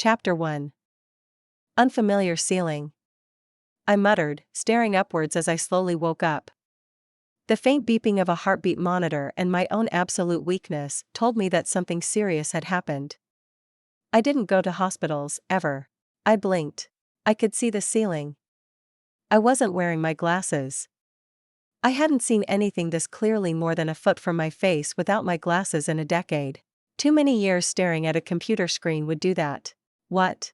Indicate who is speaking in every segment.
Speaker 1: Chapter 1. Unfamiliar ceiling. I muttered, staring upwards as I slowly woke up. The faint beeping of a heartbeat monitor and my own absolute weakness told me that something serious had happened. I didn't go to hospitals, ever. I blinked. I could see the ceiling. I wasn't wearing my glasses. I hadn't seen anything this clearly more than a foot from my face without my glasses in a decade. Too many years staring at a computer screen would do that. What?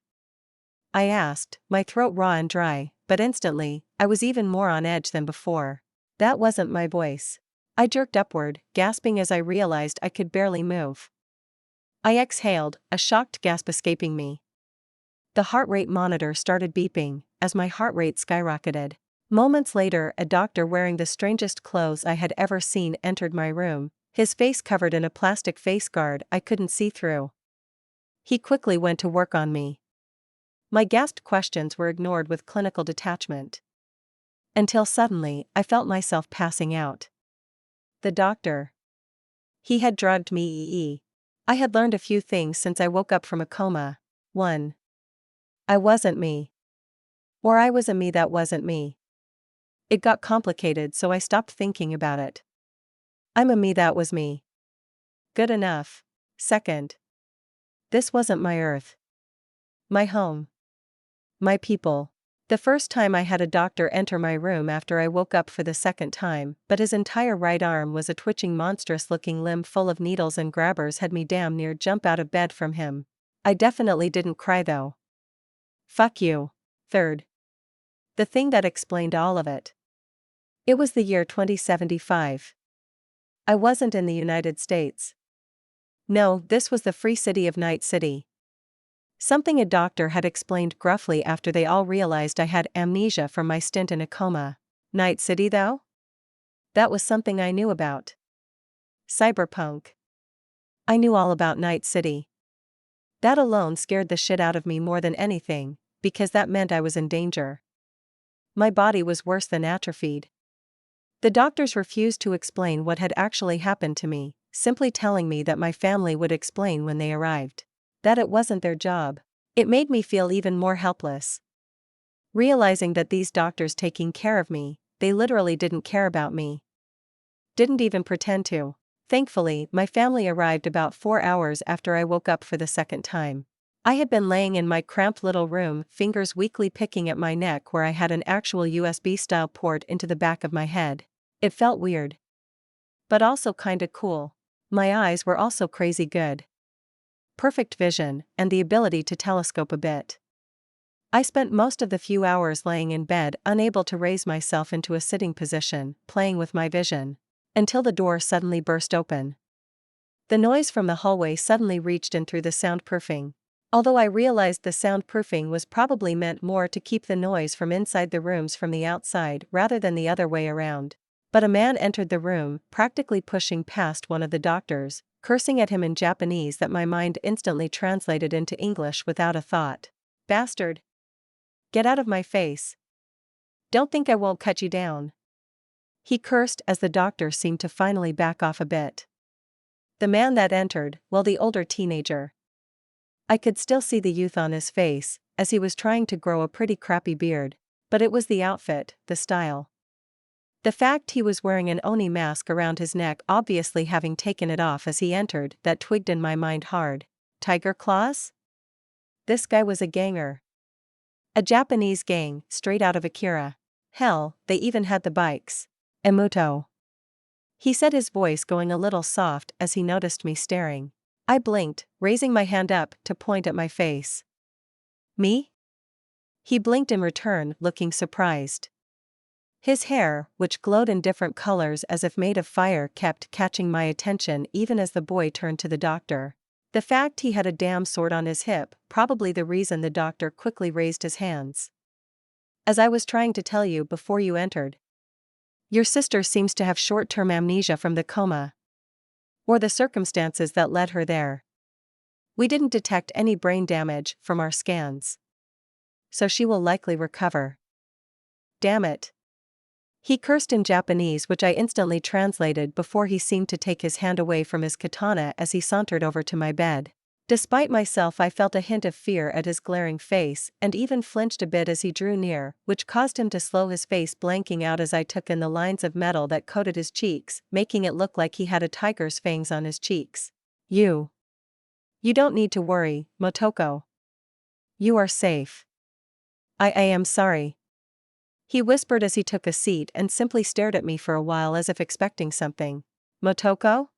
Speaker 1: I asked, my throat raw and dry, but instantly, I was even more on edge than before. That wasn't my voice. I jerked upward, gasping as I realized I could barely move. I exhaled, a shocked gasp escaping me. The heart rate monitor started beeping, as my heart rate skyrocketed. Moments later, a doctor wearing the strangest clothes I had ever seen entered my room, his face covered in a plastic face guard I couldn't see through. He quickly went to work on me. My gasped questions were ignored with clinical detachment. Until suddenly, I felt myself passing out. The doctor. He had drugged me. I had learned a few things since I woke up from a coma. 1. I wasn't me. Or I was a me that wasn't me. It got complicated, so I stopped thinking about it. I'm a me that was me. Good enough. 2. This wasn't my earth. My home. My people. The first time I had a doctor enter my room after I woke up for the second time, but his entire right arm was a twitching monstrous-looking limb full of needles and grabbers had me damn near jump out of bed from him. I definitely didn't cry though. Fuck you. 3. The thing that explained all of it. It was the year 2075. I wasn't in the United States. No, this was the free city of Night City. Something a doctor had explained gruffly after they all realized I had amnesia from my stint in a coma. Night City though? That was something I knew about. Cyberpunk. I knew all about Night City. That alone scared the shit out of me more than anything, because that meant I was in danger. My body was worse than atrophied. The doctors refused to explain what had actually happened to me, simply telling me that my family would explain when they arrived. That it wasn't their job. It made me feel even more helpless. Realizing that these doctors taking care of me, they literally didn't care about me. Didn't even pretend to. Thankfully, my family arrived about 4 hours after I woke up for the second time. I had been laying in my cramped little room, fingers weakly picking at my neck where I had an actual USB-style port into the back of my head. It felt weird. But also kinda cool. My eyes were also crazy good. Perfect vision, and the ability to telescope a bit. I spent most of the few hours laying in bed unable to raise myself into a sitting position, playing with my vision. Until the door suddenly burst open. The noise from the hallway suddenly reached in through the soundproofing. Although I realized the soundproofing was probably meant more to keep the noise from inside the rooms from the outside rather than the other way around. But a man entered the room, practically pushing past one of the doctors, cursing at him in Japanese that my mind instantly translated into English without a thought. Bastard! Get out of my face. Don't think I won't cut you down. He cursed as the doctor seemed to finally back off a bit. The man that entered, well, the older teenager. I could still see the youth on his face, as he was trying to grow a pretty crappy beard, but it was the outfit, the style. The fact he was wearing an Oni mask around his neck, obviously having taken it off as he entered, that twigged in my mind hard. Tiger claws? This guy was a ganger. A Japanese gang, straight out of Akira. Hell, they even had the bikes. Emuto. He said, his voice going a little soft as he noticed me staring. I blinked, raising my hand up to point at my face. Me? He blinked in return, looking surprised. His hair, which glowed in different colors as if made of fire, kept catching my attention even as the boy turned to the doctor. The fact he had a damn sword on his hip, probably the reason the doctor quickly raised his hands. As I was trying to tell you before you entered. Your sister seems to have short-term amnesia from the coma. Or the circumstances that led her there. We didn't detect any brain damage from our scans. So she will likely recover. Damn it. He cursed in Japanese, which I instantly translated before he seemed to take his hand away from his katana as he sauntered over to my bed. Despite myself, I felt a hint of fear at his glaring face and even flinched a bit as he drew near, which caused him to slow his face, blanking out as I took in the lines of metal that coated his cheeks, making it look like he had a tiger's fangs on his cheeks. You don't need to worry, Motoko. You are safe. I am sorry. He whispered as he took a seat and simply stared at me for a while as if expecting something. Motoko?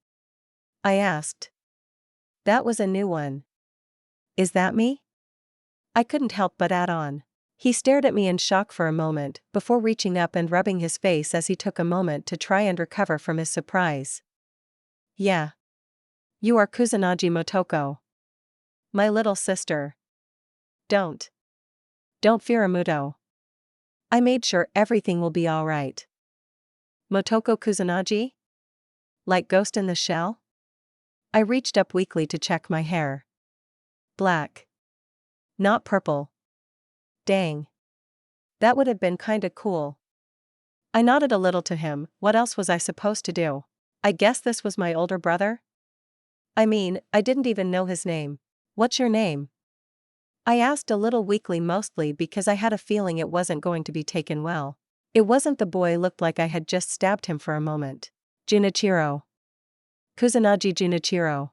Speaker 1: I asked. That was a new one. Is that me? I couldn't help but add on. He stared at me in shock for a moment, before reaching up and rubbing his face as he took a moment to try and recover from his surprise. Yeah. You are Kusanagi Motoko. My little sister. Don't fear, Amuto. I made sure everything will be alright. Motoko Kusanagi? Like Ghost in the Shell? I reached up weakly to check my hair. Black. Not purple. Dang. That would have been kinda cool. I nodded a little to him. What else was I supposed to do? I guess this was my older brother? I mean, I didn't even know his name. What's your name? I asked a little weakly, mostly because I had a feeling it wasn't going to be taken well. It wasn't the boy looked like I had just stabbed him for a moment. Junichiro. Kusanagi Junichiro.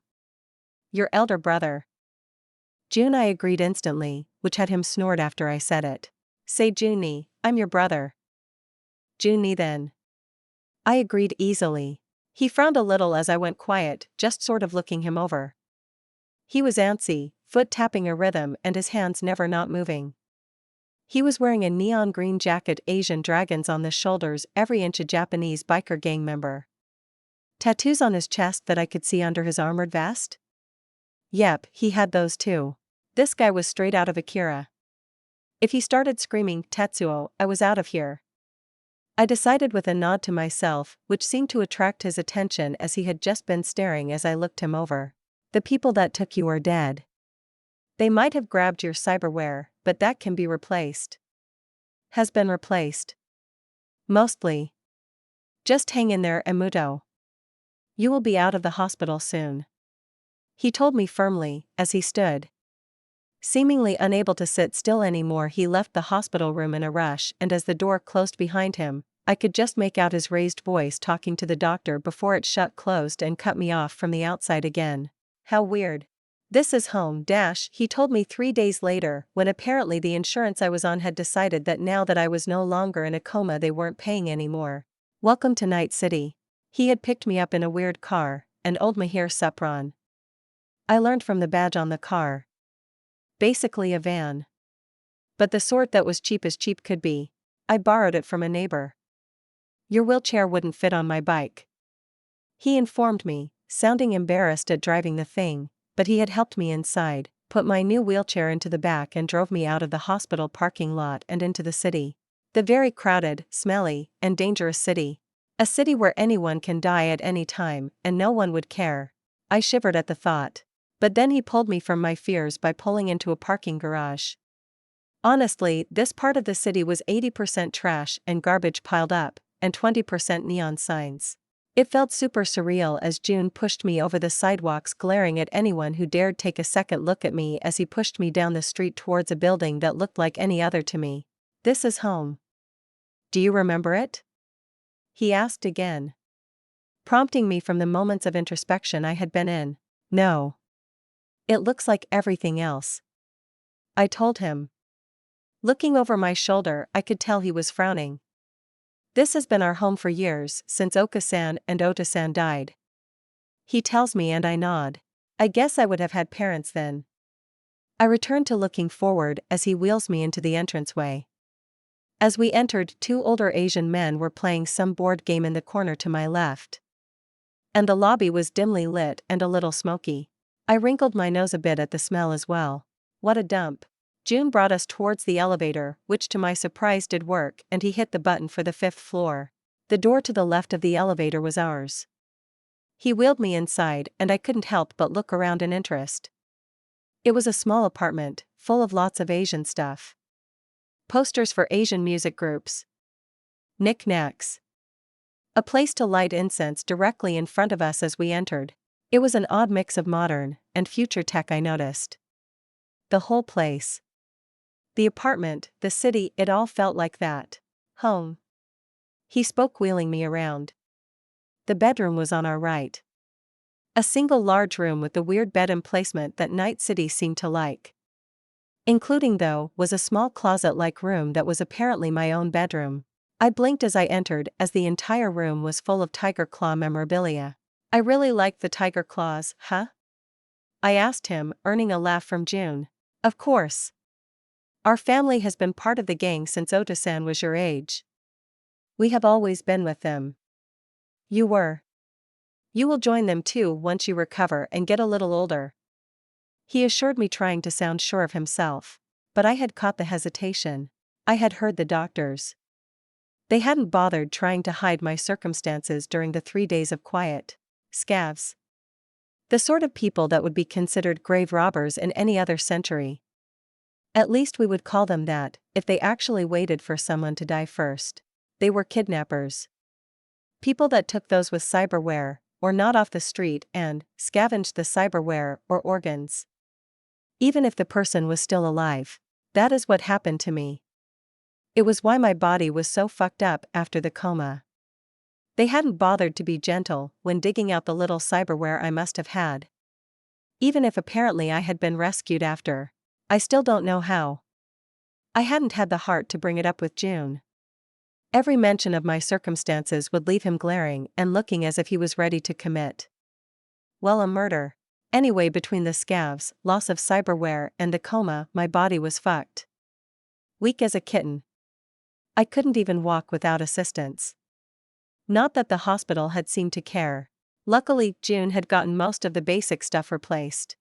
Speaker 1: Your elder brother. Jun, I agreed instantly, which had him snored after I said it. Say Juni, I'm your brother. Juni then. I agreed easily. He frowned a little as I went quiet, just sort of looking him over. He was antsy, foot tapping a rhythm and his hands never not moving. He was wearing a neon green jacket, Asian dragons on the shoulders, every inch a Japanese biker gang member. Tattoos on his chest that I could see under his armored vest? Yep, he had those too. This guy was straight out of Akira. If he started screaming, Tetsuo, I was out of here. I decided with a nod to myself, which seemed to attract his attention as he had just been staring as I looked him over. The people that took you are dead. They might have grabbed your cyberware, but that can be replaced. Has been replaced. Mostly. Just hang in there, Emuto. You will be out of the hospital soon. He told me firmly, as he stood. Seemingly unable to sit still anymore, he left the hospital room in a rush, and as the door closed behind him, I could just make out his raised voice talking to the doctor before it shut closed and cut me off from the outside again. How weird. This is home, he told me 3 days later, when apparently the insurance I was on had decided that now that I was no longer in a coma they weren't paying anymore. Welcome to Night City. He had picked me up in a weird car, an old Mahir Supron. I learned from the badge on the car. Basically a van. But the sort that was cheap as cheap could be. I borrowed it from a neighbor. Your wheelchair wouldn't fit on my bike. He informed me, sounding embarrassed at driving the thing, but he had helped me inside, put my new wheelchair into the back and drove me out of the hospital parking lot and into the city. The very crowded, smelly, and dangerous city. A city where anyone can die at any time, and no one would care. I shivered at the thought. But then he pulled me from my fears by pulling into a parking garage. Honestly, this part of the city was 80% trash and garbage piled up, and 20% neon signs. It felt super surreal as June pushed me over the sidewalks, glaring at anyone who dared take a second look at me as he pushed me down the street towards a building that looked like any other to me. This is home. Do you remember it? He asked again, prompting me from the moments of introspection I had been in. No. It looks like everything else. I told him. Looking over my shoulder, I could tell he was frowning. This has been our home for years, since Oka-san and Ota-san died. He tells me and I nod. I guess I would have had parents then. I returned to looking forward as he wheels me into the entranceway. As we entered, 2 older Asian men were playing some board game in the corner to my left. And the lobby was dimly lit and a little smoky. I wrinkled my nose a bit at the smell as well. What a dump. June brought us towards the elevator, which to my surprise did work, and he hit the button for the 5th floor. The door to the left of the elevator was ours. He wheeled me inside, and I couldn't help but look around in interest. It was a small apartment, full of lots of Asian stuff. Posters for Asian music groups. Knickknacks. A place to light incense directly in front of us as we entered. It was an odd mix of modern and future tech, I noticed. The whole place. The apartment, the city, it all felt like that. Home. He spoke, wheeling me around. The bedroom was on our right. A single large room with the weird bed emplacement that Night City seemed to like. Including, though, was a small closet-like room that was apparently my own bedroom. I blinked as I entered, as the entire room was full of tiger claw memorabilia. I really liked the tiger claws, huh? I asked him, earning a laugh from June. Of course. Our family has been part of the gang since Oto-san was your age. We have always been with them. You were. You will join them too once you recover and get a little older. He assured me, trying to sound sure of himself. But I had caught the hesitation. I had heard the doctors. They hadn't bothered trying to hide my circumstances during the 3 days of quiet. Scavs. The sort of people that would be considered grave robbers in any other century. At least we would call them that, if they actually waited for someone to die first. They were kidnappers. People that took those with cyberware, or not off the street, and scavenged the cyberware or organs. Even if the person was still alive. That is what happened to me. It was why my body was so fucked up after the coma. They hadn't bothered to be gentle when digging out the little cyberware I must have had. Even if apparently I had been rescued after. I still don't know how. I hadn't had the heart to bring it up with June. Every mention of my circumstances would leave him glaring and looking as if he was ready to commit. Well, a murder. Anyway, between the scavs, loss of cyberware, and the coma, my body was fucked. Weak as a kitten. I couldn't even walk without assistance. Not that the hospital had seemed to care. Luckily, June had gotten most of the basic stuff replaced.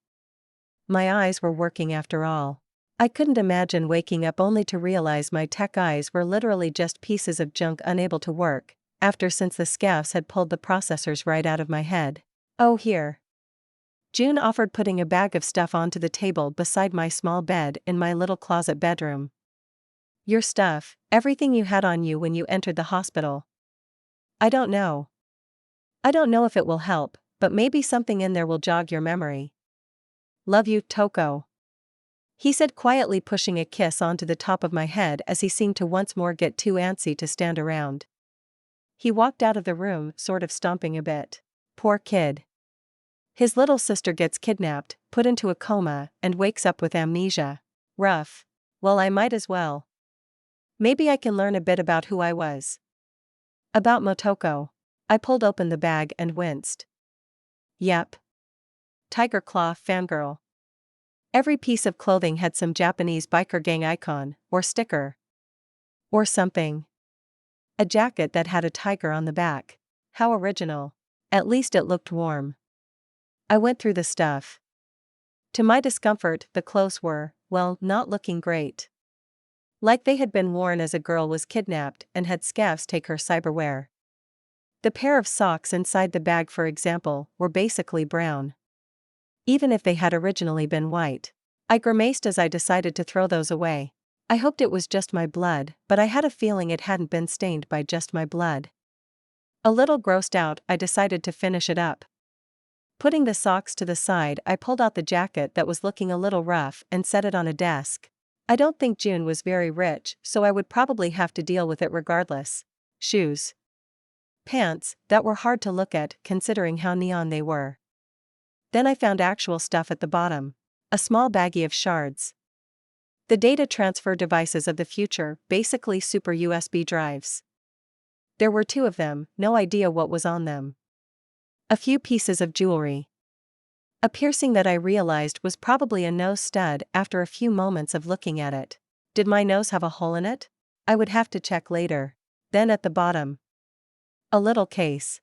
Speaker 1: My eyes were working after all. I couldn't imagine waking up only to realize my tech eyes were literally just pieces of junk unable to work, since the scavs had pulled the processors right out of my head. Oh, here. June offered, putting a bag of stuff onto the table beside my small bed in my little closet bedroom. Your stuff, everything you had on you when you entered the hospital. I don't know. I don't know if it will help, but maybe something in there will jog your memory. Love you, Toko. He said quietly, pushing a kiss onto the top of my head as he seemed to once more get too antsy to stand around. He walked out of the room, sort of stomping a bit. Poor kid. His little sister gets kidnapped, put into a coma, and wakes up with amnesia. Rough. Well, I might as well. Maybe I can learn a bit about who I was. About Motoko. I pulled open the bag and winced. Yep. Tiger Claw fangirl. Every piece of clothing had some Japanese biker gang icon, or sticker. Or something. A jacket that had a tiger on the back. How original. At least it looked warm. I went through the stuff. To my discomfort, the clothes were, well, not looking great. Like they had been worn as a girl was kidnapped and had scavs take her cyberware. The pair of socks inside the bag, for example, were basically brown. Even if they had originally been white. I grimaced as I decided to throw those away. I hoped it was just my blood, but I had a feeling it hadn't been stained by just my blood. A little grossed out, I decided to finish it up. Putting the socks to the side, I pulled out the jacket that was looking a little rough and set it on a desk. I don't think June was very rich, so I would probably have to deal with it regardless. Shoes. Pants, that were hard to look at, considering how neon they were. Then I found actual stuff at the bottom. A small baggie of shards. The data transfer devices of the future, basically super USB drives. There were 2 of them, no idea what was on them. A few pieces of jewelry. A piercing that I realized was probably a nose stud after a few moments of looking at it. Did my nose have a hole in it? I would have to check later. Then at the bottom. A little case.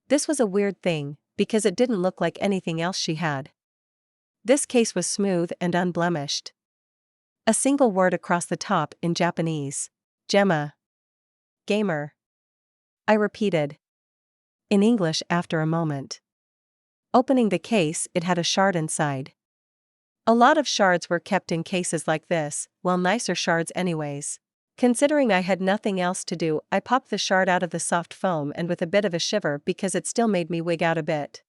Speaker 1: This was a weird thing, because it didn't look like anything else she had. This case was smooth and unblemished. A single word across the top in Japanese. Gemma. Gamer. I repeated. In English after a moment. Opening the case, it had a shard inside. A lot of shards were kept in cases like this, well, nicer shards anyways. Considering I had nothing else to do, I popped the shard out of the soft foam, and with a bit of a shiver because it still made me wig out a bit.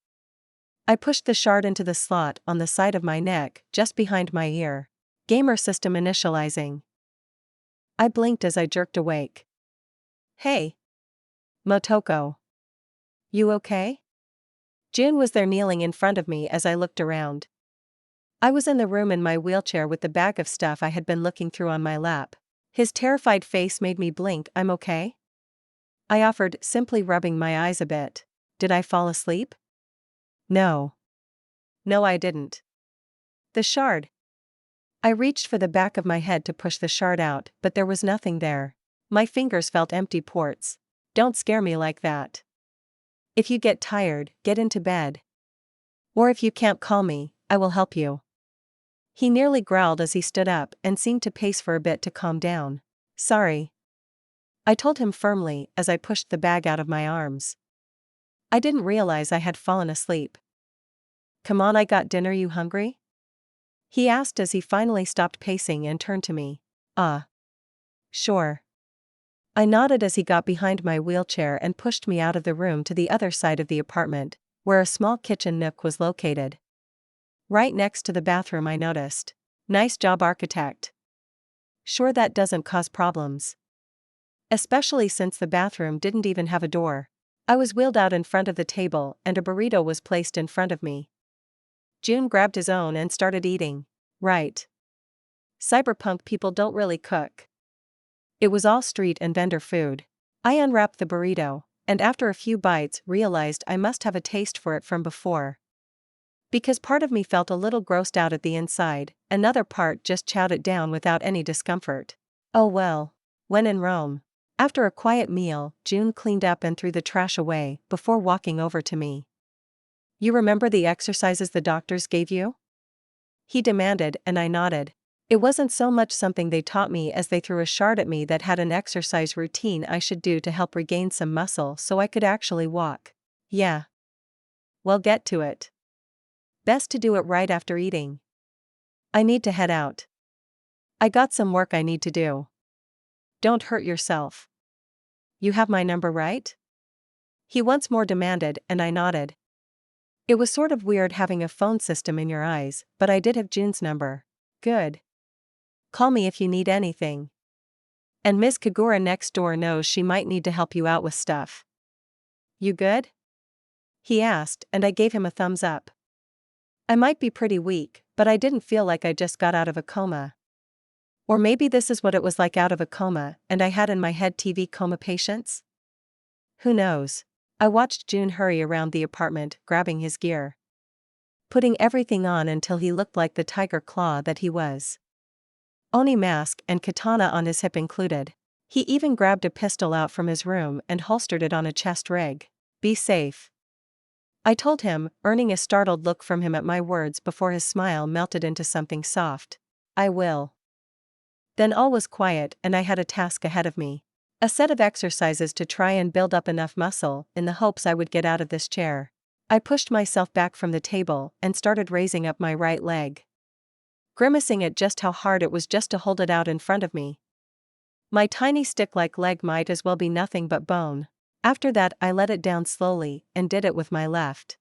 Speaker 1: I pushed the shard into the slot on the side of my neck, just behind my ear. Gamer system initializing. I blinked as I jerked awake. Hey! Motoko. You okay? Jun was there kneeling in front of me as I looked around. I was in the room in my wheelchair with the bag of stuff I had been looking through on my lap. His terrified face made me blink. I'm okay? I offered, simply rubbing my eyes a bit. Did I fall asleep? No. No, I didn't. The shard. I reached for the back of my head to push the shard out, but there was nothing there. My fingers felt empty ports. Don't scare me like that. If you get tired, get into bed. Or if you can't call me, I will help you. He nearly growled as he stood up and seemed to pace for a bit to calm down. Sorry. I told him firmly as I pushed the bag out of my arms. I didn't realize I had fallen asleep. Come on, I got dinner. You hungry? He asked as he finally stopped pacing and turned to me. Sure. I nodded as he got behind my wheelchair and pushed me out of the room to the other side of the apartment, where a small kitchen nook was located. Right next to the bathroom, I noticed. Nice job, architect. Sure that doesn't cause problems. Especially since the bathroom didn't even have a door. I was wheeled out in front of the table and a burrito was placed in front of me. Jun grabbed his own and started eating. Right. Cyberpunk people don't really cook. It was all street and vendor food. I unwrapped the burrito, and after a few bites realized I must have a taste for it from before. Because part of me felt a little grossed out at the inside, another part just chowed it down without any discomfort. Oh well. When in Rome. After a quiet meal, Jun cleaned up and threw the trash away before walking over to me. You remember the exercises the doctors gave you? He demanded, and I nodded. It wasn't so much something they taught me as they threw a shard at me that had an exercise routine I should do to help regain some muscle so I could actually walk. Yeah. Well, get to it. Best to do it right after eating. I need to head out. I got some work I need to do. Don't hurt yourself. You have my number, right? He once more demanded, and I nodded. It was sort of weird having a phone system in your eyes, but I did have Jun's number. Good. Call me if you need anything. And Ms. Kagura next door knows she might need to help you out with stuff. You good? He asked, and I gave him a thumbs up. I might be pretty weak, but I didn't feel like I just got out of a coma. Or maybe this is what it was like out of a coma, and I had in my head TV coma patients? Who knows? I watched Jun hurry around the apartment, grabbing his gear. Putting everything on until he looked like the tiger claw that he was. Oni mask and katana on his hip included. He even grabbed a pistol out from his room and holstered it on a chest rig. Be safe. I told him, earning a startled look from him at my words before his smile melted into something soft. I will. Then all was quiet and I had a task ahead of me. A set of exercises to try and build up enough muscle in the hopes I would get out of this chair. I pushed myself back from the table and started raising up my right leg. Grimacing at just how hard it was just to hold it out in front of me. My tiny stick-like leg might as well be nothing but bone. After that I let it down slowly and did it with my left.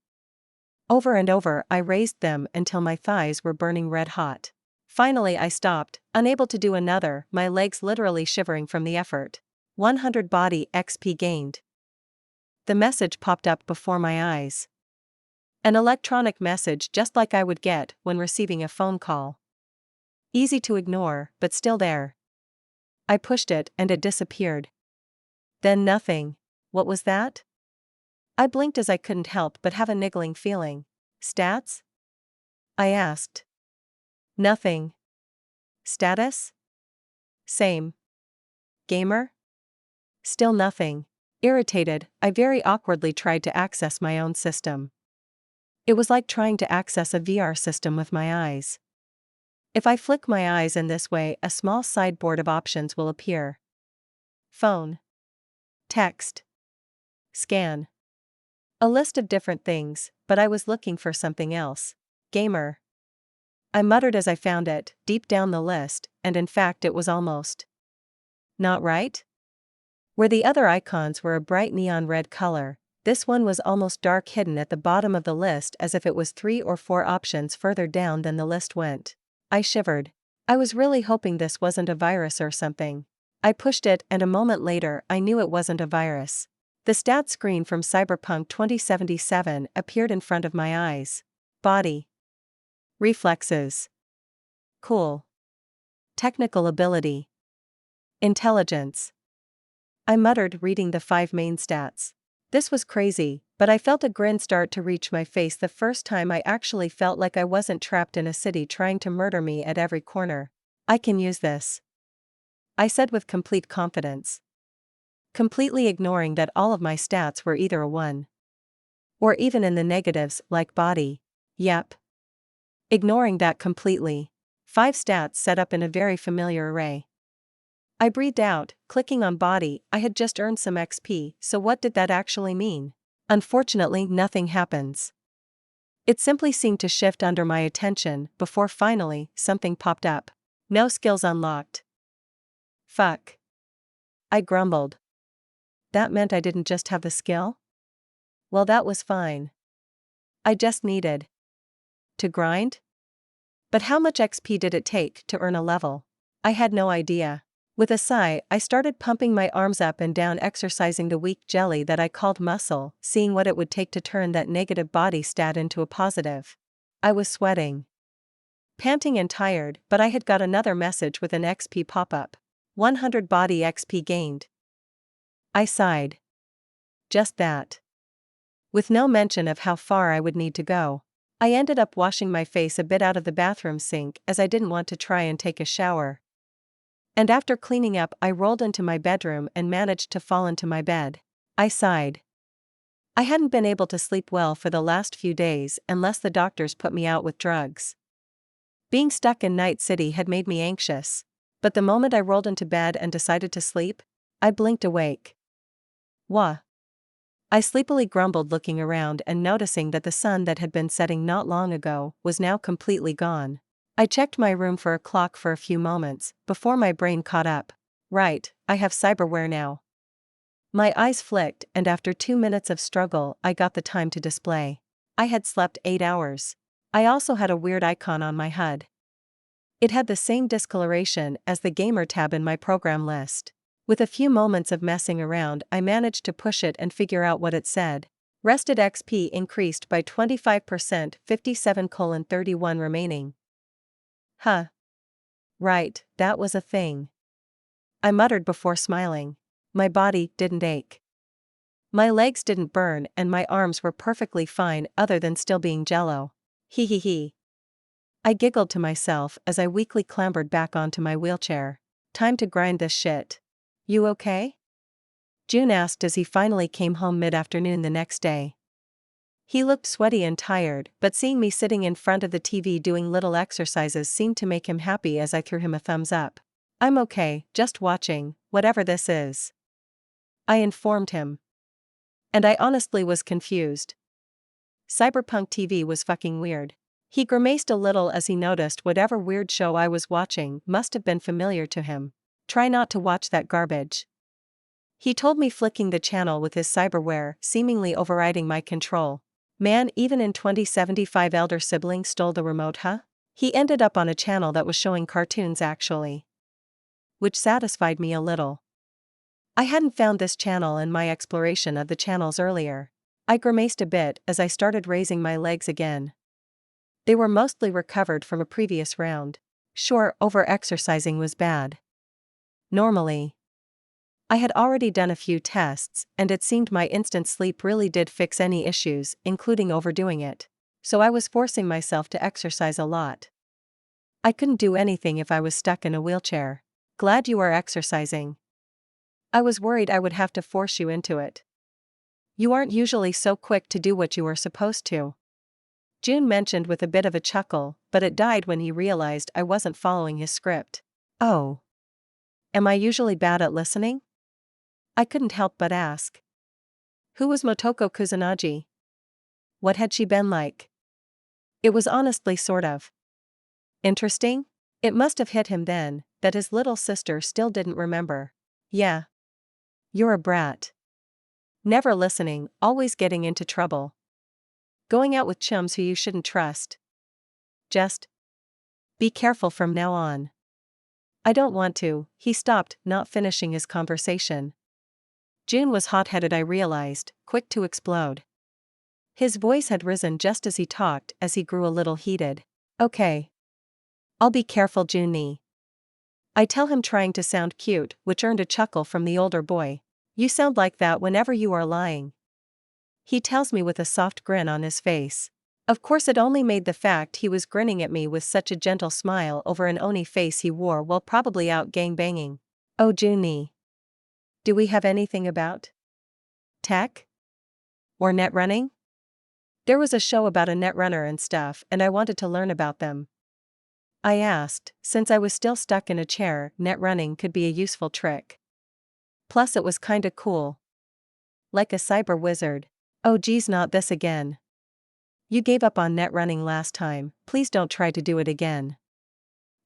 Speaker 1: Over and over I raised them until my thighs were burning red hot. Finally I stopped, unable to do another, my legs literally shivering from the effort. 100 body XP gained. The message popped up before my eyes. An electronic message just like I would get when receiving a phone call. Easy to ignore, but still there. I pushed it and it disappeared. Then nothing. What was that? I blinked as I couldn't help but have a niggling feeling. Stats? I asked. Nothing. Status? Same. Gamer? Still nothing. Irritated, I very awkwardly tried to access my own system. It was like trying to access a VR system with my eyes. If I flick my eyes in this way, a small sideboard of options will appear. Phone. Text. Scan. A list of different things, but I was looking for something else. Gamer. I muttered as I found it, deep down the list, and in fact it was almost. Not right? Where the other icons were a bright neon red color, This one was almost dark hidden at the bottom of the list, as if it was 3 or 4 options further down than the list went. I shivered. I was really hoping this wasn't a virus or something. I pushed it, and a moment later I knew it wasn't a virus. The stats screen from Cyberpunk 2077 appeared in front of my eyes. Body. Reflexes. Cool. Technical ability. Intelligence. I muttered, reading the 5 main stats. This was crazy, but I felt a grin start to reach my face the first time I actually felt like I wasn't trapped in a city trying to murder me at every corner. I can use this, I said with complete confidence, completely ignoring that all of my stats were either a 1 or even in the negatives, like body. Yep. Ignoring that completely. 5 stats set up in a very familiar array. I breathed out, clicking on body. I had just earned some XP, so what did that actually mean? Unfortunately, nothing happens. It simply seemed to shift under my attention before finally something popped up. No skills unlocked. Fuck. I grumbled. That meant I didn't just have the skill? Well, that was fine. I just needed to grind? But how much XP did it take to earn a level? I had no idea. With a sigh, I started pumping my arms up and down, exercising the weak jelly that I called muscle, seeing what it would take to turn that negative body stat into a positive. I was sweating, panting and tired, but I had got another message with an XP pop-up. 100 body XP gained. I sighed. Just that. With no mention of how far I would need to go. I ended up washing my face a bit out of the bathroom sink, as I didn't want to try and take a shower. And after cleaning up, I rolled into my bedroom and managed to fall into my bed. I sighed. I hadn't been able to sleep well for the last few days unless the doctors put me out with drugs. Being stuck in Night City had made me anxious. But the moment I rolled into bed and decided to sleep, I blinked awake. Wah. I sleepily grumbled, looking around and noticing that the sun that had been setting not long ago was now completely gone. I checked my room for a clock for a few moments before my brain caught up. Right, I have cyberware now. My eyes flicked, and after 2 minutes of struggle, I got the time to display. I had slept 8 hours. I also had a weird icon on my HUD. It had the same discoloration as the gamer tab in my program list. With a few moments of messing around, I managed to push it and figure out what it said. Rested XP increased by 25%, 57:31 remaining. Huh. Right, that was a thing. I muttered before smiling. My body didn't ache. My legs didn't burn, and my arms were perfectly fine, other than still being jello. Hee hee hee. I giggled to myself as I weakly clambered back onto my wheelchair. Time to grind this shit. You okay? June asked as he finally came home mid-afternoon the next day. He looked sweaty and tired, but seeing me sitting in front of the TV doing little exercises seemed to make him happy as I threw him a thumbs up. I'm okay, just watching, whatever this is, I informed him. And I honestly was confused. Cyberpunk TV was fucking weird. He grimaced a little as he noticed whatever weird show I was watching must have been familiar to him. Try not to watch that garbage, he told me, flicking the channel with his cyberware, seemingly overriding my control. Man, even in 2075 elder sibling stole the remote, huh? He ended up on a channel that was showing cartoons actually, which satisfied me a little. I hadn't found this channel in my exploration of the channels earlier. I grimaced a bit as I started raising my legs again. They were mostly recovered from a previous round. Sure, over-exercising was bad. Normally, I had already done a few tests, and it seemed my instant sleep really did fix any issues, including overdoing it. So I was forcing myself to exercise a lot. I couldn't do anything if I was stuck in a wheelchair. Glad you are exercising. I was worried I would have to force you into it. You aren't usually so quick to do what you are supposed to, June mentioned with a bit of a chuckle, but it died when he realized I wasn't following his script. Oh. Am I usually bad at listening? I couldn't help but ask. Who was Motoko Kusanagi? What had she been like? It was honestly sort of interesting. It must have hit him then that his little sister still didn't remember. Yeah. You're a brat. Never listening, always getting into trouble. Going out with chums who you shouldn't trust. Just be careful from now on. I don't want to, he stopped, not finishing his conversation. June was hot-headed, I realized, quick to explode. His voice had risen just as he talked, as he grew a little heated. Okay. I'll be careful, Jun-ni. I tell him, trying to sound cute, which earned a chuckle from the older boy. You sound like that whenever you are lying. He tells me with a soft grin on his face. Of course, it only made the fact he was grinning at me with such a gentle smile over an oni face he wore while probably out gangbanging. Oh, Jun-ni. Do we have anything about tech? Or net running? There was a show about a netrunner and stuff, and I wanted to learn about them. I asked, since I was still stuck in a chair. Netrunning could be a useful trick. Plus, it was kinda cool. Like a cyber wizard. Oh geez, not this again. You gave up on netrunning last time, please don't try to do it again.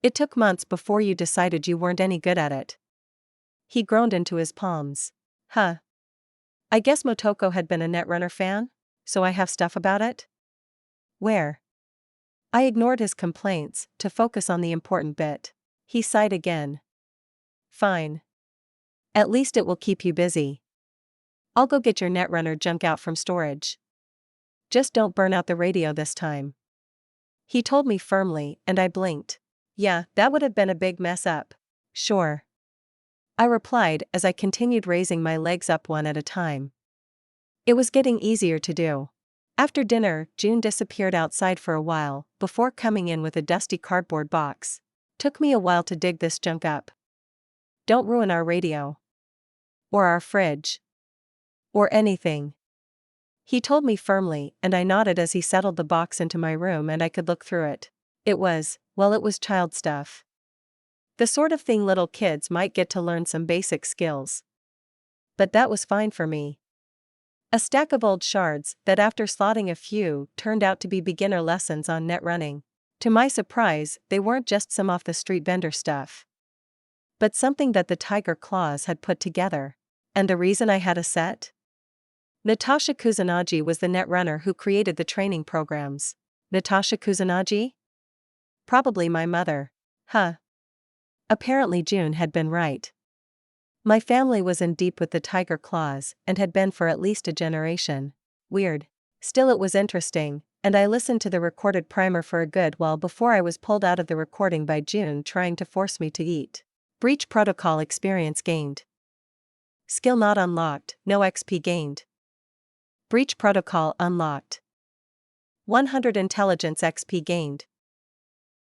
Speaker 1: It took months before you decided you weren't any good at it. He groaned into his palms. Huh. I guess Motoko had been a netrunner fan, so I have stuff about it? Where? I ignored his complaints, to focus on the important bit. He sighed again. Fine. At least it will keep you busy. I'll go get your netrunner junk out from storage. Just don't burn out the radio this time. He told me firmly, and I blinked. Yeah, that would have been a big mess up. Sure. I replied as I continued raising my legs up one at a time. It was getting easier to do. After dinner, June disappeared outside for a while, before coming in with a dusty cardboard box. Took me a while to dig this junk up. Don't ruin our radio. Or our fridge. Or anything. He told me firmly, and I nodded as he settled the box into my room and I could look through it. It was child stuff. The sort of thing little kids might get to learn some basic skills. But that was fine for me. A stack of old shards that, after slotting a few, turned out to be beginner lessons on net running. To my surprise, they weren't just some off-the-street vendor stuff, but something that the Tiger Claws had put together. And the reason I had a set? Motoko Kusanagi was the netrunner who created the training programs. Motoko Kusanagi? Probably my mother. Huh. Apparently June had been right. My family was in deep with the Tiger Claws, and had been for at least a generation. Weird. Still, it was interesting, and I listened to the recorded primer for a good while before I was pulled out of the recording by June trying to force me to eat. Breach protocol experience gained. Skill not unlocked, no XP gained. Breach protocol unlocked. 100 intelligence XP gained.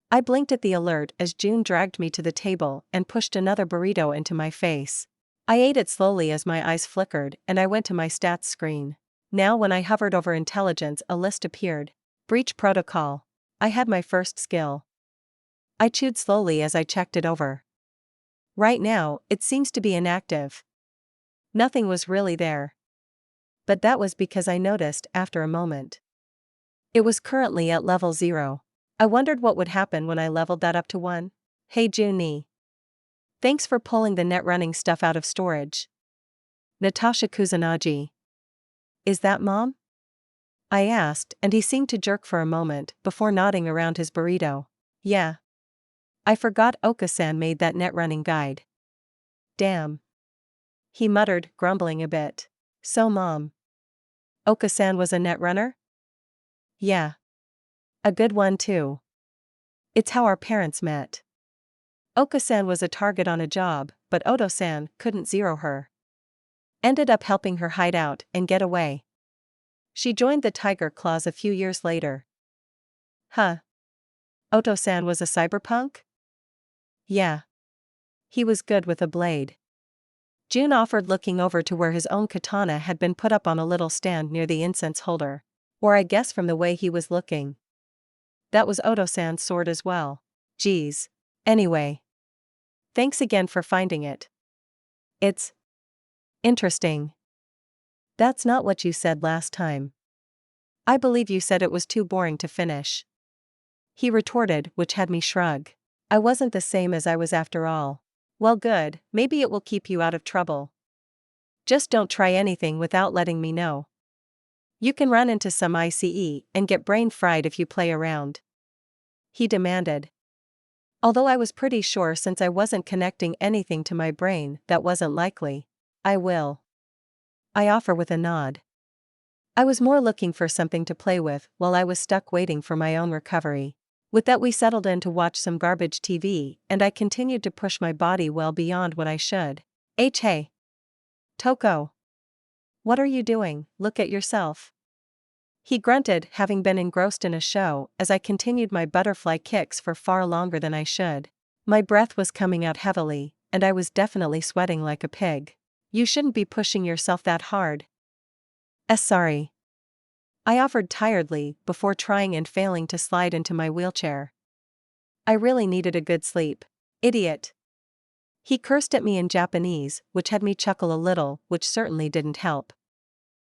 Speaker 1: I blinked at the alert as June dragged me to the table and pushed another burrito into my face. I ate it slowly as my eyes flickered and I went to my stats screen. Now when I hovered over intelligence, a list appeared. Breach protocol. I had my first skill. I chewed slowly as I checked it over. Right now, it seems to be inactive. Nothing was really there. But that was because I noticed after a moment. It was currently at level 0. I wondered what would happen when I leveled that up to 1. Hey Jun-ni. Thanks for pulling the net running stuff out of storage. Motoko Kusanagi. Is that Mom? I asked, and he seemed to jerk for a moment before nodding around his burrito. Yeah. I forgot Oka-san made that net running guide. Damn. He muttered, grumbling a bit. So Mom. Oka-san was a net runner? Yeah. A good one too. It's how our parents met. Oka-san was a target on a job, but Oto-san couldn't zero her. Ended up helping her hide out and get away. She joined the Tiger Claws a few years later. Huh. Oto-san was a cyberpunk? Yeah. He was good with a blade. June offered, looking over to where his own katana had been put up on a little stand near the incense holder. Or I guess from the way he was looking. That was Oto-san's sword as well. Geez. Anyway. Thanks again for finding it. It's interesting. That's not what you said last time. I believe you said it was too boring to finish. He retorted, which had me shrug. I wasn't the same as I was after all. Well, good, maybe it will keep you out of trouble. Just don't try anything without letting me know. You can run into some ICE and get brain fried if you play around," he demanded. Although I was pretty sure since I wasn't connecting anything to my brain that wasn't likely. "I will," I offer with a nod. I was more looking for something to play with while I was stuck waiting for my own recovery. With that, we settled in to watch some garbage TV, and I continued to push my body well beyond what I should. Hey. Toko. What are you doing? Look at yourself," he grunted, having been engrossed in a show, as I continued my butterfly kicks for far longer than I should. My breath was coming out heavily, and I was definitely sweating like a pig. "You shouldn't be pushing yourself that hard." Sorry," I offered tiredly, before trying and failing to slide into my wheelchair. "I really needed a good sleep." "Idiot." He cursed at me in Japanese, which had me chuckle a little, which certainly didn't help.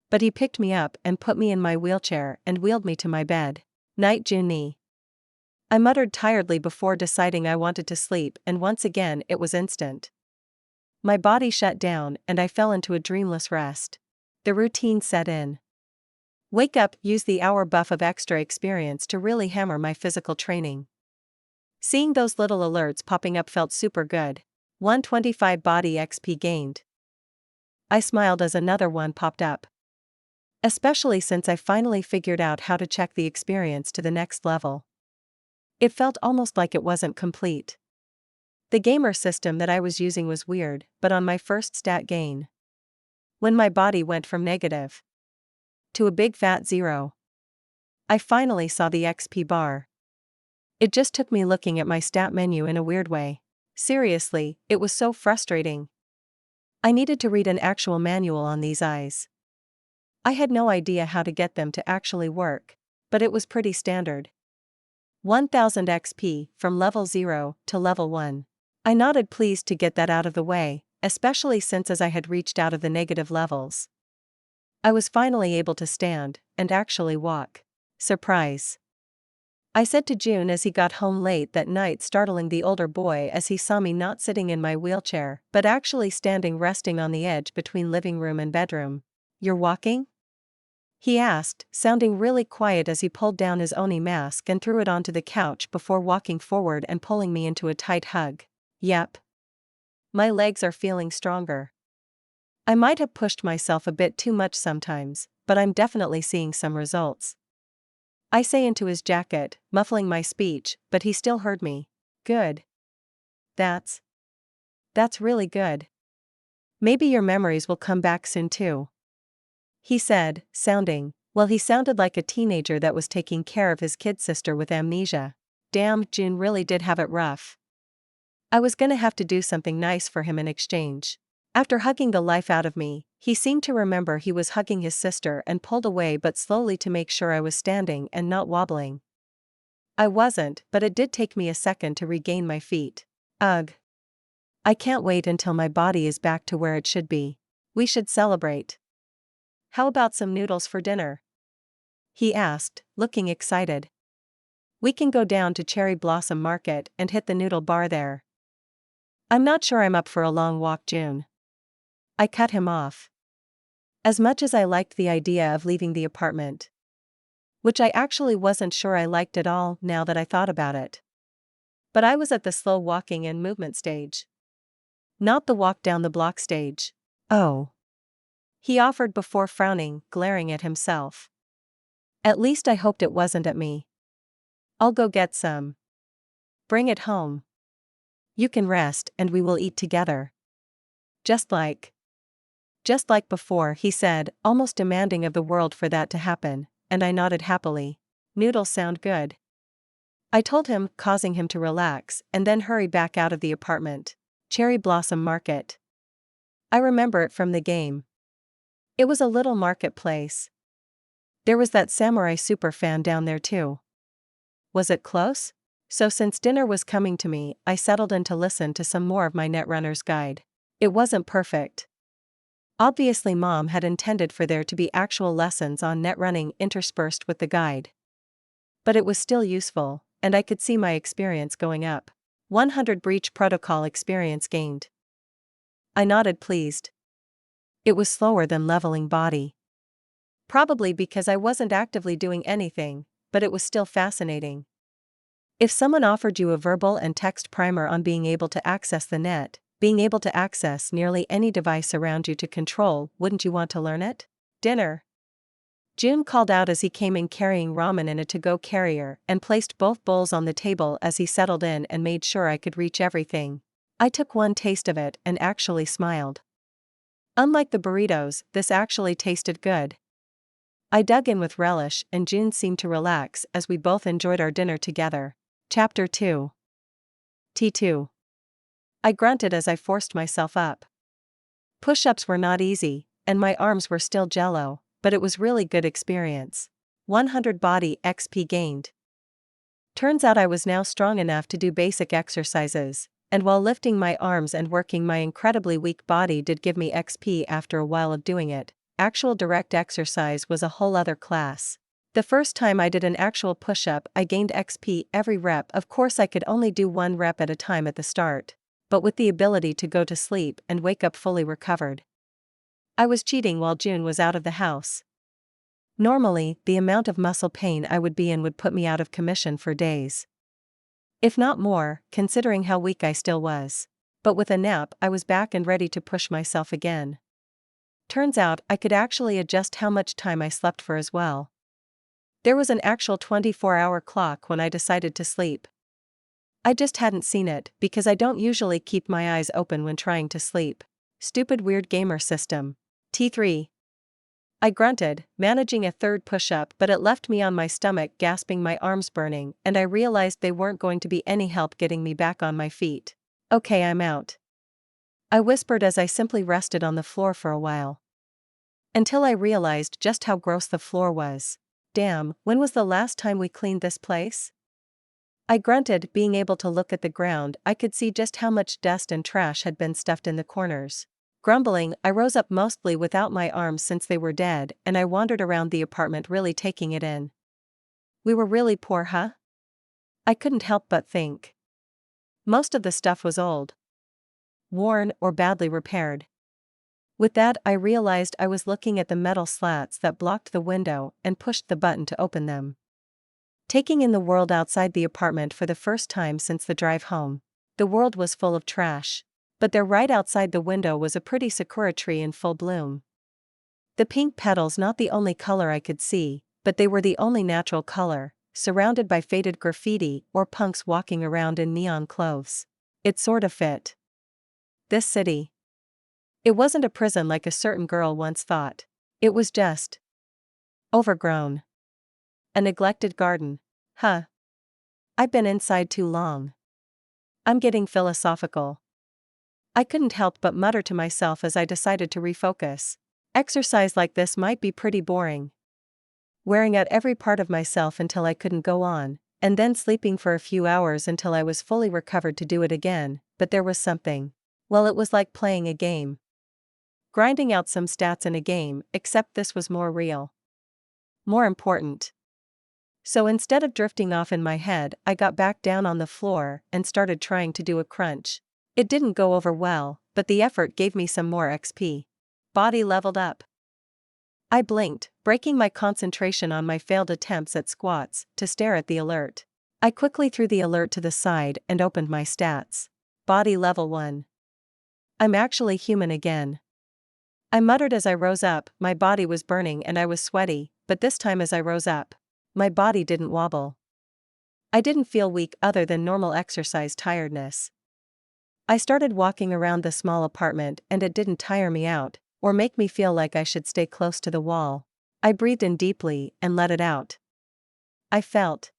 Speaker 1: But he picked me up and put me in my wheelchair and wheeled me to my bed. "Night, Juni," I muttered tiredly before deciding I wanted to sleep, and once again it was instant. My body shut down and I fell into a dreamless rest. The routine set in. Wake up, use the hour buff of extra experience to really hammer my physical training. Seeing those little alerts popping up felt super good. 125 body XP gained. I smiled as another one popped up. Especially since I finally figured out how to check the experience to the next level. It felt almost like it wasn't complete. The gamer system that I was using was weird, but on my first stat gain, when my body went from negative to a big fat 0, I finally saw the XP bar. It just took me looking at my stat menu in a weird way. Seriously, it was so frustrating. I needed to read an actual manual on these eyes. I had no idea how to get them to actually work, but it was pretty standard. 1000 XP from level 0 to level 1. I nodded, pleased to get that out of the way, especially since as I had reached out of the negative levels, I was finally able to stand and actually walk. Surprise, I said to June as he got home late that night, startling the older boy as he saw me not sitting in my wheelchair, but actually standing resting on the edge between living room and bedroom. "You're walking?" he asked, sounding really quiet as he pulled down his Oni mask and threw it onto the couch before walking forward and pulling me into a tight hug. "Yep. My legs are feeling stronger. I might have pushed myself a bit too much sometimes, but I'm definitely seeing some results," I say into his jacket, muffling my speech, but he still heard me. "Good. That's really good. Maybe your memories will come back soon too," he said, he sounded like a teenager that was taking care of his kid sister with amnesia. Damn, June really did have it rough. I was gonna have to do something nice for him in exchange. After hugging the life out of me, he seemed to remember he was hugging his sister and pulled away, but slowly, to make sure I was standing and not wobbling. I wasn't, but it did take me a second to regain my feet. Ugh. I can't wait until my body is back to where it should be. We should celebrate. How about some noodles for dinner?" he asked, looking excited. "We can go down to Cherry Blossom Market and hit the noodle bar there." "I'm not sure I'm up for a long walk, June." I cut him off. As much as I liked the idea of leaving the apartment, which I actually wasn't sure I liked at all now that I thought about it, but I was at the slow walking and movement stage, not the walk down the block stage. "Oh," he offered before frowning, glaring at himself. At least I hoped it wasn't at me. "I'll go get some. Bring it home. You can rest and we will eat together. Just like before," he said, almost demanding of the world for that to happen, and I nodded happily. "Noodles sound good," I told him, causing him to relax, and then hurry back out of the apartment. Cherry Blossom Market. I remember it from the game. It was a little marketplace. There was that samurai superfan down there too. Was it close? So since dinner was coming to me, I settled in to listen to some more of my Netrunner's guide. It wasn't perfect. Obviously, Mom had intended for there to be actual lessons on netrunning interspersed with the guide. But it was still useful, and I could see my experience going up. 100 breach protocol experience gained. I nodded, pleased. It was slower than leveling body. Probably because I wasn't actively doing anything, but it was still fascinating. If someone offered you a verbal and text primer on being able to access the net, being able to access nearly any device around you to control, wouldn't you want to learn it? Dinner. Jun called out as he came in carrying ramen in a to-go carrier and placed both bowls on the table as he settled in and made sure I could reach everything. I took one taste of it and actually smiled. Unlike the burritos, this actually tasted good. I dug in with relish and Jun seemed to relax as we both enjoyed our dinner together. Chapter 2. T2. I grunted as I forced myself up. Push-ups were not easy, and my arms were still jello, but it was really good experience. 100 body XP gained. Turns out I was now strong enough to do basic exercises, and while lifting my arms and working my incredibly weak body did give me XP after a while of doing it, actual direct exercise was a whole other class. The first time I did an actual push-up I gained XP every rep. Of course I could only do one rep at a time at the start, but with the ability to go to sleep and wake up fully recovered. I was cheating while Jun was out of the house. Normally, the amount of muscle pain I would be in would put me out of commission for days. If not more, considering how weak I still was. But with a nap I was back and ready to push myself again. Turns out I could actually adjust how much time I slept for as well. There was an actual 24-hour clock when I decided to sleep. I just hadn't seen it because I don't usually keep my eyes open when trying to sleep. Stupid weird gamer system. T3. I grunted, managing a third push-up, but it left me on my stomach gasping, my arms burning, and I realized they weren't going to be any help getting me back on my feet. Okay, I'm out. I whispered as I simply rested on the floor for a while. Until I realized just how gross the floor was. Damn, when was the last time we cleaned this place? I grunted, being able to look at the ground. I could see just how much dust and trash had been stuffed in the corners. Grumbling, I rose up mostly without my arms since they were dead, and I wandered around the apartment really taking it in. We were really poor, huh? I couldn't help but think. Most of the stuff was old, worn, or badly repaired. With that, I realized I was looking at the metal slats that blocked the window and pushed the button to open them. Taking in the world outside the apartment for the first time since the drive home. The world was full of trash. But there right outside the window was a pretty sakura tree in full bloom. The pink petals not the only color I could see, but they were the only natural color, surrounded by faded graffiti or punks walking around in neon clothes. It sort of fit this city. It wasn't a prison like a certain girl once thought. It was just overgrown. A neglected garden. Huh. I've been inside too long. I'm getting philosophical. I couldn't help but mutter to myself as I decided to refocus. Exercise like this might be pretty boring. Wearing out every part of myself until I couldn't go on, and then sleeping for a few hours until I was fully recovered to do it again, but there was something. Well, it was like playing a game. Grinding out some stats in a game, except this was more real. More important. So instead of drifting off in my head, I got back down on the floor and started trying to do a crunch. It didn't go over well, but the effort gave me some more XP. Body leveled up. I blinked, breaking my concentration on my failed attempts at squats, to stare at the alert. I quickly threw the alert to the side and opened my stats. Body level 1. I'm actually human again. I muttered as I rose up. My body was burning and I was sweaty, but this time as I rose up, my body didn't wobble. I didn't feel weak other than normal exercise tiredness. I started walking around the small apartment and it didn't tire me out, or make me feel like I should stay close to the wall. I breathed in deeply and let it out. I felt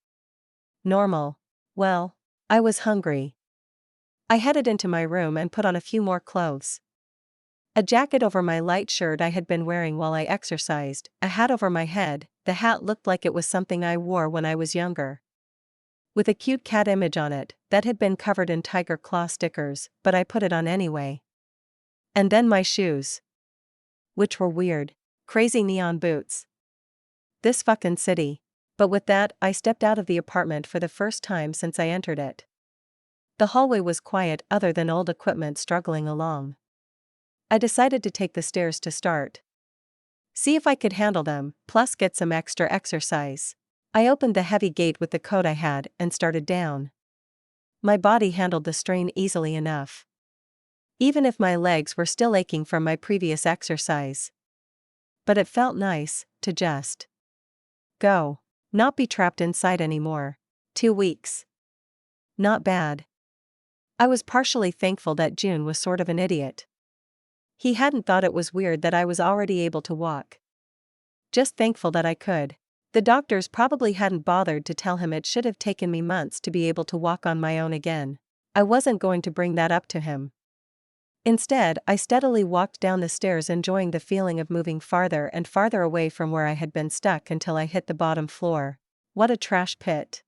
Speaker 1: normal. Well, I was hungry. I headed into my room and put on a few more clothes. A jacket over my light shirt I had been wearing while I exercised, a hat over my head. The hat looked like it was something I wore when I was younger. With a cute cat image on it, that had been covered in tiger claw stickers, but I put it on anyway. And then my shoes. Which were weird, crazy neon boots. This fucking city. But with that, I stepped out of the apartment for the first time since I entered it. The hallway was quiet other than old equipment struggling along. I decided to take the stairs to start. See if I could handle them, plus get some extra exercise. I opened the heavy gate with the coat I had and started down. My body handled the strain easily enough, even if my legs were still aching from my previous exercise. But it felt nice to just go. Not be trapped inside anymore. 2 weeks. Not bad. I was partially thankful that June was sort of an idiot. He hadn't thought it was weird that I was already able to walk. Just thankful that I could. The doctors probably hadn't bothered to tell him it should have taken me months to be able to walk on my own again. I wasn't going to bring that up to him. Instead, I steadily walked down the stairs, enjoying the feeling of moving farther and farther away from where I had been stuck until I hit the bottom floor. What a trash pit.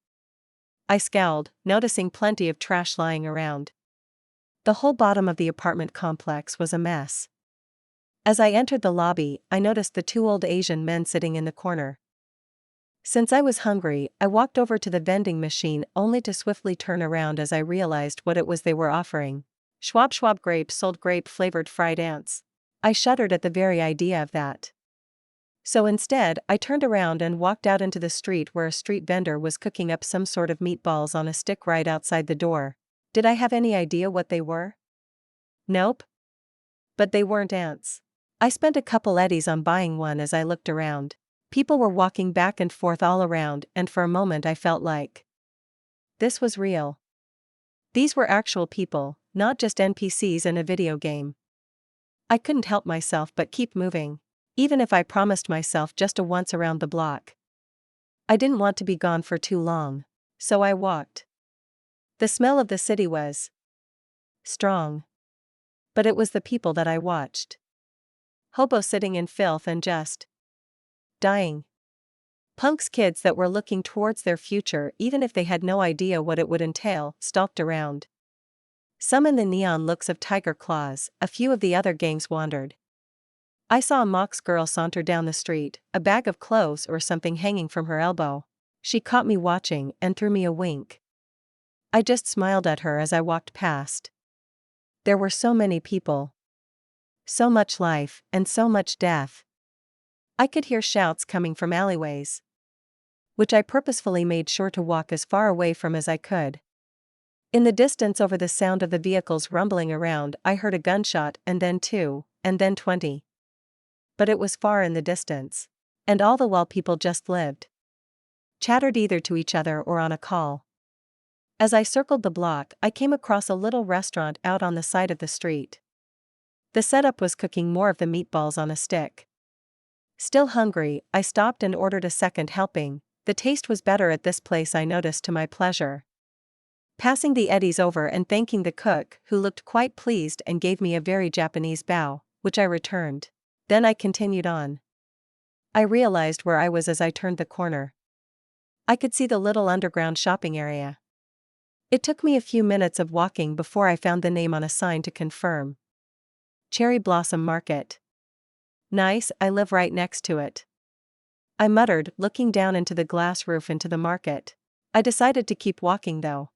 Speaker 1: I scowled, noticing plenty of trash lying around. The whole bottom of the apartment complex was a mess. As I entered the lobby, I noticed the 2 old Asian men sitting in the corner. Since I was hungry, I walked over to the vending machine only to swiftly turn around as I realized what it was they were offering. Schwab Grapes sold grape-flavored fried ants. I shuddered at the very idea of that. So instead, I turned around and walked out into the street where a street vendor was cooking up some sort of meatballs on a stick right outside the door. Did I have any idea what they were? Nope. But they weren't ants. I spent a couple eddies on buying one as I looked around. People were walking back and forth all around, and for a moment I felt like this was real. These were actual people, not just NPCs in a video game. I couldn't help myself but keep moving, even if I promised myself just a once around the block. I didn't want to be gone for too long, so I walked. The smell of the city was strong. But it was the people that I watched. Hobos sitting in filth and just dying. Punks, kids that were looking towards their future even if they had no idea what it would entail, stalked around. Some in the neon looks of tiger claws, a few of the other gangs wandered. I saw a Mox girl saunter down the street, a bag of clothes or something hanging from her elbow. She caught me watching and threw me a wink. I just smiled at her as I walked past. There were so many people. So much life, and so much death. I could hear shouts coming from alleyways, which I purposefully made sure to walk as far away from as I could. In the distance, over the sound of the vehicles rumbling around, I heard a gunshot, and then 2, and then 20. But it was far in the distance. And all the while people just lived. Chattered either to each other or on a call. As I circled the block, I came across a little restaurant out on the side of the street. The setup was cooking more of the meatballs on a stick. Still hungry, I stopped and ordered a second helping. The taste was better at this place, I noticed, to my pleasure. Passing the eddies over and thanking the cook, who looked quite pleased and gave me a very Japanese bow, which I returned. Then I continued on. I realized where I was as I turned the corner. I could see the little underground shopping area. It took me a few minutes of walking before I found the name on a sign to confirm. Cherry Blossom Market. Nice, I live right next to it. I muttered, looking down into the glass roof into the market. I decided to keep walking though.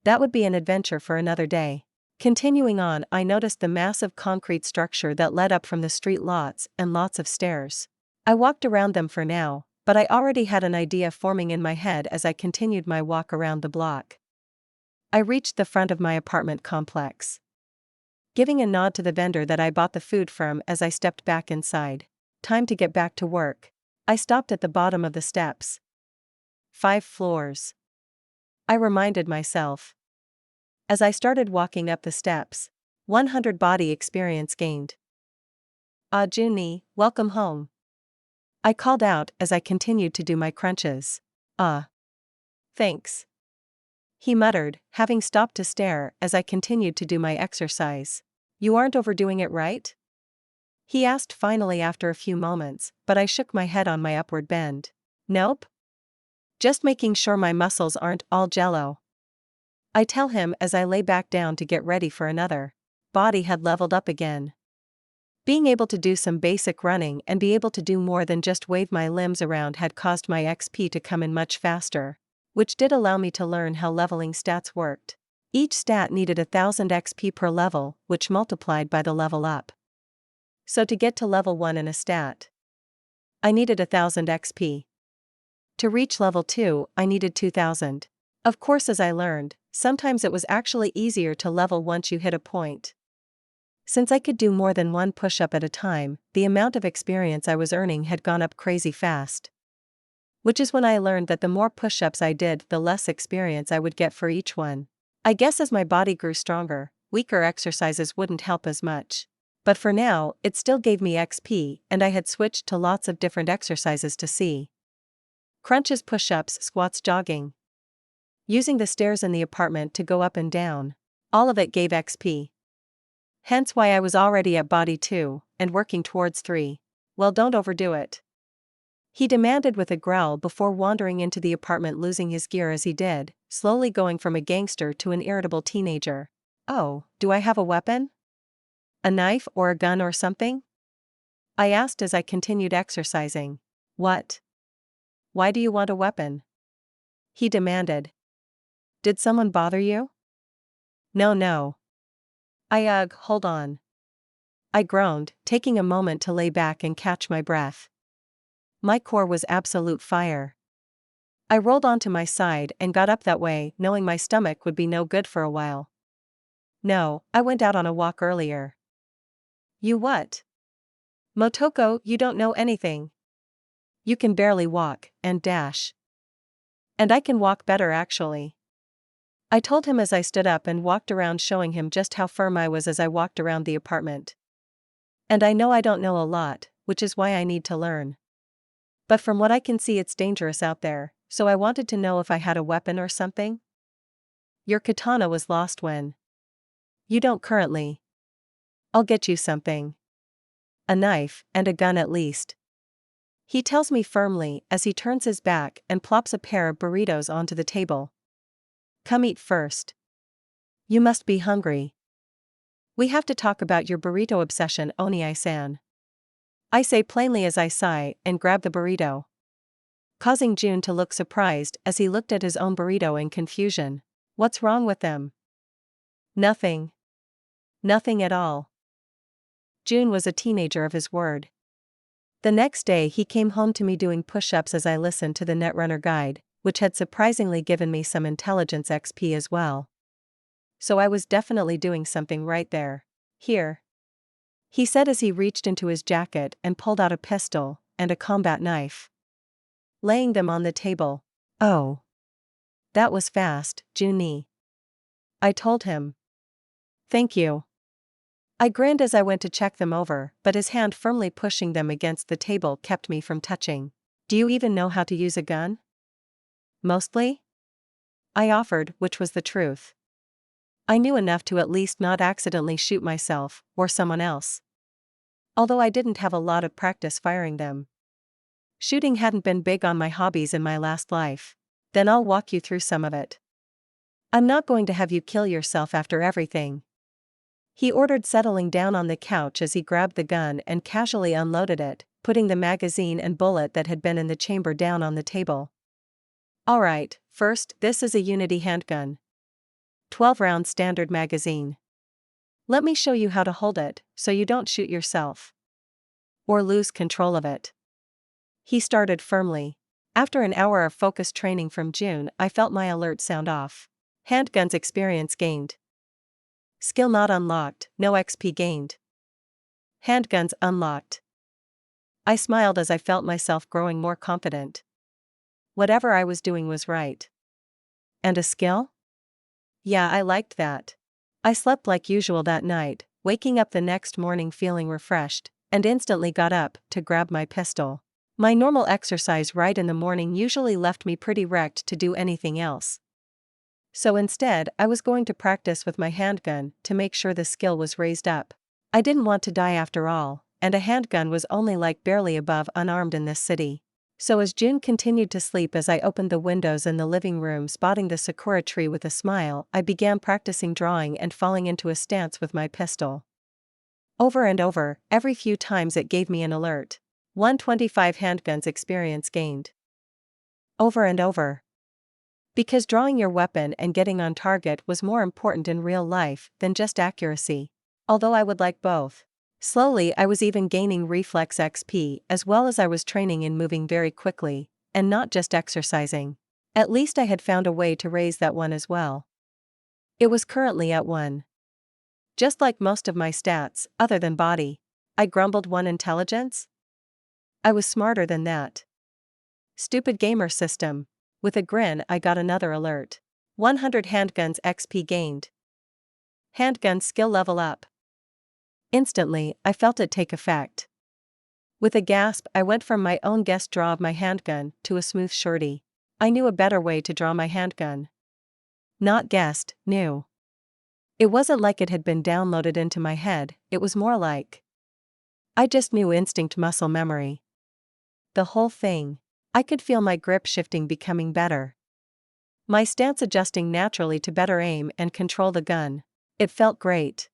Speaker 1: That would be an adventure for another day. Continuing on, I noticed the massive concrete structure that led up from the street, lots and lots of stairs. I walked around them for now, but I already had an idea forming in my head as I continued my walk around the block. I reached the front of my apartment complex. Giving a nod to the vendor that I bought the food from as I stepped back inside. Time to get back to work. I stopped at the bottom of the steps. 5 floors. I reminded myself. As I started walking up the steps, 100 body experience gained. Ah, Junie, welcome home. I called out as I continued to do my crunches. Thanks. He muttered, having stopped to stare as I continued to do my exercise. You aren't overdoing it, right? He asked finally after a few moments, but I shook my head on my upward bend. Nope. Just making sure my muscles aren't all jello. I tell him as I lay back down to get ready for another. Body had leveled up again. Being able to do some basic running and be able to do more than just wave my limbs around had caused my XP to come in much faster, which did allow me to learn how leveling stats worked. Each stat needed 1000 XP per level, which multiplied by the level up. So to get to level 1 in a stat, I needed 1000 XP. To reach level 2, I needed 2000. Of course, as I learned, sometimes it was actually easier to level once you hit a point. Since I could do more than one push-up at a time, the amount of experience I was earning had gone up crazy fast. Which is when I learned that the more push-ups I did, the less experience I would get for each one. I guess as my body grew stronger, weaker exercises wouldn't help as much. But for now, it still gave me XP, and I had switched to lots of different exercises to see. Crunches, push-ups, squats, jogging. Using the stairs in the apartment to go up and down. All of it gave XP. Hence why I was already at body 2, and working towards 3. Well, don't overdo it, he demanded with a growl before wandering into the apartment, losing his gear as he did, slowly going from a gangster to an irritable teenager. Oh, do I have a weapon? A knife or a gun or something? I asked as I continued exercising. What? Why do you want a weapon? He demanded. Did someone bother you? No. Hold on. I groaned, taking a moment to lay back and catch my breath. My core was absolute fire. I rolled onto my side and got up that way, knowing my stomach would be no good for a while. No, I went out on a walk earlier. You what? Motoko, you don't know anything. You can barely walk, and dash. And I can walk better actually. I told him as I stood up and walked around, showing him just how firm I was as I walked around the apartment. And I know I don't know a lot, which is why I need to learn. But from what I can see, it's dangerous out there, so I wanted to know if I had a weapon or something. Your katana was lost when. You don't currently. I'll get you something. A knife, and a gun at least. He tells me firmly as he turns his back and plops a pair of burritos onto the table. Come eat first. You must be hungry. We have to talk about your burrito obsession, Oni-san. I say plainly as I sigh and grab the burrito, causing Jun to look surprised as he looked at his own burrito in confusion. What's wrong with them? Nothing. Nothing at all. Jun was a teenager of his word. The next day he came home to me doing push-ups as I listened to the Netrunner guide, which had surprisingly given me some intelligence XP as well. So I was definitely doing something right there. Here, he said as he reached into his jacket and pulled out a pistol and a combat knife, laying them on the table. Oh. That was fast, Juni. I told him. Thank you. I grinned as I went to check them over, but his hand firmly pushing them against the table kept me from touching. Do you even know how to use a gun? Mostly? I offered, which was the truth. I knew enough to at least not accidentally shoot myself, or someone else. Although I didn't have a lot of practice firing them. Shooting hadn't been big on my hobbies in my last life. Then I'll walk you through some of it. I'm not going to have you kill yourself after everything. He ordered, settling down on the couch as he grabbed the gun and casually unloaded it, putting the magazine and bullet that had been in the chamber down on the table. Alright, first, this is a Unity handgun. 12-round standard magazine. Let me show you how to hold it, so you don't shoot yourself. Or lose control of it. He started firmly. After an hour of focused training from June, I felt my alert sound off. Handguns experience gained. Skill not unlocked, no XP gained. Handguns unlocked. I smiled as I felt myself growing more confident. Whatever I was doing was right. And a skill? Yeah, I liked that. I slept like usual that night, waking up the next morning feeling refreshed, and instantly got up to grab my pistol. My normal exercise right in the morning usually left me pretty wrecked to do anything else. So instead, I was going to practice with my handgun to make sure the skill was raised up. I didn't want to die after all, and a handgun was only like barely above unarmed in this city. So as June continued to sleep, as I opened the windows in the living room, spotting the sakura tree with a smile, I began practicing drawing and falling into a stance with my pistol. Over and over, every few times it gave me an alert. 125 handguns experience gained. Over and over. Because drawing your weapon and getting on target was more important in real life than just accuracy. Although I would like both. Slowly I was even gaining reflex XP as well as I was training in moving very quickly, and not just exercising. At least I had found a way to raise that one as well. It was currently at 1. Just like most of my stats, other than body. I grumbled 1 intelligence? I was smarter than that. Stupid gamer system. With a grin I got another alert. 100 handguns XP gained. Handgun skill level up. Instantly, I felt it take effect. With a gasp I went from my own guessed draw of my handgun to a smooth shorty. I knew a better way to draw my handgun. Not guessed, knew. It wasn't like it had been downloaded into my head, it was more like I just knew, instinct muscle memory. The whole thing. I could feel my grip shifting, becoming better. My stance adjusting naturally to better aim and control the gun. It felt great.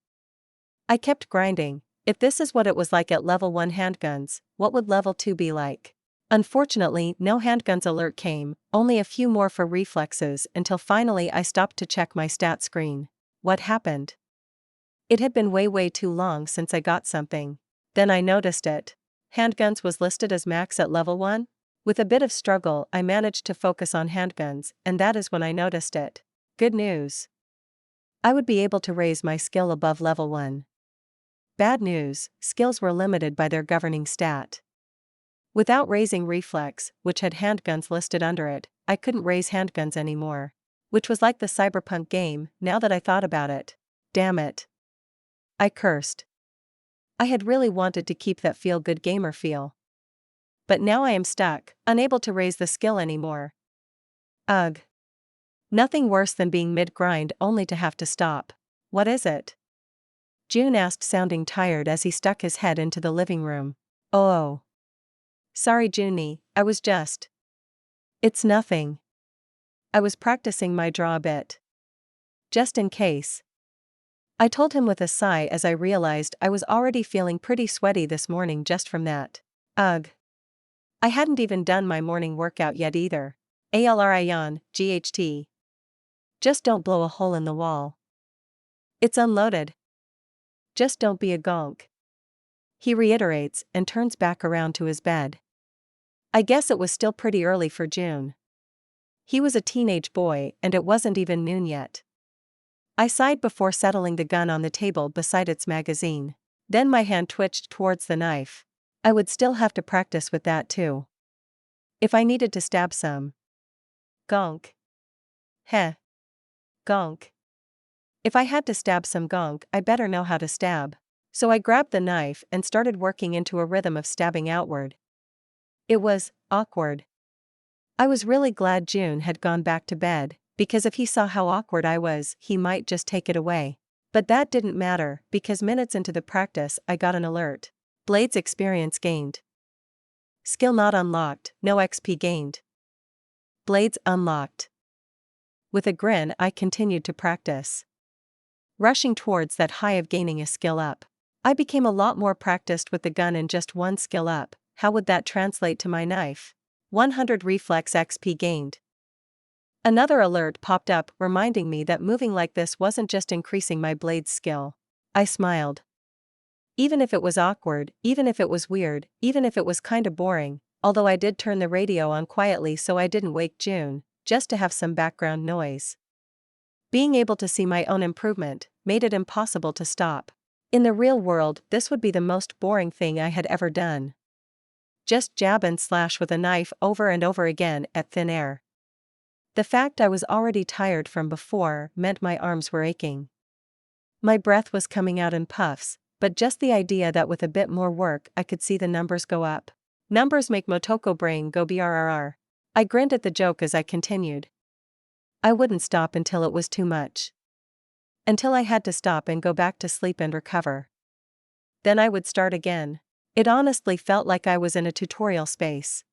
Speaker 1: I kept grinding. If this is what it was like at level 1 handguns, what would level 2 be like? Unfortunately, no handguns alert came, only a few more for reflexes until finally I stopped to check my stat screen. What happened? It had been way too long since I got something. Then I noticed it. Handguns was listed as max at level 1? With a bit of struggle I managed to focus on handguns, and that is when I noticed it. Good news. I would be able to raise my skill above level 1. Bad news, skills were limited by their governing stat. Without raising reflex, which had handguns listed under it, I couldn't raise handguns anymore. Which was like the Cyberpunk game, now that I thought about it. Damn it. I cursed. I had really wanted to keep that feel-good gamer feel. But now I am stuck, unable to raise the skill anymore. Ugh. Nothing worse than being mid-grind only to have to stop. What is it? June asked, sounding tired as he stuck his head into the living room. Oh. Sorry Junie, I was just. It's nothing. I was practicing my draw a bit. Just in case. I told him with a sigh as I realized I was already feeling pretty sweaty this morning just from that. Ugh. I hadn't even done my morning workout yet either. ALRION, GHT. Just don't blow a hole in the wall. It's unloaded. Just don't be a gonk. He reiterates and turns back around to his bed. I guess it was still pretty early for June. He was a teenage boy and it wasn't even noon yet. I sighed before settling the gun on the table beside its magazine. Then my hand twitched towards the knife. I would still have to practice with that too. If I needed to stab some. Gonk. Heh. Gonk. If I had to stab some gonk, I better know how to stab. So I grabbed the knife and started working into a rhythm of stabbing outward. It was awkward. I was really glad June had gone back to bed, because if he saw how awkward I was, he might just take it away. But that didn't matter, because minutes into the practice I got an alert. Blades experience gained. Skill not unlocked, no XP gained. Blades unlocked. With a grin I continued to practice. Rushing towards that high of gaining a skill up. I became a lot more practiced with the gun in just one skill up. How would that translate to my knife? 100 reflex XP gained. Another alert popped up reminding me that moving like this wasn't just increasing my blade's skill. I smiled. Even if it was awkward, even if it was weird, even if it was kinda boring, although I did turn the radio on quietly so I didn't wake June, just to have some background noise. Being able to see my own improvement made it impossible to stop. In the real world, this would be the most boring thing I had ever done. Just jab and slash with a knife over and over again at thin air. The fact I was already tired from before meant my arms were aching. My breath was coming out in puffs, but just the idea that with a bit more work I could see the numbers go up. Numbers make Motoko brain go brrr. I grinned at the joke as I continued. I wouldn't stop until it was too much. Until I had to stop and go back to sleep and recover. Then I would start again. It honestly felt like I was in a tutorial space.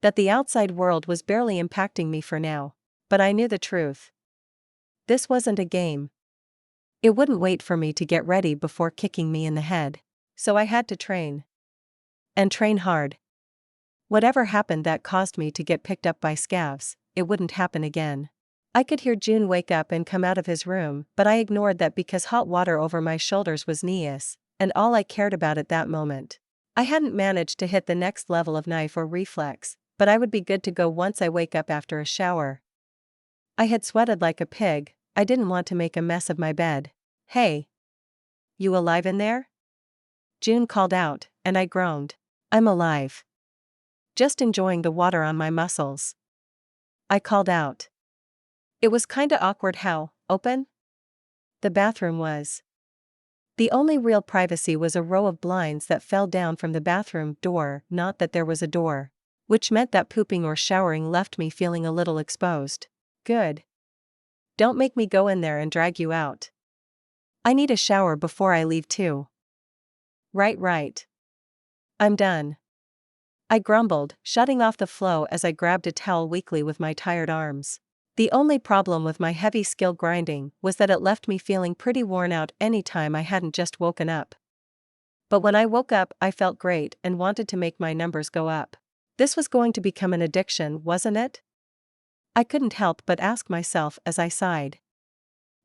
Speaker 1: That the outside world was barely impacting me for now. But I knew the truth. This wasn't a game. It wouldn't wait for me to get ready before kicking me in the head. So I had to train. And train hard. Whatever happened that caused me to get picked up by scavs, it wouldn't happen again. I could hear June wake up and come out of his room, but I ignored that because hot water over my shoulders was neas, and all I cared about at that moment. I hadn't managed to hit the next level of knife or reflex, but I would be good to go once I wake up after a shower. I had sweated like a pig. I didn't want to make a mess of my bed. "Hey. You alive in there?" June called out, and I groaned. "I'm alive. Just enjoying the water on my muscles." I called out. It was kinda awkward how open the bathroom was. The only real privacy was a row of blinds that fell down from the bathroom door, not that there was a door. Which meant that pooping or showering left me feeling a little exposed. Good. Don't make me go in there and drag you out. I need a shower before I leave too. Right. I'm done. I grumbled, shutting off the flow as I grabbed a towel weakly with my tired arms. The only problem with my heavy skill grinding was that it left me feeling pretty worn out any time I hadn't just woken up. But when I woke up, I felt great and wanted to make my numbers go up. This was going to become an addiction, wasn't it? I couldn't help but ask myself as I sighed.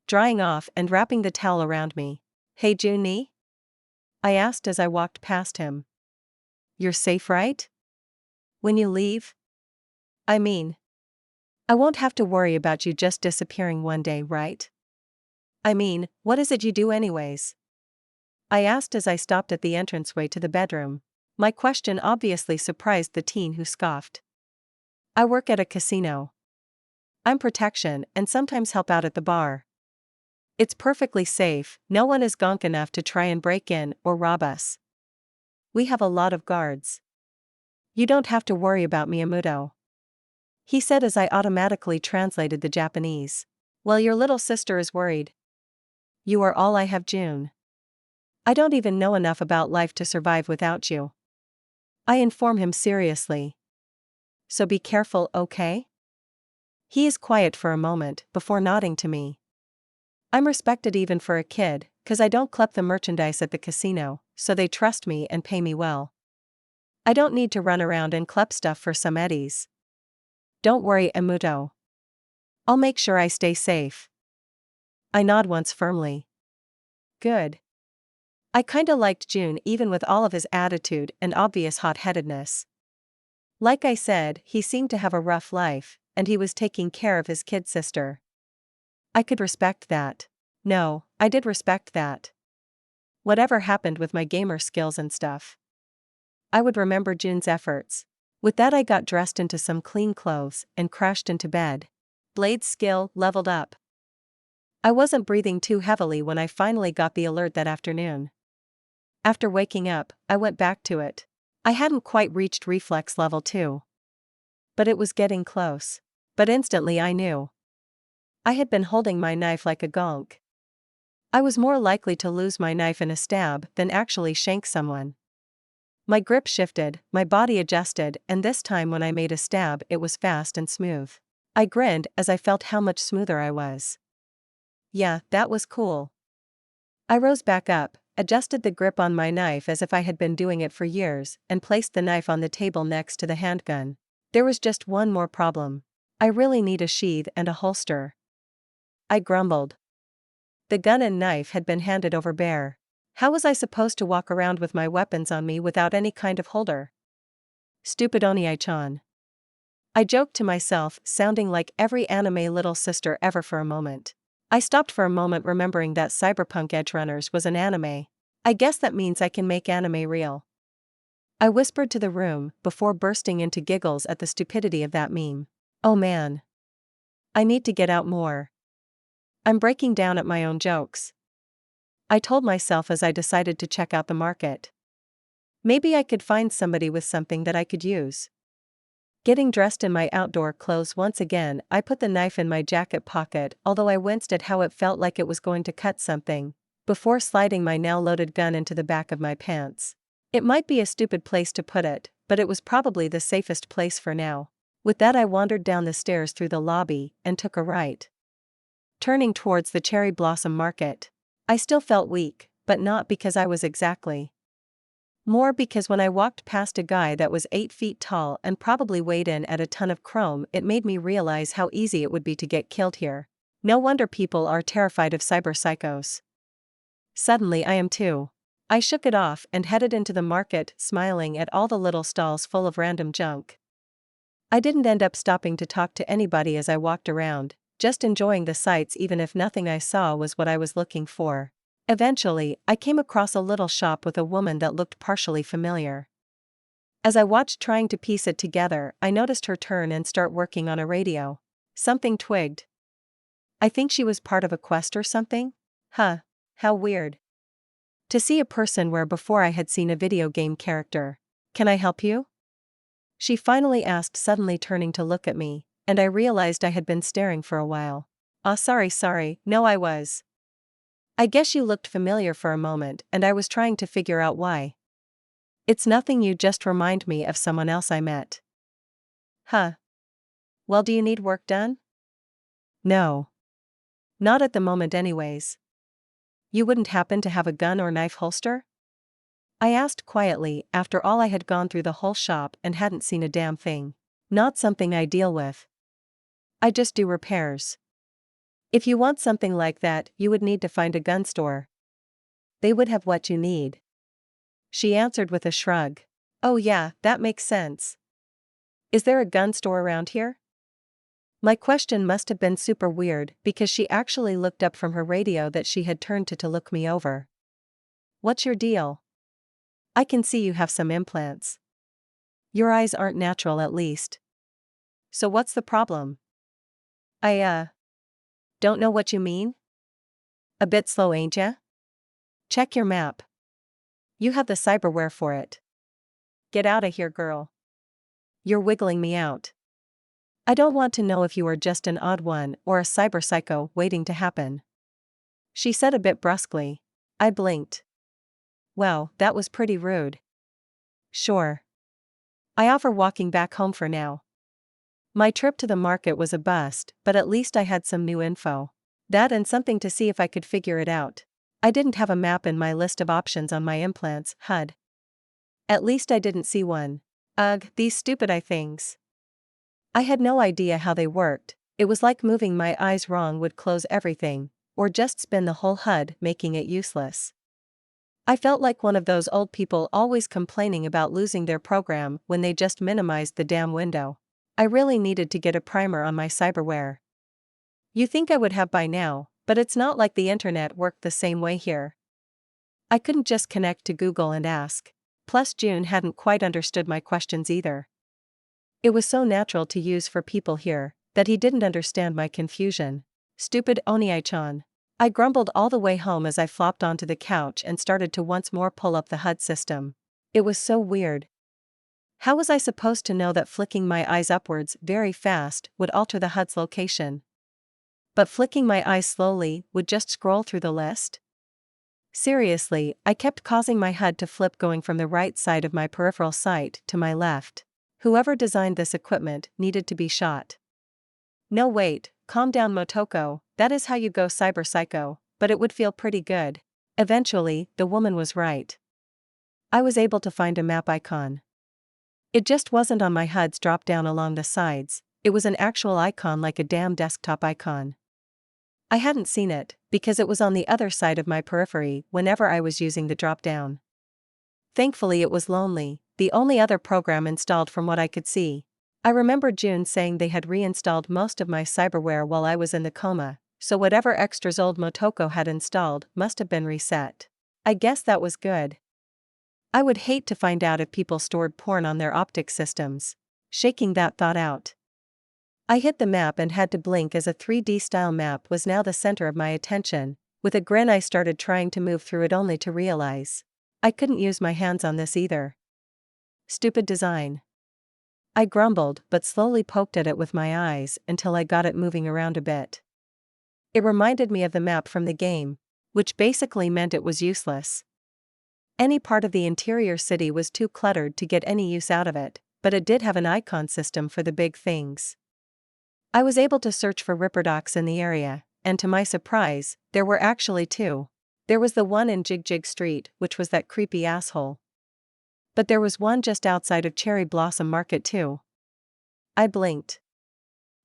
Speaker 1: Drying off and wrapping the towel around me. "Hey Junie?" I asked as I walked past him. "You're safe, right? When you leave? I mean, I won't have to worry about you just disappearing one day, right? I mean, what is it you do anyways?" I asked as I stopped at the entranceway to the bedroom. My question obviously surprised the teen who scoffed. "I work at a casino. I'm protection and sometimes help out at the bar. It's perfectly safe, no one is gonk enough to try and break in or rob us. We have a lot of guards. You don't have to worry about Miyamoto," he said as I automatically translated the Japanese. "Well, your little sister is worried. You are all I have, June. I don't even know enough about life to survive without you." I inform him seriously. "So be careful, okay?" He is quiet for a moment before nodding to me. I'm respected even for a kid, 'cause I don't klep the merchandise at the casino, so they trust me and pay me well. I don't need to run around and klep stuff for some eddies. "Don't worry, Emuto. I'll make sure I stay safe." I nod once firmly. Good. I kinda liked June even with all of his attitude and obvious hot-headedness. Like I said, he seemed to have a rough life, and he was taking care of his kid sister. I could respect that. No, I did respect that. Whatever happened with my gamer skills and stuff, I would remember June's efforts. With that, I got dressed into some clean clothes and crashed into bed. Blade's skill leveled up. I wasn't breathing too heavily when I finally got the alert that afternoon. After waking up, I went back to it. I hadn't quite reached reflex level 2. But it was getting close. But instantly I knew. I had been holding my knife like a gonk. I was more likely to lose my knife in a stab than actually shank someone. My grip shifted, my body adjusted, and this time when I made a stab it was fast and smooth. I grinned as I felt how much smoother I was. Yeah, that was cool. I rose back up, adjusted the grip on my knife as if I had been doing it for years, and placed the knife on the table next to the handgun. There was just one more problem. I really need a sheath and a holster. I grumbled. The gun and knife had been handed over bare. How was I supposed to walk around with my weapons on me without any kind of holder? Stupid Oniai-chan. I joked to myself, sounding like every anime little sister ever for a moment. I stopped for a moment remembering that Cyberpunk Edgerunners was an anime. I guess that means I can make anime real. I whispered to the room before bursting into giggles at the stupidity of that meme. Oh man. I need to get out more. I'm breaking down at my own jokes. I told myself as I decided to check out the market. Maybe I could find somebody with something that I could use. Getting dressed in my outdoor clothes once again, I put the knife in my jacket pocket, although I winced at how it felt like it was going to cut something, before sliding my now loaded gun into the back of my pants. It might be a stupid place to put it, but it was probably the safest place for now. With that, I wandered down the stairs through the lobby and took a right, turning towards the cherry blossom market. I still felt weak, but not because I was exactly More because when I walked past a guy that was 8 feet tall and probably weighed in at a ton of chrome, it made me realize how easy it would be to get killed here. No wonder people are terrified of cyber psychos. Suddenly I am too. I shook it off and headed into the market, smiling at all the little stalls full of random junk. I didn't end up stopping to talk to anybody as I walked around, just enjoying the sights even if nothing I saw was what I was looking for. Eventually, I came across a little shop with a woman that looked partially familiar. As I watched trying to piece it together, I noticed her turn and start working on a radio. Something twigged. I think she was part of a quest or something? Huh. How weird. To see a person where before I had seen a video game character. Can I help you? She finally asked, suddenly turning to look at me, and I realized I had been staring for a while. Sorry, no I was. I guess you looked familiar for a moment and I was trying to figure out why. It's nothing, you just remind me of someone else I met. Huh. Well, do you need work done? No. Not at the moment anyways. You wouldn't happen to have a gun or knife holster? I asked quietly, after all I had gone through the whole shop and hadn't seen a damn thing. Not something I deal with. I just do repairs. If you want something like that, you would need to find a gun store. They would have what you need. She answered with a shrug. Oh yeah, that makes sense. Is there a gun store around here? My question must have been super weird because she actually looked up from her radio that she had turned to look me over. What's your deal? I can see you have some implants. Your eyes aren't natural at least. So what's the problem? I don't know what you mean? A bit slow, ain't ya? Check your map. You have the cyberware for it. Get out of here, girl. You're wiggling me out. I don't want to know if you are just an odd one or a cyber psycho waiting to happen. She said a bit brusquely. I blinked. Wow, that was pretty rude. Sure. I offer walking back home for now. My trip to the market was a bust, but at least I had some new info. That and something to see if I could figure it out. I didn't have a map in my list of options on my implants, HUD. At least I didn't see one. Ugh, these stupid eye things. I had no idea how they worked. It was like moving my eyes wrong would close everything, or just spin the whole HUD, making it useless. I felt like one of those old people always complaining about losing their program when they just minimized the damn window. I really needed to get a primer on my cyberware. You think I would have by now, but it's not like the internet worked the same way here. I couldn't just connect to Google and ask. Plus June hadn't quite understood my questions either. It was so natural to use for people here, that he didn't understand my confusion. Stupid Oniai-chan. I grumbled all the way home as I flopped onto the couch and started to once more pull up the HUD system. It was so weird. How was I supposed to know that flicking my eyes upwards very fast would alter the HUD's location? But flicking my eyes slowly would just scroll through the list? Seriously, I kept causing my HUD to flip, going from the right side of my peripheral sight to my left. Whoever designed this equipment needed to be shot. No wait, calm down Motoko, that is how you go cyber psycho, but it would feel pretty good. Eventually, the woman was right. I was able to find a map icon. It just wasn't on my HUD's drop down along the sides, it was an actual icon like a damn desktop icon. I hadn't seen it, because it was on the other side of my periphery whenever I was using the drop down. Thankfully it was lonely, the only other program installed from what I could see. I remember June saying they had reinstalled most of my cyberware while I was in the coma, so whatever extras old Motoko had installed must have been reset. I guess that was good. I would hate to find out if people stored porn on their optic systems. Shaking that thought out, I hit the map and had to blink as a 3D-style map was now the center of my attention. With a grin I started trying to move through it only to realize I couldn't use my hands on this either. Stupid design. I grumbled but slowly poked at it with my eyes until I got it moving around a bit. It reminded me of the map from the game, which basically meant it was useless. Any part of the interior city was too cluttered to get any use out of it, but it did have an icon system for the big things. I was able to search for Ripperdocs in the area, and to my surprise, there were actually two. There was the one in Jig Jig Street, which was that creepy asshole. But there was one just outside of Cherry Blossom Market too. I blinked.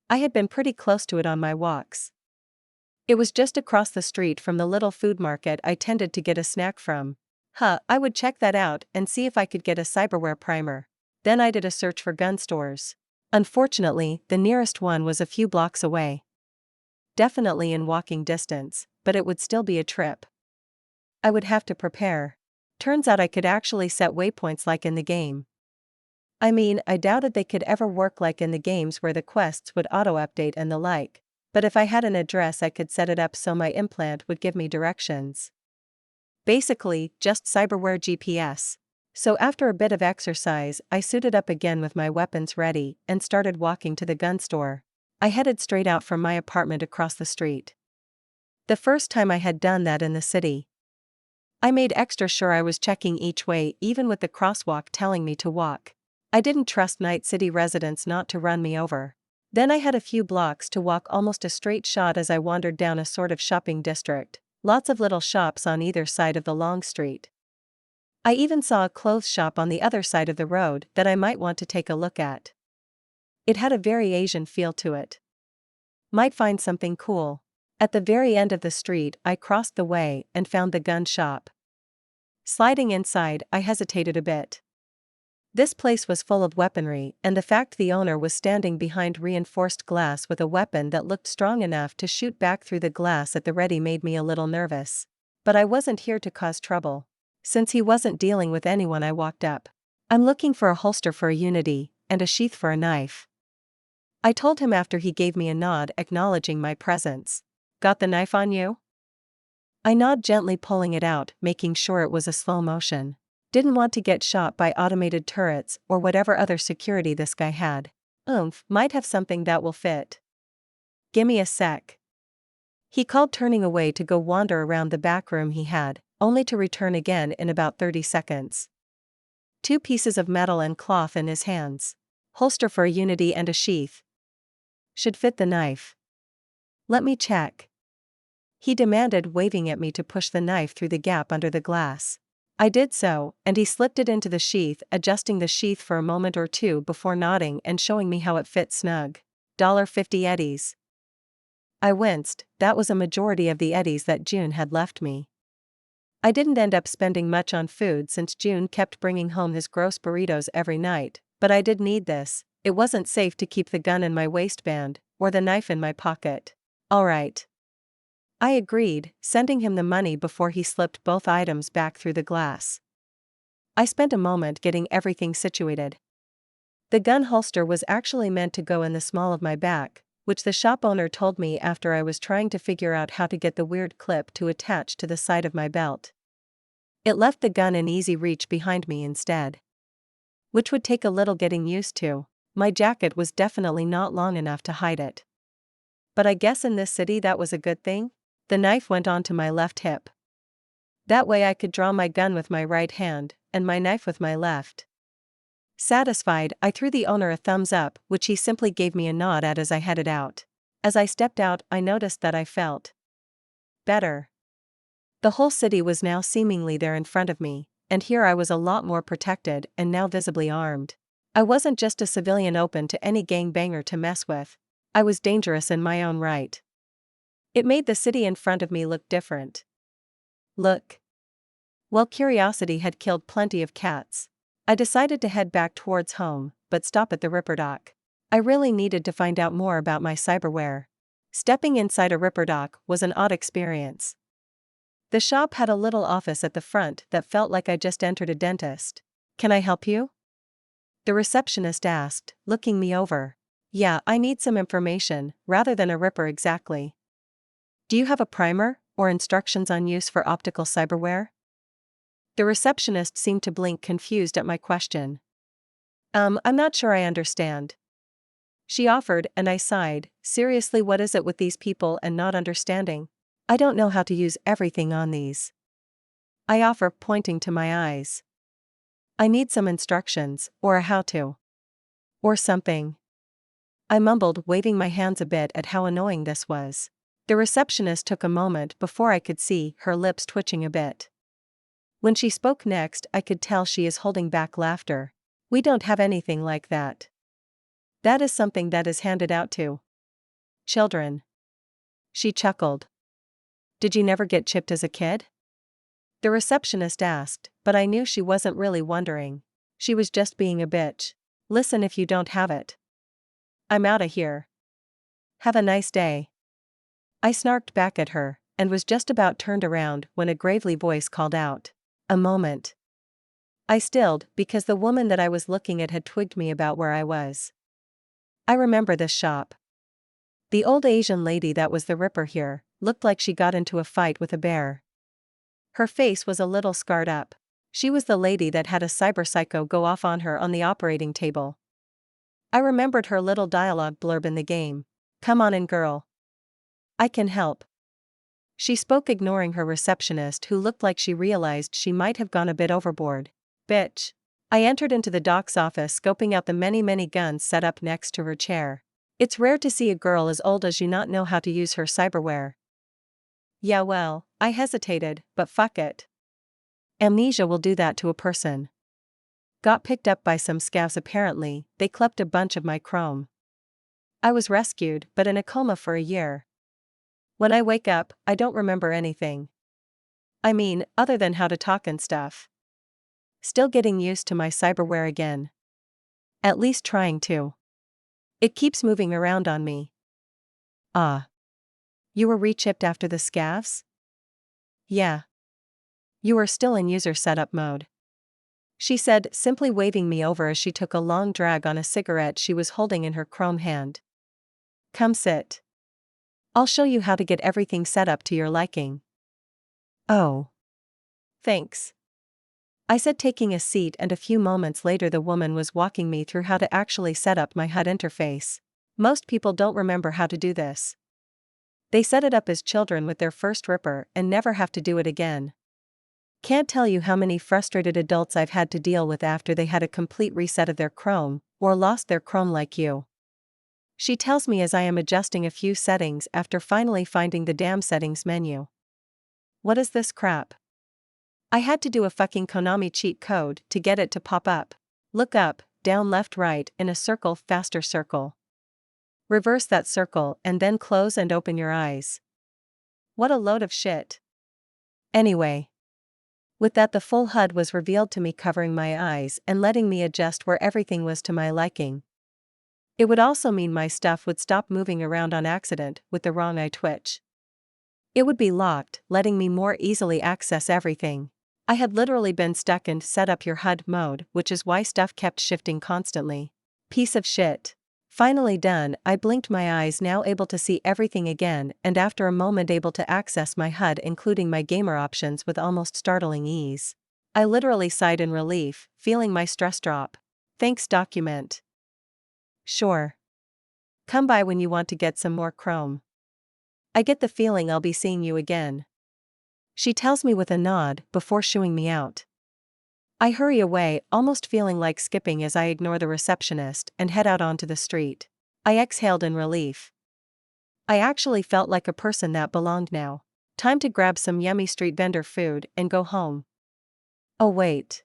Speaker 1: I had been pretty close to it on my walks. It was just across the street from the little food market I tended to get a snack from. I would check that out and see if I could get a cyberware primer. Then I did a search for gun stores. Unfortunately, the nearest one was a few blocks away. Definitely in walking distance, but it would still be a trip. I would have to prepare. Turns out I could actually set waypoints like in the game. I mean, I doubted they could ever work like in the games where the quests would auto-update and the like, but if I had an address I could set it up so my implant would give me directions. Basically, just cyberware GPS. So after a bit of exercise, I suited up again with my weapons ready and started walking to the gun store. I headed straight out from my apartment across the street. The first time I had done that in the city. I made extra sure I was checking each way even with the crosswalk telling me to walk. I didn't trust Night City residents not to run me over. Then I had a few blocks to walk almost a straight shot as I wandered down a sort of shopping district, lots of little shops on either side of the long street. I even saw a clothes shop on the other side of the road that I might want to take a look at. It had a very Asian feel to it. Might find something cool. At the very end of the street I crossed the way and found the gun shop. Sliding inside, I hesitated a bit. This place was full of weaponry, and the fact the owner was standing behind reinforced glass with a weapon that looked strong enough to shoot back through the glass at the ready made me a little nervous. But I wasn't here to cause trouble. Since he wasn't dealing with anyone, I walked up. I'm looking for a holster for a unity, and a sheath for a knife. I told him after he gave me a nod acknowledging my presence. Got the knife on you? I nod gently, pulling it out, making sure it was a slow motion. Didn't want to get shot by automated turrets or whatever other security this guy had. Might have something that will fit. Gimme a sec. He called, turning away to go wander around the back room he had, only to return again in about 30 seconds. 2 pieces of metal and cloth in his hands. Holster for a unity and a sheath. Should fit the knife. Let me check. He demanded, waving at me to push the knife through the gap under the glass. I did so, and he slipped it into the sheath, adjusting the sheath for a moment or two before nodding and showing me how it fit snug. $50 eddies. I winced. That was a majority of the eddies that June had left me. I didn't end up spending much on food since June kept bringing home his gross burritos every night, but I did need this. It wasn't safe to keep the gun in my waistband, or the knife in my pocket. Alright. I agreed, sending him the money before he slipped both items back through the glass. I spent a moment getting everything situated. The gun holster was actually meant to go in the small of my back, which the shop owner told me after I was trying to figure out how to get the weird clip to attach to the side of my belt. It left the gun in easy reach behind me instead. Which would take a little getting used to. My jacket was definitely not long enough to hide it. But I guess in this city that was a good thing. The knife went onto my left hip. That way I could draw my gun with my right hand, and my knife with my left. Satisfied, I threw the owner a thumbs up, which he simply gave me a nod at as I headed out. As I stepped out, I noticed that I felt better. The whole city was now seemingly there in front of me, and here I was a lot more protected and now visibly armed. I wasn't just a civilian open to any gangbanger to mess with. I was dangerous in my own right. It made the city in front of me look different. Look. Well, curiosity had killed plenty of cats. I decided to head back towards home, but stop at the Ripperdoc. I really needed to find out more about my cyberware. Stepping inside a Ripperdoc was an odd experience. The shop had a little office at the front that felt like I just entered a dentist. Can I help you? The receptionist asked, looking me over. Yeah, I need some information, rather than a Ripper exactly. Do you have a primer, or instructions on use for optical cyberware? The receptionist seemed to blink, confused at my question. I'm not sure I understand. She offered, and I sighed. Seriously, what is it with these people and not understanding? I don't know how to use everything on these. I offer, pointing to my eyes. I need some instructions, or a how-to. Or something. I mumbled, waving my hands a bit at how annoying this was. The receptionist took a moment before I could see her lips twitching a bit. When she spoke next, I could tell she is holding back laughter. We don't have anything like that. That is something that is handed out to children. She chuckled. Did you never get chipped as a kid? The receptionist asked, but I knew she wasn't really wondering. She was just being a bitch. Listen if you don't have it. I'm outta here. Have a nice day. I snarked back at her, and was just about turned around when a gravely voice called out. A moment. I stilled, because the woman that I was looking at had twigged me about where I was. I remember this shop. The old Asian lady that was the ripper here, looked like she got into a fight with a bear. Her face was a little scarred up. She was the lady that had a cyberpsycho go off on her on the operating table. I remembered her little dialogue blurb in the game. Come on in, girl. I can help. She spoke, ignoring her receptionist, who looked like she realized she might have gone a bit overboard. Bitch. I entered into the doc's office, scoping out the many guns set up next to her chair. It's rare to see a girl as old as you not know how to use her cyberware. Yeah, well, I hesitated, but fuck it. Amnesia will do that to a person. Got picked up by some scavs apparently, they clept a bunch of my chrome. I was rescued, but in a coma for a year. When I wake up, I don't remember anything. I mean, other than how to talk and stuff. Still getting used to my cyberware again. At least trying to. It keeps moving around on me. Ah. You were re-chipped after the scavs? Yeah. You are still in user setup mode. She said, simply waving me over as she took a long drag on a cigarette she was holding in her chrome hand. Come sit. I'll show you how to get everything set up to your liking. Oh. Thanks. I said, taking a seat, and a few moments later the woman was walking me through how to actually set up my HUD interface. Most people don't remember how to do this. They set it up as children with their first ripper and never have to do it again. Can't tell you how many frustrated adults I've had to deal with after they had a complete reset of their Chrome, or lost their Chrome like you. She tells me as I am adjusting a few settings after finally finding the damn settings menu. What is this crap? I had to do a fucking Konami cheat code to get it to pop up. Look up, down, left, right, in a circle, faster circle. Reverse that circle and then close and open your eyes. What a load of shit. Anyway. With that, the full HUD was revealed to me, covering my eyes and letting me adjust where everything was to my liking. It would also mean my stuff would stop moving around on accident with the wrong eye twitch. It would be locked, letting me more easily access everything. I had literally been stuck in set up your HUD mode, which is why stuff kept shifting constantly. Piece of shit. Finally done, I blinked my eyes, now able to see everything again, and after a moment able to access my HUD, including my gamer options, with almost startling ease. I literally sighed in relief, feeling my stress drop. Thanks, document. Sure. Come by when you want to get some more Chrome. I get the feeling I'll be seeing you again. She tells me with a nod, before shooing me out. I hurry away, almost feeling like skipping as I ignore the receptionist and head out onto the street. I exhaled in relief. I actually felt like a person that belonged now. Time to grab some yummy street vendor food and go home. Oh wait.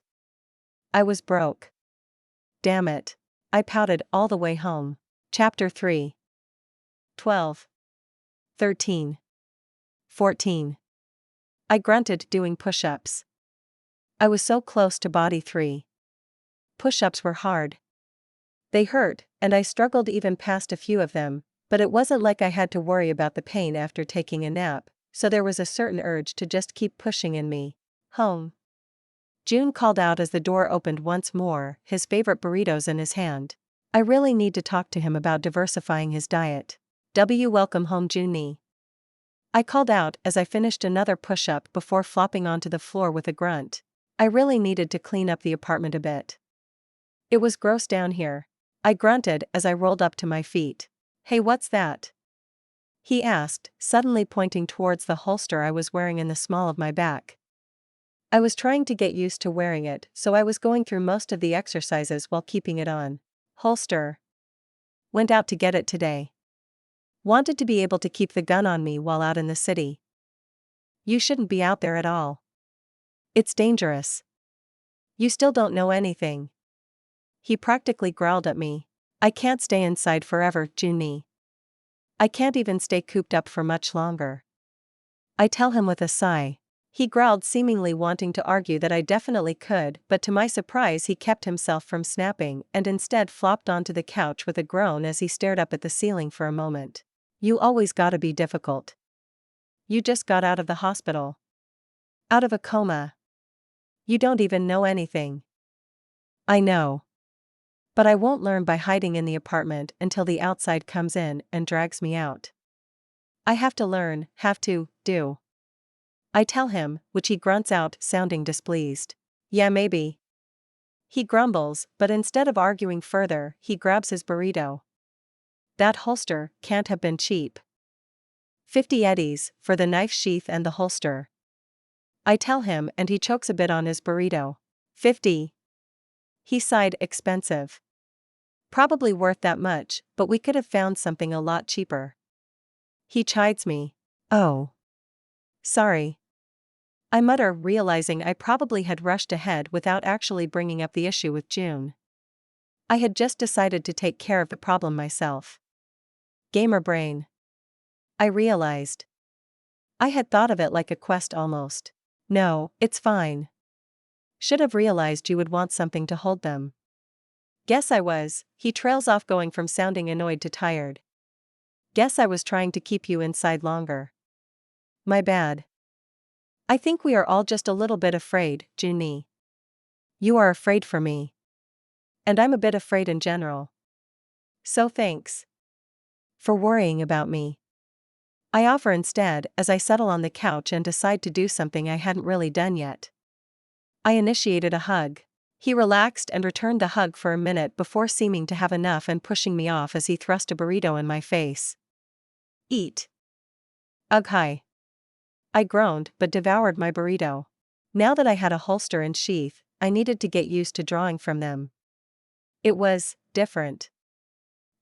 Speaker 1: I was broke. Damn it. I pouted all the way home. Chapter 3. 12. 13. 14. I grunted, doing push-ups. I was so close to body 3. Push-ups were hard. They hurt, and I struggled even past a few of them, but it wasn't like I had to worry about the pain after taking a nap, so there was a certain urge to just keep pushing in me. Home. June called out as the door opened once more, his favorite burritos in his hand. I really need to talk to him about diversifying his diet. Welcome home, Junie. I called out as I finished another push-up before flopping onto the floor with a grunt. I really needed to clean up the apartment a bit. It was gross down here. I grunted as I rolled up to my feet. Hey, what's that? He asked, suddenly pointing towards the holster I was wearing in the small of my back. I was trying to get used to wearing it, so I was going through most of the exercises while keeping it on. Holster. Went out to get it today. Wanted to be able to keep the gun on me while out in the city. You shouldn't be out there at all. It's dangerous. You still don't know anything. He practically growled at me. I can't stay inside forever, Junni. I can't even stay cooped up for much longer. I tell him with a sigh. He growled, seemingly wanting to argue that I definitely could, but to my surprise he kept himself from snapping and instead flopped onto the couch with a groan as he stared up at the ceiling for a moment. You always gotta be difficult. You just got out of the hospital. Out of a coma. You don't even know anything. I know. But I won't learn by hiding in the apartment until the outside comes in and drags me out. I have to learn, do. I tell him, which he grunts out, sounding displeased. Yeah, maybe. He grumbles, but instead of arguing further, he grabs his burrito. That holster can't have been cheap. 50 eddies, for the knife sheath and the holster. I tell him, and he chokes a bit on his burrito. 50. He sighed, expensive. Probably worth that much, but we could have found something a lot cheaper. He chides me. Oh. Sorry. I mutter, realizing I probably had rushed ahead without actually bringing up the issue with June. I had just decided to take care of the problem myself. Gamer brain. I realized. I had thought of it like a quest almost. No, it's fine. Should have realized you would want something to hold them. Guess I was. He trails off, going from sounding annoyed to tired. Guess I was trying to keep you inside longer. My bad. I think we are all just a little bit afraid, Junni. You are afraid for me. And I'm a bit afraid in general. So thanks. For worrying about me. I offer instead, as I settle on the couch and decide to do something I hadn't really done yet. I initiated a hug. He relaxed and returned the hug for a minute before seeming to have enough and pushing me off as he thrust a burrito in my face. Eat. Ugh, hi. I groaned, but devoured my burrito. Now that I had a holster and sheath, I needed to get used to drawing from them. It was different.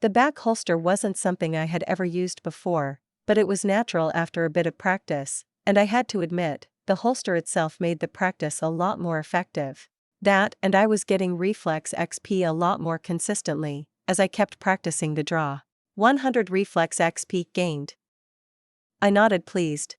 Speaker 1: The back holster wasn't something I had ever used before, but it was natural after a bit of practice, and I had to admit, the holster itself made the practice a lot more effective. That, and I was getting reflex XP a lot more consistently, as I kept practicing the draw. 100 reflex XP gained. I nodded, pleased.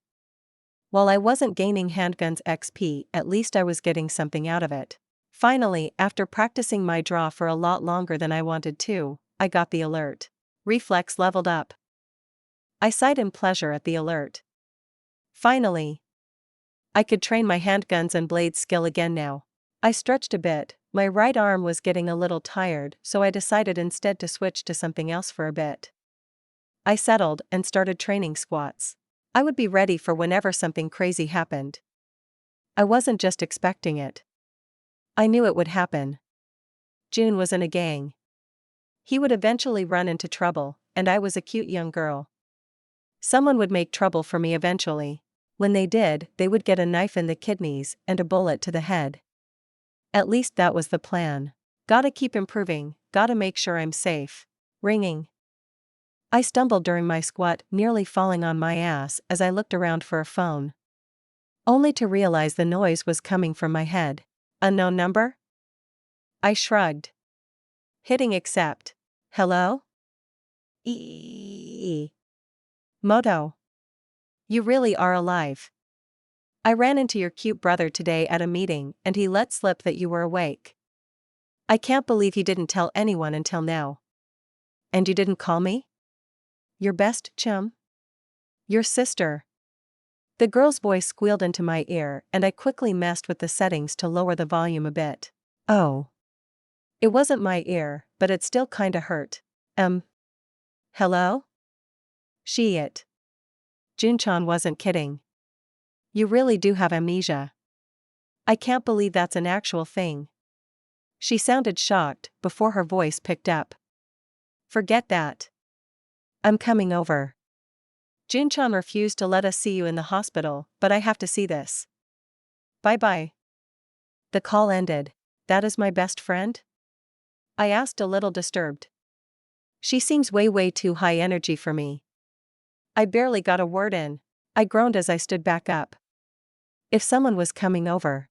Speaker 1: While I wasn't gaining handguns XP, at least I was getting something out of it. Finally, after practicing my draw for a lot longer than I wanted to, I got the alert. Reflex leveled up. I sighed in pleasure at the alert. Finally. I could train my handguns and blades skill again now. I stretched a bit. My right arm was getting a little tired, so I decided instead to switch to something else for a bit. I settled and started training squats. I would be ready for whenever something crazy happened. I wasn't just expecting it. I knew it would happen. June was in a gang. He would eventually run into trouble, and I was a cute young girl. Someone would make trouble for me eventually. When they did, they would get a knife in the kidneys and a bullet to the head. At least that was the plan. Gotta keep improving, gotta make sure I'm safe. Ringing. I stumbled during my squat, nearly falling on my ass as I looked around for a phone. Only to realize the noise was coming from my head. Unknown number? I shrugged. Hitting accept. Hello? Moto. You really are alive. I ran into your cute brother today at a meeting and he let slip that you were awake. I can't believe he didn't tell anyone until now. And you didn't call me? Your best chum? Your sister. The girl's voice squealed into my ear and I quickly messed with the settings to lower the volume a bit. Oh. It wasn't my ear, but it still kinda hurt. Hello? It. Junchan wasn't kidding. You really do have amnesia. I can't believe that's an actual thing. She sounded shocked before her voice picked up. Forget that. I'm coming over. Junchan refused to let us see you in the hospital, but I have to see this. Bye-bye. The call ended. That is my best friend? I asked, a little disturbed. She seems way too high energy for me. I barely got a word in. I groaned as I stood back up. If someone was coming over,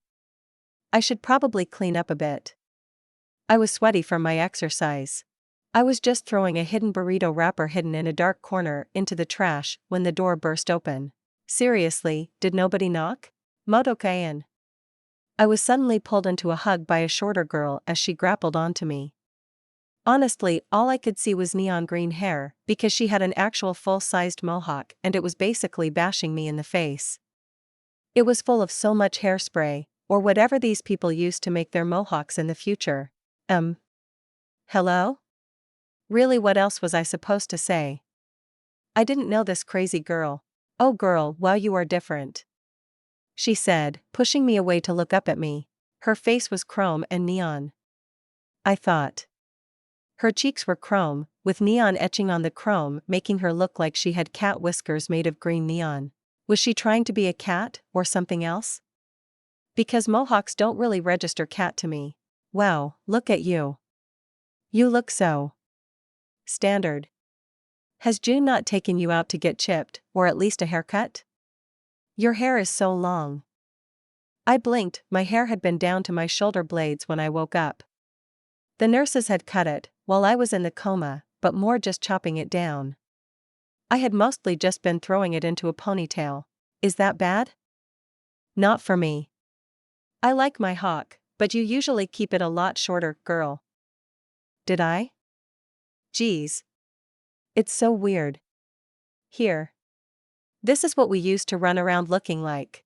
Speaker 1: I should probably clean up a bit. I was sweaty from my exercise. I was just throwing a hidden burrito wrapper hidden in a dark corner into the trash when the door burst open. Seriously, did nobody knock? Motoko. I was suddenly pulled into a hug by a shorter girl as she grappled onto me. Honestly, all I could see was neon green hair, because she had an actual full-sized mohawk and it was basically bashing me in the face. It was full of so much hairspray, or whatever these people use to make their mohawks in the future. Hello? Really, what else was I supposed to say? I didn't know this crazy girl. Oh girl, wow, you are different, she said, pushing me away to look up at me. Her face was chrome and neon. I thought. Her cheeks were chrome, with neon etching on the chrome making her look like she had cat whiskers made of green neon. Was she trying to be a cat, or something else? Because mohawks don't really register cat to me. Wow, look at you. You look so standard. Has June not taken you out to get chipped, or at least a haircut? Your hair is so long. I blinked, my hair had been down to my shoulder blades when I woke up. The nurses had cut it, while I was in the coma, but more just chopping it down. I had mostly just been throwing it into a ponytail. Is that bad? Not for me. I like my hawk, but you usually keep it a lot shorter, girl. Did I? Geez. It's so weird. Here. This is what we used to run around looking like,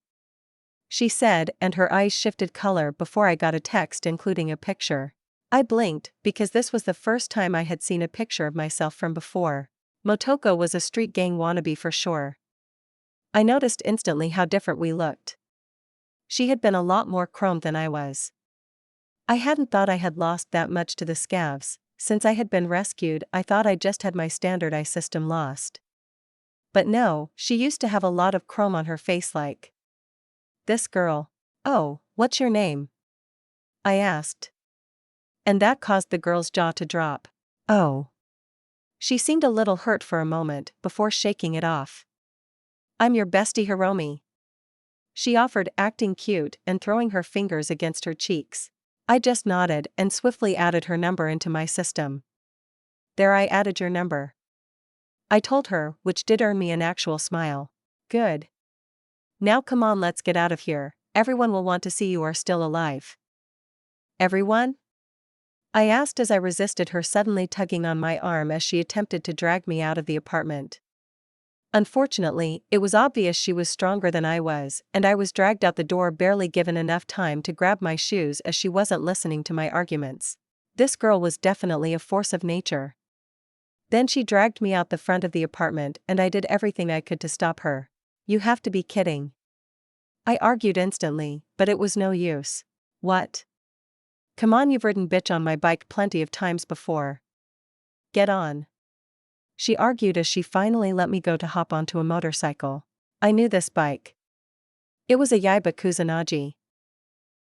Speaker 1: she said, and her eyes shifted color before I got a text including a picture. I blinked, because this was the first time I had seen a picture of myself from before. Motoko was a street gang wannabe for sure. I noticed instantly how different we looked. She had been a lot more chromed than I was. I hadn't thought I had lost that much to the scavs. Since I had been rescued, I thought I just had my standard eye system lost. But no, she used to have a lot of chrome on her face like this girl. Oh, what's your name? I asked. And that caused the girl's jaw to drop. Oh. She seemed a little hurt for a moment before shaking it off. I'm your bestie Hiromi, she offered, acting cute and throwing her fingers against her cheeks. I just nodded and swiftly added her number into my system. There, I added your number, I told her, which did earn me an actual smile. Good. Now come on, let's get out of here. Everyone will want to see you are still alive. Everyone? I asked as I resisted her suddenly tugging on my arm as she attempted to drag me out of the apartment. Unfortunately, it was obvious she was stronger than I was, and I was dragged out the door barely given enough time to grab my shoes as she wasn't listening to my arguments. This girl was definitely a force of nature. Then she dragged me out the front of the apartment and I did everything I could to stop her. You have to be kidding, I argued instantly, but it was no use. What? Come on, you've ridden bitch on my bike plenty of times before. Get on, she argued as she finally let me go to hop onto a motorcycle. I knew this bike. It was a Motoko Kusanagi.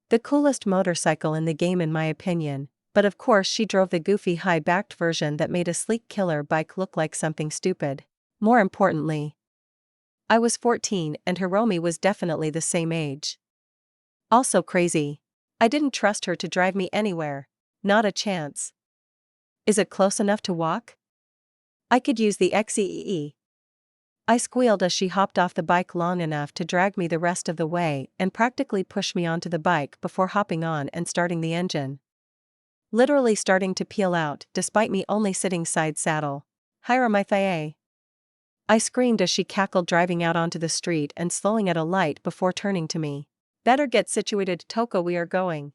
Speaker 1: The coolest motorcycle in the game in my opinion, but of course she drove the goofy high-backed version that made a sleek killer bike look like something stupid. More importantly, I was 14 and Hiromi was definitely the same age. Also crazy. I didn't trust her to drive me anywhere. Not a chance. Is it close enough to walk? I could use the XEEE. I squealed as she hopped off the bike long enough to drag me the rest of the way and practically push me onto the bike before hopping on and starting the engine. Literally starting to peel out despite me only sitting side saddle. Hira my thigh. I screamed as she cackled, driving out onto the street and slowing at a light before turning to me. Better get situated, Toko, we are going.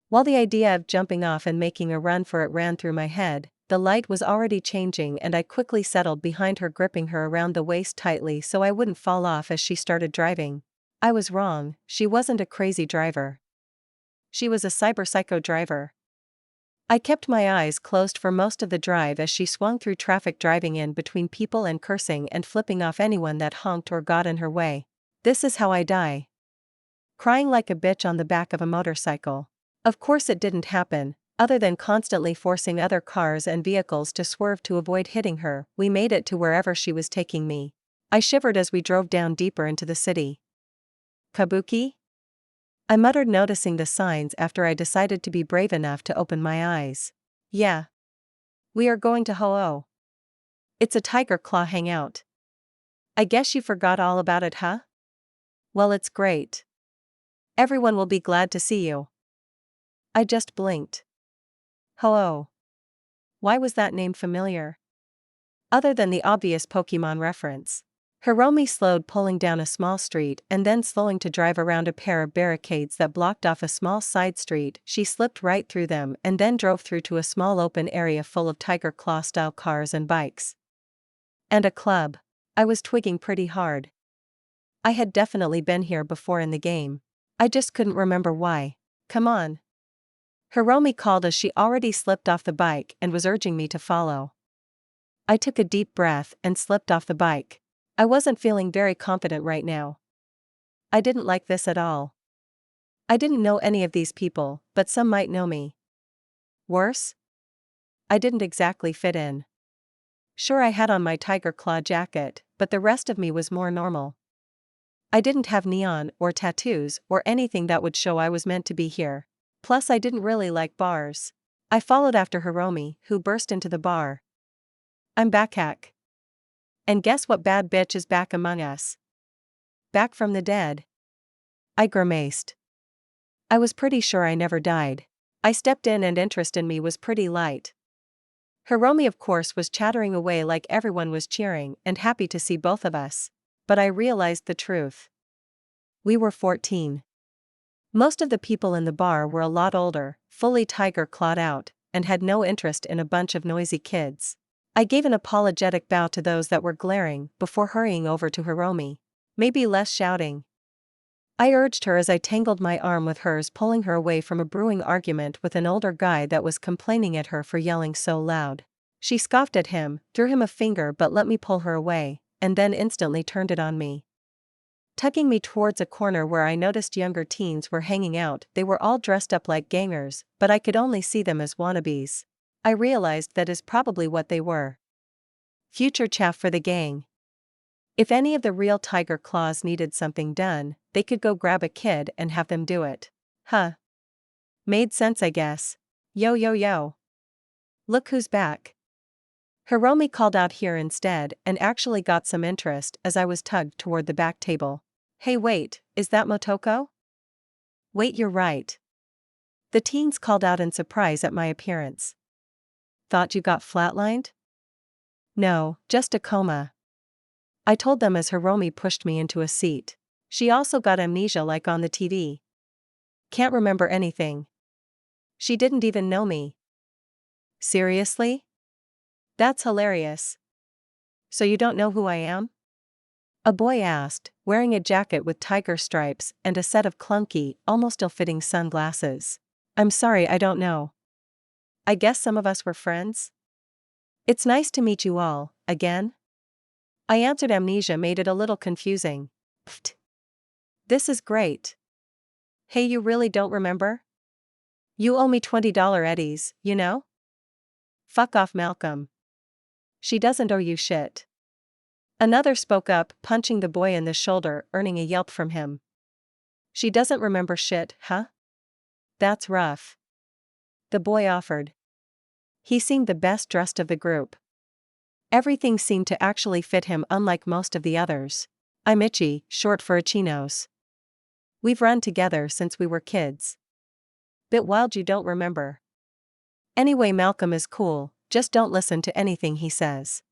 Speaker 1: While the idea of jumping off and making a run for it ran through my head, the light was already changing and I quickly settled behind her, gripping her around the waist tightly so I wouldn't fall off as she started driving. I was wrong, she wasn't a crazy driver. She was a cyber psycho driver. I kept my eyes closed for most of the drive as she swung through traffic, driving in between people and cursing and flipping off anyone that honked or got in her way. This is how I die. Crying like a bitch on the back of a motorcycle. Of course it didn't happen. Other than constantly forcing other cars and vehicles to swerve to avoid hitting her, we made it to wherever she was taking me. I shivered as we drove down deeper into the city. Kabuki? I muttered, noticing the signs after I decided to be brave enough to open my eyes. Yeah. We are going to Ho-Oh. It's a tiger claw hangout. I guess you forgot all about it, huh? Well, it's great. Everyone will be glad to see you. I just blinked. Ho-Oh. Why was that name familiar? Other than the obvious Pokemon reference. Hiromi slowed, pulling down a small street and then slowing to drive around a pair of barricades that blocked off a small side street. She slipped right through them and then drove through to a small open area full of tiger claw-style cars and bikes. And a club. I was twigging pretty hard. I had definitely been here before in the game. I just couldn't remember why. Come on. Hiromi called as she already slipped off the bike and was urging me to follow. I took a deep breath and slipped off the bike. I wasn't feeling very confident right now. I didn't like this at all. I didn't know any of these people, but some might know me. Worse? I didn't exactly fit in. Sure, I had on my tiger claw jacket, but the rest of me was more normal. I didn't have neon or tattoos or anything that would show I was meant to be here. Plus, I didn't really like bars. I followed after Hiromi, who burst into the bar. I'm back, hack. And guess what bad bitch is back among us? Back from the dead. I grimaced. I was pretty sure I never died. I stepped in and interest in me was pretty light. Hiromi, of course, was chattering away like everyone was cheering and happy to see both of us. But I realized the truth. We were 14. Most of the people in the bar were a lot older, fully tiger clawed out, and had no interest in a bunch of noisy kids. I gave an apologetic bow to those that were glaring before hurrying over to Hiromi. Maybe less shouting. I urged her as I tangled my arm with hers, pulling her away from a brewing argument with an older guy that was complaining at her for yelling so loud. She scoffed at him, threw him a finger but let me pull her away, and then instantly turned it on me. Tugging me towards a corner where I noticed younger teens were hanging out. They were all dressed up like gangers, but I could only see them as wannabes. I realized that is probably what they were. Future chaff for the gang. If any of the real tiger claws needed something done, they could go grab a kid and have them do it. Huh. Made sense, I guess. Yo yo yo. Look who's back. Hiromi called out here instead and actually got some interest as I was tugged toward the back table. Hey, wait, is that Motoko? Wait, you're right. The teens called out in surprise at my appearance. Thought you got flatlined? No, just a coma. I told them as Hiromi pushed me into a seat. She also got amnesia like on the TV. Can't remember anything. She didn't even know me. Seriously? That's hilarious. So you don't know who I am? A boy asked, wearing a jacket with tiger stripes and a set of clunky, almost ill-fitting sunglasses. I'm sorry, I don't know. I guess some of us were friends? It's nice to meet you all, again? I answered. Amnesia made it a little confusing. Pfft. This is great. Hey, you really don't remember? You owe me $20 eddies, you know? Fuck off, Malcolm. She doesn't owe you shit. Another spoke up, punching the boy in the shoulder, earning a yelp from him. She doesn't remember shit, huh? That's rough. The boy offered. He seemed the best dressed of the group. Everything seemed to actually fit him, unlike most of the others. I'm Itchy, short for Ichinos. We've run together since we were kids. Bit wild you don't remember. Anyway, Malcolm is cool, just don't listen to anything he says.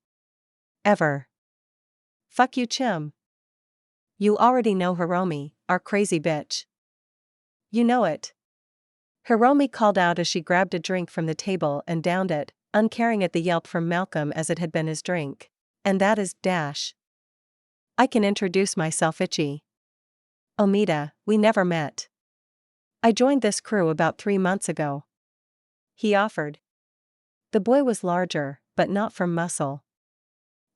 Speaker 1: Ever. Fuck you, Chim. You already know Hiromi, our crazy bitch. You know it. Hiromi called out as she grabbed a drink from the table and downed it, uncaring at the yelp from Malcolm as it had been his drink. And that is Dash. I can introduce myself, Itchy. Omida, we never met. I joined this crew about 3 months ago. He offered. The boy was larger, but not from muscle.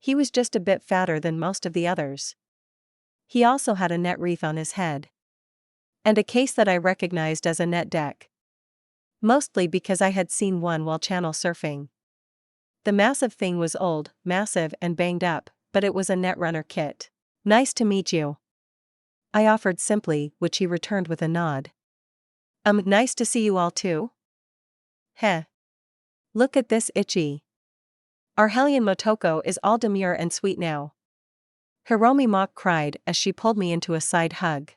Speaker 1: He was just a bit fatter than most of the others. He also had a net wreath on his head. And a case that I recognized as a net deck. Mostly because I had seen one while channel surfing. The massive thing was old, massive and banged up, but it was a Netrunner kit. Nice to meet you. I offered simply, which he returned with a nod. Nice to see you all too? Heh. Look at this Ichi. Our hellion Motoko is all demure and sweet now. Hiromi mock cried as she pulled me into a side hug.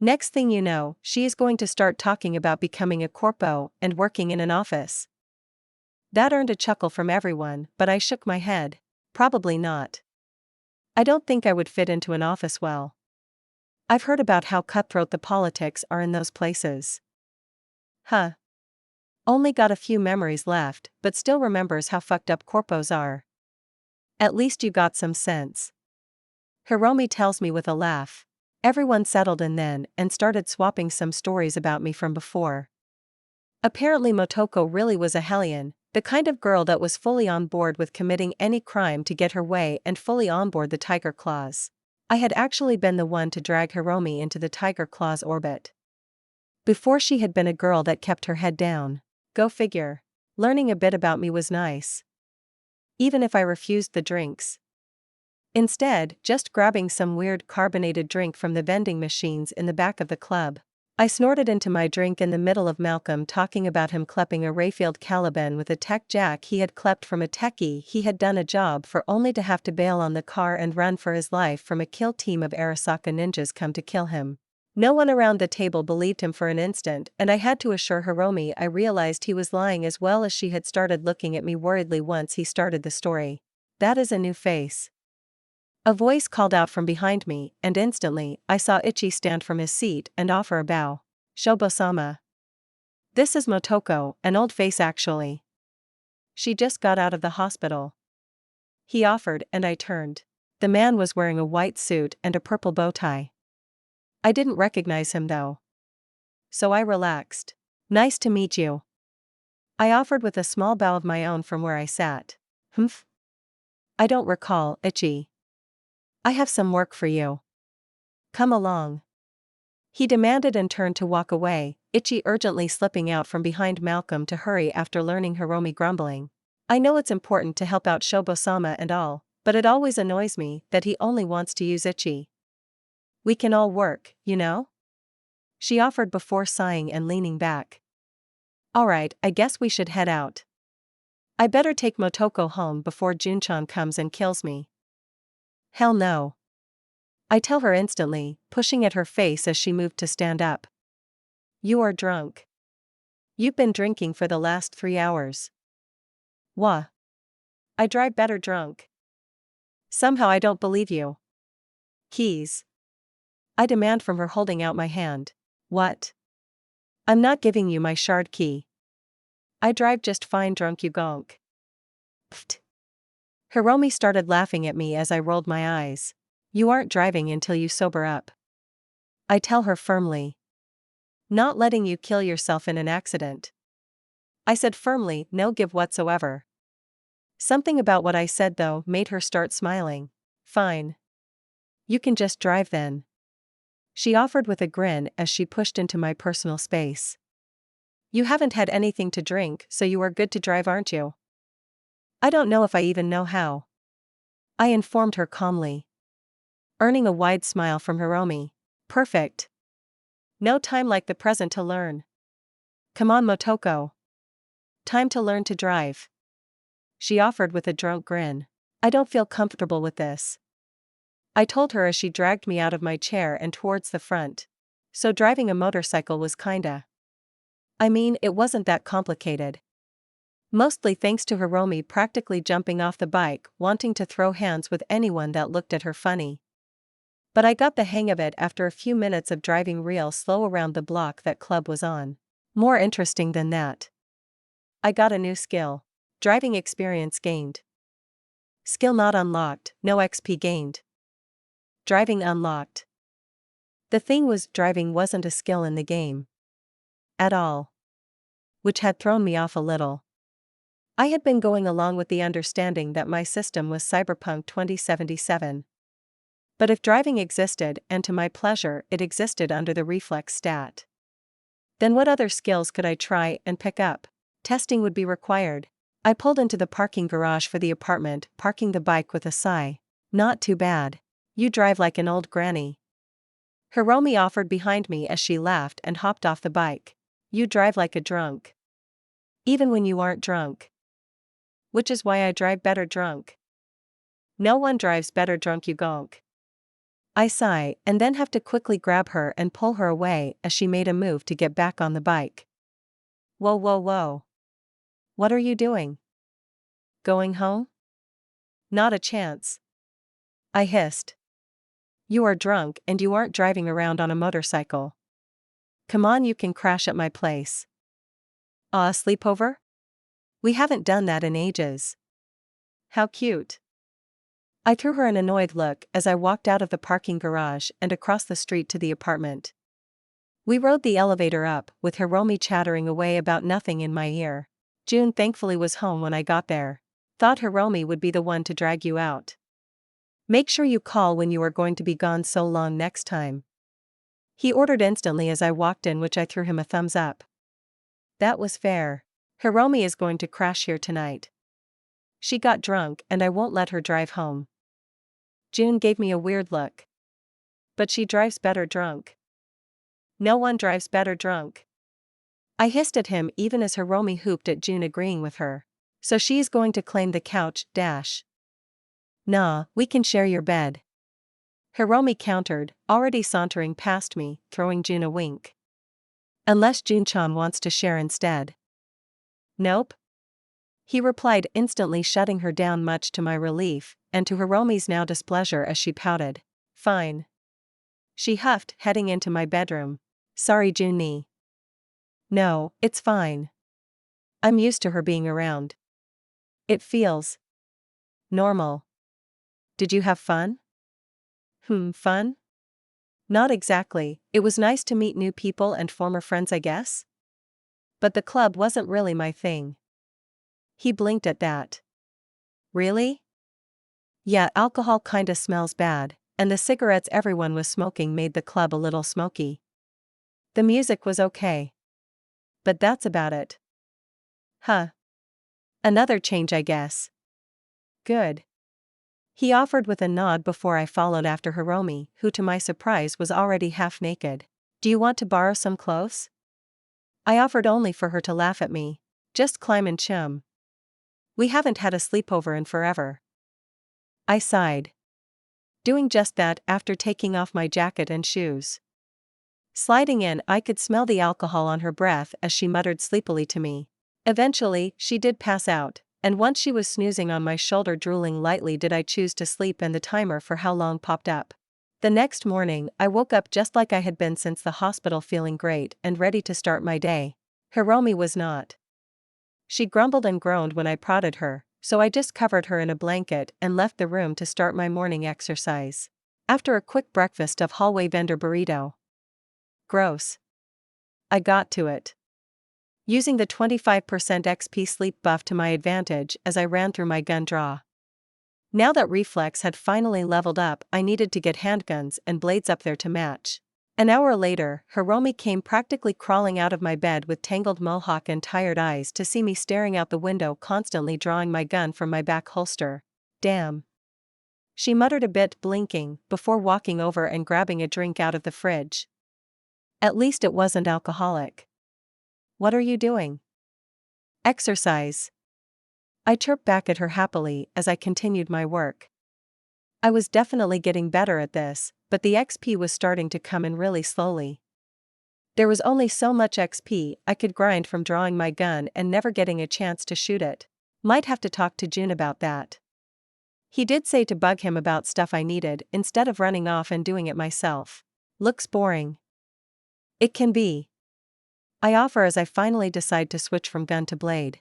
Speaker 1: Next thing you know, she is going to start talking about becoming a corpo and working in an office. That earned a chuckle from everyone, but I shook my head. Probably not. I don't think I would fit into an office well. I've heard about how cutthroat the politics are in those places. Huh. Only got a few memories left, but still remembers how fucked up corpos are. At least you got some sense. Hiromi tells me with a laugh. Everyone settled in then and started swapping some stories about me from before. Apparently Motoko really was a hellion, the kind of girl that was fully on board with committing any crime to get her way and fully on board the Tiger Claws. I had actually been the one to drag Hiromi into the Tiger Claws orbit. Before she had been a girl that kept her head down. Go figure. Learning a bit about me was nice. Even if I refused the drinks. Instead, just grabbing some weird carbonated drink from the vending machines in the back of the club. I snorted into my drink in the middle of Malcolm talking about him klepping a Rayfield Caliban with a tech jack he had klepped from a techie he had done a job for only to have to bail on the car and run for his life from a kill team of Arasaka ninjas come to kill him. No one around the table believed him for an instant, and I had to assure Hiromi I realized he was lying as well as she had started looking at me worriedly once he started the story. That is a new face. A voice called out from behind me, and instantly, I saw Ichi stand from his seat and offer a bow. Shobo-sama. This is Motoko, an old face actually. She just got out of the hospital. He offered, and I turned. The man was wearing a white suit and a purple bow tie. I didn't recognize him though. So I relaxed. Nice to meet you. I offered with a small bow of my own from where I sat. Humph. I don't recall, Ichi. I have some work for you. Come along. He demanded and turned to walk away, Ichi urgently slipping out from behind Malcolm to hurry after learning Hiromi grumbling. I know it's important to help out Shobo-sama and all, but it always annoys me that he only wants to use Ichi. We can all work, you know? She offered before sighing and leaning back. Alright, I guess we should head out. I better take Motoko home before Junchan comes and kills me. Hell no. I tell her instantly, pushing at her face as she moved to stand up. You are drunk. You've been drinking for the last 3 hours. Wha? I drive better drunk. Somehow I don't believe you. Keys. I demand from her holding out my hand. What? I'm not giving you my shard key. I drive just fine drunk you gonk. Pfft. Hiromi started laughing at me as I rolled my eyes. You aren't driving until you sober up. I tell her firmly. Not letting you kill yourself in an accident. I said firmly, no give whatsoever. Something about what I said though made her start smiling. Fine. You can just drive then. She offered with a grin as she pushed into my personal space. You haven't had anything to drink, so you are good to drive, aren't you? I don't know if I even know how. I informed her calmly. Earning a wide smile from Hiromi. Perfect. No time like the present to learn. Come on, Motoko. Time to learn to drive. She offered with a drunk grin. I don't feel comfortable with this. I told her as she dragged me out of my chair and towards the front. So driving a motorcycle was kinda. I mean, it wasn't that complicated. Mostly thanks to Hiromi practically jumping off the bike, wanting to throw hands with anyone that looked at her funny. But I got the hang of it after a few minutes of driving real slow around the block that club was on. More interesting than that. I got a new skill. Driving experience gained. Skill not unlocked, no XP gained. Driving unlocked. The thing was, driving wasn't a skill in the game. At all. Which had thrown me off a little. I had been going along with the understanding that my system was Cyberpunk 2077. But if driving existed, and to my pleasure it existed under the reflex stat, then what other skills could I try and pick up? Testing would be required. I pulled into the parking garage for the apartment, parking the bike with a sigh. Not too bad. You drive like an old granny. Hiromi offered behind me as she laughed and hopped off the bike. You drive like a drunk. Even when you aren't drunk. Which is why I drive better drunk. No one drives better drunk, you gonk. I sigh and then have to quickly grab her and pull her away as she made a move to get back on the bike. Whoa, whoa, whoa. What are you doing? Going home? Not a chance. I hissed. You are drunk and you aren't driving around on a motorcycle. Come on, you can crash at my place. A sleepover? We haven't done that in ages. How cute. I threw her an annoyed look as I walked out of the parking garage and across the street to the apartment. We rode the elevator up, with Hiromi chattering away about nothing in my ear. June thankfully was home when I got there. Thought Hiromi would be the one to drag you out. Make sure you call when you are going to be gone so long next time. He ordered instantly as I walked in, which I threw him a thumbs up. That was fair. Hiromi is going to crash here tonight. She got drunk and I won't let her drive home. June gave me a weird look. But she drives better drunk. No one drives better drunk. I hissed at him even as Hiromi hooped at June, agreeing with her. So she's going to claim the couch, dash. Nah, we can share your bed. Hiromi countered, already sauntering past me, throwing June a wink. Unless June-chan wants to share instead. Nope. He replied, instantly shutting her down, much to my relief, and to Hiromi's now displeasure as she pouted. Fine. She huffed, heading into my bedroom. Sorry, Jun-ni. No, it's fine. I'm used to her being around. It feels normal. Did you have fun? Fun? Not exactly. It was nice to meet new people and former friends, I guess. But the club wasn't really my thing. He blinked at that. Really? Yeah, alcohol kinda smells bad, and the cigarettes everyone was smoking made the club a little smoky. The music was okay. But that's about it. Huh. Another change, I guess. Good. He offered with a nod before I followed after Hiromi, who to my surprise was already half naked. Do you want to borrow some clothes? I offered, only for her to laugh at me. Just climb and chum. We haven't had a sleepover in forever. I sighed. Doing just that after taking off my jacket and shoes. Sliding in, I could smell the alcohol on her breath as she muttered sleepily to me. Eventually, she did pass out, and once she was snoozing on my shoulder, drooling lightly, did I choose to sleep, and the timer for how long popped up. The next morning, I woke up just like I had been since the hospital, feeling great and ready to start my day. Hiromi was not. She grumbled and groaned when I prodded her, so I just covered her in a blanket and left the room to start my morning exercise. After a quick breakfast of hallway vendor burrito. Gross. I got to it. Using the 25% XP sleep buff to my advantage as I ran through my gun draw. Now that reflex had finally leveled up, I needed to get handguns and blades up there to match. An hour later, Hiromi came practically crawling out of my bed with tangled mohawk and tired eyes to see me staring out the window, constantly drawing my gun from my back holster. Damn. She muttered a bit, blinking, before walking over and grabbing a drink out of the fridge. At least it wasn't alcoholic. What are you doing? Exercise. I chirped back at her happily as I continued my work. I was definitely getting better at this, but the XP was starting to come in really slowly. There was only so much XP I could grind from drawing my gun and never getting a chance to shoot it. Might have to talk to Jun about that. He did say to bug him about stuff I needed instead of running off and doing it myself. Looks boring. It can be. I offer as I finally decide to switch from gun to blade.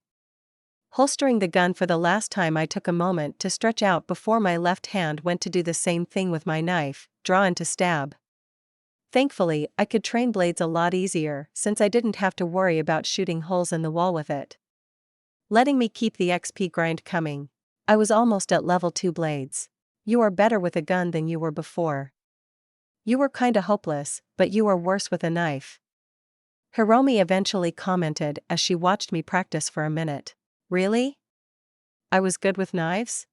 Speaker 1: Holstering the gun for the last time, I took a moment to stretch out before my left hand went to do the same thing with my knife, draw and to stab. Thankfully, I could train blades a lot easier since I didn't have to worry about shooting holes in the wall with it. Letting me keep the XP grind coming. I was almost at level 2 blades. You are better with a gun than you were before. You were kinda hopeless, but you are worse with a knife. Hiromi eventually commented as she watched me practice for a minute. Really? I was good with knives?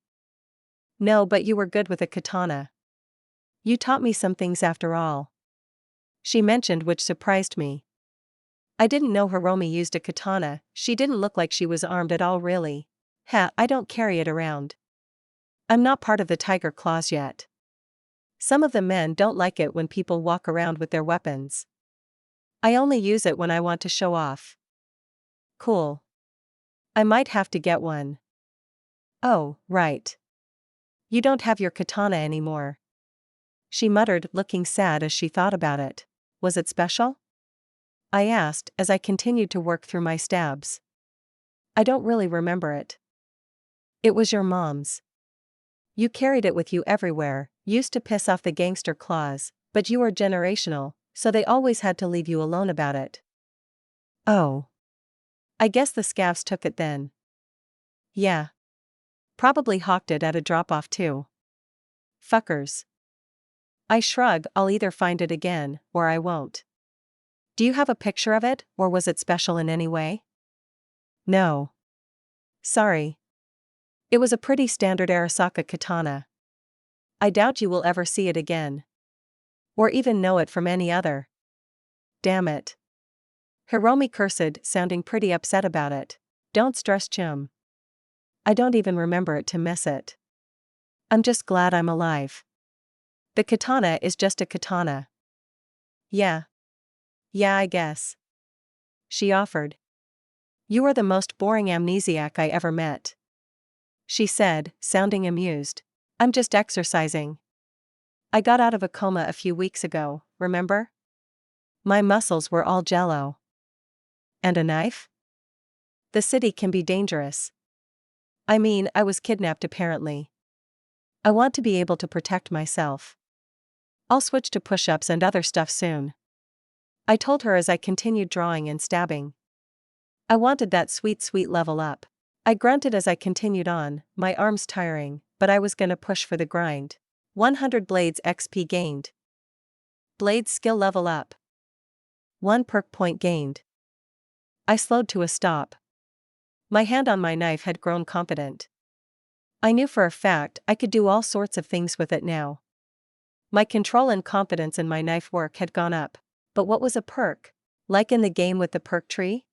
Speaker 1: No, but you were good with a katana. You taught me some things after all. she mentioned, which surprised me. I didn't know Hiromi used a katana. She didn't look like she was armed at all, really. I don't carry it around. I'm not part of the Tiger Claws yet. Some of the men don't like it when people walk around with their weapons. I only use it when I want to show off. Cool. I might have to get one. Oh, right. You don't have your katana anymore. She muttered, looking sad as she thought about it. Was it special? I asked as I continued to work through my stabs. I don't really remember it. It was your mom's. You carried it with you everywhere, used to piss off the gangster claws, but you were generational, so they always had to leave you alone about it. Oh. I guess the scavs took it then. Yeah. Probably hawked it at a drop-off too. Fuckers. I shrug. I'll either find it again, or I won't. Do you have a picture of it, or was it special in any way? No. Sorry. It was a pretty standard Arasaka katana. I doubt you will ever see it again. Or even know it from any other. Damn it. Hiromi cursed, sounding pretty upset about it. Don't stress, Chum. I don't even remember it to miss it. I'm just glad I'm alive. The katana is just a katana. Yeah. Yeah, I guess. She offered. You are the most boring amnesiac I ever met. She said, sounding amused. I'm just exercising. I got out of a coma a few weeks ago, remember? My muscles were all jello. And a knife? The city can be dangerous. I mean, I was kidnapped apparently. I want to be able to protect myself. I'll switch to push-ups and other stuff soon. I told her as I continued drawing and stabbing. I wanted that sweet level up. I grunted as I continued on, my arms tiring, but I was gonna push for the grind. 100 blades XP gained. Blades skill level up. 1 perk point gained. I slowed to a stop. My hand on my knife had grown confident. I knew for a fact I could do all sorts of things with it now. My control and confidence in my knife work had gone up. But what was a perk? Like in the game with the perk tree?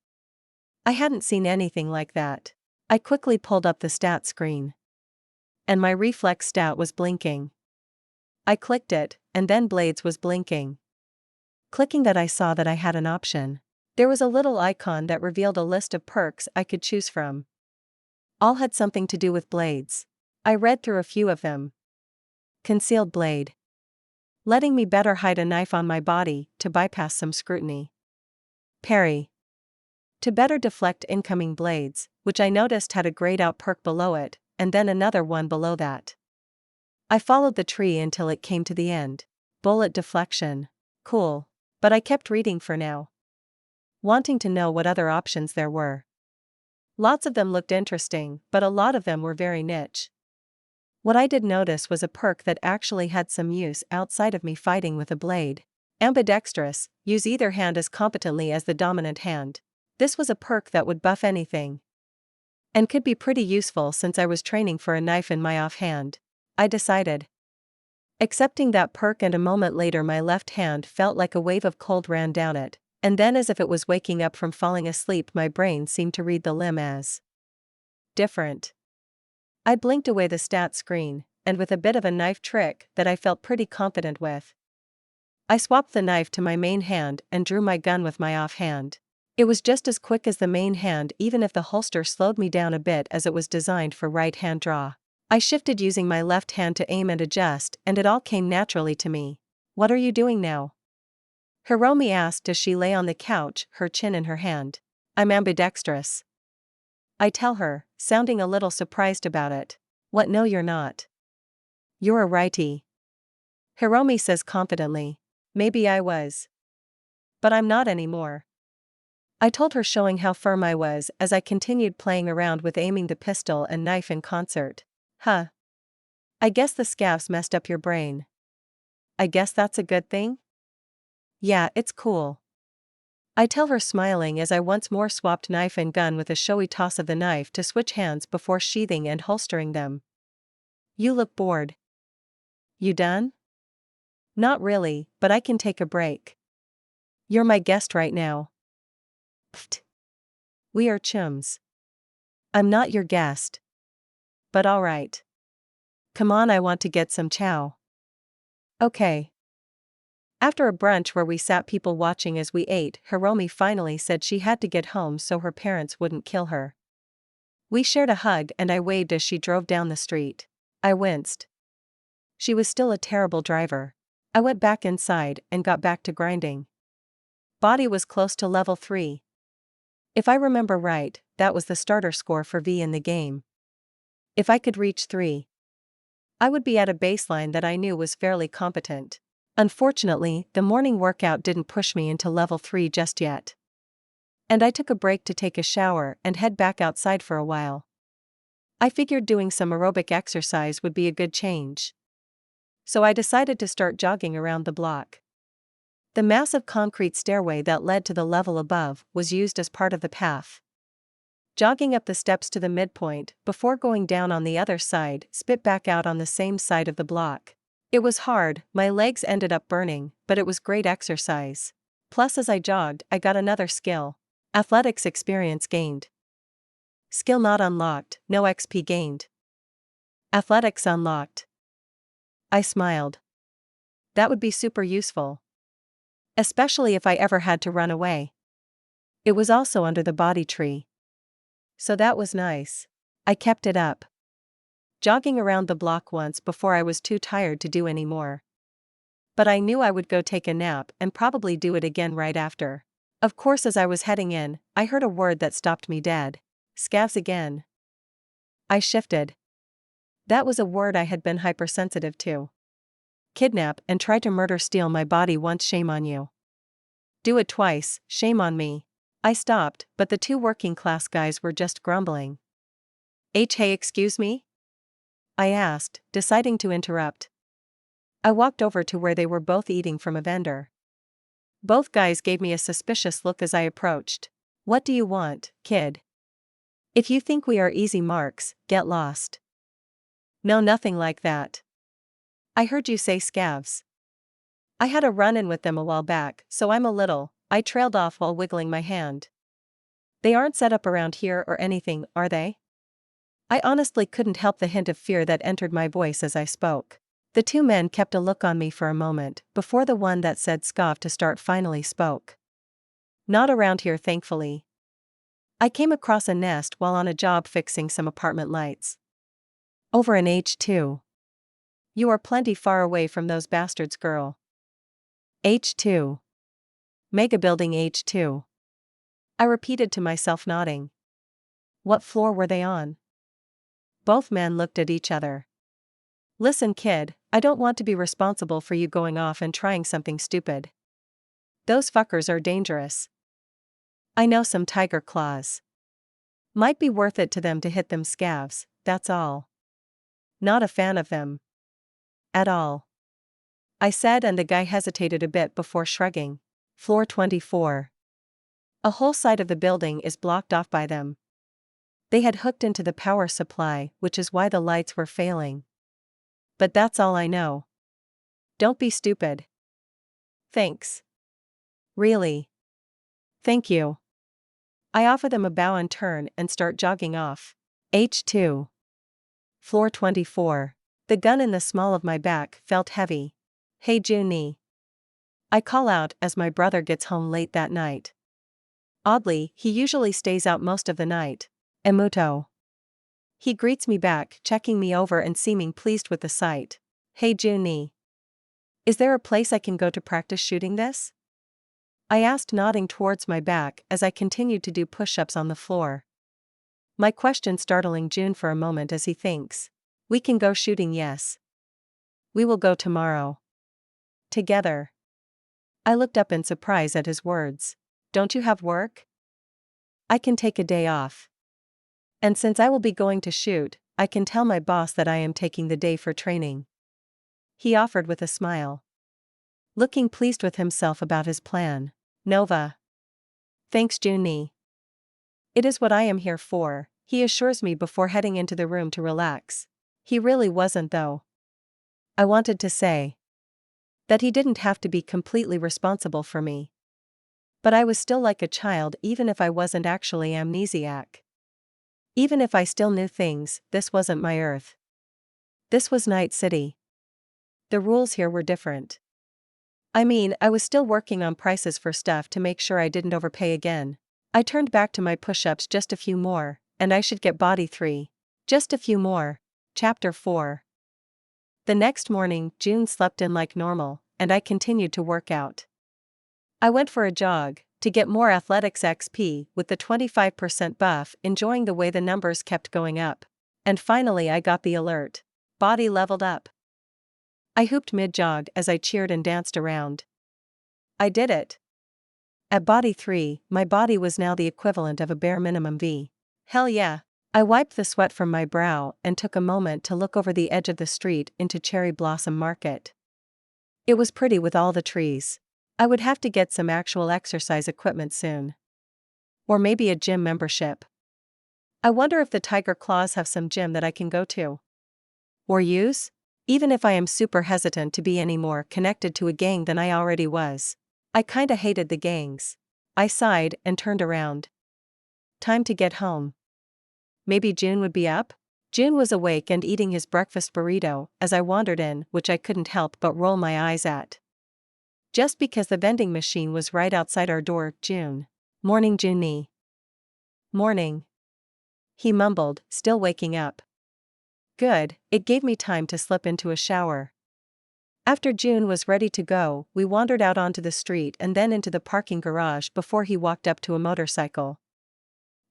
Speaker 1: I hadn't seen anything like that. I quickly pulled up the stat screen. And my reflex stat was blinking. I clicked it, and then Blades was blinking. Clicking that, I saw that I had an option. There was a little icon that revealed a list of perks I could choose from. All had something to do with blades. I read through a few of them. Concealed blade. Letting me better hide a knife on my body to bypass some scrutiny. Parry. To better deflect incoming blades, which I noticed had a grayed out perk below it, and then another one below that. I followed the tree until it came to the end. Bullet deflection. Cool. But I kept reading for now, wanting to know what other options there were. Lots of them looked interesting, but a lot of them were very niche. What I did notice was a perk that actually had some use outside of me fighting with a blade. Ambidextrous, use either hand as competently as the dominant hand. This was a perk that would buff anything. And could be pretty useful since I was training for a knife in my offhand. I decided. Accepting that perk, and a moment later my left hand felt like a wave of cold ran down it, and then as if it was waking up from falling asleep, my brain seemed to read the limb as different. I blinked away the stat screen, and with a bit of a knife trick that I felt pretty confident with, I swapped the knife to my main hand and drew my gun with my offhand. It was just as quick as the main hand, even if the holster slowed me down a bit as it was designed for right-hand draw. I shifted using my left hand to aim and adjust, and it all came naturally to me. What are you doing now? Hiromi asked as she lay on the couch, her chin in her hand. I'm ambidextrous. I tell her, sounding a little surprised about it. What? No, you're not. You're a righty. Hiromi says confidently. Maybe I was. But I'm not anymore. I told her, showing how firm I was as I continued playing around with aiming the pistol and knife in concert. Huh. I guess the scavs messed up your brain. I guess that's a good thing? Yeah, it's cool. I tell her, smiling as I once more swapped knife and gun with a showy toss of the knife to switch hands before sheathing and holstering them. You look bored. You done? Not really, but I can take a break. You're my guest right now. Pfft. We are chums. I'm not your guest. But alright. Come on, I want to get some chow. Okay. After a brunch where we sat people watching as we ate, Hiromi finally said she had to get home so her parents wouldn't kill her. We shared a hug and I waved as she drove down the street. I winced. She was still a terrible driver. I went back inside and got back to grinding. Body was close to level 3. If I remember right, that was the starter score for V in the game. If I could reach 3, I would be at a baseline that I knew was fairly competent. Unfortunately, the morning workout didn't push me into level 3 just yet. And I took a break to take a shower and head back outside for a while. I figured doing some aerobic exercise would be a good change. So I decided to start jogging around the block. The massive concrete stairway that led to the level above was used as part of the path. Jogging up the steps to the midpoint, before going down on the other side, spit back out on the same side of the block. It was hard, my legs ended up burning, but it was great exercise. Plus as I jogged, I got another skill. Athletics experience gained. Skill not unlocked, no XP gained. Athletics unlocked. I smiled. That would be super useful. Especially if I ever had to run away. It was also under the body tree. So that was nice. I kept it up. Jogging around the block once before I was too tired to do any more. But I knew I would go take a nap and probably do it again right after. Of course, as I was heading in, I heard a word that stopped me dead. Scavs again. I shifted. That was a word I had been hypersensitive to. Kidnap and try to murder steal my body once, shame on you. Do it twice, shame on me. I stopped, but the two working class guys were just grumbling. Hey, excuse me? I asked, deciding to interrupt. I walked over to where they were both eating from a vendor. Both guys gave me a suspicious look as I approached. What do you want, kid? If you think we are easy marks, get lost. No, nothing like that. I heard you say scavs. I had a run-in with them a while back, so I trailed off while wiggling my hand. They aren't set up around here or anything, are they? I honestly couldn't help the hint of fear that entered my voice as I spoke. The two men kept a look on me for a moment, before the one that said scoff to start finally spoke. Not around here, thankfully. I came across a nest while on a job fixing some apartment lights. Over in H2. You are plenty far away from those bastards, girl. H2. Mega building H2. I repeated to myself, nodding. What floor were they on? Both men looked at each other. Listen, kid, I don't want to be responsible for you going off and trying something stupid. Those fuckers are dangerous. I know some tiger claws. Might be worth it to them to hit them scavs, that's all. Not a fan of them. At all. I said, and the guy hesitated a bit before shrugging. Floor 24. A whole side of the building is blocked off by them. They had hooked into the power supply, which is why the lights were failing. But that's all I know. Don't be stupid. Thanks. Really? Thank you. I offer them a bow and turn and start jogging off. H2. Floor 24. The gun in the small of my back felt heavy. Hey Junie. I call out as my brother gets home late that night. Oddly, he usually stays out most of the night. Emuto. He greets me back, checking me over and seeming pleased with the sight. Hey Junie. Is there a place I can go to practice shooting this? I asked, nodding towards my back as I continued to do push-ups on the floor. My question startling June for a moment as he thinks. We can go shooting, yes. We will go tomorrow. Together. I looked up in surprise at his words. Don't you have work? I can take a day off. And since I will be going to shoot, I can tell my boss that I am taking the day for training. He offered with a smile. Looking pleased with himself about his plan. Nova. Thanks, Junie. It is what I am here for, he assures me before heading into the room to relax. He really wasn't, though. I wanted to say that he didn't have to be completely responsible for me. But I was still like a child even if I wasn't actually amnesiac. Even if I still knew things, this wasn't my Earth. This was Night City. The rules here were different. I mean, I was still working on prices for stuff to make sure I didn't overpay again. I turned back to my push-ups, just a few more, and I should get body 3. Just a few more. Chapter 4. The next morning, June slept in like normal, and I continued to work out. I went for a jog, to get more athletics XP with the 25% buff, enjoying the way the numbers kept going up. And finally I got the alert. Body leveled up. I hooped mid-jog as I cheered and danced around. I did it. At body 3, my body was now the equivalent of a bare minimum V. Hell yeah. I wiped the sweat from my brow and took a moment to look over the edge of the street into Cherry Blossom Market. It was pretty with all the trees. I would have to get some actual exercise equipment soon. Or maybe a gym membership. I wonder if the Tiger Claws have some gym that I can go to. Or use? Even if I am super hesitant to be any more connected to a gang than I already was. I kinda hated the gangs. I sighed and turned around. Time to get home. Maybe June would be up? June was awake and eating his breakfast burrito as I wandered in, which I couldn't help but roll my eyes at. Just because the vending machine was right outside our door. June. Morning, Junie. Morning. He mumbled, still waking up. Good, it gave me time to slip into a shower. After June was ready to go, we wandered out onto the street and then into the parking garage before he walked up to a motorcycle.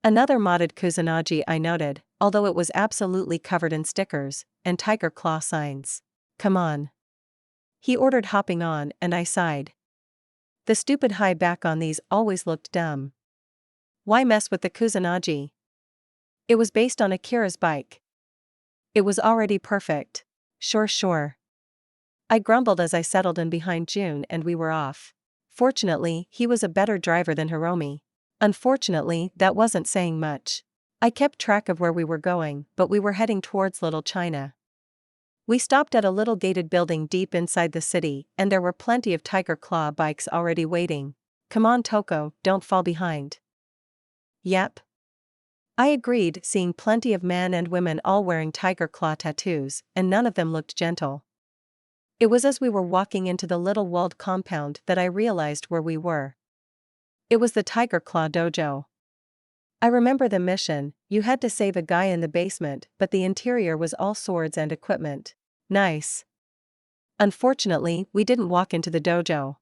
Speaker 1: Another modded Kusanagi, I noted, although it was absolutely covered in stickers and tiger claw signs. Come on. He ordered, hopping on, and I sighed. The stupid high back on these always looked dumb. Why mess with the Kusanagi? It was based on Akira's bike. It was already perfect. Sure. I grumbled as I settled in behind June and we were off. Fortunately, he was a better driver than Hiromi. Unfortunately, that wasn't saying much. I kept track of where we were going, but we were heading towards Little China. We stopped at a little gated building deep inside the city, and there were plenty of Tiger Claw bikes already waiting. Come on, Toko, don't fall behind. Yep. I agreed, seeing plenty of men and women all wearing Tiger Claw tattoos, and none of them looked gentle. It was as we were walking into the little walled compound that I realized where we were. It was the Tiger Claw dojo. I remember the mission. You had to save a guy in the basement, but the interior was all swords and equipment. Nice. Unfortunately, we didn't walk into the dojo.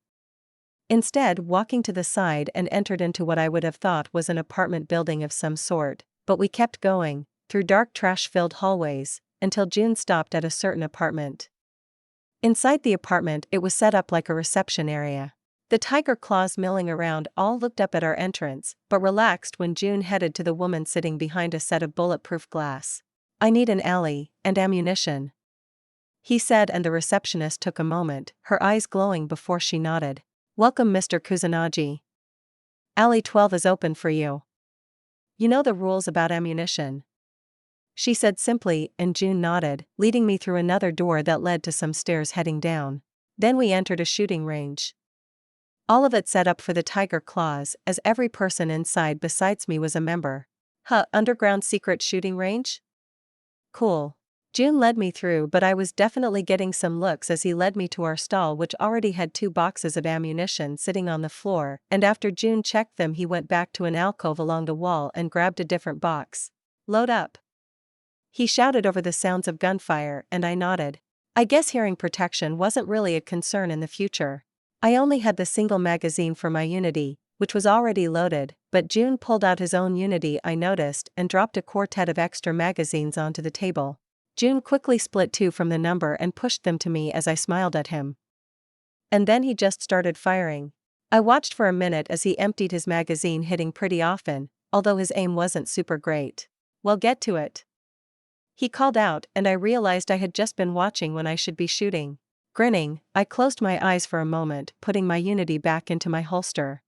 Speaker 1: Instead, walking to the side and entered into what I would have thought was an apartment building of some sort, but we kept going, through dark trash-filled hallways, until June stopped at a certain apartment. Inside the apartment, it was set up like a reception area. The Tiger Claws milling around all looked up at our entrance, but relaxed when June headed to the woman sitting behind a set of bulletproof glass. I need an alley, and ammunition, he said, and the receptionist took a moment, her eyes glowing before she nodded. Welcome, Mr. Kusanagi. Alley 12 is open for you. You know the rules about ammunition, she said simply, and June nodded, leading me through another door that led to some stairs heading down. Then we entered a shooting range. All of it set up for the Tiger Claws, as every person inside besides me was a member. Underground secret shooting range? Cool. June led me through, but I was definitely getting some looks as he led me to our stall, which already had 2 boxes of ammunition sitting on the floor, and after June checked them he went back to an alcove along the wall and grabbed a different box. Load up, he shouted over the sounds of gunfire, and I nodded. I guess hearing protection wasn't really a concern in the future. I only had the single magazine for my Unity, which was already loaded, but June pulled out his own Unity, I noticed, and dropped a quartet of extra magazines onto the table. June quickly split 2 from the number and pushed them to me as I smiled at him. And then he just started firing. I watched for a minute as he emptied his magazine, hitting pretty often, although his aim wasn't super great. Well, get to it, he called out, and I realized I had just been watching when I should be shooting. Grinning, I closed my eyes for a moment, putting my Unity back into my holster.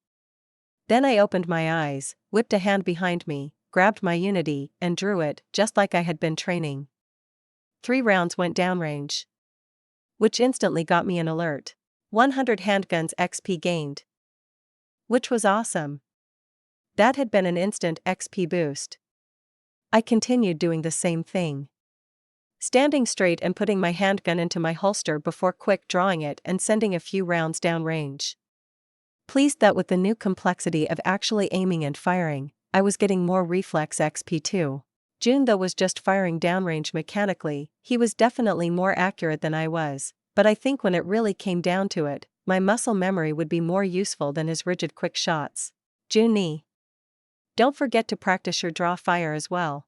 Speaker 1: Then I opened my eyes, whipped a hand behind me, grabbed my Unity, and drew it, just like I had been training. 3 rounds went downrange, which instantly got me an alert. 100 handguns XP gained. which was awesome. That had been an instant XP boost. I continued doing the same thing. Standing straight and putting my handgun into my holster before quick drawing it and sending a few rounds downrange. Pleased that with the new complexity of actually aiming and firing, I was getting more reflex XP too. Jun though was just firing downrange mechanically, he was definitely more accurate than I was, but I think when it really came down to it, my muscle memory would be more useful than his rigid quick shots. Jun-ni, don't forget to practice your draw fire as well.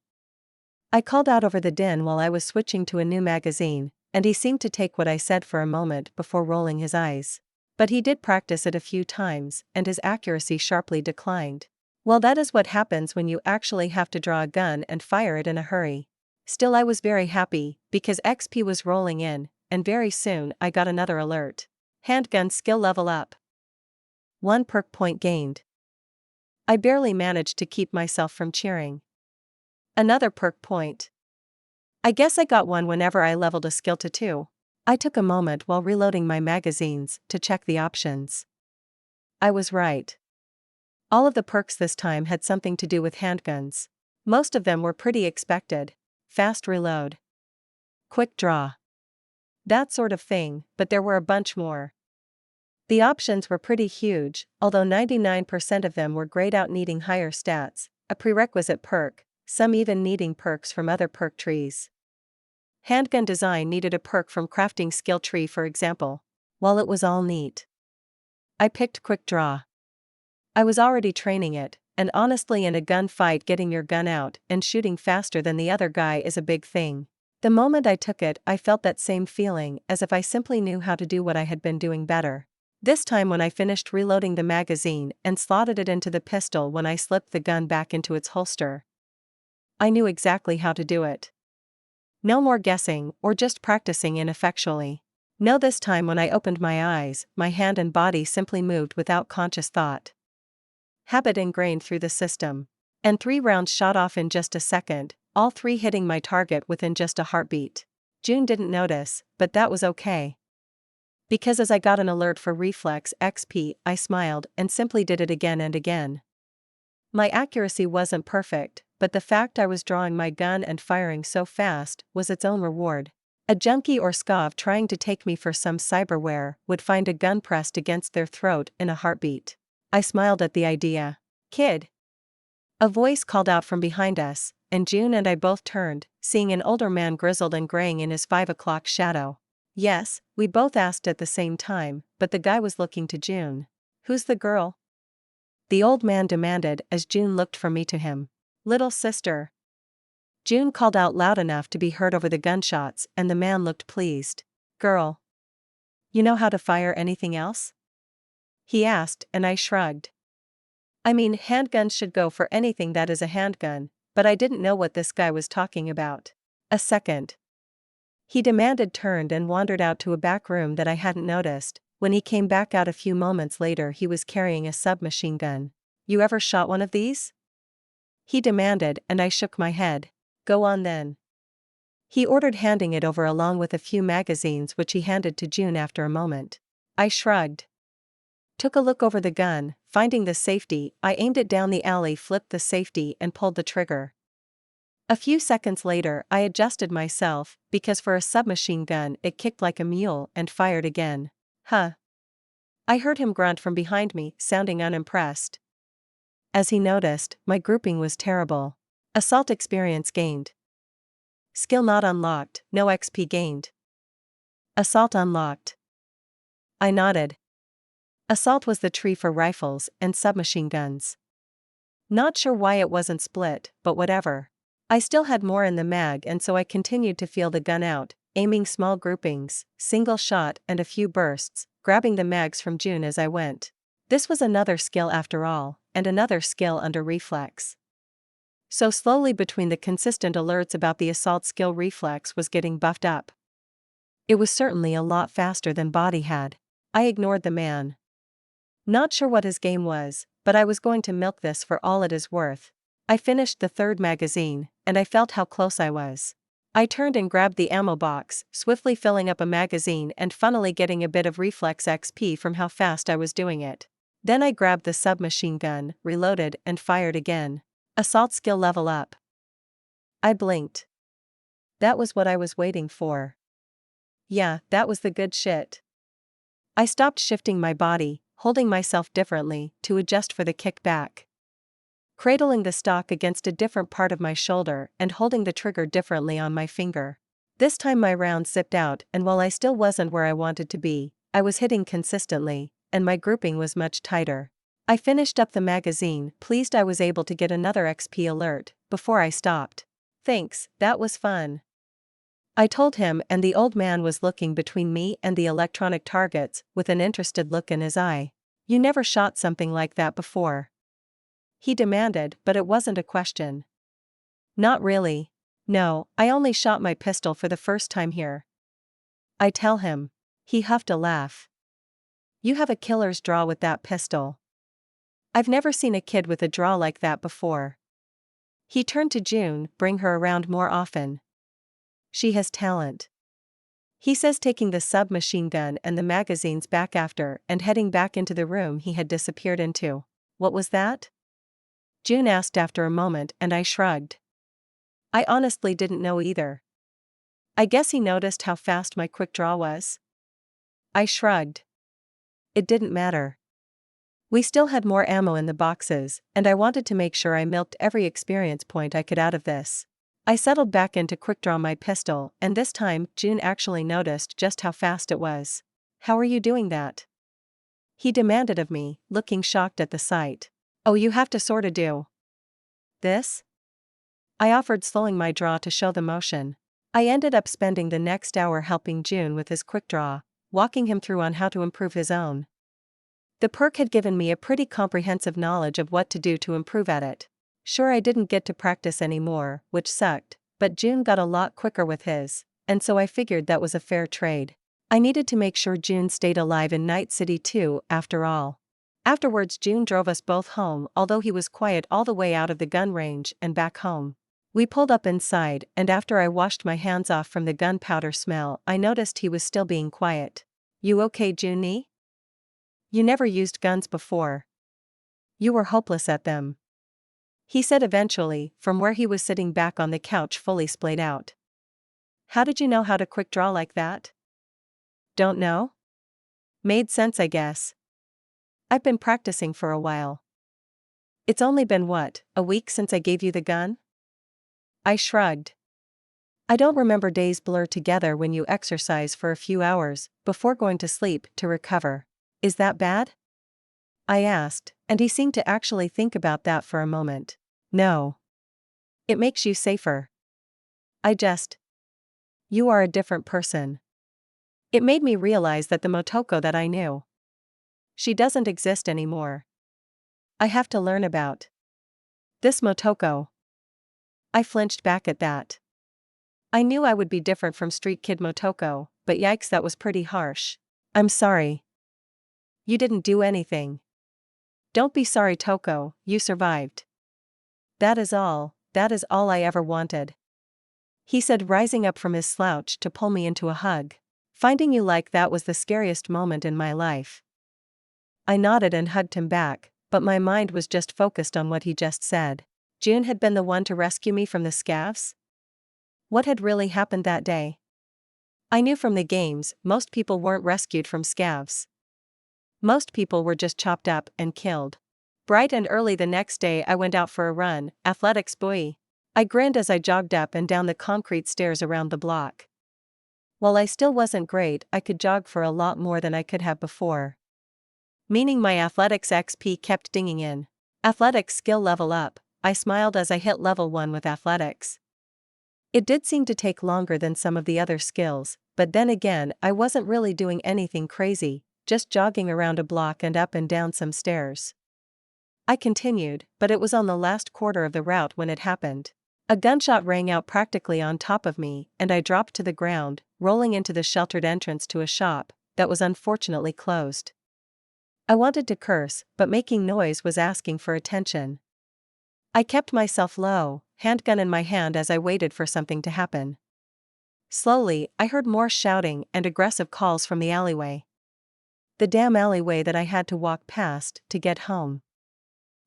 Speaker 1: I called out over the din while I was switching to a new magazine, and he seemed to take what I said for a moment before rolling his eyes. But he did practice it a few times, and his accuracy sharply declined. Well, that is what happens when you actually have to draw a gun and fire it in a hurry. Still, I was very happy, because XP was rolling in, and very soon I got another alert. Handgun skill level up. 1 perk point gained. I barely managed to keep myself from cheering. Another perk point. I guess I got one whenever I leveled a skill to 2. I took a moment while reloading my magazines to check the options. I was right. All of the perks this time had something to do with handguns. Most of them were pretty expected. Fast reload. Quick draw. That sort of thing, but there were a bunch more. The options were pretty huge, although 99% of them were grayed out needing higher stats, a prerequisite perk, some even needing perks from other perk trees. Handgun design needed a perk from crafting skill tree for example. While it was all neat, I picked quick draw. I was already training it, and honestly in a gunfight getting your gun out and shooting faster than the other guy is a big thing. The moment I took it I felt that same feeling as if I simply knew how to do what I had been doing better. This time when I finished reloading the magazine and slotted it into the pistol when I slipped the gun back into its holster, I knew exactly how to do it. No more guessing or just practicing ineffectually. No, this time when I opened my eyes, my hand and body simply moved without conscious thought. Habit ingrained through the system. And 3 rounds shot off in just a second, all 3 hitting my target within just a heartbeat. Jun didn't notice, but that was okay. Because as I got an alert for reflex XP, I smiled and simply did it again and again. My accuracy wasn't perfect, but the fact I was drawing my gun and firing so fast was its own reward. A junkie or scav trying to take me for some cyberware would find a gun pressed against their throat in a heartbeat. I smiled at the idea. Kid! A voice called out from behind us, and Jun and I both turned, seeing an older man grizzled and graying in his 5 o'clock shadow. Yes, we both asked at the same time, but the guy was looking to Jun. Who's the girl? The old man demanded as Jun looked from me to him. Little sister. Jun called out loud enough to be heard over the gunshots, and the man looked pleased. Girl. You know how to fire anything else? He asked, and I shrugged. I mean, handguns should go for anything that is a handgun, but I didn't know what this guy was talking about. A second. He demanded, turned and wandered out to a back room that I hadn't noticed. When he came back out a few moments later he was carrying a submachine gun. You ever shot one of these? He demanded, and I shook my head. Go on then. He ordered, handing it over along with a few magazines which he handed to Jun after a moment. I shrugged. Took a look over the gun, finding the safety, I aimed it down the alley, flipped the safety and pulled the trigger. A few seconds later I adjusted myself, because for a submachine gun it kicked like a mule, and fired again. Huh. I heard him grunt from behind me, sounding unimpressed. As he noticed, my grouping was terrible. Assault experience gained. Skill not unlocked, no XP gained. Assault unlocked. I nodded. Assault was the tree for rifles and submachine guns. Not sure why it wasn't split, but whatever. I still had more in the mag, and so I continued to feel the gun out, aiming small groupings, single shot and a few bursts, grabbing the mags from Jun as I went. This was another skill after all, and another skill under reflex. So slowly between the consistent alerts about the assault skill, reflex was getting buffed up. It was certainly a lot faster than body had. I ignored the man. Not sure what his game was, but I was going to milk this for all it is worth. I finished the 3rd magazine, and I felt how close I was. I turned and grabbed the ammo box, swiftly filling up a magazine and funnily getting a bit of reflex XP from how fast I was doing it. Then I grabbed the submachine gun, reloaded, and fired again. Assault skill level up. I blinked. That was what I was waiting for. Yeah, that was the good shit. I stopped shifting my body, holding myself differently, to adjust for the kickback. Cradling the stock against a different part of my shoulder and holding the trigger differently on my finger. This time my round zipped out, and while I still wasn't where I wanted to be, I was hitting consistently, and my grouping was much tighter. I finished up the magazine, pleased I was able to get another XP alert, before I stopped. Thanks, that was fun. I told him, and the old man was looking between me and the electronic targets, with an interested look in his eye. You never shot something like that before? He demanded, but it wasn't a question. Not really. No, I only shot my pistol for the first time here. I tell him. He huffed a laugh. You have a killer's draw with that pistol. I've never seen a kid with a draw like that before. He turned to June, bring her around more often. She has talent. He says, taking the submachine gun and the magazines back after and heading back into the room he had disappeared into. What was that? June asked after a moment, and I shrugged. I honestly didn't know either. I guess he noticed how fast my quick draw was. I shrugged. It didn't matter. We still had more ammo in the boxes, and I wanted to make sure I milked every experience point I could out of this. I settled back into quickdraw my pistol, and this time, June actually noticed just how fast it was. How are you doing that? He demanded of me, looking shocked at the sight. Oh, you have to sorta do this? I offered, slowing my draw to show the motion. I ended up spending the next hour helping June with his quick draw, walking him through on how to improve his own. The perk had given me a pretty comprehensive knowledge of what to do to improve at it. Sure, I didn't get to practice anymore, which sucked, but June got a lot quicker with his, and so I figured that was a fair trade. I needed to make sure June stayed alive in Night City too, after all. Afterwards, June drove us both home, although he was quiet all the way out of the gun range and back home. We pulled up inside, and after I washed my hands off from the gunpowder smell, I noticed he was still being quiet. You okay, Junie? You never used guns before. You were hopeless at them. He said eventually, from where he was sitting back on the couch fully splayed out. How did you know how to quick draw like that? Don't know? Made sense, I guess. I've been practicing for a while. It's only been what, a week since I gave you the gun? I shrugged. I don't remember, days blur together when you exercise for a few hours, before going to sleep, to recover. Is that bad? I asked, and he seemed to actually think about that for a moment. No. It makes you safer. You are a different person. It made me realize that the Motoko that I knew, she doesn't exist anymore. I have to learn about this Motoko. I flinched back at that. I knew I would be different from street kid Motoko, but yikes, that was pretty harsh. I'm sorry. You didn't do anything. Don't be sorry, Toko, you survived. That is all I ever wanted. He said, rising up from his slouch to pull me into a hug. Finding you like that was the scariest moment in my life. I nodded and hugged him back, but my mind was just focused on what he just said. June had been the one to rescue me from the scavs? What had really happened that day? I knew from the games, most people weren't rescued from scavs. Most people were just chopped up and killed. Bright and early the next day, I went out for a run, athletics boy. I grinned as I jogged up and down the concrete stairs around the block. While I still wasn't great, I could jog for a lot more than I could have before. Meaning my athletics XP kept dinging in. Athletics skill level up, I smiled as I hit level 1 with athletics. It did seem to take longer than some of the other skills, but then again, I wasn't really doing anything crazy, just jogging around a block and up and down some stairs. I continued, but it was on the last quarter of the route when it happened. A gunshot rang out practically on top of me, and I dropped to the ground, rolling into the sheltered entrance to a shop that was unfortunately closed. I wanted to curse, but making noise was asking for attention. I kept myself low, handgun in my hand, as I waited for something to happen. Slowly, I heard more shouting and aggressive calls from the alleyway. The damn alleyway that I had to walk past to get home.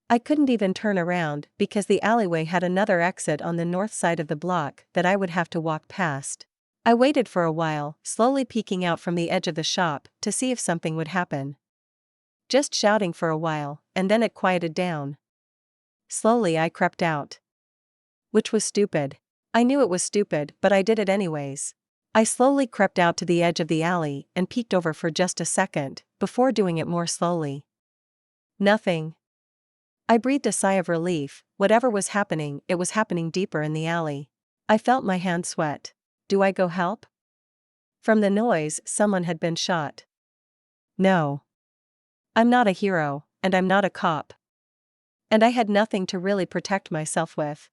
Speaker 1: I couldn't even turn around because the alleyway had another exit on the north side of the block that I would have to walk past. I waited for a while, slowly peeking out from the edge of the shop to see if something would happen. Just shouting for a while, and then it quieted down. Slowly I crept out. Which was stupid. I knew it was stupid, but I did it anyways. I slowly crept out to the edge of the alley and peeked over for just a second, before doing it more slowly. Nothing. I breathed a sigh of relief. Whatever was happening, it was happening deeper in the alley. I felt my hand sweat. Do I go help? From the noise, someone had been shot. No. I'm not a hero, and I'm not a cop. And I had nothing to really protect myself with.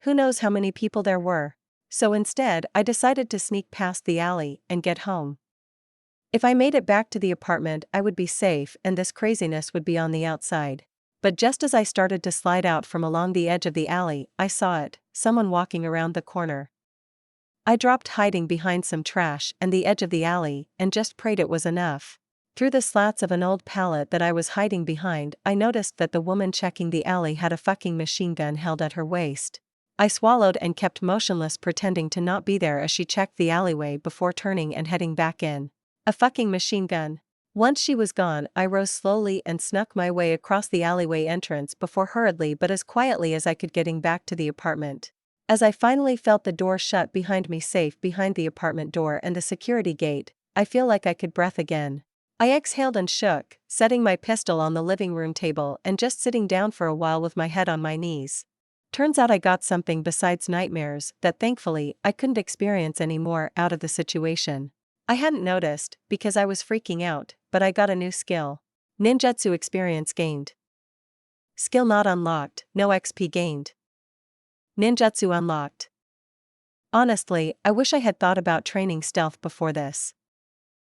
Speaker 1: Who knows how many people there were? So instead, I decided to sneak past the alley and get home. If I made it back to the apartment, I would be safe and this craziness would be on the outside. But just as I started to slide out from along the edge of the alley, I saw it, someone walking around the corner. I dropped hiding behind some trash and the edge of the alley and just prayed it was enough. Through the slats of an old pallet that I was hiding behind, I noticed that the woman checking the alley had a fucking machine gun held at her waist. I swallowed and kept motionless, pretending to not be there as she checked the alleyway before turning and heading back in. A fucking machine gun. Once she was gone, I rose slowly and snuck my way across the alleyway entrance before hurriedly but as quietly as I could getting back to the apartment. As I finally felt the door shut behind me, safe behind the apartment door and the security gate, I feel like I could breathe again. I exhaled and shook, setting my pistol on the living room table and just sitting down for a while with my head on my knees. Turns out I got something besides nightmares that thankfully I couldn't experience anymore out of the situation. I hadn't noticed because I was freaking out, but I got a new skill. Ninjutsu experience gained. Skill not unlocked, no XP gained. Ninjutsu unlocked. Honestly, I wish I had thought about training stealth before this.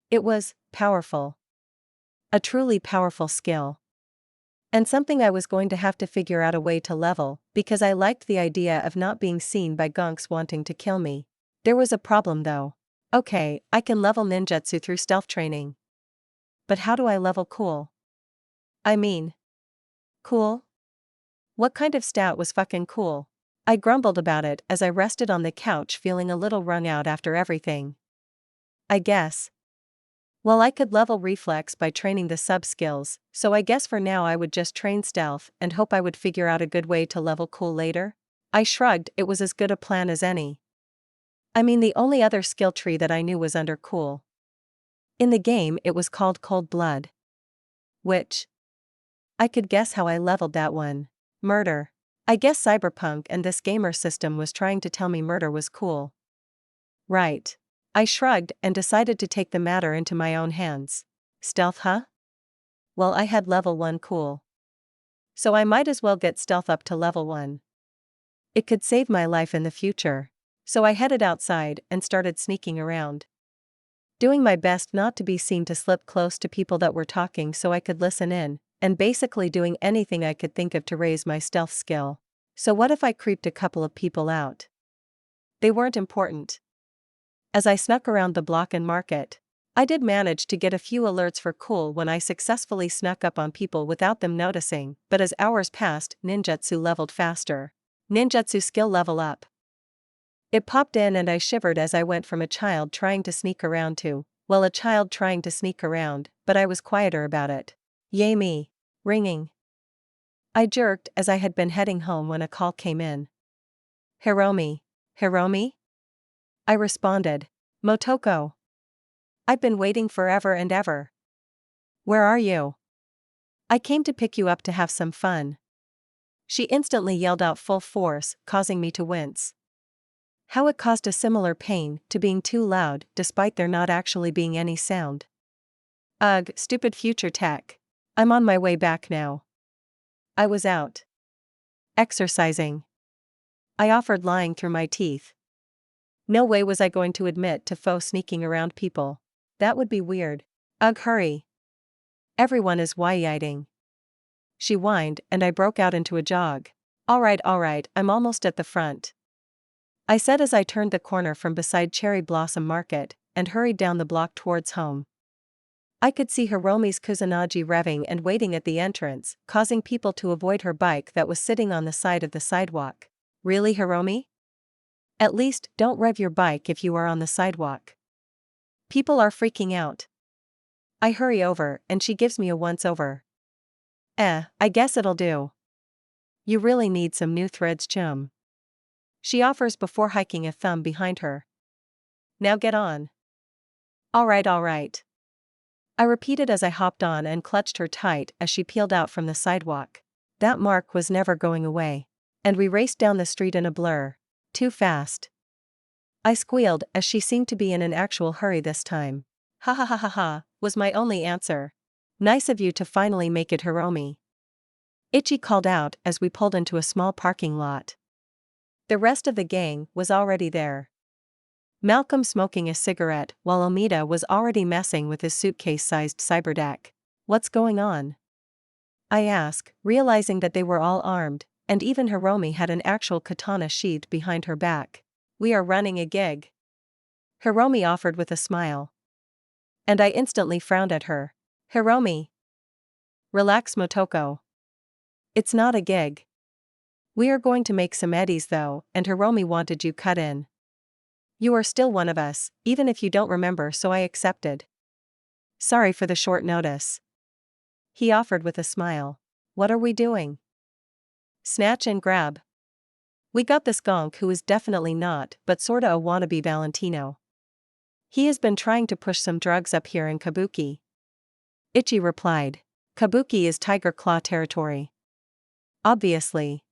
Speaker 1: It was powerful. A truly powerful skill. And something I was going to have to figure out a way to level, because I liked the idea of not being seen by gunks wanting to kill me. There was a problem though. Okay, I can level ninjutsu through stealth training. But how do I level cool? I mean, cool? What kind of stat was fucking cool? I grumbled about it as I rested on the couch feeling a little wrung out after everything. I guess. Well, I could level reflex by training the sub-skills, so I guess for now I would just train stealth and hope I would figure out a good way to level cool later. I shrugged, it was as good a plan as any. I mean, the only other skill tree that I knew was under cool. In the game it was called Cold Blood. Which? I could guess how I leveled that one. Murder. I guess Cyberpunk and this gamer system was trying to tell me murder was cool. Right. I shrugged and decided to take the matter into my own hands. Stealth, huh? Well, I had level 1 cool. So I might as well get stealth up to level 1. It could save my life in the future. So I headed outside and started sneaking around. Doing my best not to be seen, to slip close to people that were talking so I could listen in, and basically doing anything I could think of to raise my stealth skill. So what if I creeped a couple of people out? They weren't important. As I snuck around the block and market, I did manage to get a few alerts for cool when I successfully snuck up on people without them noticing, but as hours passed, ninjutsu leveled faster. Ninjutsu skill level up. It popped in and I shivered as I went from a child trying to sneak around to, well, a child trying to sneak around, but I was quieter about it. Yay me. Ringing. I jerked as I had been heading home when a call came in. Hiromi. Hiromi? I responded. Motoko. I've been waiting forever and ever. Where are you? I came to pick you up to have some fun. She instantly yelled out full force, causing me to wince. How it caused a similar pain to being too loud despite there not actually being any sound. Ugh, stupid future tech. I'm on my way back now. I was out. Exercising. I offered, lying through my teeth. No way was I going to admit to faux sneaking around people. That would be weird. Ugh, hurry. Everyone is why-yiting. She whined and I broke out into a jog. Alright, I'm almost at the front. I said as I turned the corner from beside Cherry Blossom Market and hurried down the block towards home. I could see Hiromi's Kusanagi revving and waiting at the entrance, causing people to avoid her bike that was sitting on the side of the sidewalk. Really, Hiromi? At least, don't rev your bike if you are on the sidewalk. People are freaking out. I hurry over, and she gives me a once-over. I guess it'll do. You really need some new threads, chum. She offers before hiking a thumb behind her. Now get on. Alright. I repeated as I hopped on and clutched her tight as she peeled out from the sidewalk. That mark was never going away. And we raced down the street in a blur. Too fast. I squealed as she seemed to be in an actual hurry this time. Ha ha ha ha ha, was my only answer. Nice of you to finally make it, Hiromi. Ichi called out as we pulled into a small parking lot. The rest of the gang was already there. Malcolm smoking a cigarette while Omida was already messing with his suitcase-sized cyberdeck. What's going on? I asked, realizing that they were all armed, and even Hiromi had an actual katana sheathed behind her back. We are running a gig. Hiromi offered with a smile. And I instantly frowned at her. Hiromi. Relax, Motoko. It's not a gig. We are going to make some eddies though, and Hiromi wanted you cut in. You are still one of us, even if you don't remember, so I accepted. Sorry for the short notice. He offered with a smile. What are we doing? Snatch and grab. We got this gonk who is definitely not, but sorta a wannabe Valentino. He has been trying to push some drugs up here in Kabuki. Ichi replied. Kabuki is Tiger Claw territory. Obviously.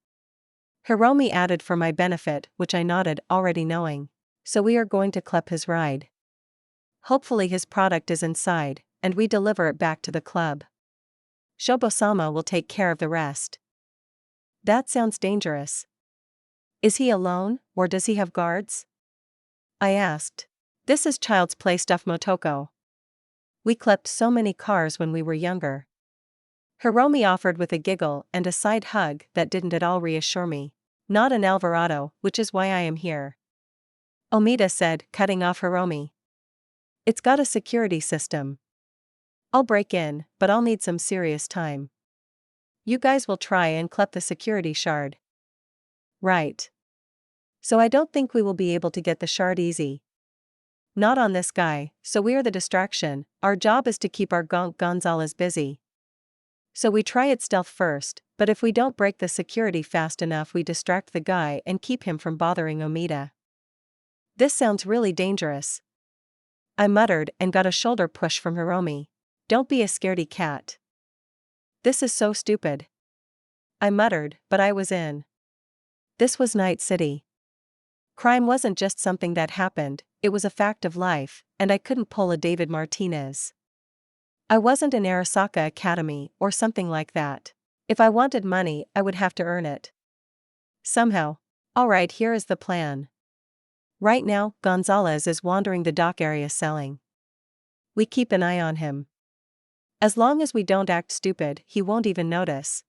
Speaker 1: Hiromi added for my benefit, which I nodded, already knowing. So we are going to clip his ride. Hopefully his product is inside, and we deliver it back to the club. Shobo-sama will take care of the rest. That sounds dangerous. Is he alone, or does he have guards? I asked. This is child's play stuff, Motoko. We clipped so many cars when we were younger. Hiromi offered with a giggle and a side hug that didn't at all reassure me. Not an Alvarado, which is why I am here. Omida said, cutting off Hiromi. It's got a security system. I'll break in, but I'll need some serious time. You guys will try and clip the security shard. Right. So I don't think we will be able to get the shard easy. Not on this guy, so we're the distraction. Our job is to keep our Gonzalez busy. So we try it stealth first, but if we don't break the security fast enough, we distract the guy and keep him from bothering Omida. This sounds really dangerous. I muttered and got a shoulder push from Hiromi. Don't be a scaredy cat. This is so stupid. I muttered, but I was in. This was Night City. Crime wasn't just something that happened, it was a fact of life, and I couldn't pull a David Martinez. I wasn't in Arasaka Academy or something like that. If I wanted money, I would have to earn it. Somehow. Alright, here is the plan. Right now, Gonzalez is wandering the dock area selling. We keep an eye on him. As long as we don't act stupid, he won't even notice.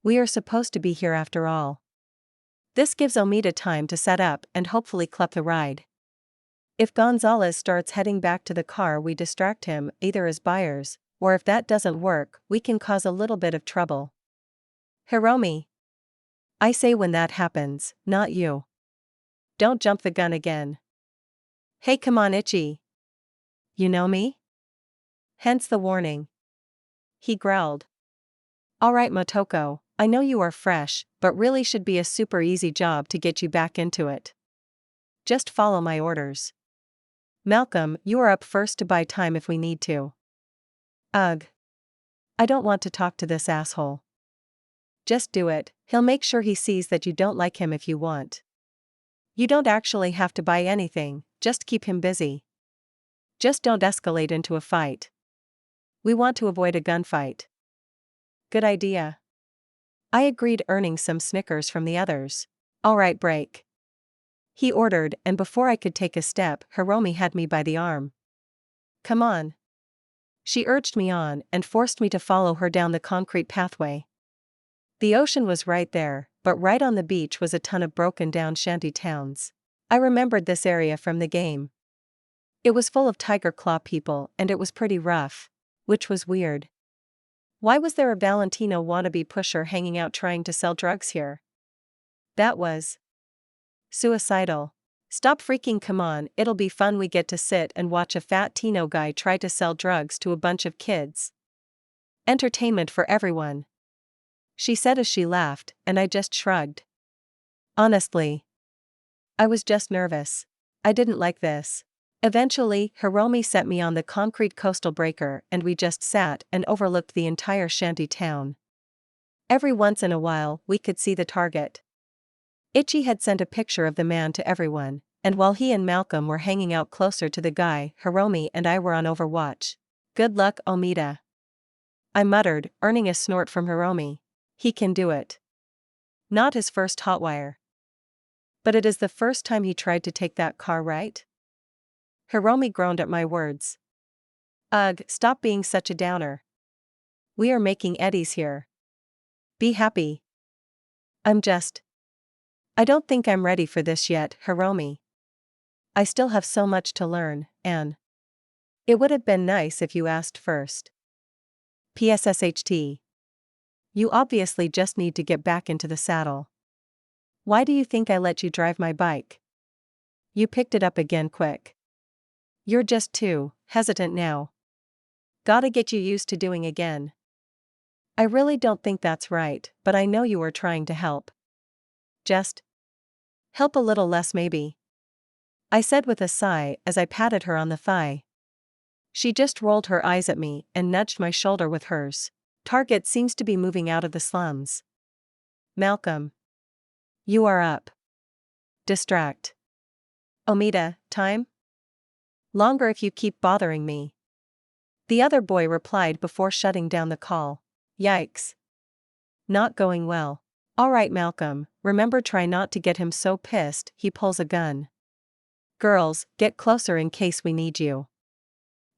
Speaker 1: We are supposed to be here after all. This gives Omida time to set up and hopefully clip the ride. If Gonzalez starts heading back to the car, we distract him, either as buyers, or if that doesn't work, we can cause a little bit of trouble. Hiromi. I say when that happens, not you. Don't jump the gun again. Hey, come on, Ichi. You know me? Hence the warning. He growled. Alright, Motoko, I know you are fresh, but really should be a super easy job to get you back into it. Just follow my orders. Malcolm, you are up first to buy time if we need to. Ugh. I don't want to talk to this asshole. Just do it, he'll make sure he sees that you don't like him if you want. You don't actually have to buy anything, just keep him busy. Just don't escalate into a fight. We want to avoid a gunfight. Good idea. I agreed, earning some snickers from the others. Alright, break. He ordered, and before I could take a step, Hiromi had me by the arm. Come on. She urged me on and forced me to follow her down the concrete pathway. The ocean was right there, but right on the beach was a ton of broken down shanty towns. I remembered this area from the game. It was full of tiger claw people and it was pretty rough. Which was weird. Why was there a Valentino wannabe pusher hanging out trying to sell drugs here? That was suicidal. Stop freaking, come on, it'll be fun, we get to sit and watch a fat Tino guy try to sell drugs to a bunch of kids. Entertainment for everyone. She said as she laughed, and I just shrugged. Honestly, I was just nervous. I didn't like this. Eventually, Hiromi set me on the concrete coastal breaker and we just sat and overlooked the entire shanty town. Every once in a while, we could see the target. Ichi had sent a picture of the man to everyone, and while he and Malcolm were hanging out closer to the guy, Hiromi and I were on overwatch. Good luck, Omida. I muttered, earning a snort from Hiromi. He can do it. Not his first hotwire. But it is the first time he tried to take that car, right? Hiromi groaned at my words. Ugh, stop being such a downer. We are making eddies here. Be happy. I don't think I'm ready for this yet, Hiromi. I still have so much to learn, and it would have been nice if you asked first. PSSHT. You obviously just need to get back into the saddle. Why do you think I let you drive my bike? You picked it up again quick. You're just too hesitant now. Gotta get you used to doing again. I really don't think that's right, but I know you were trying to help. Just help a little less maybe. I said with a sigh as I patted her on the thigh. She just rolled her eyes at me and nudged my shoulder with hers. Target seems to be moving out of the slums. Malcolm. You are up. Distract. Omida, time? Longer if you keep bothering me. The other boy replied before shutting down the call. Yikes. Not going well. Alright Malcolm, remember try not to get him so pissed he pulls a gun. Girls, get closer in case we need you.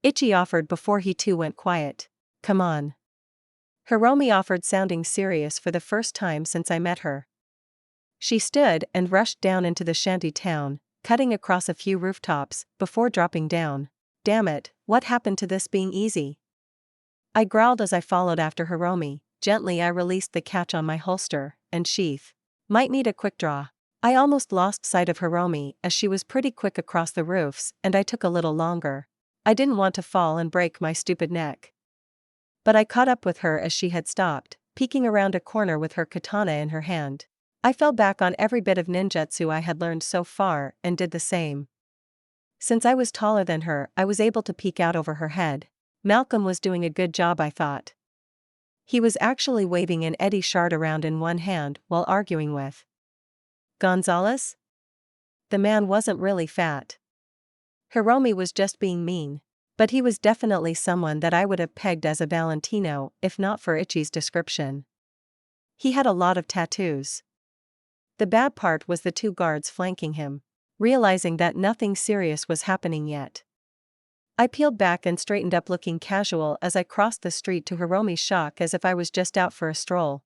Speaker 1: Ichi offered before he too went quiet. Come on. Hiromi offered, sounding serious for the first time since I met her. She stood and rushed down into the shanty town, cutting across a few rooftops, before dropping down. Damn it, what happened to this being easy? I growled as I followed after Hiromi. Gently I released the catch on my holster and sheath. Might need a quick draw. I almost lost sight of Hiromi as she was pretty quick across the roofs and I took a little longer. I didn't want to fall and break my stupid neck. But I caught up with her as she had stopped, peeking around a corner with her katana in her hand. I fell back on every bit of ninjutsu I had learned so far and did the same. Since I was taller than her, I was able to peek out over her head. Malcolm was doing a good job, I thought. He was actually waving an eddy shard around in one hand while arguing with Gonzalez? The man wasn't really fat. Hiromi was just being mean. But he was definitely someone that I would have pegged as a Valentino if not for Ichi's description. He had a lot of tattoos. The bad part was the two guards flanking him. Realizing that nothing serious was happening yet, I peeled back and straightened up, looking casual as I crossed the street to Hiromi's shock, as if I was just out for a stroll.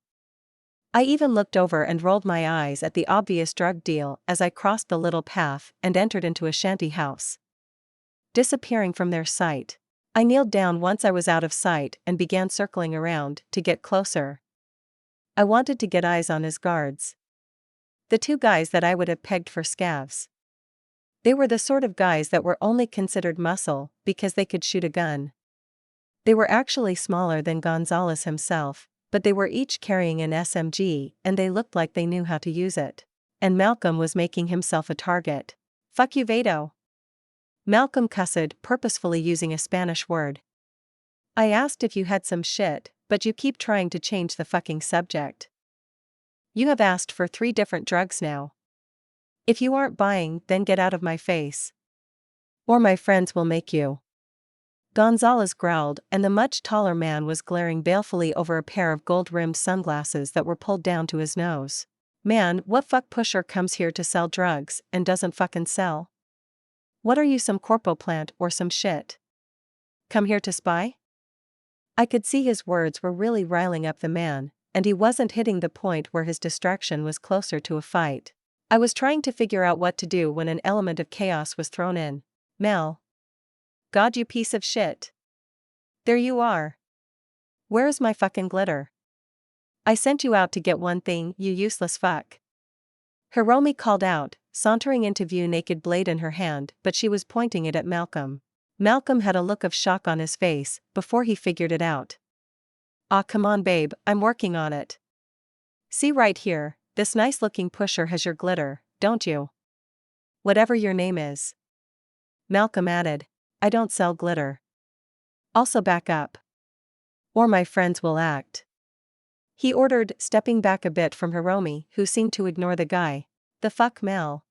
Speaker 1: I even looked over and rolled my eyes at the obvious drug deal as I crossed the little path and entered into a shanty house. Disappearing from their sight, I kneeled down once I was out of sight and began circling around to get closer. I wanted to get eyes on his guards. The two guys that I would have pegged for scavs. They were the sort of guys that were only considered muscle because they could shoot a gun. They were actually smaller than Gonzalez himself, but they were each carrying an SMG and they looked like they knew how to use it. And Malcolm was making himself a target. Fuck you, Vado. Malcolm cussed, purposefully using a Spanish word. I asked if you had some shit, but you keep trying to change the fucking subject. You have asked for 3 different drugs now. If you aren't buying, then get out of my face. Or my friends will make you. Gonzalez growled, and the much taller man was glaring balefully over a pair of gold-rimmed sunglasses that were pulled down to his nose. Man, what fuck pusher comes here to sell drugs and doesn't fucking sell? What are you, some corpo plant or some shit? Come here to spy? I could see his words were really riling up the man, and he wasn't hitting the point where his distraction was closer to a fight. I was trying to figure out what to do when an element of chaos was thrown in. Mel. God, you piece of shit. There you are. Where's my fucking glitter? I sent you out to get one thing, you useless fuck. Hiromi called out, sauntering into view, naked blade in her hand, but she was pointing it at Malcolm. Malcolm had a look of shock on his face before he figured it out. Ah, come on babe, I'm working on it. See right here, this nice looking pusher has your glitter, don't you? Whatever your name is. Malcolm added, I don't sell glitter. Also back up. Or my friends will act. He ordered, stepping back a bit from Hiromi, who seemed to ignore the guy. The fuck, Mel?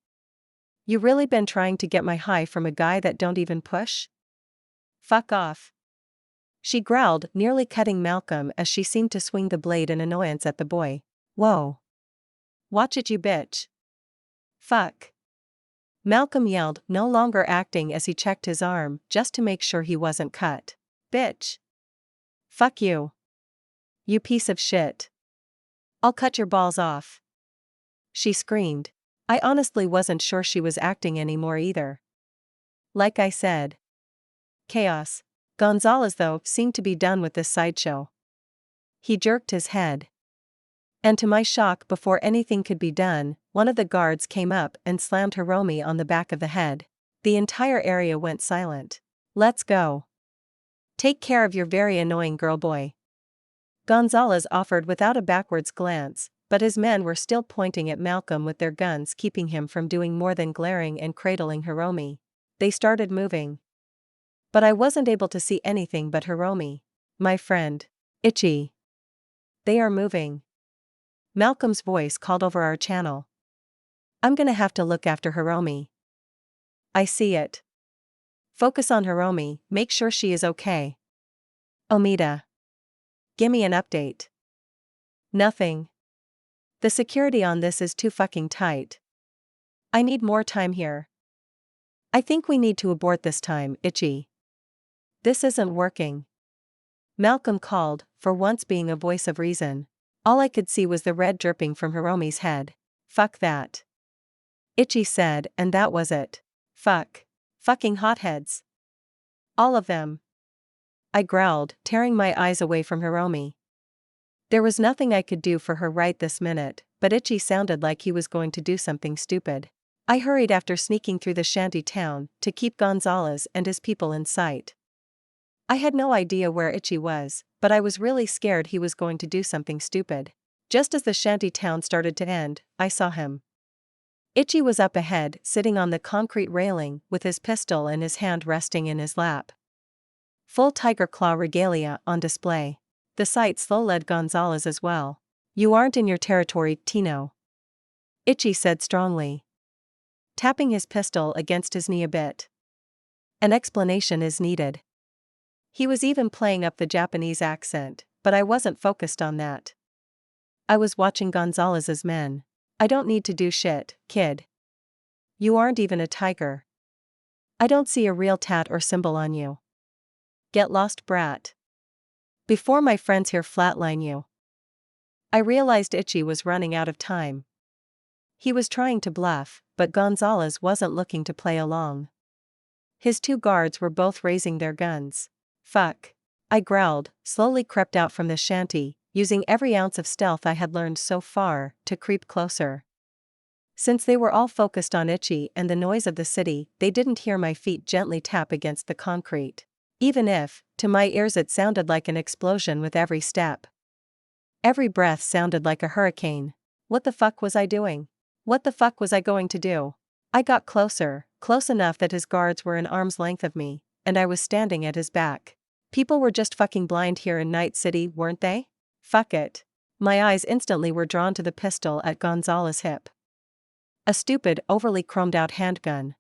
Speaker 1: You really been trying to get my high from a guy that don't even push? Fuck off. She growled, nearly cutting Malcolm as she seemed to swing the blade in annoyance at the boy. Whoa. Watch it, you bitch. Fuck. Malcolm yelled, no longer acting as he checked his arm just to make sure he wasn't cut. Bitch. Fuck you. You piece of shit. I'll cut your balls off. She screamed. I honestly wasn't sure she was acting anymore either. Like I said. Chaos. Gonzalez, though, seemed to be done with this sideshow. He jerked his head. And to my shock, before anything could be done, one of the guards came up and slammed Hiromi on the back of the head. The entire area went silent. Let's go. Take care of your very annoying girl boy. Gonzalez offered without a backwards glance, but his men were still pointing at Malcolm with their guns, keeping him from doing more than glaring and cradling Hiromi. They started moving. But I wasn't able to see anything but Hiromi. My friend. Ichi. They are moving. Malcolm's voice called over our channel. I'm gonna have to look after Hiromi. I see it. Focus on Hiromi, make sure she is okay. Omida. Gimme an update. Nothing. The security on this is too fucking tight. I need more time here. I think we need to abort this time, Ichi. This isn't working. Malcolm called, for once being a voice of reason. All I could see was the red dripping from Hiromi's head. Fuck that. Ichi said, and that was it. Fuck. Fucking hotheads. All of them. I growled, tearing my eyes away from Hiromi. There was nothing I could do for her right this minute, but Ichi sounded like he was going to do something stupid. I hurried after, sneaking through the shanty town to keep Gonzalez and his people in sight. I had no idea where Ichi was, but I was really scared he was going to do something stupid. Just as the shanty town started to end, I saw him. Ichi was up ahead, sitting on the concrete railing with his pistol in his hand resting in his lap. Full tiger claw regalia on display. The sight slow-led Gonzalez as well. You aren't in your territory, Tino. Ichi said strongly, tapping his pistol against his knee a bit. An explanation is needed. He was even playing up the Japanese accent, but I wasn't focused on that. I was watching Gonzalez's men. I don't need to do shit, kid. You aren't even a tiger. I don't see a real tat or symbol on you. Get lost, brat. Before my friends here flatline you. I realized Ichi was running out of time. He was trying to bluff, but Gonzalez wasn't looking to play along. His two guards were both raising their guns. Fuck. I growled, slowly crept out from the shanty, using every ounce of stealth I had learned so far to creep closer. Since they were all focused on Ichi and the noise of the city, they didn't hear my feet gently tap against the concrete. Even if, to my ears, it sounded like an explosion with every step. Every breath sounded like a hurricane. What the fuck was I doing? What the fuck was I going to do? I got closer, close enough that his guards were an arm's length of me, and I was standing at his back. People were just fucking blind here in Night City, weren't they? Fuck it. My eyes instantly were drawn to the pistol at Gonzalez's hip. A stupid, overly chromed-out handgun.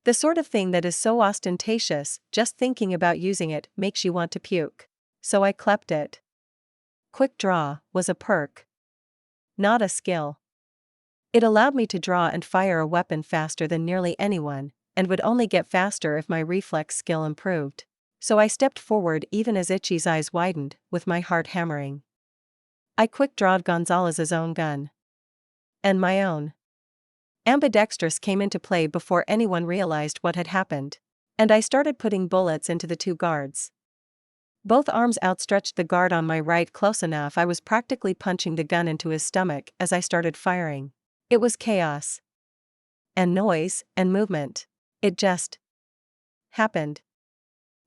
Speaker 1: The sort of thing that is so ostentatious, just thinking about using it makes you want to puke. So I clept it. Quick draw was a perk. Not a skill. It allowed me to draw and fire a weapon faster than nearly anyone, and would only get faster if my reflex skill improved. So I stepped forward even as Ichi's eyes widened, with my heart hammering. I quick-drawed Gonzalez's own gun. And my own. Ambidextrous came into play before anyone realized what had happened. and I started putting bullets into the two guards. Both arms outstretched, the guard on my right close enough I was practically punching the gun into his stomach as I started firing. It was chaos. And noise, and movement. It just happened.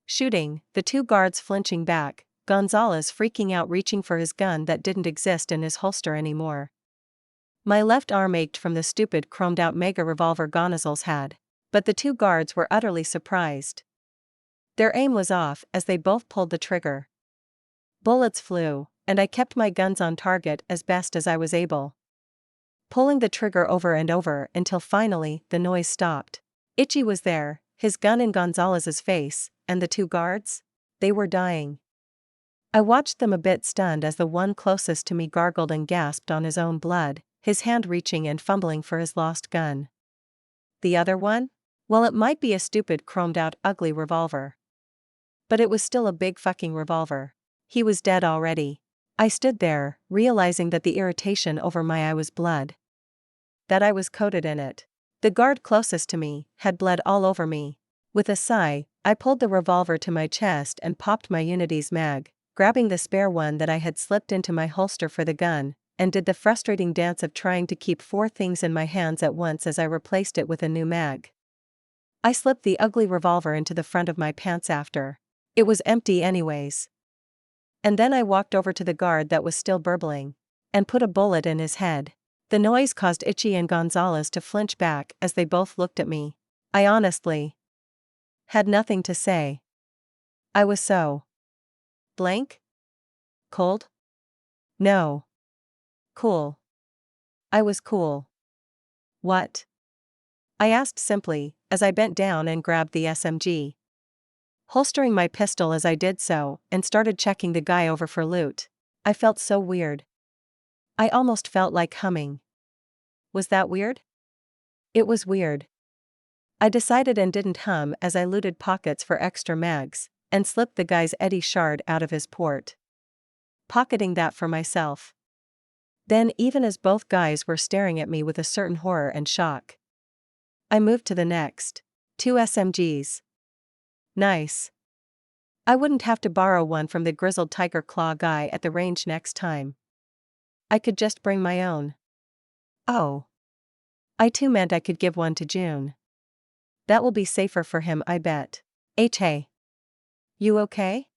Speaker 1: Shooting, the two guards flinching back, Gonzalez freaking out, reaching for his gun that didn't exist in his holster anymore. My left arm ached from the stupid chromed-out mega revolver Gonzalez had, but the two guards were utterly surprised. Their aim was off as they both pulled the trigger. Bullets flew, and I kept my guns on target as best as I was able, pulling the trigger over and over until finally the noise stopped. Ichi was there, his gun in Gonzalez's face, and the two guards? They were dying. I watched them a bit stunned as the one closest to me gargled and gasped on his own blood, his hand reaching and fumbling for his lost gun. The other one? Well, it might be a stupid chromed-out ugly revolver, but it was still a big fucking revolver. He was dead already. I stood there, realizing that the irritation over my eye was blood. That I was coated in it. The guard closest to me had bled all over me. With a sigh, I pulled the revolver to my chest and popped my Unity's mag, grabbing the spare one that I had slipped into my holster for the gun, and did the frustrating dance of trying to keep four things in my hands at once as I replaced it with a new mag. I slipped the ugly revolver into the front of my pants after. It was empty anyways. And then I walked over to the guard that was still burbling, and put a bullet in his head. The noise caused Ichi and Gonzalez to flinch back as they both looked at me. I honestly had nothing to say. I was so blank? Cold? No. Cool. I was cool. What? I asked simply, as I bent down and grabbed the SMG, holstering my pistol as I did so, and started checking the guy over for loot. I felt so weird. I almost felt like humming. Was that weird? It was weird. I decided and didn't hum as I looted pockets for extra mags, and slipped the guy's Eddie shard out of his port, pocketing that for myself. Then, even as both guys were staring at me with a certain horror and shock, I moved to the next. 2 SMGs. Nice. I wouldn't have to borrow one from the grizzled tiger claw guy at the range next time. I could just bring my own. Oh. I too meant I could give one to June. That will be safer for him, I bet. Hey. You okay?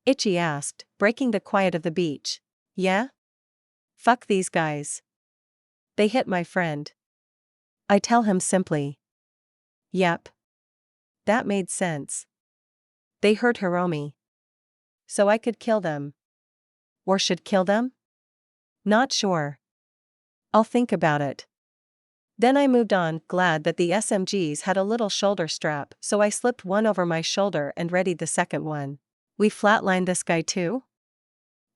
Speaker 1: Ichi asked, breaking the quiet of the beach. Yeah? Fuck these guys. They hit my friend. I tell him simply. Yep. That made sense. They hurt Hiromi. So I could kill them. Or should kill them? Not sure. I'll think about it. Then I moved on, glad that the SMGs had a little shoulder strap, so I slipped one over my shoulder and readied the second one. We flatlined this guy too?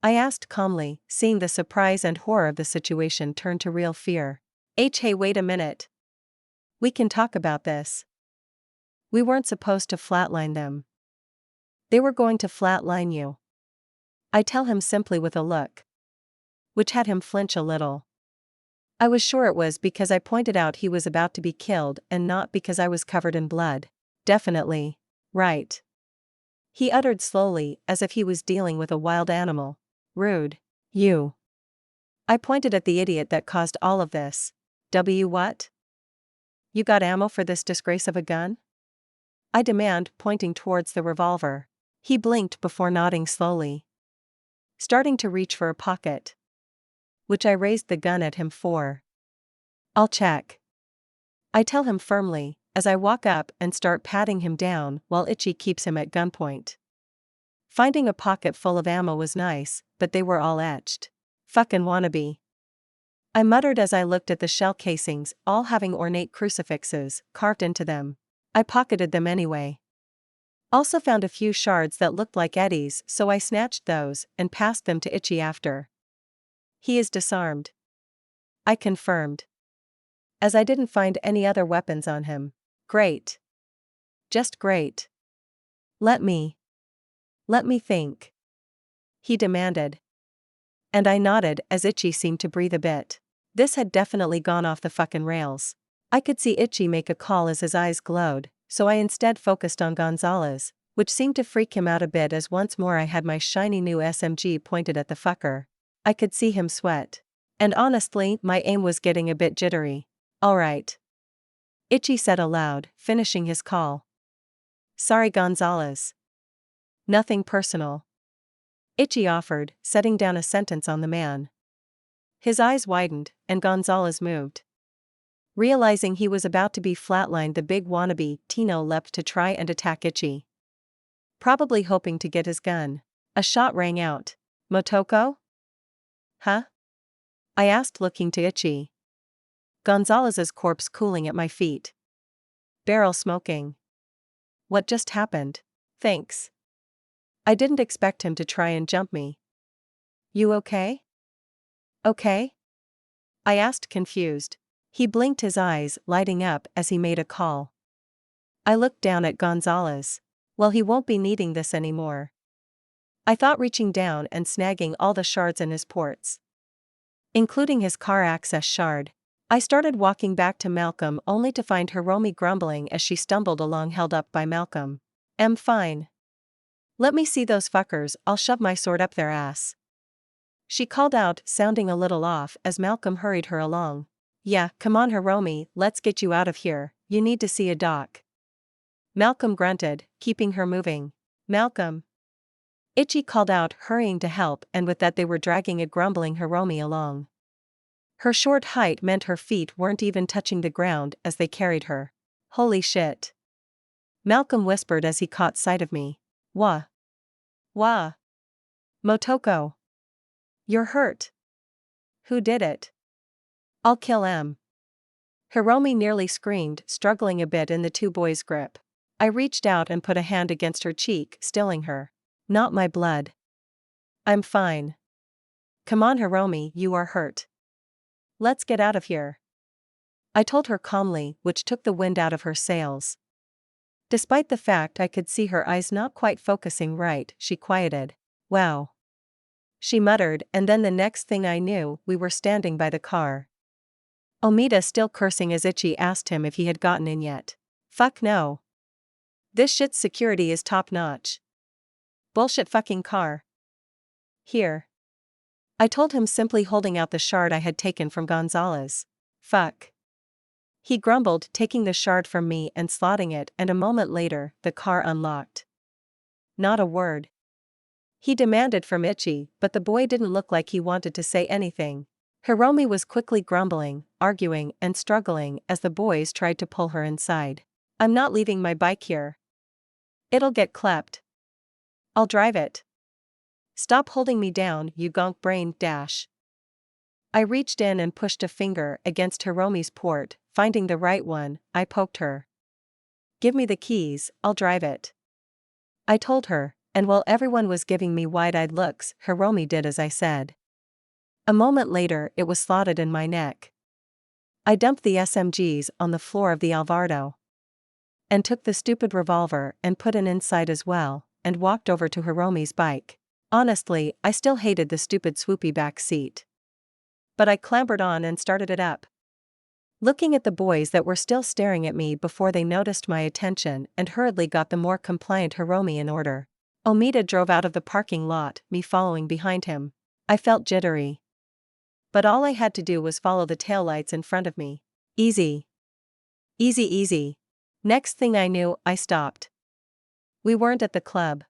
Speaker 1: I asked calmly, seeing the surprise and horror of the situation turn to real fear. Hey, wait a minute. We can talk about this. We weren't supposed to flatline them. They were going to flatline you. I tell him simply with a look, which had him flinch a little. I was sure it was because I pointed out he was about to be killed and not because I was covered in blood. Definitely. Right. He uttered slowly, as if he was dealing with a wild animal. Rude. You. I pointed at the idiot that caused all of this. What? You got ammo for this disgrace of a gun? I demand, pointing towards the revolver. He blinked before nodding slowly, starting to reach for a pocket, which I raised the gun at him for. I'll check. I tell him firmly, as I walk up and start patting him down while Ichi keeps him at gunpoint. Finding a pocket full of ammo was nice, but they were all etched. Fucking wannabe. I muttered as I looked at the shell casings, all having ornate crucifixes carved into them. I pocketed them anyway. Also found a few shards that looked like eddies, so I snatched those and passed them to Ichi after. He is disarmed. I confirmed, as I didn't find any other weapons on him. Great. Just great. Let me think, he demanded. And I nodded as Ichi seemed to breathe a bit. This had definitely gone off the fucking rails. I could see Ichi make a call as his eyes glowed, so I instead focused on Gonzalez, which seemed to freak him out a bit as once more I had my shiny new SMG pointed at the fucker. I could see him sweat. And honestly, my aim was getting a bit jittery. Alright. Ichi said aloud, finishing his call. Sorry Gonzalez. Nothing personal. Ichi offered, setting down a sentence on the man. His eyes widened, and Gonzalez moved. Realizing he was about to be flatlined, the big wannabe, Tino leapt to try and attack Ichi. Probably hoping to get his gun. A shot rang out. Motoko? Huh? I asked, looking to Ichi. Gonzalez's corpse cooling at my feet. Barrel smoking. What just happened? Thanks. I didn't expect him to try and jump me. You okay? Okay? I asked, confused. He blinked, his eyes lighting up as he made a call. I looked down at Gonzalez. Well, he won't be needing this anymore. I thought, reaching down and snagging all the shards in his ports, including his car access shard. I started walking back to Malcolm, only to find Hiromi grumbling as she stumbled along, held up by Malcolm. "I'm fine. Let me see those fuckers, I'll shove my sword up their ass," she called out, sounding a little off as Malcolm hurried her along. "Yeah, come on Hiromi, let's get you out of here, you need to see a doc." Malcolm grunted, keeping her moving. "Malcolm." Ichi called out, hurrying to help, and with that they were dragging a grumbling Hiromi along. Her short height meant her feet weren't even touching the ground as they carried her. "Holy shit," Malcolm whispered as he caught sight of me. "Wah. Wah. Motoko. You're hurt." "Who did it?" "I'll kill him." Hiromi nearly screamed, struggling a bit in the two boys' grip. I reached out and put a hand against her cheek, stilling her. "Not my blood. I'm fine. Come on Hiromi, you are hurt. Let's get out of here," I told her calmly, which took the wind out of her sails. Despite the fact I could see her eyes not quite focusing right, she quieted. "Wow," she muttered, and then the next thing I knew, we were standing by the car. Omida still cursing as Ichi asked him if he had gotten in yet. "Fuck no. This shit's security is top notch. Bullshit fucking car. Here." I told him, simply holding out the shard I had taken from Gonzalez. "Fuck." He grumbled, taking the shard from me and slotting it, and a moment later, the car unlocked. "Not a word," he demanded from Ichi, but the boy didn't look like he wanted to say anything. Hiromi was quickly grumbling, arguing, and struggling as the boys tried to pull her inside. "I'm not leaving my bike here. It'll get klept. I'll drive it. Stop holding me down, you gonk brain dash." I reached in and pushed a finger against Hiromi's port, finding the right one. I poked her. "Give me the keys, I'll drive it," I told her, and while everyone was giving me wide-eyed looks, Hiromi did as I said. A moment later, it was slotted in my neck. I dumped the SMGs on the floor of the Alvarado and took the stupid revolver and put it inside as well, and walked over to Hiromi's bike. Honestly, I still hated the stupid swoopy back seat. But I clambered on and started it up, looking at the boys that were still staring at me before they noticed my attention and hurriedly got the more compliant Hiromi in order. Omida drove out of the parking lot, me following behind him. I felt jittery, but all I had to do was follow the taillights in front of me. Easy. Easy easy. Next thing I knew, I stopped. We weren't at the club.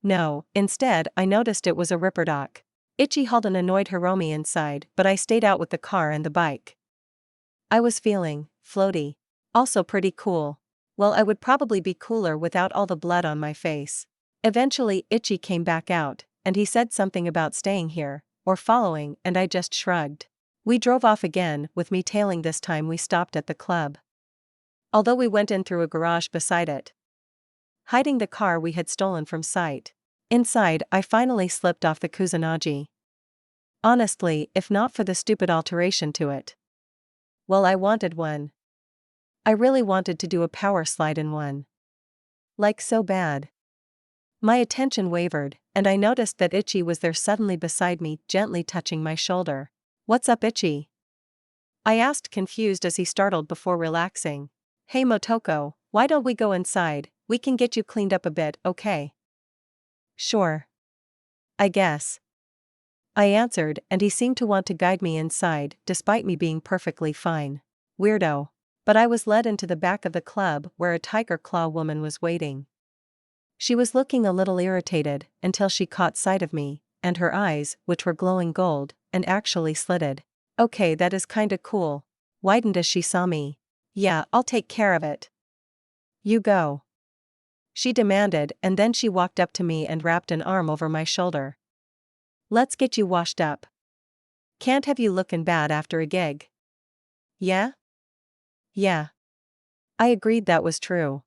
Speaker 1: No, instead, I noticed it was a ripperdoc. Ichi hauled an annoyed Hiromi inside, but I stayed out with the car and the bike. I was feeling floaty. Also pretty cool. Well, I would probably be cooler without all the blood on my face. Eventually, Ichi came back out, and he said something about staying here, or following, and I just shrugged. We drove off again, with me tailing. This time we stopped at the club, although we went in through a garage beside it, hiding the car we had stolen from sight. Inside, I finally slipped off the Kusanagi. Honestly, if not for the stupid alteration to it. Well, I wanted one. I really wanted to do a power slide in one. Like so bad. My attention wavered, and I noticed that Ichi was there suddenly beside me, gently touching my shoulder. "What's up, Ichi?" I asked, confused as he startled before relaxing. "Hey Motoko, Why don't we go inside? We can get you cleaned up a bit, okay? Sure. I guess. I answered, and he seemed to want to guide me inside, despite me being perfectly fine. Weirdo. But I was led into the back of the club where a tiger claw woman was waiting. She was looking a little irritated until she caught sight of me, and her eyes, which were glowing gold, and actually slitted. Okay, that is kinda cool. Widened as she saw me. Yeah, I'll take care of it. You go. She demanded, and then she walked up to me and wrapped an arm over my shoulder. Let's get you washed up. Can't have you looking bad after a gig. Yeah? Yeah. I agreed that was true.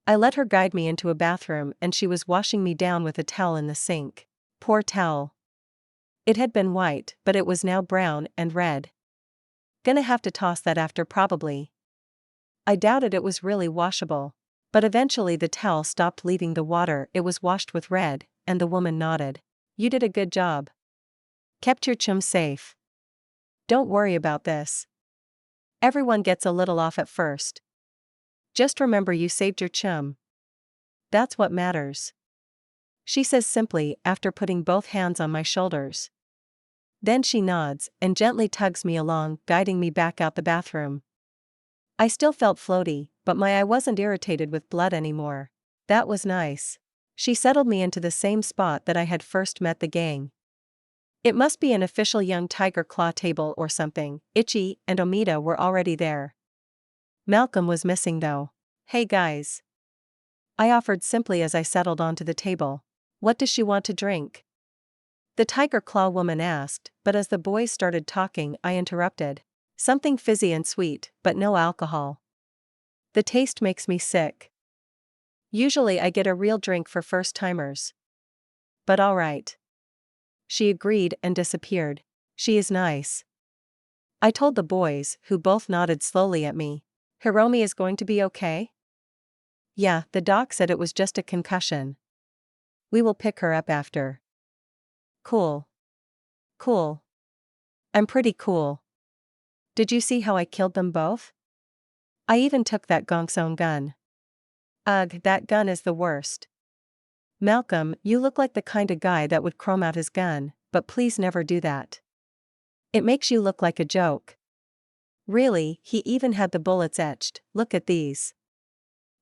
Speaker 1: I let her guide me into a bathroom and she was washing me down with a towel in the sink. Poor towel. It had been white, but it was now brown and red. Gonna have to toss that after probably. I doubted it was really washable. But eventually the towel stopped leaving the water, it was washed with red, and the woman nodded. You did a good job. Kept your chum safe. Don't worry about this. Everyone gets a little off at first. Just remember you saved your chum. That's what matters. She says simply after putting both hands on my shoulders. Then she nods and gently tugs me along, guiding me back out the bathroom. I still felt floaty, but my eye wasn't irritated with blood anymore. That was nice. She settled me into the same spot that I had first met the gang. It must be an official young tiger claw table or something. Ichi and Omida were already there. Malcolm was missing though. Hey guys. I offered simply as I settled onto the table. What does she want to drink? The tiger claw woman asked, but as the boys started talking, I interrupted. Something fizzy and sweet, but no alcohol. The taste makes me sick. Usually I get a real drink for first-timers. But alright. She agreed and disappeared. She is nice. I told the boys, who both nodded slowly at me. Hiromi is going to be okay? Yeah, the doc said it was just a concussion. We will pick her up after. Cool. Cool. I'm pretty cool. Did you see how I killed them both? I even took that gonk's own gun. Ugh, that gun is the worst. Malcolm, you look like the kind of guy that would chrome out his gun, but please never do that. It makes you look like a joke. Really, he even had the bullets etched, look at these.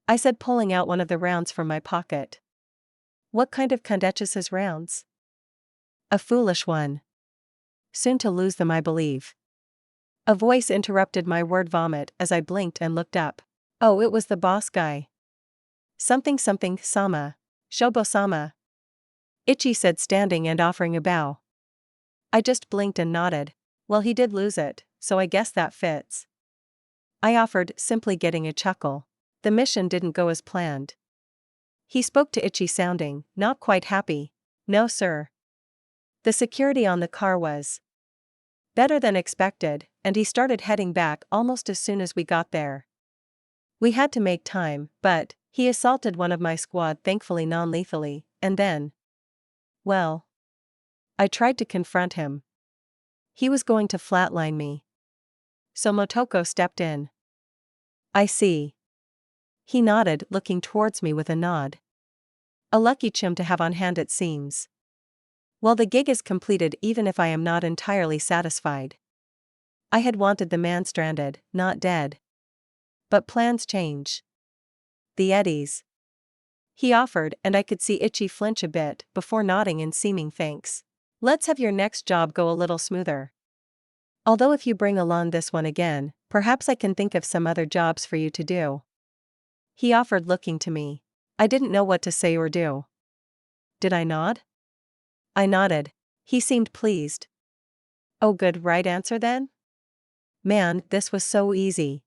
Speaker 1: I said, pulling out one of the rounds from my pocket. What kind of Kandechis rounds? A foolish one. Soon to lose them, I believe. A voice interrupted my word vomit as I blinked and looked up. Oh, it was the boss guy. Something Sama. Shobo-sama. Ichi said, standing and offering a bow. I just blinked and nodded. Well, he did lose it, so I guess that fits. I offered, simply getting a chuckle. The mission didn't go as planned. He spoke to Ichi, sounding not quite happy. No sir. The security on the car was better than expected, and he started heading back almost as soon as we got there. We had to make time, but he assaulted one of my squad, thankfully non-lethally, and then, well, I tried to confront him. He was going to flatline me. So Motoko stepped in. I see. He nodded, looking towards me with a nod. A lucky chim to have on hand, it seems. Well, the gig is completed even if I am not entirely satisfied. I had wanted the man stranded, not dead. But plans change. The eddies. He offered, and I could see Ichi flinch a bit before nodding in seeming thanks. Let's have your next job go a little smoother. Although if you bring along this one again, perhaps I can think of some other jobs for you to do. He offered, looking to me. I didn't know what to say or do. Did I nod? I nodded. He seemed pleased. Oh good, right answer then? Man, this was so easy.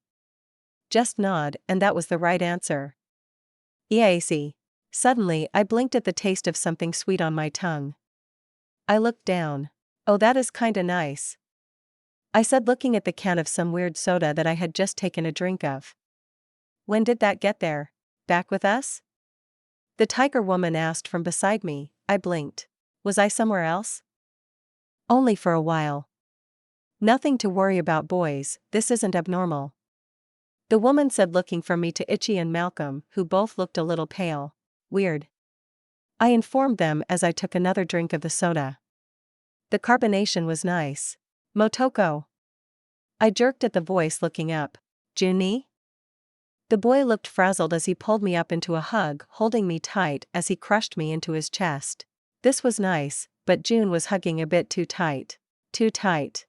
Speaker 1: Just nod, and that was the right answer. Easy. Suddenly, I blinked at the taste of something sweet on my tongue. I looked down. Oh, that is kinda nice. I said, looking at the can of some weird soda that I had just taken a drink of. When did that get there? Back with us? The tiger woman asked from beside me. I blinked. Was I somewhere else? Only for a while. Nothing to worry about, boys, this isn't abnormal. The woman said, looking from me to Ichi and Malcolm, who both looked a little pale. Weird. I informed them as I took another drink of the soda. The carbonation was nice. Motoko. I jerked at the voice, looking up. Junie? The boy looked frazzled as he pulled me up into a hug, holding me tight as he crushed me into his chest. This was nice, but June was hugging a bit too tight. Too tight.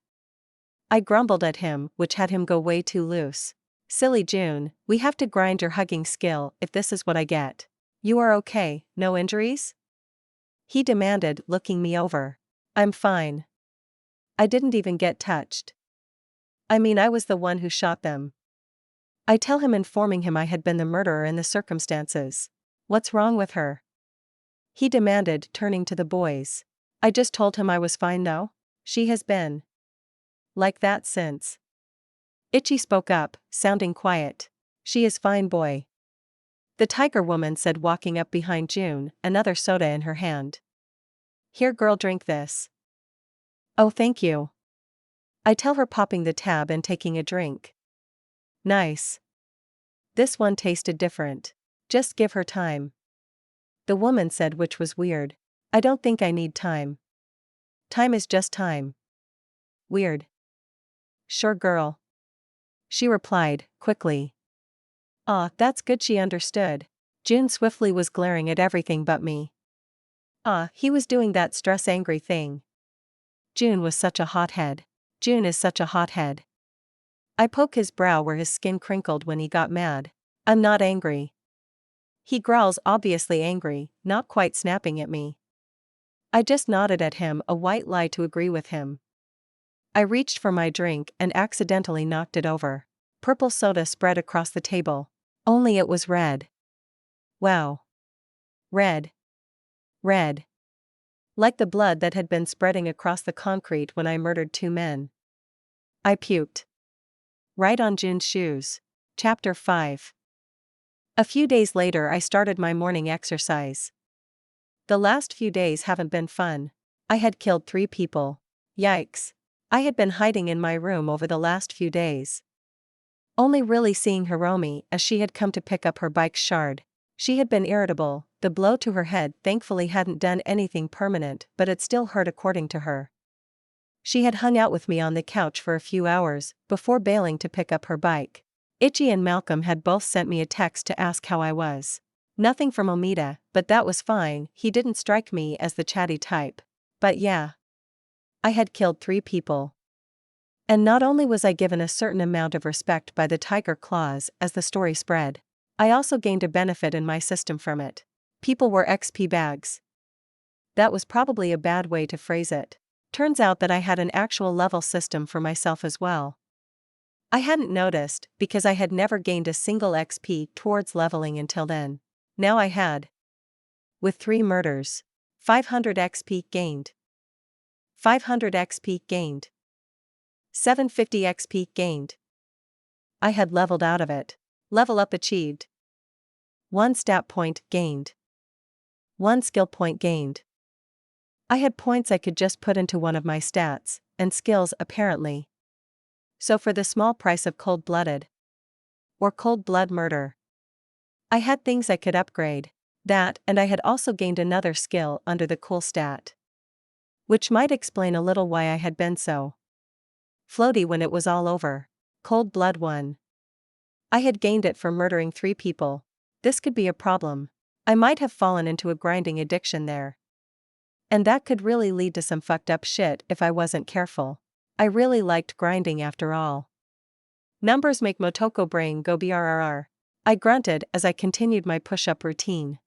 Speaker 1: I grumbled at him, which had him go way too loose. Silly June, we have to grind your hugging skill if this is what I get. You are okay, no injuries? He demanded, looking me over. I'm fine. I didn't even get touched. I mean, I was the one who shot them. I tell him, informing him I had been the murderer in the circumstances. What's wrong with her? He demanded, turning to the boys. I just told him I was fine though. She has been like that since. Ichi spoke up, sounding quiet. She is fine, boy. The tiger woman said, walking up behind June, another soda in her hand. Here, girl, drink this. Oh, thank you. I tell her, popping the tab and taking a drink. Nice. This one tasted different. Just give her time. The woman said, which was weird. I don't think I need time. Time is just time. Weird. Sure, girl. She replied, quickly. Ah, that's good, she understood. June swiftly was glaring at everything but me. Ah, he was doing that stress-angry thing. June was such a hothead. June is such a hothead. I poke his brow where his skin crinkled when he got mad. I'm not angry. He growls, obviously angry, not quite snapping at me. I just nodded at him, a white lie to agree with him. I reached for my drink and accidentally knocked it over. Purple soda spread across the table. Only it was red. Wow. Red. Red. Like the blood that had been spreading across the concrete when I murdered 2 men. I puked. Right on June's shoes. Chapter 5. A few days later, I started my morning exercise. The last few days haven't been fun. I had killed 3 people. Yikes. I had been hiding in my room over the last few days. Only really seeing Hiromi as she had come to pick up her bike's shard. She had been irritable. The blow to her head thankfully hadn't done anything permanent, but it still hurt according to her. She had hung out with me on the couch for a few hours before bailing to pick up her bike. Ichi and Malcolm had both sent me a text to ask how I was. Nothing from Omida, but that was fine. He didn't strike me as the chatty type. But yeah. I had killed 3 people. And not only was I given a certain amount of respect by the tiger claws as the story spread, I also gained a benefit in my system from it. People were XP bags. That was probably a bad way to phrase it. Turns out that I had an actual level system for myself as well. I hadn't noticed, because I had never gained a single XP towards leveling until then. Now I had. With 3 murders. 500 XP gained. 500 XP gained. 750 XP gained. I had leveled out of it. Level up achieved. 1 stat point gained. 1 skill point gained. I had points I could just put into one of my stats, and skills apparently. So for the small price of cold-blooded. Or cold blood murder. I had things I could upgrade. That, and I had also gained another skill under the cool stat. Which might explain a little why I had been so floaty when it was all over. Cold blood 1. I had gained it for murdering 3 people. This could be a problem. I might have fallen into a grinding addiction there. And that could really lead to some fucked up shit if I wasn't careful. I really liked grinding after all. Numbers make Motoko brain go brrr. I grunted as I continued my push-up routine.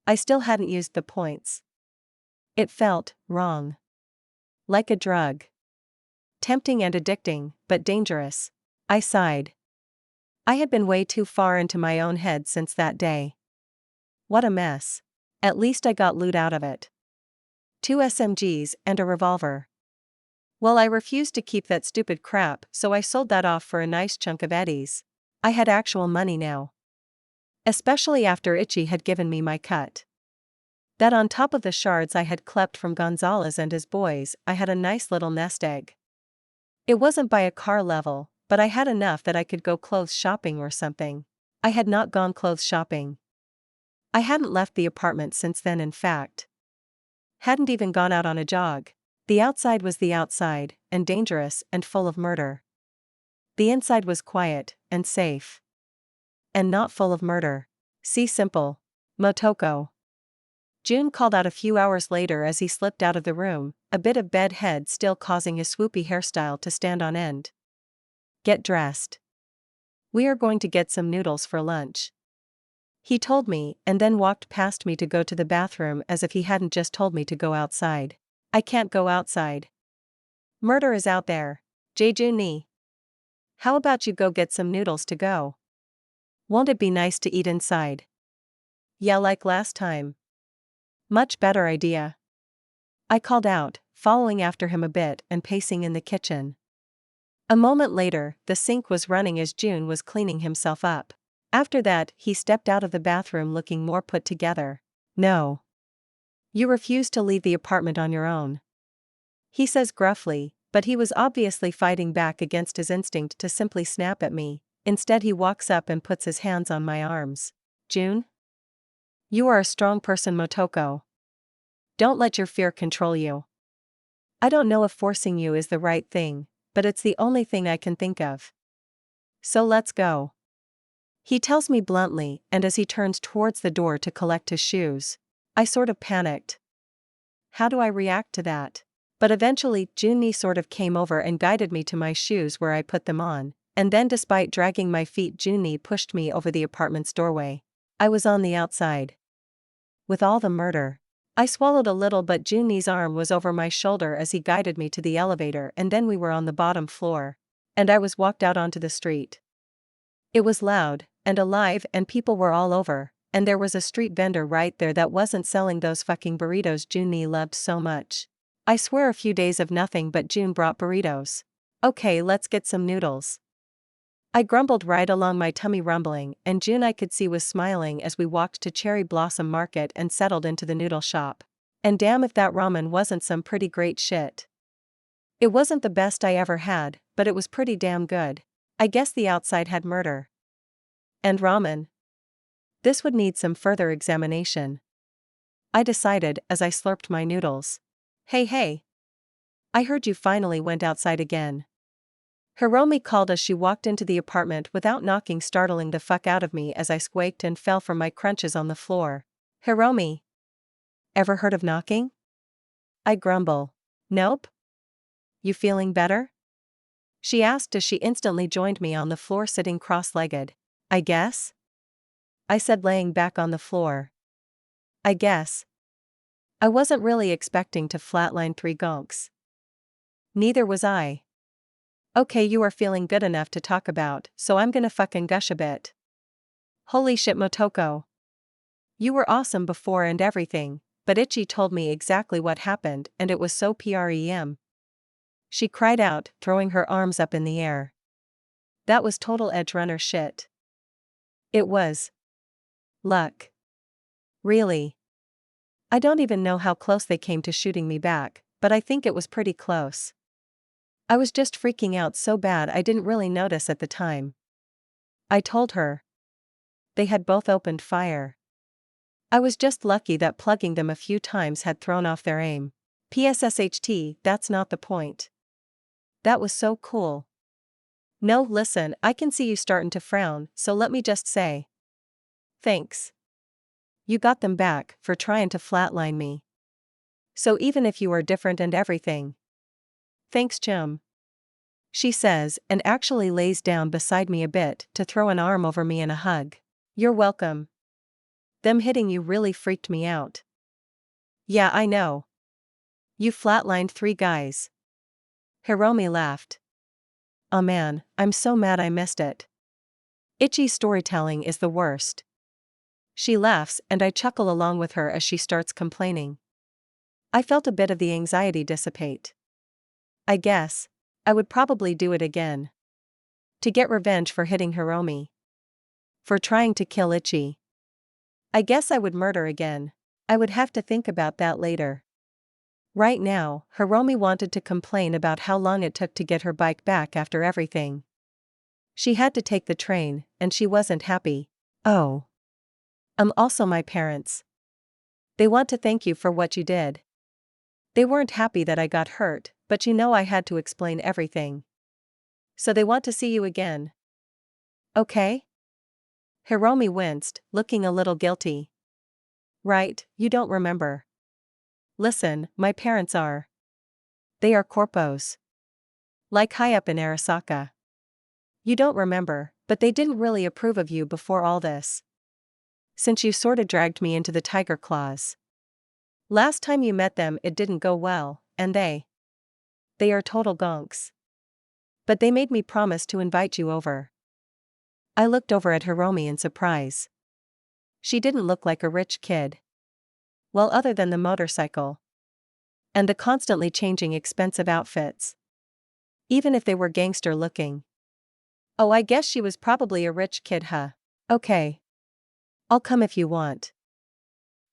Speaker 1: I still hadn't used the points. It felt wrong. Like a drug. Tempting and addicting, but dangerous. I sighed. I had been way too far into my own head since that day. What a mess. At least I got loot out of it. 2 SMGs and a revolver. Well, I refused to keep that stupid crap, so I sold that off for a nice chunk of eddies. I had actual money now. Especially after Ichi had given me my cut. That on top of the shards I had clept from Gonzalez and his boys, I had a nice little nest egg. It wasn't by a car level, but I had enough that I could go clothes shopping or something. I had not gone clothes shopping. I hadn't left the apartment since then, in fact. Hadn't even gone out on a jog. The outside was the outside, and dangerous and full of murder. The inside was quiet and safe. And not full of murder. See simple. Motoko. Jun called out a few hours later as he slipped out of the room, a bit of bed head still causing his swoopy hairstyle to stand on end. Get dressed. We are going to get some noodles for lunch. He told me, and then walked past me to go to the bathroom as if he hadn't just told me to go outside. I can't go outside. Murder is out there. Jae-jun-ni. How about you go get some noodles to go? Won't it be nice to eat inside? Yeah, like last time. Much better idea. I called out, following after him a bit and pacing in the kitchen. A moment later, the sink was running as Jun was cleaning himself up. After that, he stepped out of the bathroom looking more put together. No. You refuse to leave the apartment on your own. He says gruffly, but he was obviously fighting back against his instinct to simply snap at me. Instead, he walks up and puts his hands on my arms. Jun? You are a strong person, Motoko. Don't let your fear control you. I don't know if forcing you is the right thing, but it's the only thing I can think of. So let's go. He tells me bluntly, and as he turns towards the door to collect his shoes, I sort of panicked. How do I react to that? But eventually, Jun-ni sort of came over and guided me to my shoes where I put them on, and then despite dragging my feet, Jun-ni pushed me over the apartment's doorway. I was on the outside. With all the murder. I swallowed a little, but Jun-ni's arm was over my shoulder as he guided me to the elevator, and then we were on the bottom floor. And I was walked out onto the street. It was loud and alive and people were all over, and there was a street vendor right there that wasn't selling those fucking burritos Jun-ni loved so much. I swear a few days of nothing but Jun brought burritos. Okay, let's get some noodles. I grumbled right along, my tummy rumbling, and Jun, I could see, was smiling as we walked to Cherry Blossom Market and settled into the noodle shop. And damn if that ramen wasn't some pretty great shit. It wasn't the best I ever had, but it was pretty damn good. I guess the outside had murder. And ramen. This would need some further examination. I decided as I slurped my noodles. Hey. I heard you finally went outside again. Hiromi called as she walked into the apartment without knocking, startling the fuck out of me as I squeaked and fell from my crunches on the floor. Hiromi. Ever heard of knocking? I grumble. Nope. You feeling better? She asked as she instantly joined me on the floor, sitting cross-legged. I guess? I said, laying back on the floor. I guess. I wasn't really expecting to flatline 3 gonks. Neither was I. Okay, you are feeling good enough to talk about, so I'm gonna fucking gush a bit. Holy shit, Motoko. You were awesome before and everything, but Ichi told me exactly what happened and it was so prem. She cried out, throwing her arms up in the air. That was total edge runner shit. It was. Luck. Really. I don't even know how close they came to shooting me back, but I think it was pretty close. I was just freaking out so bad I didn't really notice at the time. I told her. They had both opened fire. I was just lucky that plugging them a few times had thrown off their aim. PSSHT, that's not the point. That was so cool. No, listen, I can see you starting to frown, so let me just say. Thanks. You got them back for trying to flatline me. So even if you are different and everything. Thanks, Chum. She says, and actually lays down beside me a bit to throw an arm over me in a hug. You're welcome. Them hitting you really freaked me out. Yeah, I know. You flatlined 3 guys. Hiromi laughed. Oh man, I'm so mad I missed it. Ichi's storytelling is the worst. She laughs and I chuckle along with her as she starts complaining. I felt a bit of the anxiety dissipate. I guess. I would probably do it again. To get revenge for hitting Hiromi. For trying to kill Ichi. I guess I would murder again. I would have to think about that later. Right now, Hiromi wanted to complain about how long it took to get her bike back after everything. She had to take the train, and she wasn't happy. Oh. Also my parents. They want to thank you for what you did. They weren't happy that I got hurt, but you know I had to explain everything. So they want to see you again. Okay? Hiromi winced, looking a little guilty. Right, you don't remember. Listen, my parents are. They are corpos. Like high up in Arasaka. You don't remember, but they didn't really approve of you before all this. Since you sorta dragged me into the tiger claws. Last time you met them it didn't go well, and they are total gonks. But they made me promise to invite you over. I looked over at Hiromi in surprise. She didn't look like a rich kid. Well, other than the motorcycle. And the constantly changing expensive outfits. Even if they were gangster looking. Oh, I guess she was probably a rich kid, huh? Okay. I'll come if you want.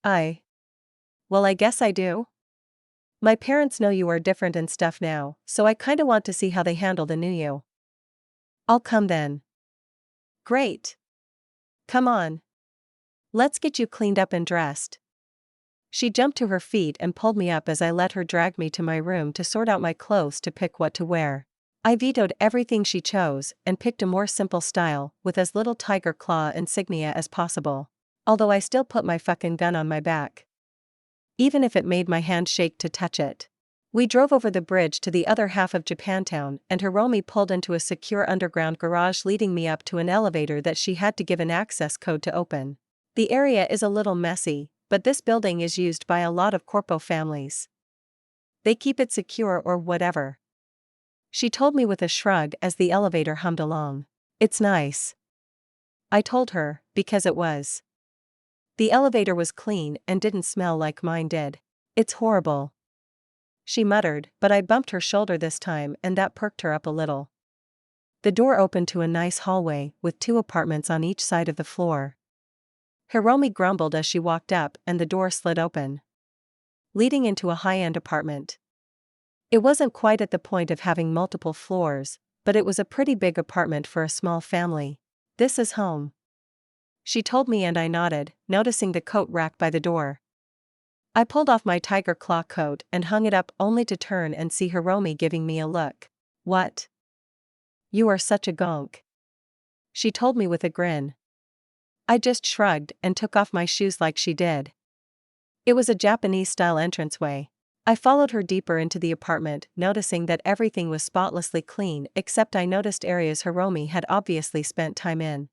Speaker 1: Well, I guess I do. My parents know you are different and stuff now, so I kinda want to see how they handle the new you. I'll come then. Great. Come on. Let's get you cleaned up and dressed. She jumped to her feet and pulled me up as I let her drag me to my room to sort out my clothes to pick what to wear. I vetoed everything she chose and picked a more simple style with as little tiger claw insignia as possible. Although I still put my fucking gun on my back. Even if it made my hand shake to touch it. We drove over the bridge to the other half of Japantown and Hiromi pulled into a secure underground garage leading me up to an elevator that she had to give an access code to open. The area is a little messy, but this building is used by a lot of corpo families. They keep it secure or whatever. She told me with a shrug as the elevator hummed along. It's nice. I told her, because it was. The elevator was clean and didn't smell like mine did. It's horrible. She muttered, but I bumped her shoulder this time and that perked her up a little. The door opened to a nice hallway with 2 apartments on each side of the floor. Hiromi grumbled as she walked up and the door slid open, leading into a high-end apartment. It wasn't quite at the point of having multiple floors, but it was a pretty big apartment for a small family. This is home. She told me and I nodded, noticing the coat rack by the door. I pulled off my tiger claw coat and hung it up only to turn and see Hiromi giving me a look. What? You are such a gonk. She told me with a grin. I just shrugged and took off my shoes like she did. It was a Japanese-style entranceway. I followed her deeper into the apartment, noticing that everything was spotlessly clean except I noticed areas Hiromi had obviously spent time in.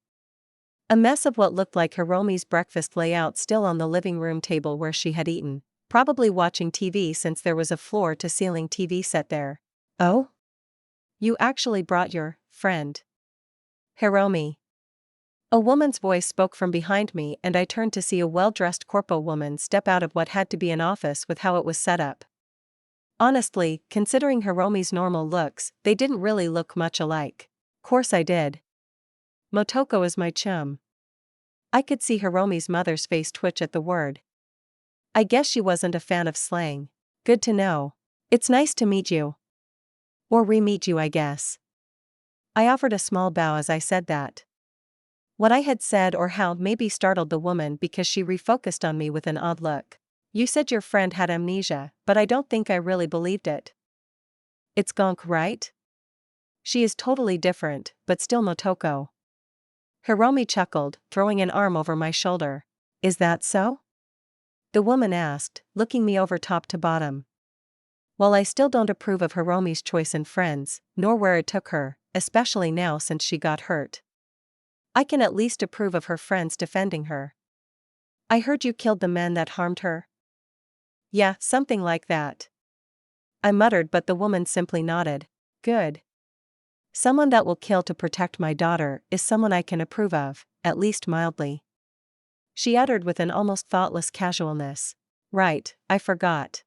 Speaker 1: A mess of what looked like Hiromi's breakfast layout still on the living room table where she had eaten, probably watching TV since there was a floor-to-ceiling TV set there. Oh? You actually brought your friend. Hiromi. A woman's voice spoke from behind me and I turned to see a well-dressed corpo woman step out of what had to be an office with how it was set up. Honestly, considering Hiromi's normal looks, they didn't really look much alike. Course I did. Motoko is my chum. I could see Hiromi's mother's face twitch at the word. I guess she wasn't a fan of slang. Good to know. It's nice to meet you. Or re-meet you, I guess. I offered a small bow as I said that. What I had said or how maybe startled the woman because she refocused on me with an odd look. You said your friend had amnesia, but I don't think I really believed it. It's gonk, right? She is totally different, but still Motoko. Hiromi chuckled, throwing an arm over my shoulder. Is that so? The woman asked, looking me over top to bottom. While I still don't approve of Hiromi's choice in friends, nor where it took her, especially now since she got hurt, I can at least approve of her friends defending her. I heard you killed the men that harmed her. Yeah, something like that. I muttered, but the woman simply nodded. Good. Someone that will kill to protect my daughter is someone I can approve of, at least mildly. She uttered with an almost thoughtless casualness. Right, I forgot.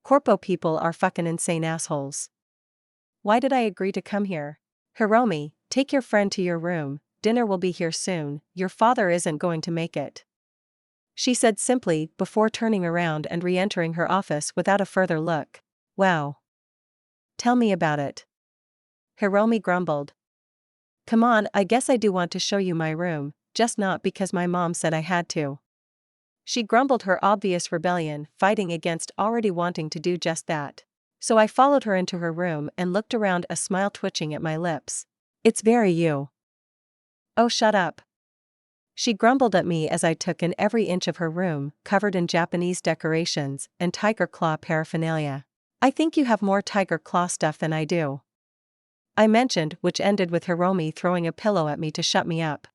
Speaker 1: Corpo people are fucking insane assholes. Why did I agree to come here? Hiromi, take your friend to your room, dinner will be here soon, your father isn't going to make it. She said simply before turning around and re-entering her office without a further look. Wow. Tell me about it. Hiromi grumbled. Come on, I guess I do want to show you my room, just not because my mom said I had to. She grumbled her obvious rebellion, fighting against already wanting to do just that. So I followed her into her room and looked around, a smile twitching at my lips. It's very you. Oh, shut up. She grumbled at me as I took in every inch of her room, covered in Japanese decorations and tiger claw paraphernalia. I think you have more tiger claw stuff than I do, I mentioned, which ended with Hiromi throwing a pillow at me to shut me up.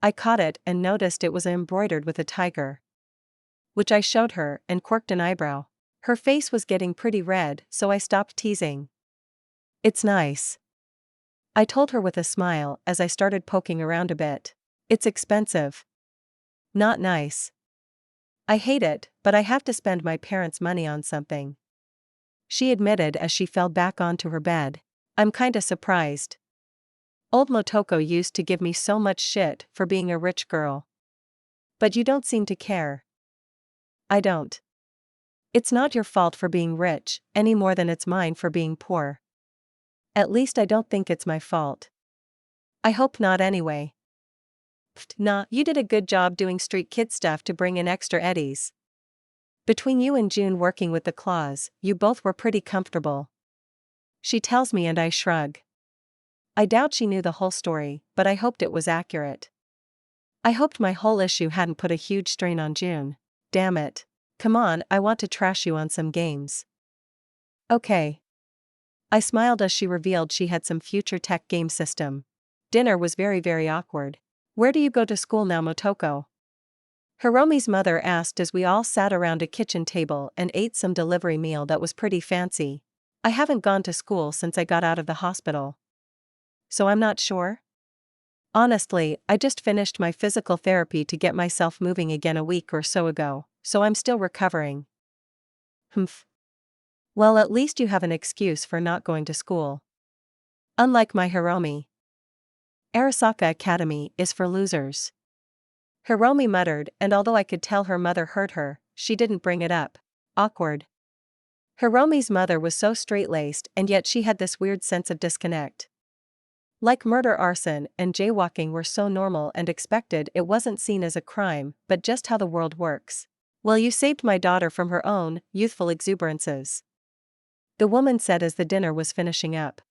Speaker 1: I caught it and noticed it was embroidered with a tiger, which I showed her and quirked an eyebrow. Her face was getting pretty red, so I stopped teasing. It's nice, I told her with a smile as I started poking around a bit. It's expensive. Not nice. I hate it, but I have to spend my parents' money on something, she admitted as she fell back onto her bed. I'm kinda surprised. Old Motoko used to give me so much shit for being a rich girl. But you don't seem to care. I don't. It's not your fault for being rich, any more than it's mine for being poor. At least I don't think it's my fault. I hope not anyway. Pfft, nah, you did a good job doing street kid stuff to bring in extra eddies. Between you and June working with the claws, you both were pretty comfortable, she tells me, and I shrug. I doubt she knew the whole story, but I hoped it was accurate. I hoped my whole issue hadn't put a huge strain on June. Damn it. Come on, I want to trash you on some games. Okay. I smiled as she revealed she had some future tech game system. Dinner was very awkward. Where do you go to school now, Motoko? Hiromi's mother asked as we all sat around a kitchen table and ate some delivery meal that was pretty fancy. I haven't gone to school since I got out of the hospital, so I'm not sure. Honestly, I just finished my physical therapy to get myself moving again a week or so ago, so I'm still recovering. Humph. Well, at least you have an excuse for not going to school. Unlike my Hiromi. Arasaka Academy is for losers, Hiromi muttered, and although I could tell her mother heard her, she didn't bring it up. Awkward. Hiromi's mother was so straight-laced, and yet she had this weird sense of disconnect. Like murder, arson, and jaywalking were so normal and expected, it wasn't seen as a crime, but just how the world works. Well, you saved my daughter from her own youthful exuberances, the woman said as the dinner was finishing up.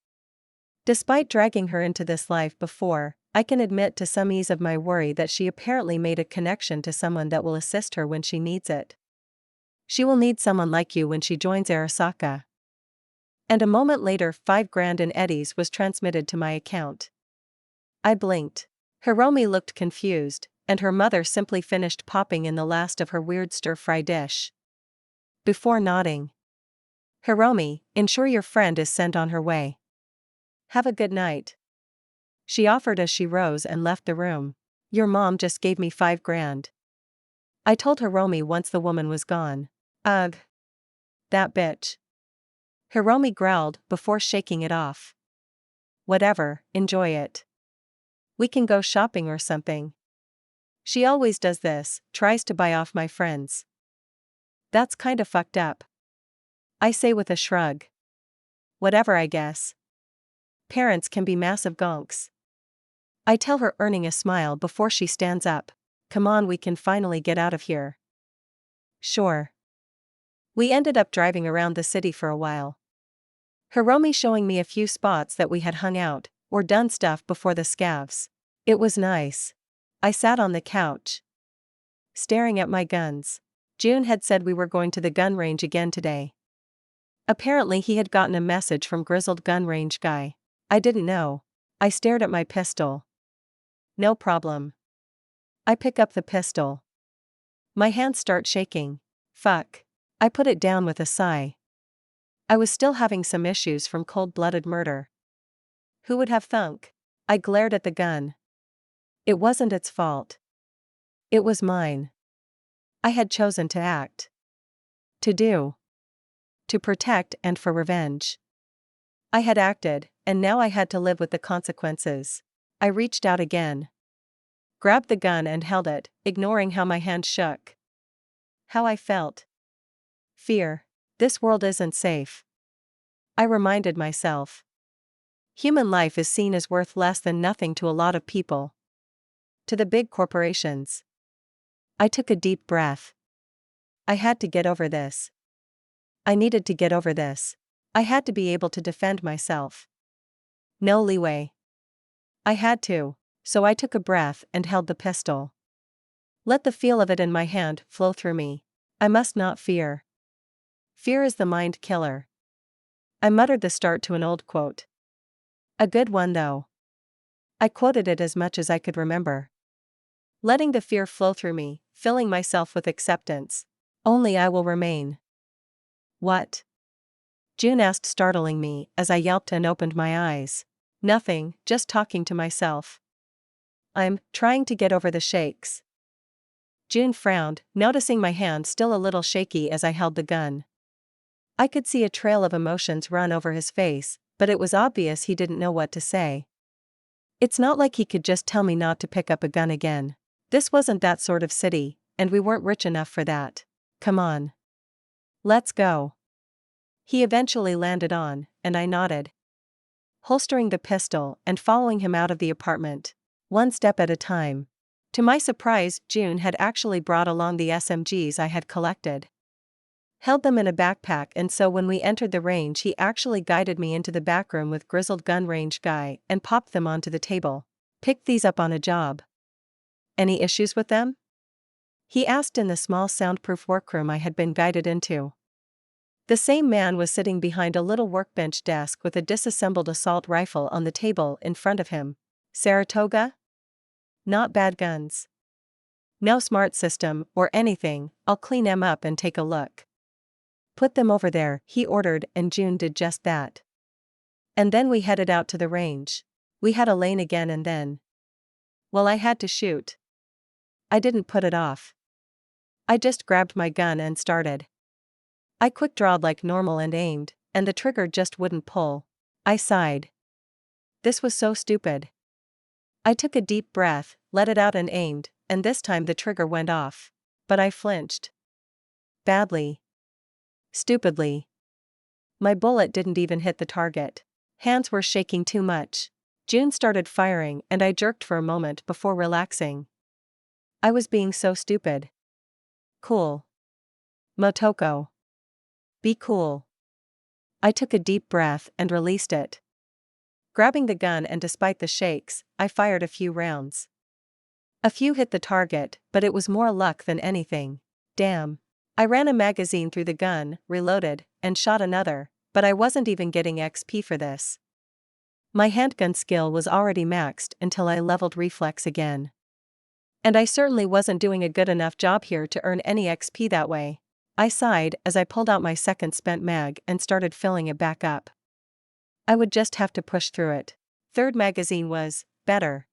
Speaker 1: Despite dragging her into this life before, I can admit to some ease of my worry that she apparently made a connection to someone that will assist her when she needs it. She will need someone like you when she joins Arasaka. And a moment later, $5,000 in eddies was transmitted to my account. I blinked. Hiromi looked confused, and her mother simply finished popping in the last of her weird stir-fry dish before nodding. Hiromi, ensure your friend is sent on her way. Have a good night, she offered as she rose and left the room. Your mom just gave me $5,000, I told Hiromi once the woman was gone. Ugh. That bitch, Hiromi growled before shaking it off. Whatever, enjoy it. We can go shopping or something. She always does this, tries to buy off my friends. That's kinda fucked up, I say with a shrug. Whatever, I guess. Parents can be massive gonks, I tell her, earning a smile before she stands up. Come on, we can finally get out of here. Sure. We ended up driving around the city for a while, Hiromi showing me a few spots that we had hung out or done stuff before the scavs. It was nice. I sat on the couch, staring at my guns. June had said we were going to the gun range again today. Apparently he had gotten a message from grizzled gun range guy. I didn't know. I stared at my pistol. No problem. I pick up the pistol. My hands start shaking. Fuck. I put it down with a sigh. I was still having some issues from cold-blooded murder. Who would have thunk? I glared at the gun. It wasn't its fault. It was mine. I had chosen to act. To do. To protect and for revenge. I had acted, and now I had to live with the consequences. I reached out again, grabbed the gun and held it, ignoring how my hand shook. How I felt. Fear. This world isn't safe, I reminded myself. Human life is seen as worth less than nothing to a lot of people. To the big corporations. I took a deep breath. I had to get over this. I needed to get over this. I had to be able to defend myself. No leeway. I had to, so I took a breath and held the pistol. Let the feel of it in my hand flow through me. I must not fear. Fear is the mind killer. I muttered the start to an old quote. A good one though. I quoted it as much as I could remember. Letting the fear flow through me, filling myself with acceptance. Only I will remain. What? June asked, startling me as I yelped and opened my eyes. Nothing, just talking to myself. I'm trying to get over the shakes. June frowned, noticing my hand still a little shaky as I held the gun. I could see a trail of emotions run over his face, but it was obvious he didn't know what to say. It's not like he could just tell me not to pick up a gun again. This wasn't that sort of city, and we weren't rich enough for that. Come on. Let's go. He eventually landed on, and I nodded. Holstering the pistol and following him out of the apartment. One step at a time. To my surprise, June had actually brought along the SMGs I had collected. Held them in a backpack, and so when we entered the range he actually guided me into the back room with grizzled gun range guy and popped them onto the table. Picked these up on a job. Any issues with them? He asked in the small soundproof workroom I had been guided into. The same man was sitting behind a little workbench desk with a disassembled assault rifle on the table in front of him. Saratoga? Not bad guns. No smart system or anything, I'll clean them up and take a look. Put them over there, he ordered, and June did just that. And then we headed out to the range. We had a lane again and then. Well, I had to shoot. I didn't put it off. I just grabbed my gun and started. I quick-drawed like normal and aimed, and the trigger just wouldn't pull. I sighed. This was so stupid. I took a deep breath, let it out and aimed, and this time the trigger went off. But I flinched. Badly. Stupidly. My bullet didn't even hit the target. Hands were shaking too much. June started firing and I jerked for a moment before relaxing. I was being so stupid. Cool. Motoko. Be cool. I took a deep breath and released it. Grabbing the gun, and despite the shakes, I fired a few rounds. A few hit the target, but it was more luck than anything. Damn. I ran a magazine through the gun, reloaded, and shot another, but I wasn't even getting XP for this. My handgun skill was already maxed until I leveled reflex again. And I certainly wasn't doing a good enough job here to earn any XP that way. I sighed as I pulled out my second spent mag and started filling it back up. I would just have to push through it. Third magazine was better.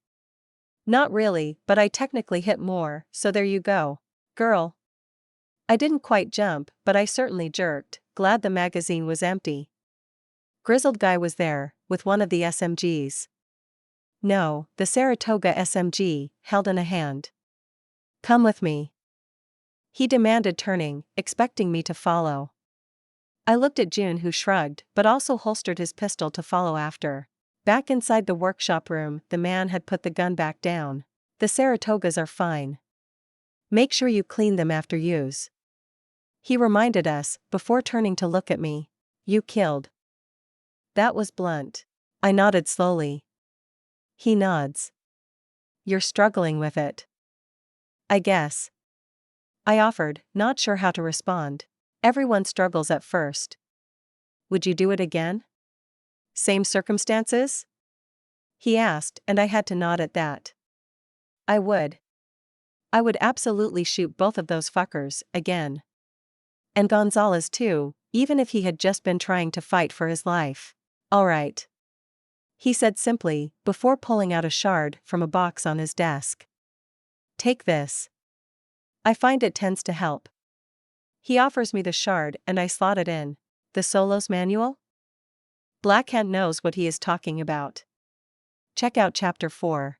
Speaker 1: Not really, but I technically hit more, so there you go. Girl. I didn't quite jump, but I certainly jerked, glad the magazine was empty. Grizzled guy was there, with one of the SMGs. No, the Saratoga SMG, held in a hand. Come with me. He demanded, turning, expecting me to follow. I looked at June, who shrugged, but also holstered his pistol to follow after. Back inside the workshop room, the man had put the gun back down. The Saratogas are fine. Make sure you clean them after use. He reminded us, before turning to look at me. You killed. That was blunt. I nodded slowly. He nods. You're struggling with it. I guess. I offered, not sure how to respond. Everyone struggles at first. Would you do it again? Same circumstances? He asked, and I had to nod at that. I would. I would absolutely shoot both of those fuckers again. And Gonzalez too, even if he had just been trying to fight for his life. All right. He said simply, before pulling out a shard from a box on his desk. Take this. I find it tends to help. He offers me the shard and I slot it in. The Solos manual? Blackhand knows what he is talking about. Check out Chapter 4.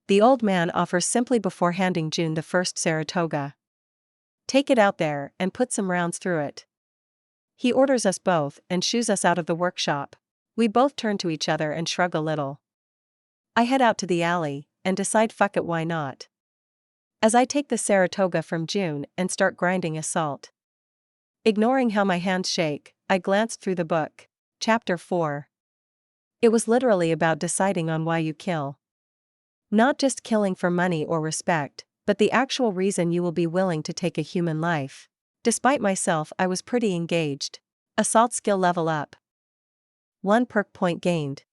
Speaker 1: The old man offers simply before handing June the first Saratoga. Take it out there and put some rounds through it. He orders us both and shoos us out of the workshop. We both turn to each other and shrug a little. I head out to the alley, and decide fuck it, why not? As I take the Saratoga from June and start grinding assault. Ignoring how my hands shake, I glanced through the book. Chapter 4. It was literally about deciding on why you kill. Not just killing for money or respect, but the actual reason you will be willing to take a human life. Despite myself, I was pretty engaged. Assault skill level up. 1 perk point gained.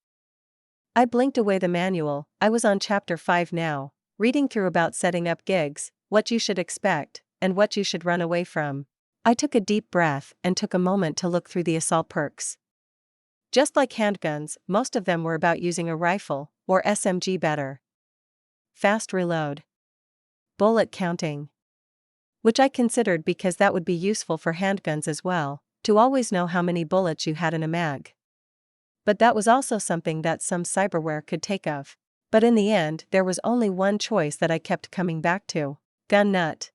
Speaker 1: I blinked away the manual. I was on chapter 5 now, reading through about setting up gigs, what you should expect, and what you should run away from. I took a deep breath and took a moment to look through the assault perks. Just like handguns, most of them were about using a rifle, or SMG better. Fast reload. Bullet counting. Which I considered because that would be useful for handguns as well, to always know how many bullets you had in a mag. But that was also something that some cyberware could take of. But in the end, there was only one choice that I kept coming back to. Gun nut.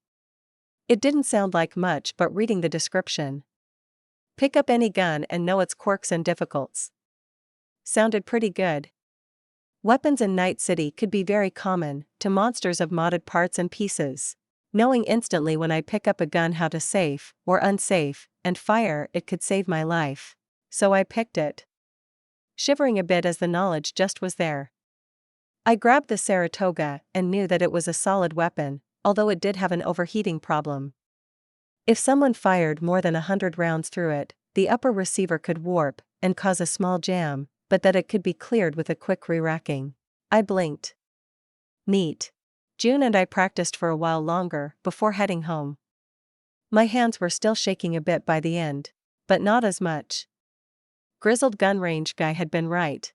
Speaker 1: It didn't sound like much, but reading the description. Pick up any gun and know its quirks and difficulties. Sounded pretty good. Weapons in Night City could be very common, to monsters of modded parts and pieces. Knowing instantly when I pick up a gun how to safe, or unsafe, and fire it could save my life. So I picked it. Shivering a bit as the knowledge just was there. I grabbed the Saratoga and knew that it was a solid weapon, although it did have an overheating problem. If someone fired more than 100 rounds through it, the upper receiver could warp and cause a small jam, but that it could be cleared with a quick re-racking. I blinked. Neat. June and I practiced for a while longer before heading home. My hands were still shaking a bit by the end, but not as much. Grizzled gun range guy had been right.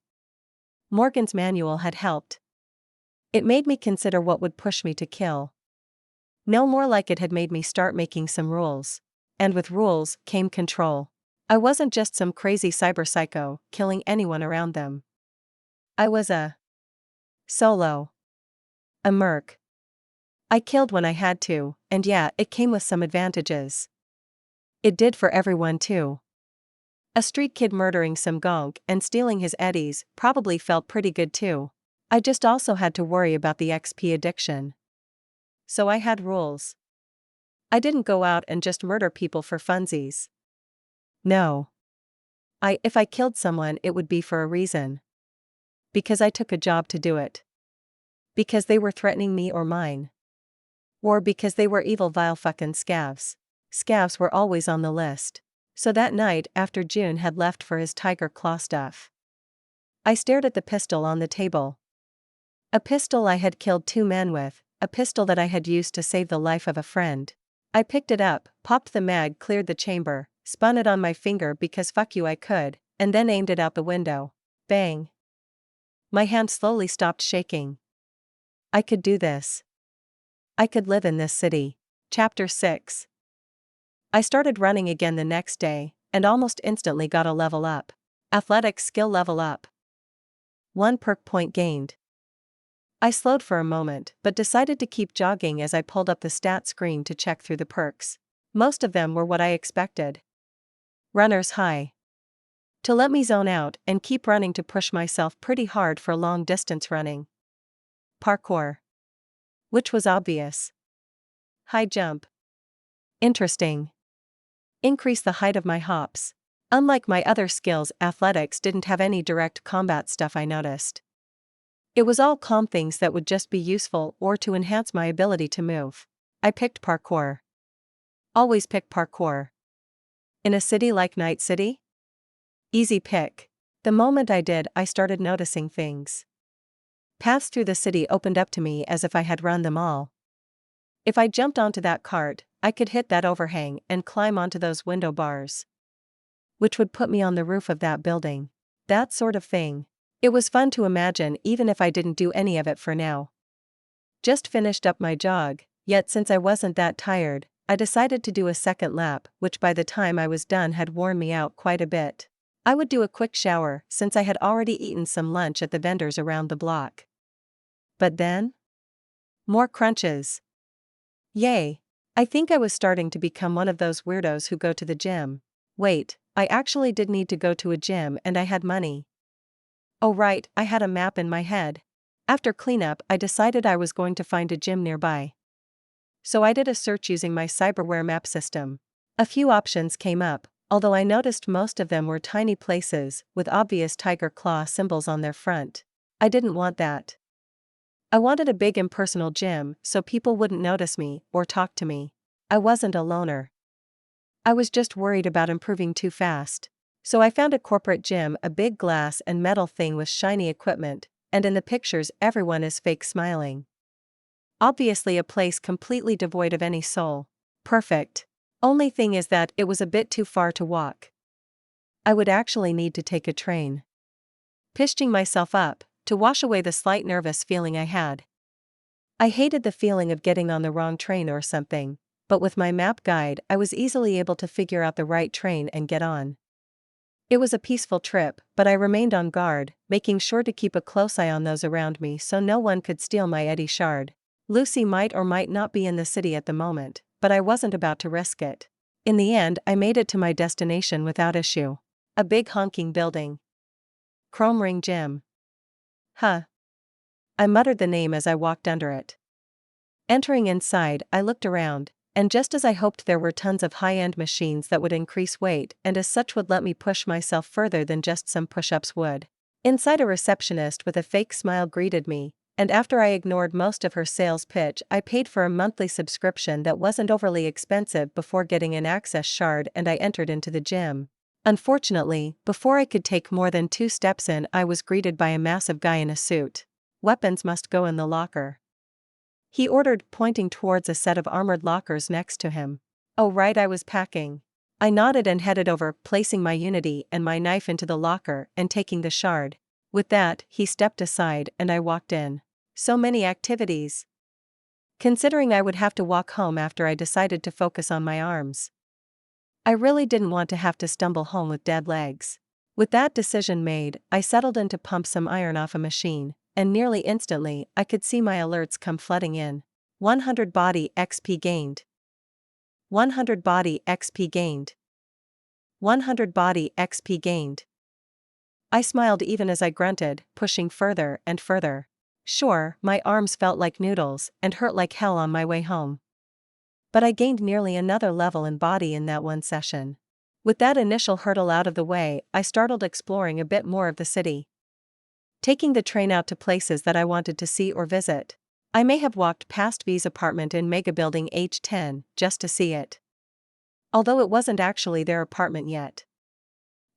Speaker 1: Morgan's manual had helped. It made me consider what would push me to kill. No more like it had made me start making some rules. And with rules came control. I wasn't just some crazy cyber psycho, killing anyone around them. I was a solo. A merc. I killed when I had to, and yeah, it came with some advantages. It did for everyone too. A street kid murdering some gonk and stealing his eddies probably felt pretty good too. I just also had to worry about the XP addiction. So I had rules. I didn't go out and just murder people for funsies. No. If I killed someone, it would be for a reason. Because I took a job to do it. Because they were threatening me or mine. Or because they were evil, vile fucking scavs. Scavs were always on the list. So that night, after June had left for his tiger claw stuff, I stared at the pistol on the table. A pistol I had killed 2 men with, a pistol that I had used to save the life of a friend. I picked it up, popped the mag, cleared the chamber, spun it on my finger because fuck you I could, and then aimed it out the window. Bang. My hand slowly stopped shaking. I could do this. I could live in this city. Chapter 6. I started running again the next day, and almost instantly got a level up. Athletics skill level up. 1 perk point gained. I slowed for a moment, but decided to keep jogging as I pulled up the stat screen to check through the perks. Most of them were what I expected. Runner's high. To let me zone out and keep running to push myself pretty hard for long distance running. Parkour. Which was obvious. High jump. Interesting. Increase the height of my hops. Unlike my other skills, athletics didn't have any direct combat stuff I noticed. It was all calm things that would just be useful or to enhance my ability to move. I picked parkour. Always pick parkour. In a city like Night City? Easy pick. The moment I did, I started noticing things. Paths through the city opened up to me as if I had run them all. If I jumped onto that cart, I could hit that overhang and climb onto those window bars. Which would put me on the roof of that building. That sort of thing. It was fun to imagine even if I didn't do any of it for now. Just finished up my jog, yet since I wasn't that tired, I decided to do a second lap, which by the time I was done had worn me out quite a bit. I would do a quick shower since I had already eaten some lunch at the vendors around the block. But then? More crunches. Yay. I think I was starting to become one of those weirdos who go to the gym. Wait, I actually did need to go to a gym and I had money. Oh right, I had a map in my head. After cleanup, I decided I was going to find a gym nearby. So I did a search using my cyberware map system. A few options came up, although I noticed most of them were tiny places with obvious tiger claw symbols on their front. I didn't want that. I wanted a big impersonal gym so people wouldn't notice me or talk to me. I wasn't a loner. I was just worried about improving too fast. So I found a corporate gym, a big glass and metal thing with shiny equipment, and in the pictures everyone is fake smiling. Obviously a place completely devoid of any soul. Perfect. Only thing is that it was a bit too far to walk. I would actually need to take a train. Pitching myself up, to wash away the slight nervous feeling I had. I hated the feeling of getting on the wrong train or something, but with my map guide I was easily able to figure out the right train and get on. It was a peaceful trip, but I remained on guard, making sure to keep a close eye on those around me so no one could steal my Eddie shard. Lucy might or might not be in the city at the moment, but I wasn't about to risk it. In the end, I made it to my destination without issue. A big honking building. Chrome Ring Gym. Huh. I muttered the name as I walked under it. Entering inside, I looked around, and just as I hoped, there were tons of high-end machines that would increase weight and as such would let me push myself further than just some push-ups would. Inside, a receptionist with a fake smile greeted me, and after I ignored most of her sales pitch, I paid for a monthly subscription that wasn't overly expensive before getting an access shard and I entered into the gym. Unfortunately, before I could take more than 2 steps in, I was greeted by a massive guy in a suit. Weapons must go in the locker. He ordered, pointing towards a set of armored lockers next to him. Oh right, I was packing. I nodded and headed over, placing my unity and my knife into the locker and taking the shard. With that, he stepped aside and I walked in. So many activities. Considering I would have to walk home after, I decided to focus on my arms. I really didn't want to have to stumble home with dead legs. With that decision made, I settled in to pump some iron off a machine, and nearly instantly I could see my alerts come flooding in. 100 body XP gained. 100 body XP gained. 100 body XP gained. I smiled even as I grunted, pushing further and further. Sure, my arms felt like noodles and hurt like hell on my way home. But I gained nearly another level in body in that one session. With that initial hurdle out of the way, I started exploring a bit more of the city. Taking the train out to places that I wanted to see or visit. I may have walked past V's apartment in Megabuilding H10 just to see it. Although it wasn't actually their apartment yet.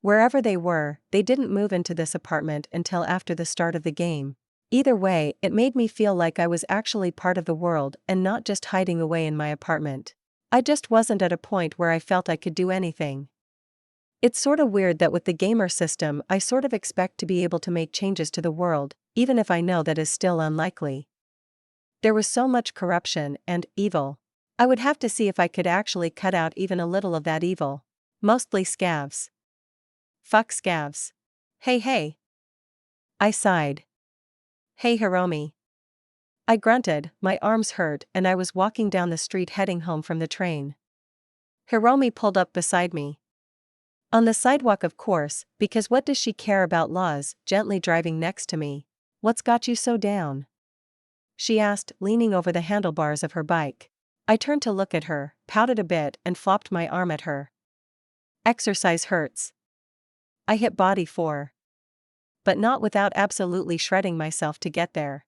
Speaker 1: Wherever they were, they didn't move into this apartment until after the start of the game. Either way, it made me feel like I was actually part of the world and not just hiding away in my apartment. I just wasn't at a point where I felt I could do anything. It's sort of weird that with the gamer system I sort of expect to be able to make changes to the world, even if I know that is still unlikely. There was so much corruption and evil. I would have to see if I could actually cut out even a little of that evil. Mostly scavs. Fuck scavs. Hey. I sighed. Hey Hiromi. I grunted, my arms hurt, and I was walking down the street heading home from the train. Hiromi pulled up beside me. On the sidewalk, of course, because what does she care about laws, gently driving next to me. What's got you so down? She asked, leaning over the handlebars of her bike. I turned to look at her, pouted a bit and flopped my arm at her. Exercise hurts. I hit body 4. But not without absolutely shredding myself to get there.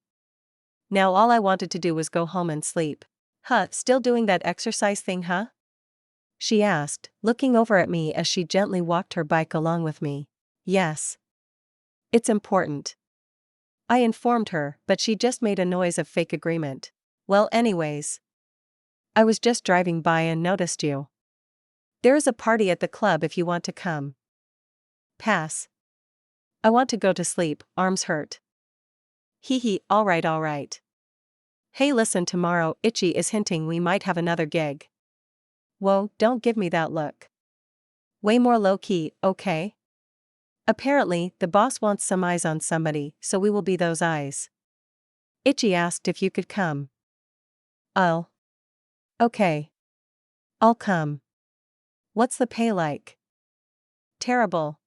Speaker 1: Now all I wanted to do was go home and sleep. Huh, still doing that exercise thing, huh? She asked, looking over at me as she gently walked her bike along with me. Yes. It's important. I informed her, but she just made a noise of fake agreement. Well, anyways. I was just driving by and noticed you. There is a party at the club if you want to come. Pass. I want to go to sleep, arms hurt. Hee, alright. Hey listen, tomorrow Ichi is hinting we might have another gig. Whoa, don't give me that look. Way more low-key, okay? Apparently, the boss wants some eyes on somebody, so we will be those eyes. Ichi asked if you could come. Okay. I'll come. What's the pay like? Terrible.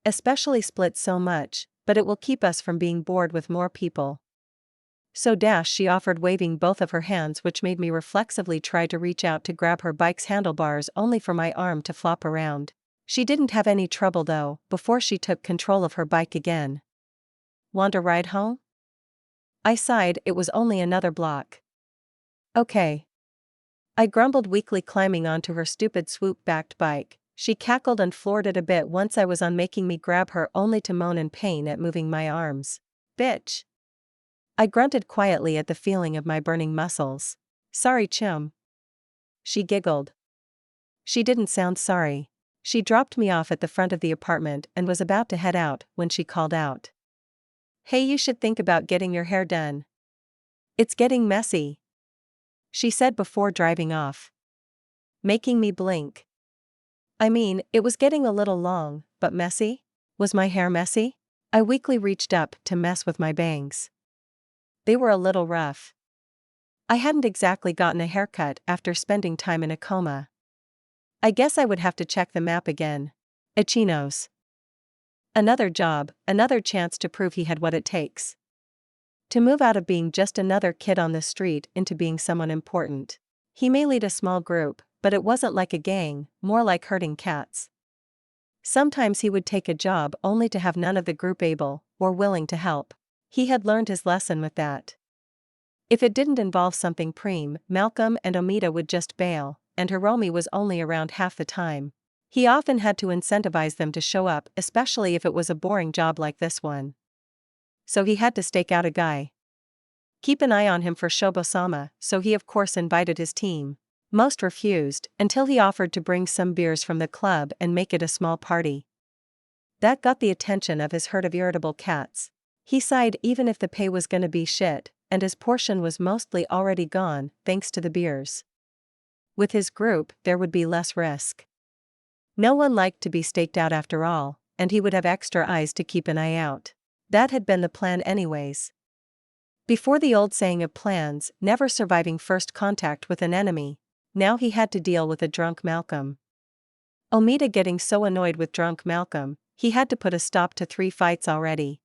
Speaker 1: Especially split so much, but it will keep us from being bored with more people. So she offered, waving both of her hands, which made me reflexively try to reach out to grab her bike's handlebars only for my arm to flop around. She didn't have any trouble though, before she took control of her bike again. Want a ride home? I sighed, it was only another block. Okay. I grumbled weakly, climbing onto her stupid swoop-backed bike. She cackled and floored it a bit once I was on, making me grab her only to moan in pain at moving my arms. Bitch. I grunted quietly at the feeling of my burning muscles. Sorry, chum. She giggled. She didn't sound sorry. She dropped me off at the front of the apartment and was about to head out when she called out. Hey, you should think about getting your hair done. It's getting messy, she said before driving off, making me blink. I mean, it was getting a little long, but messy? Was my hair messy? I weakly reached up to mess with my bangs. They were a little rough. I hadn't exactly gotten a haircut after spending time in a coma. I guess I would have to check the map again. Chinos. Another job, another chance to prove he had what it takes. To move out of being just another kid on the street into being someone important. He may lead a small group, but it wasn't like a gang, more like herding cats. Sometimes he would take a job only to have none of the group able or willing to help. He had learned his lesson with that. If it didn't involve something preem, Malcolm and Omida would just bail, and Hiromi was only around half the time. He often had to incentivize them to show up, especially if it was a boring job like this one. So he had to stake out a guy. Keep an eye on him for Shobo-sama, so he of course invited his team. Most refused, until he offered to bring some beers from the club and make it a small party. That got the attention of his herd of irritable cats. He sighed even if the pay was gonna be shit, and his portion was mostly already gone, thanks to the beers. With his group, there would be less risk. No one liked to be staked out after all, and he would have extra eyes to keep an eye out. That had been the plan anyways. Before the old saying of plans never surviving first contact with an enemy, now he had to deal with a drunk Malcolm. Omida getting so annoyed with drunk Malcolm, he had to put a stop to 3 fights already.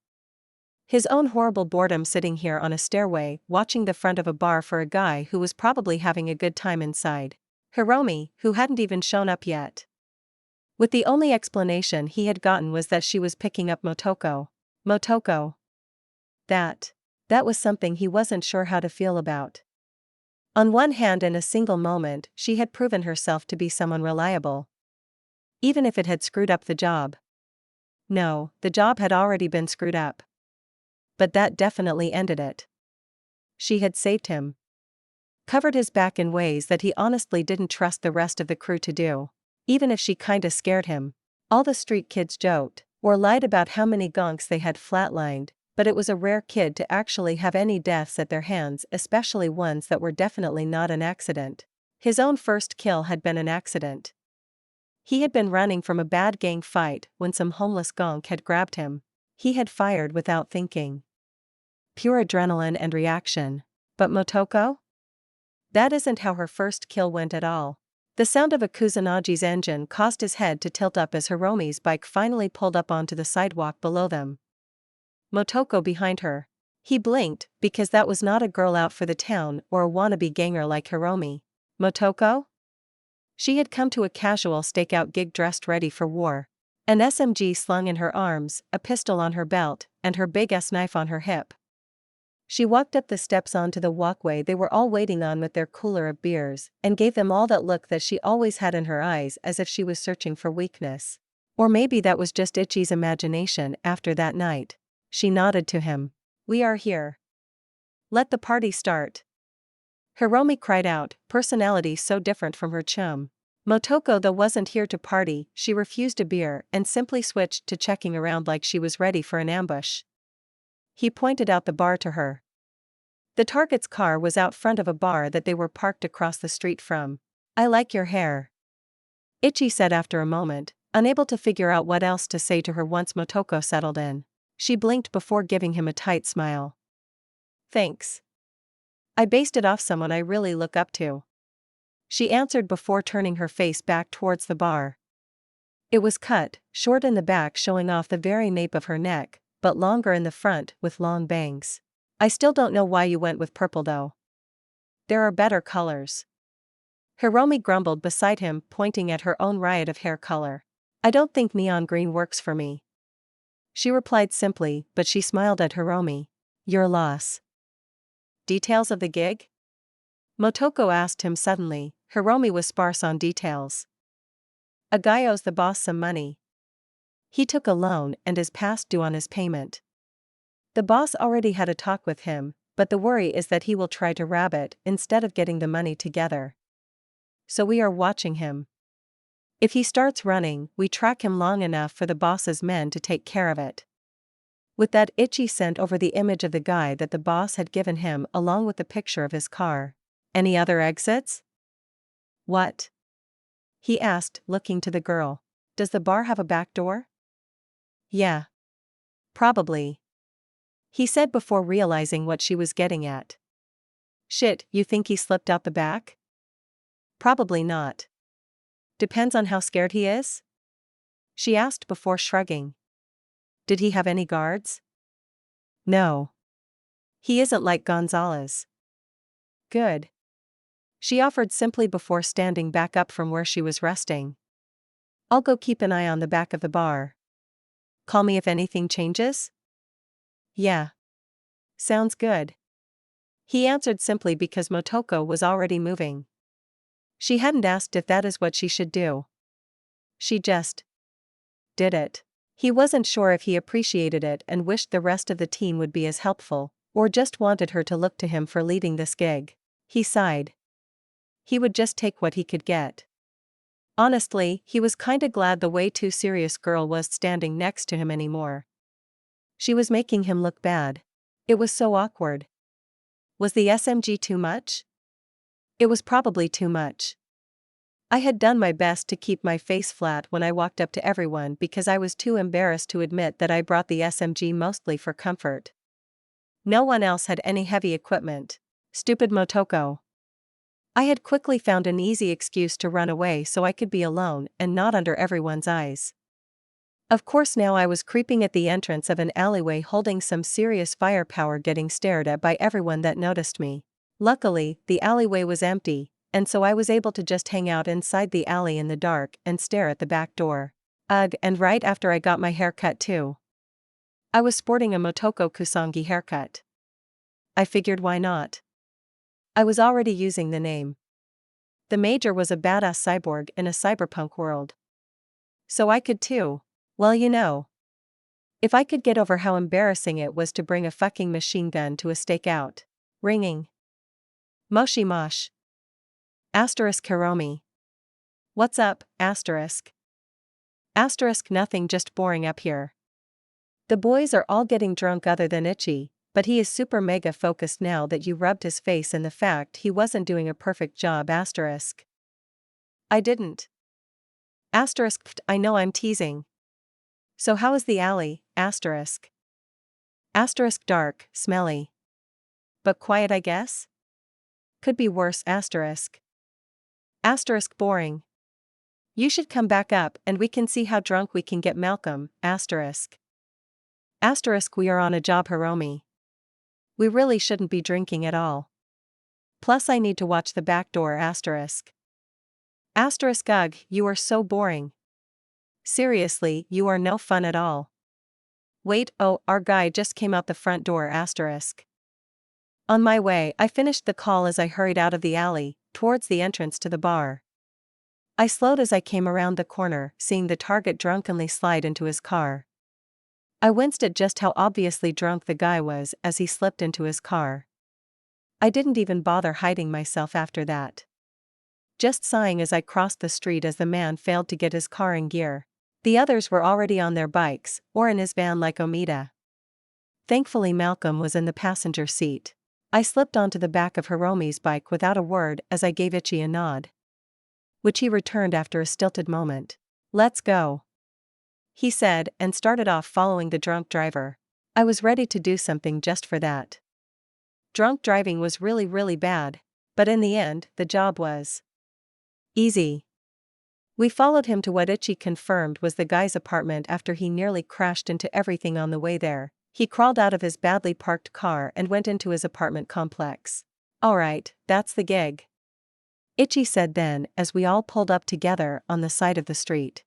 Speaker 1: His own horrible boredom sitting here on a stairway watching the front of a bar for a guy who was probably having a good time inside. Hiromi, who hadn't even shown up yet. With the only explanation he had gotten was that she was picking up Motoko. Motoko. That was something he wasn't sure how to feel about. On one hand, in a single moment, she had proven herself to be someone reliable. Even if it had screwed up the job. No, the job had already been screwed up. But that definitely ended it. She had saved him. Covered his back in ways that he honestly didn't trust the rest of the crew to do. Even if she kinda scared him. All the street kids joked, or lied about how many gonks they had flatlined, but it was a rare kid to actually have any deaths at their hands, especially ones that were definitely not an accident. His own first kill had been an accident. He had been running from a bad gang fight when some homeless gonk had grabbed him. He had fired without thinking. Pure adrenaline and reaction. But Motoko? That isn't how her first kill went at all. The sound of a Kusanagi's engine caused his head to tilt up as Hiromi's bike finally pulled up onto the sidewalk below them. Motoko behind her. He blinked, because that was not a girl out for the town or a wannabe ganger like Hiromi. Motoko? She had come to a casual stakeout gig dressed ready for war. An SMG slung in her arms, a pistol on her belt, and her big-ass knife on her hip. She walked up the steps onto the walkway they were all waiting on with their cooler of beers, and gave them all that look that she always had in her eyes, as if she was searching for weakness. Or maybe that was just Ichi's imagination after that night. She nodded to him. We are here. Let the party start. Hiromi cried out, personality so different from her chum. Motoko though wasn't here to party, she refused a beer and simply switched to checking around like she was ready for an ambush. He pointed out the bar to her. The target's car was out front of a bar that they were parked across the street from. I like your hair, Ichi said after a moment, unable to figure out what else to say to her once Motoko settled in. She blinked before giving him a tight smile. Thanks. I based it off someone I really look up to. She answered before turning her face back towards the bar. It was cut, short in the back showing off the very nape of her neck, but longer in the front with long bangs. I still don't know why you went with purple though. There are better colors. Hiromi grumbled beside him, pointing at her own riot of hair color. I don't think neon green works for me. She replied simply, but she smiled at Hiromi. Your loss. Details of the gig? Motoko asked him suddenly. Hiromi was sparse on details. A guy owes the boss some money. He took a loan and is past due on his payment. The boss already had a talk with him, but the worry is that he will try to rob it instead of getting the money together. So we are watching him. If he starts running, we track him long enough for the boss's men to take care of it. With that, Ichi sent over the image of the guy that the boss had given him along with the picture of his car. Any other exits? What? He asked, looking to the girl. Does the bar have a back door? Yeah. Probably. He said before realizing what she was getting at. Shit, you think he slipped out the back? Probably not. Depends on how scared he is? She asked before shrugging. Did he have any guards? No. He isn't like Gonzalez. Good. She offered simply before standing back up from where she was resting. I'll go keep an eye on the back of the bar. Call me if anything changes? Yeah. Sounds good. He answered simply because Motoko was already moving. She hadn't asked if that is what she should do. She just did it. He wasn't sure if he appreciated it and wished the rest of the team would be as helpful, or just wanted her to look to him for leading this gig. He sighed. He would just take what he could get. Honestly, he was kinda glad the way too serious girl was standing next to him anymore. She was making him look bad. It was so awkward. Was the SMG too much? It was probably too much. I had done my best to keep my face flat when I walked up to everyone because I was too embarrassed to admit that I brought the SMG mostly for comfort. No one else had any heavy equipment. Stupid Motoko. I had quickly found an easy excuse to run away so I could be alone and not under everyone's eyes. Of course, now I was creeping at the entrance of an alleyway holding some serious firepower, getting stared at by everyone that noticed me. Luckily, the alleyway was empty, and so I was able to just hang out inside the alley in the dark and stare at the back door. Ugh, and right after I got my hair cut too. I was sporting a Motoko Kusanagi haircut. I figured why not? I was already using the name. The Major was a badass cyborg in a cyberpunk world. So I could too. Well, you know. If I could get over how embarrassing it was to bring a fucking machine gun to a stakeout. Ringing. Moshi mosh. Asterisk Hiromi. What's up, asterisk? Asterisk nothing, just boring up here. The boys are all getting drunk other than Ichi, but he is super mega focused now that you rubbed his face in the fact he wasn't doing a perfect job, asterisk. I didn't. Asterisk, I know I'm teasing. So how is the alley, asterisk? Asterisk dark, smelly. But quiet, I guess? Could be worse, asterisk. Asterisk boring. You should come back up and we can see how drunk we can get Malcolm, asterisk. Asterisk we are on a job, Hiromi. We really shouldn't be drinking at all. Plus I need to watch the back door, asterisk. Asterisk ugh, you are so boring. Seriously, you are no fun at all. Wait, oh, our guy just came out the front door, asterisk. On my way, I finished the call as I hurried out of the alley, towards the entrance to the bar. I slowed as I came around the corner, seeing the target drunkenly slide into his car. I winced at just how obviously drunk the guy was as he slipped into his car. I didn't even bother hiding myself after that. Just sighing as I crossed the street as the man failed to get his car in gear. The others were already on their bikes, or in his van like Omida. Thankfully Malcolm was in the passenger seat. I slipped onto the back of Hiromi's bike without a word as I gave Ichi a nod, which he returned after a stilted moment. Let's go, he said, and started off following the drunk driver. I was ready to do something just for that. Drunk driving was really bad, but in the end, the job was easy. We followed him to what Ichi confirmed was the guy's apartment after he nearly crashed into everything on the way there. He crawled out of his badly parked car and went into his apartment complex. "Alright, that's the gig," Ichi said then as we all pulled up together on the side of the street.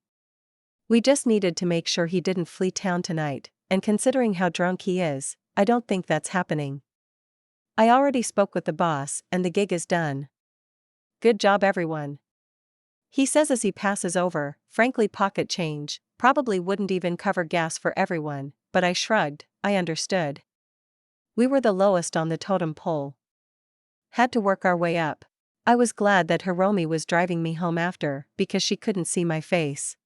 Speaker 1: We just needed to make sure he didn't flee town tonight, and considering how drunk he is, I don't think that's happening. I already spoke with the boss and the gig is done. Good job everyone, he says as he passes over. Frankly, pocket change probably wouldn't even cover gas for everyone, but I shrugged. I understood. We were the lowest on the totem pole. Had to work our way up. I was glad that Hiromi was driving me home after, because she couldn't see my face.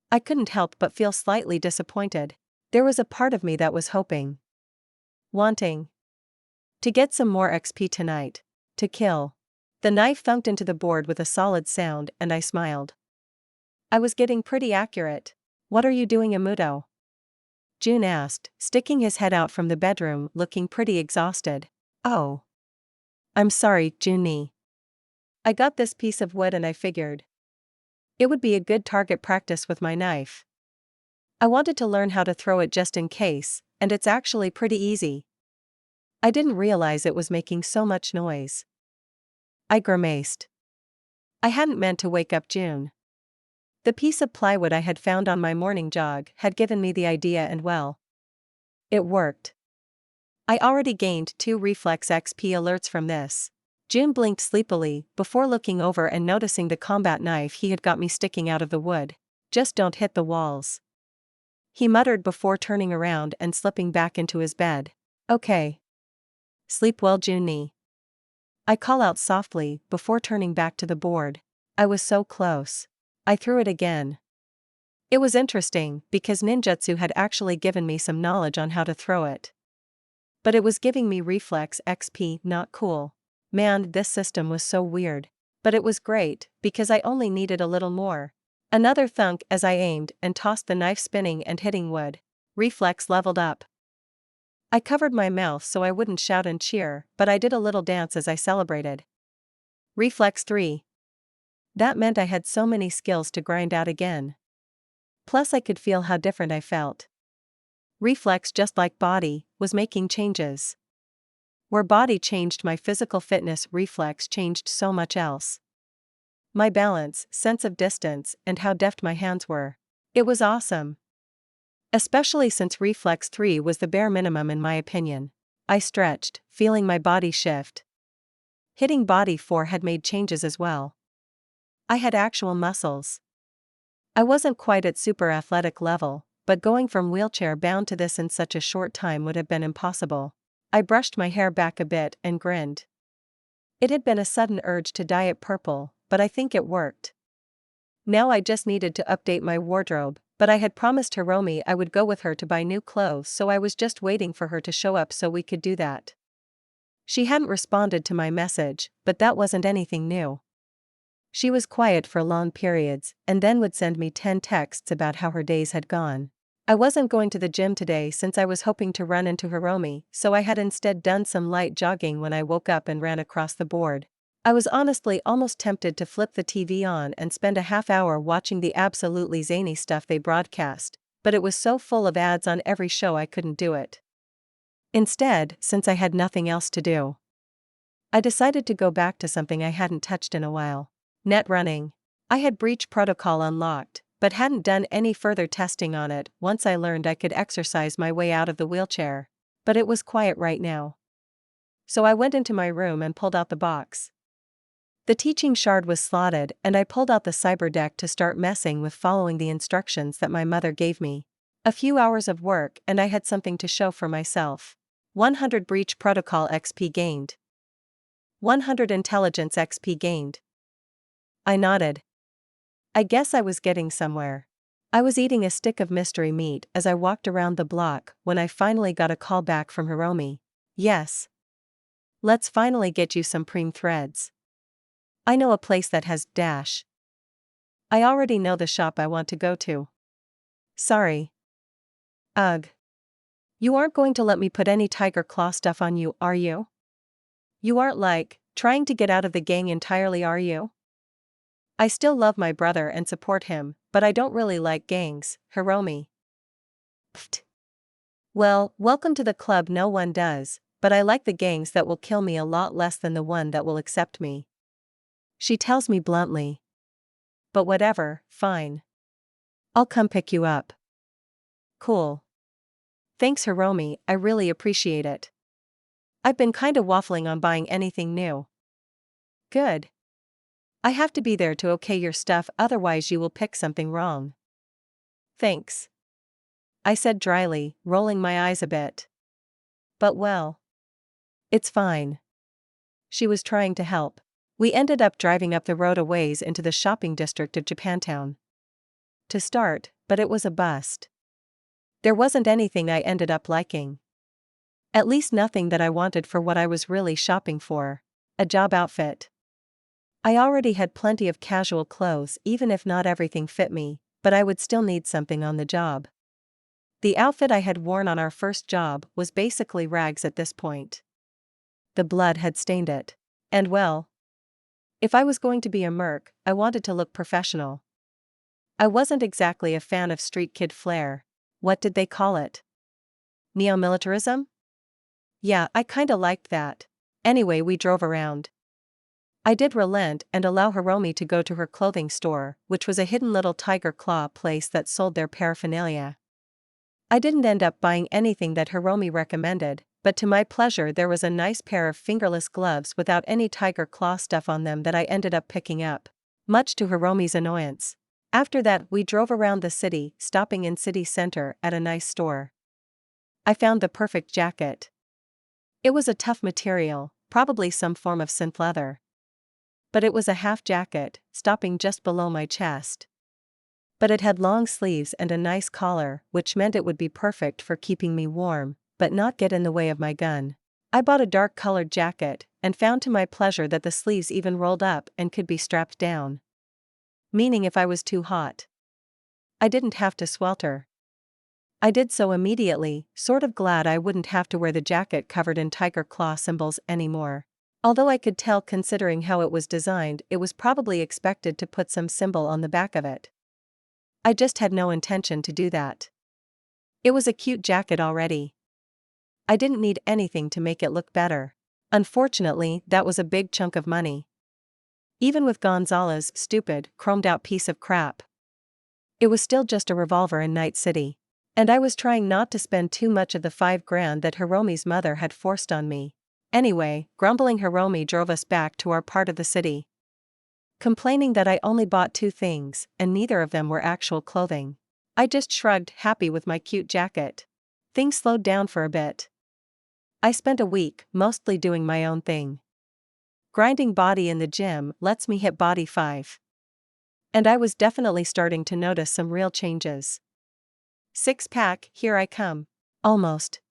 Speaker 1: I couldn't help but feel slightly disappointed. There was a part of me that was wanting to get some more XP tonight. To kill. The knife thunked into the board with a solid sound and I smiled. I was getting pretty accurate. "What are you doing, Amuto?" Jun asked, sticking his head out from the bedroom looking pretty exhausted. "Oh. I'm sorry, Junni. I got this piece of wood and I figured it would be a good target practice with my knife. I wanted to learn how to throw it just in case, and it's actually pretty easy." I didn't realize it was making so much noise. I grimaced. I hadn't meant to wake up Jun. The piece of plywood I had found on my morning jog had given me the idea and well, it worked. I already gained 2 reflex XP alerts from this. Jun blinked sleepily before looking over and noticing the combat knife he had got me sticking out of the wood. "Just don't hit the walls," he muttered before turning around and slipping back into his bed. "Okay. Sleep well, Junni," I call out softly before turning back to the board. I was so close. I threw it again. It was interesting because ninjutsu had actually given me some knowledge on how to throw it. But it was giving me reflex XP, not cool. Man, this system was so weird. But it was great because I only needed a little more. Another thunk as I aimed and tossed the knife spinning and hitting wood. Reflex leveled up. I covered my mouth so I wouldn't shout and cheer, but I did a little dance as I celebrated. Reflex 3. That meant I had so many skills to grind out again. Plus I could feel how different I felt. Reflex, just like body, was making changes. Where body changed my physical fitness, reflex changed so much else. My balance, sense of distance, and how deft my hands were. It was awesome. Especially since Reflex 3 was the bare minimum in my opinion. I stretched, feeling my body shift. Hitting body 4 had made changes as well. I had actual muscles. I wasn't quite at super athletic level, but going from wheelchair bound to this in such a short time would have been impossible. I brushed my hair back a bit and grinned. It had been a sudden urge to dye it purple, but I think it worked. Now I just needed to update my wardrobe, but I had promised Hiromi I would go with her to buy new clothes, so I was just waiting for her to show up so we could do that. She hadn't responded to my message, but that wasn't anything new. She was quiet for long periods, and then would send me 10 texts about how her days had gone. I wasn't going to the gym today since I was hoping to run into Hiromi, so I had instead done some light jogging when I woke up and ran across the board. I was honestly almost tempted to flip the TV on and spend a half hour watching the absolutely zany stuff they broadcast, but it was so full of ads on every show I couldn't do it. Instead, since I had nothing else to do, I decided to go back to something I hadn't touched in a while. Netrunning. I had breach protocol unlocked, but hadn't done any further testing on it once I learned I could exercise my way out of the wheelchair. But it was quiet right now. So I went into my room and pulled out the box. The teaching shard was slotted and I pulled out the cyber deck to start messing with, following the instructions that my mother gave me. A few hours of work and I had something to show for myself. 100 breach protocol XP gained. 100 intelligence XP gained. I nodded. I guess I was getting somewhere. I was eating a stick of mystery meat as I walked around the block when I finally got a call back from Hiromi. "Yes. Let's finally get you some preem threads. I know a place that has dash. I already know the shop I want to go to." "Sorry. Ugh. You aren't going to let me put any tiger claw stuff on you, are you? You aren't trying to get out of the gang entirely, are you?" I still love my brother and support him, but I don't really like gangs, Hiromi. Pfft. Well, welcome to the club. No one does, but I like the gangs that will kill me a lot less than the one that will accept me. She tells me bluntly. But whatever, fine. I'll come pick you up. Cool. Thanks Hiromi, I really appreciate it. I've been kinda waffling on buying anything new. Good. I have to be there to okay your stuff, otherwise you will pick something wrong. Thanks. I said dryly, rolling my eyes a bit. But well. It's fine. She was trying to help. We ended up driving up the road a ways into the shopping district of Japantown. To start, but it was a bust. There wasn't anything I ended up liking. At least nothing that I wanted for what I was really shopping for. A job outfit. I already had plenty of casual clothes, even if not everything fit me, but I would still need something on the job. The outfit I had worn on our first job was basically rags at this point. The blood had stained it. And well, if I was going to be a merc, I wanted to look professional. I wasn't exactly a fan of street kid flair. What did they call it? Neo-militarism? Yeah, I kinda liked that. Anyway, we drove around. I did relent and allow Hiromi to go to her clothing store, which was a hidden little tiger claw place that sold their paraphernalia. I didn't end up buying anything that Hiromi recommended, but to my pleasure there was a nice pair of fingerless gloves without any tiger claw stuff on them that I ended up picking up, much to Hiromi's annoyance. After that we drove around the city, stopping in city center at a nice store. I found the perfect jacket. It was a tough material, probably some form of synth leather. But it was a half jacket, stopping just below my chest. But it had long sleeves and a nice collar, which meant it would be perfect for keeping me warm, but not get in the way of my gun. I bought a dark-colored jacket, and found to my pleasure that the sleeves even rolled up and could be strapped down. Meaning if I was too hot, I didn't have to swelter. I did so immediately, sort of glad I wouldn't have to wear the jacket covered in tiger claw symbols anymore. Although I could tell considering how it was designed, it was probably expected to put some symbol on the back of it. I just had no intention to do that. It was a cute jacket already. I didn't need anything to make it look better. Unfortunately, that was a big chunk of money. Even with Gonzalez's stupid, chromed-out piece of crap. It was still just a revolver in Night City. And I was trying not to spend too much of the $5,000 that Hiromi's mother had forced on me. Anyway, grumbling Hiromi drove us back to our part of the city. Complaining that I only bought 2 things, and neither of them were actual clothing. I just shrugged, happy with my cute jacket. Things slowed down for a bit. I spent a week, mostly doing my own thing. Grinding body in the gym lets me hit body 5. And I was definitely starting to notice some real changes. 6-pack, here I come. Almost.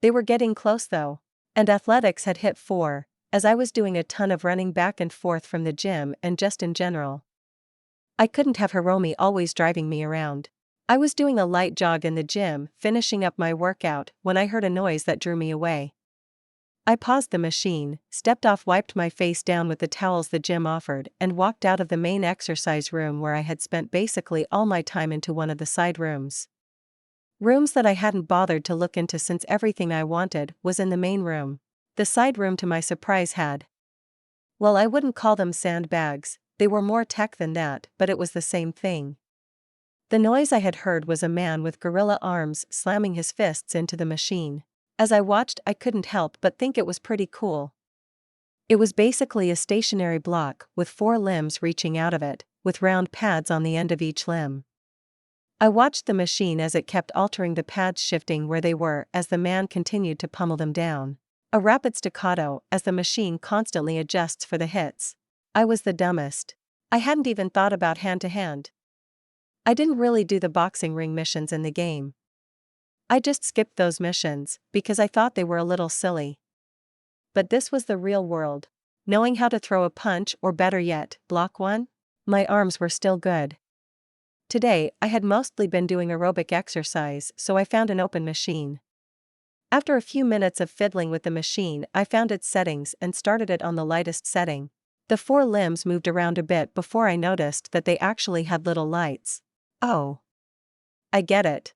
Speaker 1: They were getting close though. And athletics had hit 4, as I was doing a ton of running back and forth from the gym and just in general. I couldn't have Hiromi always driving me around. I was doing a light jog in the gym, finishing up my workout, when I heard a noise that drew me away. I paused the machine, stepped off, wiped my face down with the towels the gym offered, and walked out of the main exercise room where I had spent basically all my time into one of the side rooms. Rooms that I hadn't bothered to look into since everything I wanted was in the main room. The side room to my surprise had. Well, I wouldn't call them sandbags, they were more tech than that, but it was the same thing. The noise I had heard was a man with gorilla arms slamming his fists into the machine. As I watched, I couldn't help but think it was pretty cool. It was basically a stationary block with 4 limbs reaching out of it, with round pads on the end of each limb. I watched the machine as it kept altering the pads, shifting where they were as the man continued to pummel them down. A rapid staccato as the machine constantly adjusts for the hits. I was the dumbest. I hadn't even thought about hand-to-hand. I didn't really do the boxing ring missions in the game. I just skipped those missions because I thought they were a little silly. But this was the real world. Knowing how to throw a punch, or better yet, block one? My arms were still good. Today, I had mostly been doing aerobic exercise, so I found an open machine. After a few minutes of fiddling with the machine, I found its settings and started it on the lightest setting. The four limbs moved around a bit before I noticed that they actually had little lights. Oh. I get it.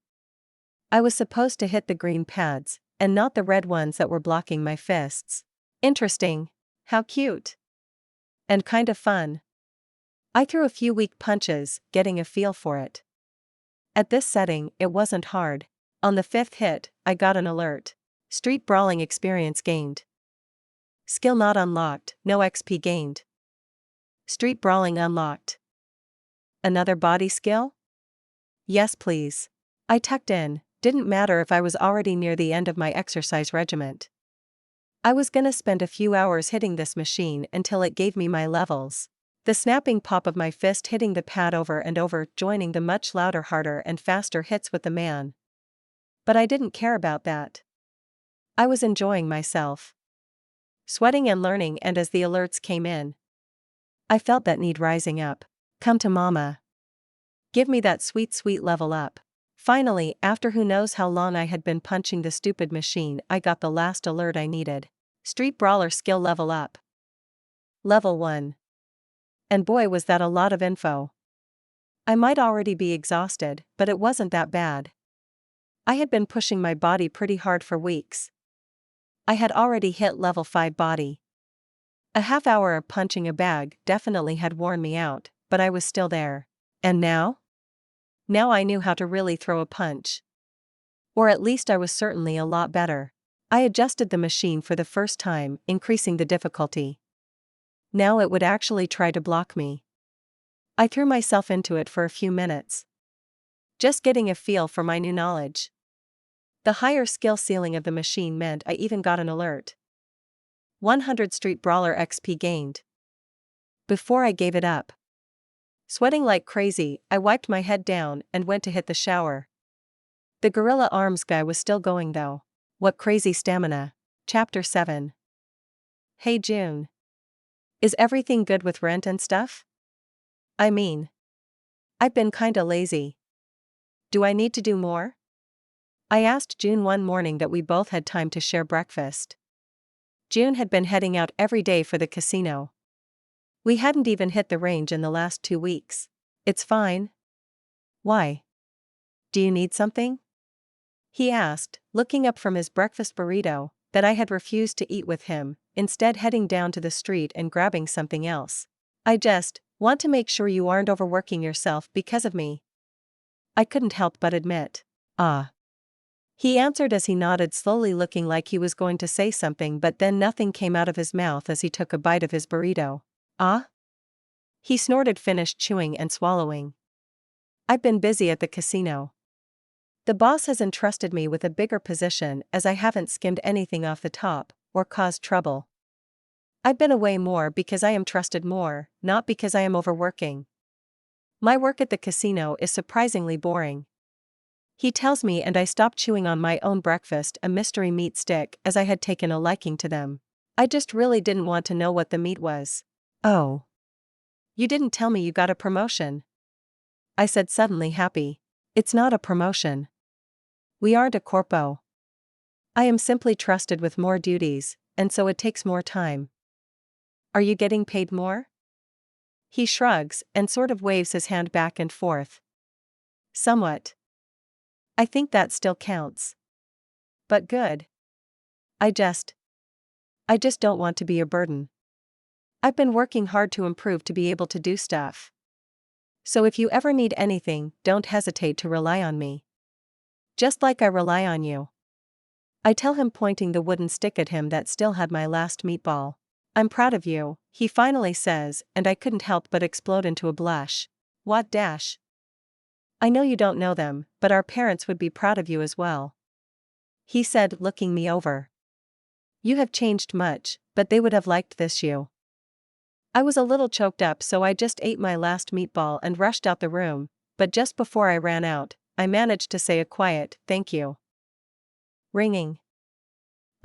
Speaker 1: I was supposed to hit the green pads, and not the red ones that were blocking my fists. Interesting. How cute. And kind of fun. I threw a few weak punches, getting a feel for it. At this setting, it wasn't hard. On the fifth hit, I got an alert. Street brawling experience gained. Skill not unlocked, no XP gained. Street brawling unlocked. Another body skill? Yes please. I tucked in, didn't matter if I was already near the end of my exercise regiment. I was gonna spend a few hours hitting this machine until it gave me my levels. The snapping pop of my fist hitting the pad over and over, joining the much louder, harder and faster hits with the man. But I didn't care about that. I was enjoying myself. Sweating and learning, and as the alerts came in, I felt that need rising up. Come to mama. Give me that sweet, sweet level up. Finally, after who knows how long I had been punching the stupid machine, I got the last alert I needed. Street brawler skill level up. Level 1. And boy was that a lot of info. I might already be exhausted, but it wasn't that bad. I had been pushing my body pretty hard for weeks. I had already hit level 5 body. A half hour of punching a bag definitely had worn me out, but I was still there. And now? Now I knew how to really throw a punch. Or at least I was certainly a lot better. I adjusted the machine for the first time, increasing the difficulty. Now it would actually try to block me. I threw myself into it for a few minutes. Just getting a feel for my new knowledge. The higher skill ceiling of the machine meant I even got an alert. 100 Street Brawler XP gained. Before I gave it up. Sweating like crazy, I wiped my head down and went to hit the shower. The Gorilla Arms guy was still going though. What crazy stamina. Chapter 7. Hey June. Is everything good with rent and stuff? I mean, I've been kinda lazy. Do I need to do more? I asked June one morning that we both had time to share breakfast. June had been heading out every day for the casino. We hadn't even hit the range in the last 2 weeks. It's fine. Why? Do you need something? He asked, looking up from his breakfast burrito that I had refused to eat with him, instead heading down to the street and grabbing something else. I just want to make sure you aren't overworking yourself because of me. I couldn't help but admit. He answered as he nodded slowly, looking like he was going to say something, but then nothing came out of his mouth as he took a bite of his burrito. He snorted, finished chewing and swallowing. I've been busy at the casino. The boss has entrusted me with a bigger position as I haven't skimmed anything off the top, or caused trouble. I've been away more because I am trusted more, not because I am overworking. My work at the casino is surprisingly boring. He tells me, and I stopped chewing on my own breakfast, a mystery meat stick, as I had taken a liking to them. I just really didn't want to know what the meat was. Oh. You didn't tell me you got a promotion. I said, suddenly happy. It's not a promotion. We aren't a corpo. I am simply trusted with more duties, and so it takes more time. Are you getting paid more? He shrugs and sort of waves his hand back and forth. Somewhat. I think that still counts. But good. I just don't want to be a burden. I've been working hard to improve to be able to do stuff. So if you ever need anything, don't hesitate to rely on me. Just like I rely on you. I tell him, pointing the wooden stick at him that still had my last meatball. I'm proud of you, he finally says, and I couldn't help but explode into a blush. What dash? I know you don't know them, but our parents would be proud of you as well. He said, looking me over. You have changed much, but they would have liked this you. I was a little choked up, so I just ate my last meatball and rushed out the room, but just before I ran out, I managed to say a quiet, thank you. Ringing.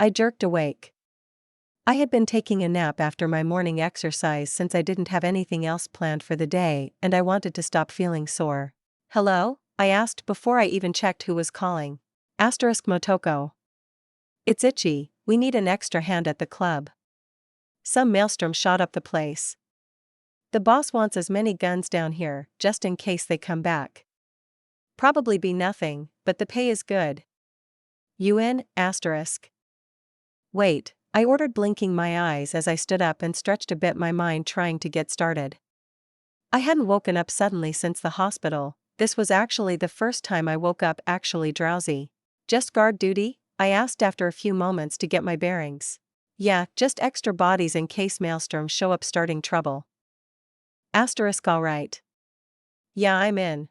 Speaker 1: I jerked awake. I had been taking a nap after my morning exercise since I didn't have anything else planned for the day, and I wanted to stop feeling sore. Hello? I asked before I even checked who was calling. Motoko. It's Itchy, we need an extra hand at the club. Some maelstrom shot up the place. The boss wants as many guns down here, just in case they come back. Probably be nothing, but the pay is good. You in? Asterisk. Wait, I ordered, blinking my eyes as I stood up and stretched a bit, my mind trying to get started. I hadn't woken up suddenly since the hospital. This was actually the first time I woke up actually drowsy. Just guard duty? I asked after a few moments to get my bearings. Yeah, just extra bodies in case maelstroms show up starting trouble. Asterisk. Alright. Yeah, I'm in.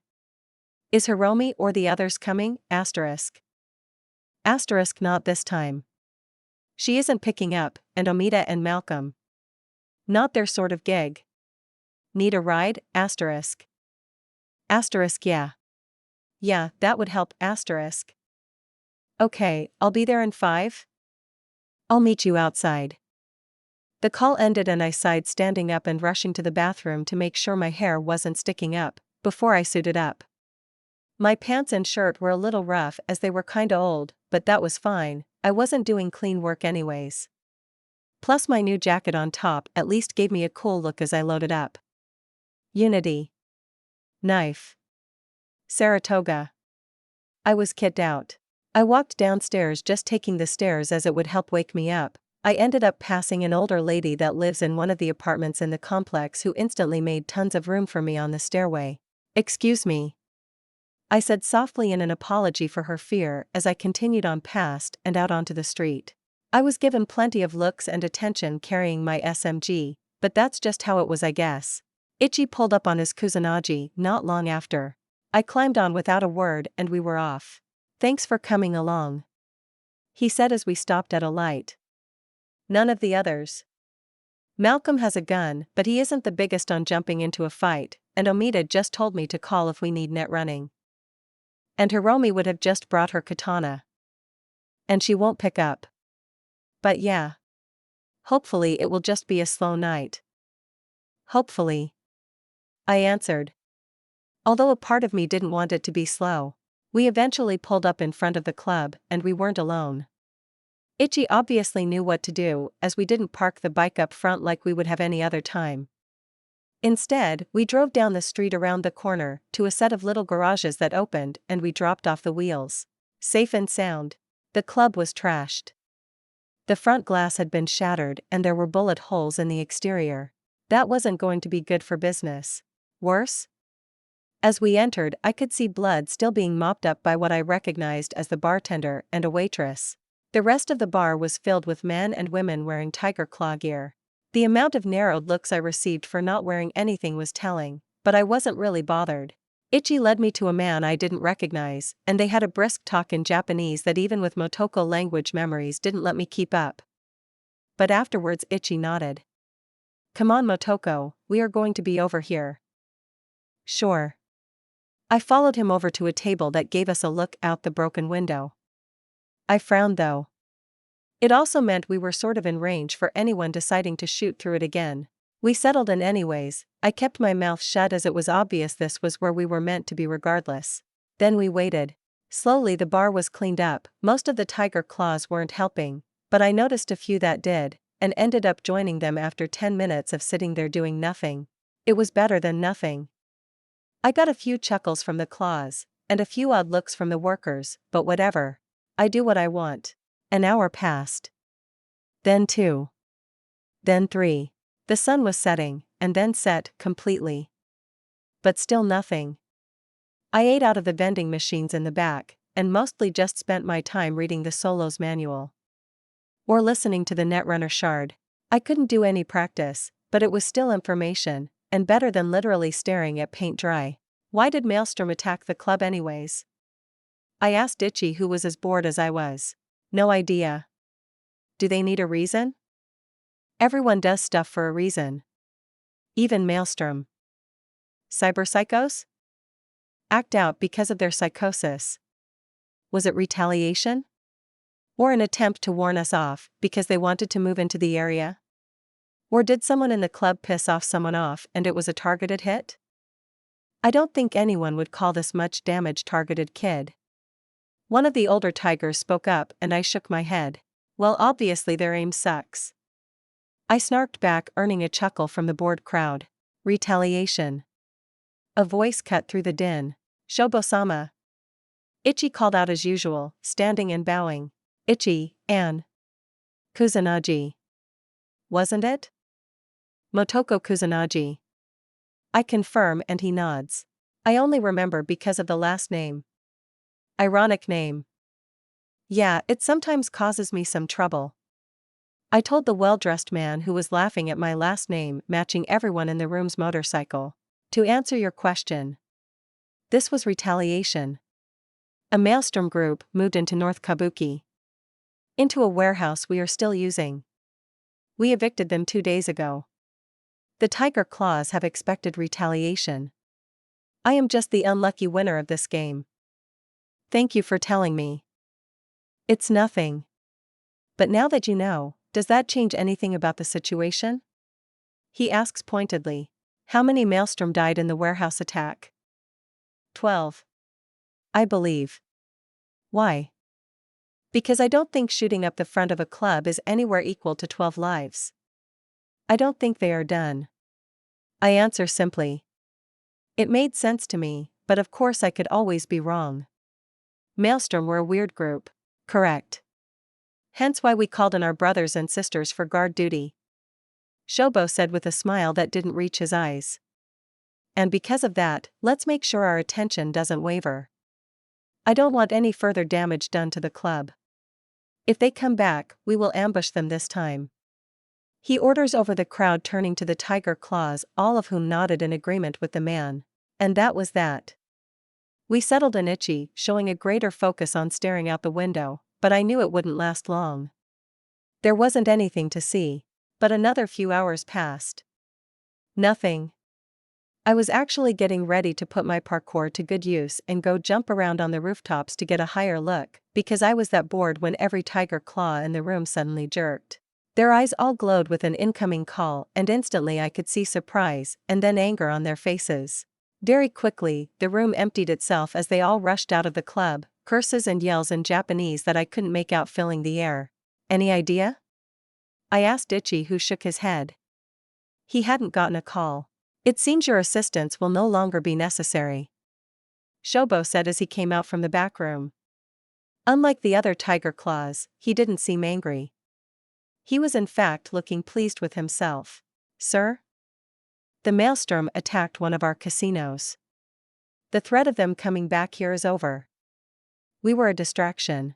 Speaker 1: Is Hiromi or the others coming? Asterisk. Asterisk. Not this time. She isn't picking up, and Omida and Malcolm. Not their sort of gig. Need a ride? Asterisk. Asterisk. Yeah. Yeah, that would help. Asterisk. Okay, I'll be there in 5. I'll meet you outside. The call ended and I sighed, standing up and rushing to the bathroom to make sure my hair wasn't sticking up before I suited up. My pants and shirt were a little rough as they were kinda old, but that was fine. I wasn't doing clean work anyways. Plus my new jacket on top at least gave me a cool look as I loaded up. Unity. Knife. Saratoga. I was kitted out. I walked downstairs, just taking the stairs as it would help wake me up. I ended up passing an older lady that lives in one of the apartments in the complex who instantly made tons of room for me on the stairway. Excuse me, I said softly in an apology for her fear as I continued on past and out onto the street. I was given plenty of looks and attention carrying my SMG, but that's just how it was, I guess. Ichi pulled up on his Kusanagi not long after. I climbed on without a word and we were off. Thanks for coming along, he said as we stopped at a light. None of the others. Malcolm has a gun, but he isn't the biggest on jumping into a fight, and Omida just told me to call if we need Netrunning. And Hiromi would have just brought her katana. And she won't pick up. But yeah. Hopefully it will just be a slow night. Hopefully, I answered. Although a part of me didn't want it to be slow. We eventually pulled up in front of the club, and we weren't alone. Ichi obviously knew what to do, as we didn't park the bike up front like we would have any other time. Instead, we drove down the street around the corner, to a set of little garages that opened, and we dropped off the wheels. Safe and sound. The club was trashed. The front glass had been shattered and there were bullet holes in the exterior. That wasn't going to be good for business. Worse? As we entered, I could see blood still being mopped up by what I recognized as the bartender and a waitress. The rest of the bar was filled with men and women wearing tiger claw gear. The amount of narrowed looks I received for not wearing anything was telling, but I wasn't really bothered. Ichi led me to a man I didn't recognize, and they had a brisk talk in Japanese that even with Motoko language memories didn't let me keep up. But afterwards Ichi nodded. Come on Motoko, we are going to be over here. Sure. I followed him over to a table that gave us a look out the broken window. I frowned though. It also meant we were sort of in range for anyone deciding to shoot through it again. We settled in anyways. I kept my mouth shut as it was obvious this was where we were meant to be regardless. Then we waited. Slowly the bar was cleaned up. Most of the tiger claws weren't helping, but I noticed a few that did, and ended up joining them after 10 minutes of sitting there doing nothing. It was better than nothing. I got a few chuckles from the claws, and a few odd looks from the workers, but whatever. I do what I want. An hour passed. Then 2. Then 3. The sun was setting, and then set completely. But still nothing. I ate out of the vending machines in the back, and mostly just spent my time reading the Solos manual. Or listening to the Netrunner shard. I couldn't do any practice, but it was still information, and better than literally staring at paint dry. Why did Maelstrom attack the club anyways? I asked Ichi, who was as bored as I was. No idea. Do they need a reason? Everyone does stuff for a reason. Even Maelstrom. Cyberpsychos? Act out because of their psychosis. Was it retaliation? Or an attempt to warn us off because they wanted to move into the area? Or did someone in the club piss off someone off and it was a targeted hit? I don't think anyone would call this much damage targeted, kid. One of the older tigers spoke up and I shook my head. Well, obviously their aim sucks. I snarked back, earning a chuckle from the bored crowd. Retaliation. A voice cut through the din. Shobo-sama. Ichi called out as usual, standing and bowing. Ichi, Ann. Kusanagi. Wasn't it? Motoko Kusanagi. I confirm and he nods. I only remember because of the last name. Ironic name. Yeah, it sometimes causes me some trouble. I told the well-dressed man who was laughing at my last name matching everyone in the room's motorcycle. To answer your question. This was retaliation. A maelstrom group moved into North Kabuki. Into a warehouse we are still using. We evicted them 2 days ago. The Tiger Claws have expected retaliation. I am just the unlucky winner of this game. Thank you for telling me. It's nothing. But now that you know, does that change anything about the situation? He asks pointedly. How many maelstrom died in the warehouse attack? 12. I believe. Why? Because I don't think shooting up the front of a club is anywhere equal to 12 lives. I don't think they are done. I answer simply. It made sense to me, but of course I could always be wrong. Maelstrom were a weird group. Correct. Hence why we called in our brothers and sisters for guard duty. Shobo said with a smile that didn't reach his eyes. And because of that, let's make sure our attention doesn't waver. I don't want any further damage done to the club. If they come back, we will ambush them this time. He orders over the crowd, turning to the Tiger Claws, all of whom nodded in agreement with the man. And that was that. We settled in Ichi, showing a greater focus on staring out the window, but I knew it wouldn't last long. There wasn't anything to see. But another few hours passed. Nothing. I was actually getting ready to put my parkour to good use and go jump around on the rooftops to get a higher look, because I was that bored when every Tiger Claw in the room suddenly jerked. Their eyes all glowed with an incoming call, and instantly I could see surprise and then anger on their faces. Very quickly, the room emptied itself as they all rushed out of the club, curses and yells in Japanese that I couldn't make out filling the air. Any idea? I asked Ichi, who shook his head. He hadn't gotten a call. It seems your assistance will no longer be necessary. Shobo said as he came out from the back room. Unlike the other Tiger Claws, he didn't seem angry. He was in fact looking pleased with himself. Sir? The maelstrom attacked one of our casinos. The threat of them coming back here is over. We were a distraction.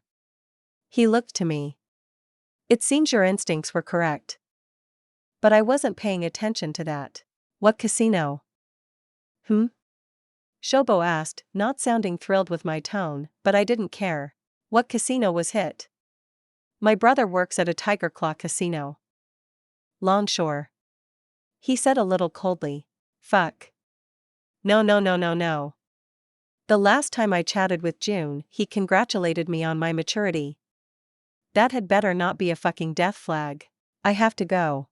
Speaker 1: He looked to me. It seems your instincts were correct. But I wasn't paying attention to that. What casino? Shobo asked, not sounding thrilled with my tone, but I didn't care. What casino was hit? My brother works at a Tiger Claw casino. Longshore. He said a little coldly. Fuck. No. The last time I chatted with June, he congratulated me on my maturity. That had better not be a fucking death flag. I have to go.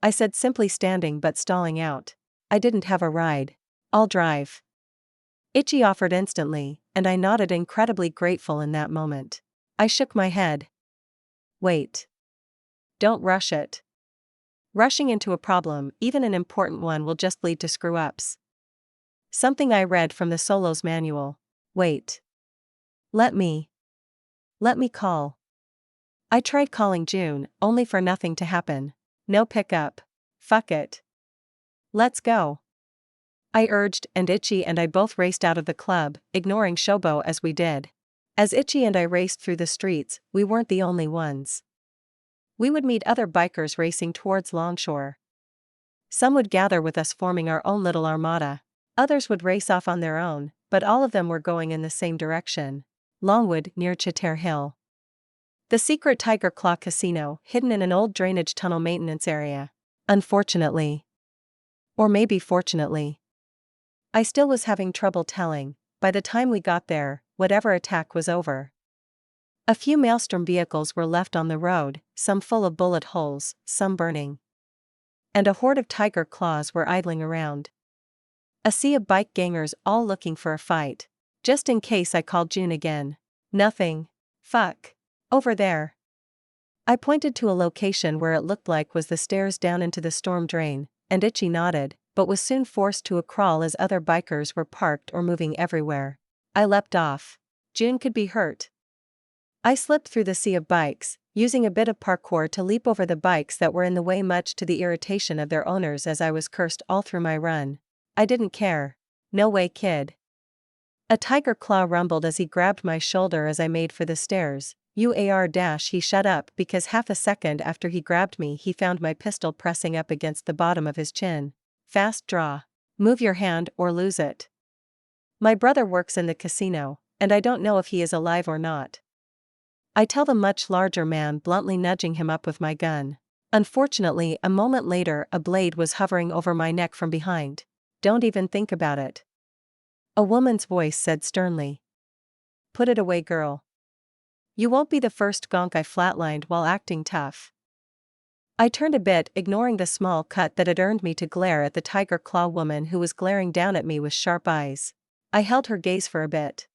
Speaker 1: I said, simply standing but stalling out. I didn't have a ride. I'll drive. Ichi offered instantly, and I nodded, incredibly grateful in that moment. I shook my head. Wait. Don't rush it. Rushing into a problem, even an important one, will just lead to screw-ups. Something I read from the Solo's manual. Wait. Let me call. I tried calling June, only for nothing to happen. No pickup. Fuck it. Let's go. I urged, and Ichi and I both raced out of the club, ignoring Shobo as we did. As Ichi and I raced through the streets, we weren't the only ones. We would meet other bikers racing towards Longshore. Some would gather with us, forming our own little armada. Others would race off on their own, but all of them were going in the same direction. Longwood, near Chater Hill. The secret Tiger Claw casino, hidden in an old drainage tunnel maintenance area. Unfortunately. Or maybe fortunately. I still was having trouble telling. By the time we got there, whatever attack was over. A few maelstrom vehicles were left on the road, some full of bullet holes, some burning. And a horde of Tiger Claws were idling around. A sea of bike gangers, all looking for a fight. Just in case, I called June again. Nothing. Fuck. Over there. I pointed to a location where it looked like was the stairs down into the storm drain, and Itchy nodded, but was soon forced to a crawl as other bikers were parked or moving everywhere. I leapt off. June could be hurt. I slipped through the sea of bikes, using a bit of parkour to leap over the bikes that were in the way, much to the irritation of their owners as I was cursed all through my run. I didn't care. No way, kid. A tiger claw rumbled as he grabbed my shoulder as I made for the stairs. He shut up because half a second after he grabbed me he found my pistol pressing up against the bottom of his chin. Fast draw. Move your hand or lose it. My brother works in the casino, and I don't know if he is alive or not. I tell the much larger man, bluntly nudging him up with my gun. Unfortunately, a moment later a blade was hovering over my neck from behind. Don't even think about it. A woman's voice said sternly. Put it away, girl. You won't be the first gonk I flatlined while acting tough. I turned a bit, ignoring the small cut that had earned me to glare at the tiger claw woman who was glaring down at me with sharp eyes. I held her gaze for a bit,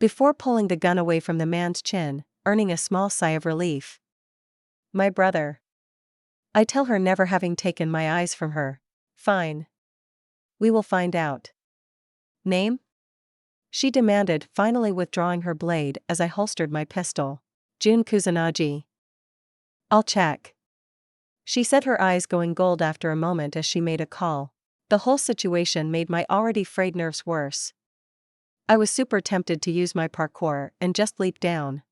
Speaker 1: before pulling the gun away from the man's chin, earning a small sigh of relief. My brother. I tell her, never having taken my eyes from her. Fine. We will find out. Name? She demanded, finally withdrawing her blade as I holstered my pistol. Jun Kusanagi. I'll check. She said, her eyes going gold after a moment as she made a call. The whole situation made my already frayed nerves worse. I was super tempted to use my parkour and just leap down.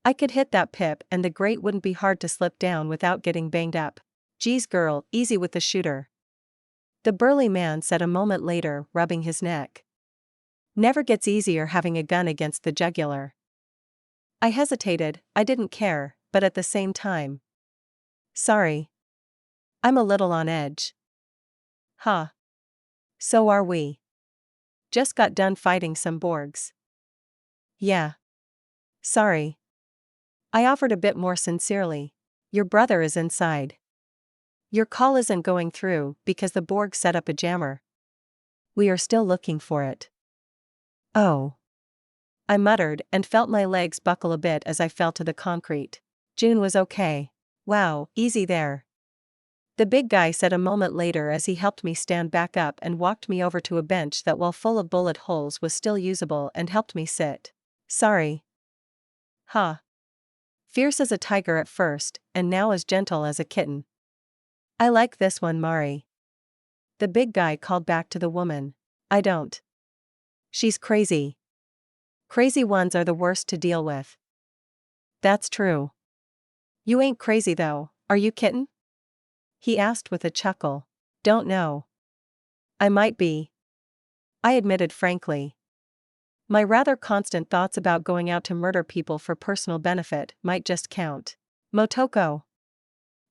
Speaker 1: I could hit that pip and the grate wouldn't be hard to slip down without getting banged up. Geez girl, easy with the shooter. The burly man said a moment later, rubbing his neck. Never gets easier having a gun against the jugular. I hesitated, I didn't care, but at the same time. Sorry. I'm a little on edge. Huh. So are we. Just got done fighting some Borgs. Yeah. Sorry. I offered a bit more sincerely. Your brother is inside. Your call isn't going through because the Borg set up a jammer. We are still looking for it. Oh. I muttered and felt my legs buckle a bit as I fell to the concrete. June was okay. Wow, easy there. The big guy said a moment later as he helped me stand back up and walked me over to a bench that, while full of bullet holes, was still usable and helped me sit. Sorry. Huh. Fierce as a tiger at first, and now as gentle as a kitten. I like this one, Mari. The big guy called back to the woman. I don't. She's crazy. Crazy ones are the worst to deal with. That's true. You ain't crazy though, are you, kitten? He asked with a chuckle. Don't know. I might be. I admitted frankly. My rather constant thoughts about going out to murder people for personal benefit might just count. Motoko.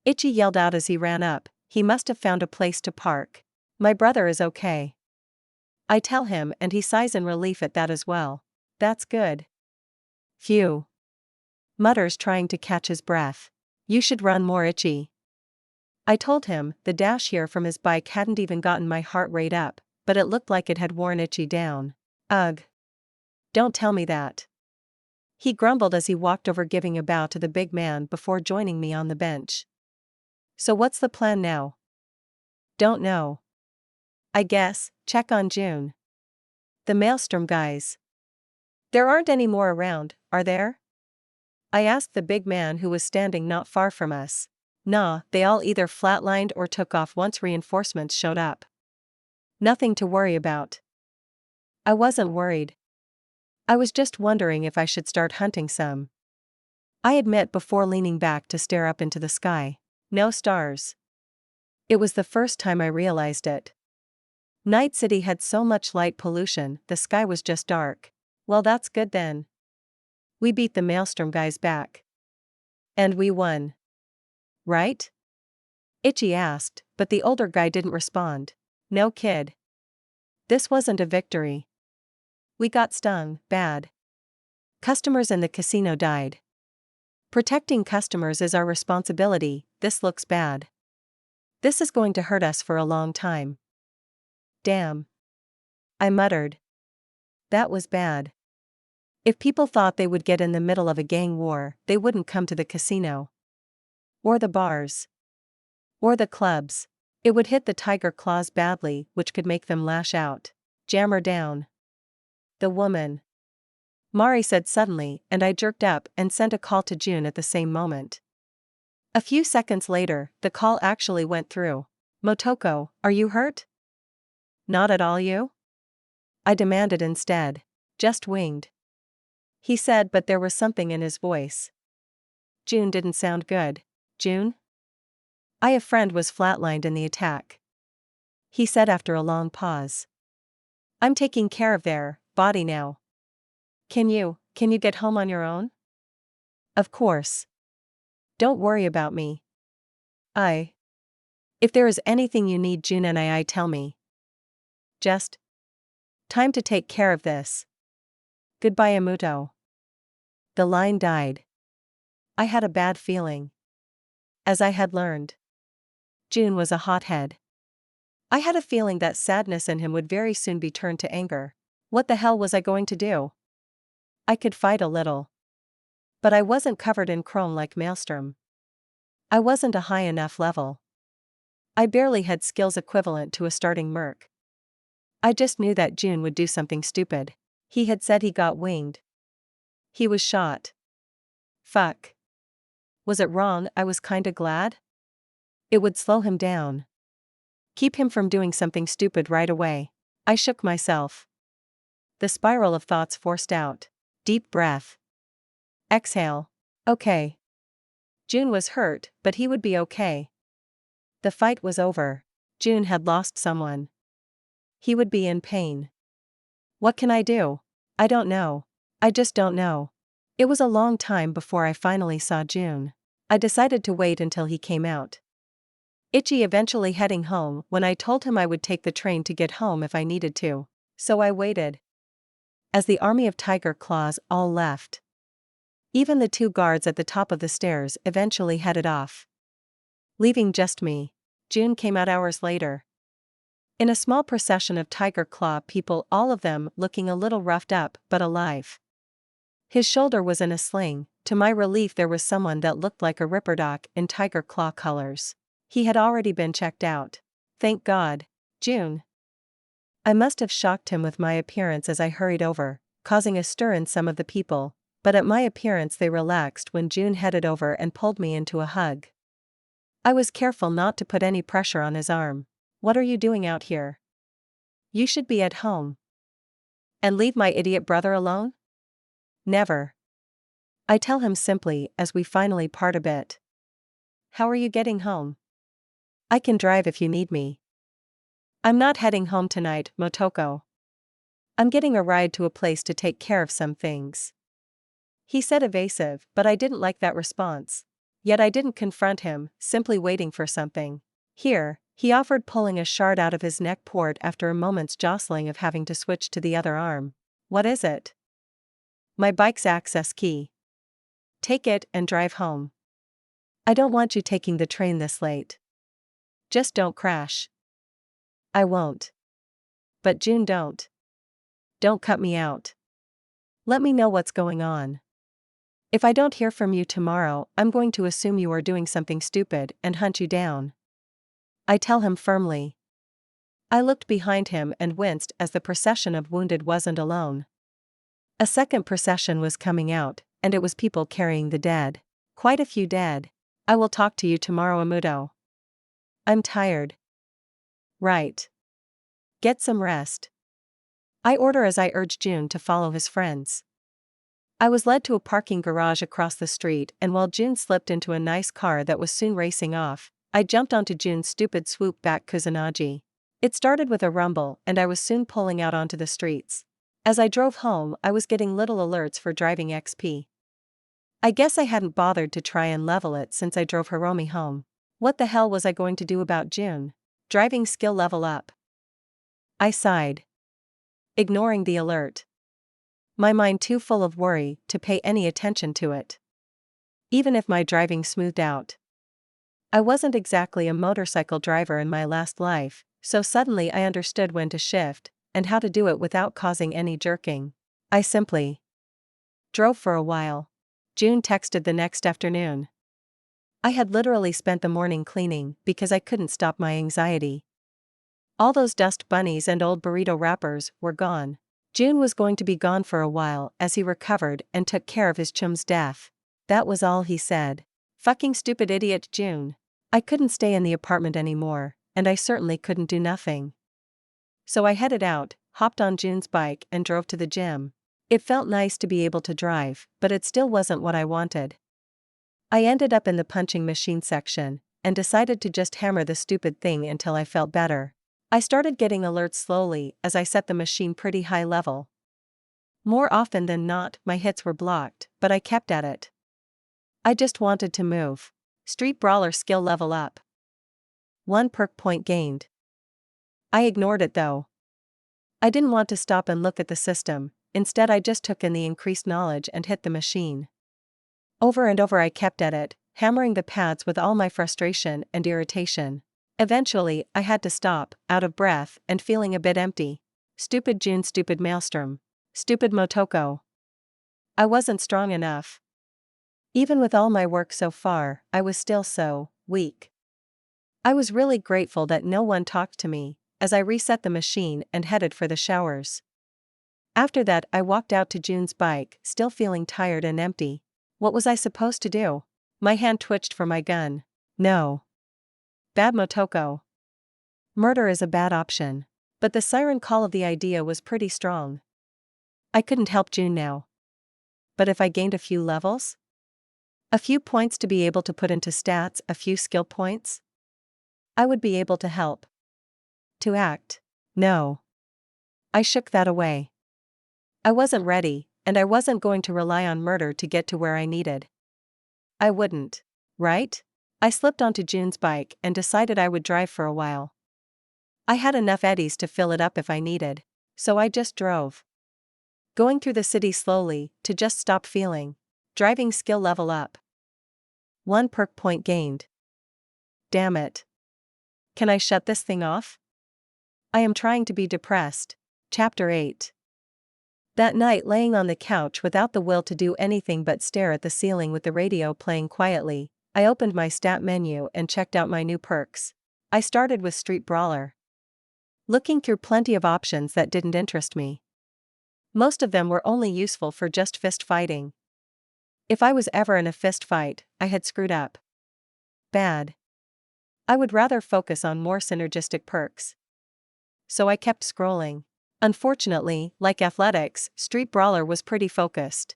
Speaker 1: Itchy yelled out as he ran up, he must have found a place to park. My brother is okay. I tell him and he sighs in relief at that as well. That's good. Phew. Mutters, trying to catch his breath. You should run more, Itchy. I told him the dash here from his bike hadn't even gotten my heart rate up, but it looked like it had worn Itchy down. Ugh. Don't tell me that. He grumbled as he walked over, giving a bow to the big man before joining me on the bench. So what's the plan now? Don't know. I guess, check on June. The Maelstrom guys. There aren't any more around, are there? I asked the big man who was standing not far from us. Nah, they all either flatlined or took off once reinforcements showed up. Nothing to worry about. I wasn't worried. I was just wondering if I should start hunting some. I admit, before leaning back to stare up into the sky. No stars. It was the first time I realized it. Night City had so much light pollution, the sky was just dark. Well, that's good then. We beat the Maelstrom guys back. And we won. Right? Itchy asked, but the older guy didn't respond. No, kid. This wasn't a victory. We got stung, bad. Customers in the casino died. Protecting customers is our responsibility. This looks bad. This is going to hurt us for a long time. Damn. I muttered. That was bad. If people thought they would get in the middle of a gang war, they wouldn't come to the casino. Or the bars. Or the clubs. It would hit the tiger claws badly, which could make them lash out. Jam her down. The woman. Mari said suddenly, and I jerked up and sent a call to June at the same moment. A few seconds later, the call actually went through. Motoko, are you hurt? Not at all, you? I demanded instead. Just winged. He said, but there was something in his voice. June didn't sound good. June? A friend was flatlined in the attack. He said after a long pause. I'm taking care of their body now. Can you get home on your own? Of course. Don't worry about me. If there is anything you need, June and I tell me. Just time to take care of this. Goodbye, Amuto. The line died. I had a bad feeling. As I had learned. June was a hothead. I had a feeling that sadness in him would very soon be turned to anger. What the hell was I going to do? I could fight a little. But I wasn't covered in chrome like Maelstrom. I wasn't a high enough level. I barely had skills equivalent to a starting merc. I just knew that June would do something stupid. He had said he got winged. He was shot. Fuck. Was it wrong? I was kinda glad. It would slow him down. Keep him from doing something stupid right away. I shook myself. The spiral of thoughts forced out. Deep breath. Exhale. Okay. June was hurt, but he would be okay. The fight was over. June had lost someone. He would be in pain. What can I do? I don't know. I just don't know. It was a long time before I finally saw June. I decided to wait until he came out. Itchy eventually heading home when I told him I would take the train to get home if I needed to. So I waited. As the army of tiger claws all left. Even the 2 guards at the top of the stairs eventually headed off. Leaving just me. June came out hours later. In a small procession of tiger claw people, all of them looking a little roughed up but alive. His shoulder was in a sling. To my relief, there was someone that looked like a Ripperdoc in tiger claw colors. He had already been checked out. Thank God. June. I must have shocked him with my appearance as I hurried over, causing a stir in some of the people, but at my appearance they relaxed when June headed over and pulled me into a hug. I was careful not to put any pressure on his arm. What are you doing out here? You should be at home. And leave my idiot brother alone? Never. I tell him simply as we finally part a bit. How are you getting home? I can drive if you need me. I'm not heading home tonight, Motoko. I'm getting a ride to a place to take care of some things. He said evasive, but I didn't like that response. Yet I didn't confront him, simply waiting for something. Here, he offered, pulling a shard out of his neck port after a moment's jostling of having to switch to the other arm. What is it? My bike's access key. Take it and drive home. I don't want you taking the train this late. Just don't crash. I won't. But June, don't. Don't cut me out. Let me know what's going on. If I don't hear from you tomorrow, I'm going to assume you are doing something stupid and hunt you down. I tell him firmly. I looked behind him and winced as the procession of wounded wasn't alone. A second procession was coming out, and it was people carrying the dead. Quite a few dead. I will talk to you tomorrow, Amuto. I'm tired. Right. Get some rest. I order as I urge June to follow his friends. I was led to a parking garage across the street, and while June slipped into a nice car that was soon racing off, I jumped onto June's stupid swoop-back Kusanagi. It started with a rumble, and I was soon pulling out onto the streets. As I drove home, I was getting little alerts for driving XP. I guess I hadn't bothered to try and level it since I drove Hiromi home. What the hell was I going to do about June? Driving skill level up. I sighed. Ignoring the alert. My mind too full of worry to pay any attention to it. Even if my driving smoothed out. I wasn't exactly a motorcycle driver in my last life, so suddenly I understood when to shift, and how to do it without causing any jerking. I simply Drove for a while. June texted the next afternoon. I had literally spent the morning cleaning because I couldn't stop my anxiety. All those dust bunnies and old burrito wrappers were gone. June was going to be gone for a while as he recovered and took care of his chum's death. That was all he said. Fucking stupid idiot June. I couldn't stay in the apartment anymore, and I certainly couldn't do nothing. So I headed out, hopped on June's bike and drove to the gym. It felt nice to be able to drive, but it still wasn't what I wanted. I ended up in the punching machine section, and decided to just hammer the stupid thing until I felt better. I started getting alerts slowly as I set the machine pretty high level. More often than not, my hits were blocked, but I kept at it. I just wanted to move. Street Brawler skill level up. 1 perk point gained. I ignored it though. I didn't want to stop and look at the system, instead I just took in the increased knowledge and hit the machine. Over and over I kept at it, hammering the pads with all my frustration and irritation. Eventually, I had to stop, out of breath and feeling a bit empty. Stupid June, stupid Maelstrom. Stupid Motoko. I wasn't strong enough. Even with all my work so far, I was still so weak. I was really grateful that no one talked to me, as I reset the machine and headed for the showers. After that, I walked out to June's bike, still feeling tired and empty. What was I supposed to do? My hand twitched for my gun. No. Bad Motoko. Murder is a bad option. But the siren call of the idea was pretty strong. I couldn't help June now. But if I gained a few levels? A few points to be able to put into stats, a few skill points? I would be able to help. To act? No. I shook that away. I wasn't ready, and I wasn't going to rely on murder to get to where I needed. I wouldn't. Right? I slipped onto June's bike and decided I would drive for a while. I had enough eddies to fill it up if I needed, so I just drove. Going through the city slowly, to just stop feeling. Driving skill level up. 1 perk point gained. Damn it. Can I shut this thing off? I am trying to be depressed. Chapter 8. That night, laying on the couch without the will to do anything but stare at the ceiling with the radio playing quietly, I opened my stat menu and checked out my new perks. I started with Street Brawler. Looking through plenty of options that didn't interest me. Most of them were only useful for just fist fighting. If I was ever in a fist fight, I had screwed up. Bad. I would rather focus on more synergistic perks. So I kept scrolling. Unfortunately, like athletics, Street Brawler was pretty focused.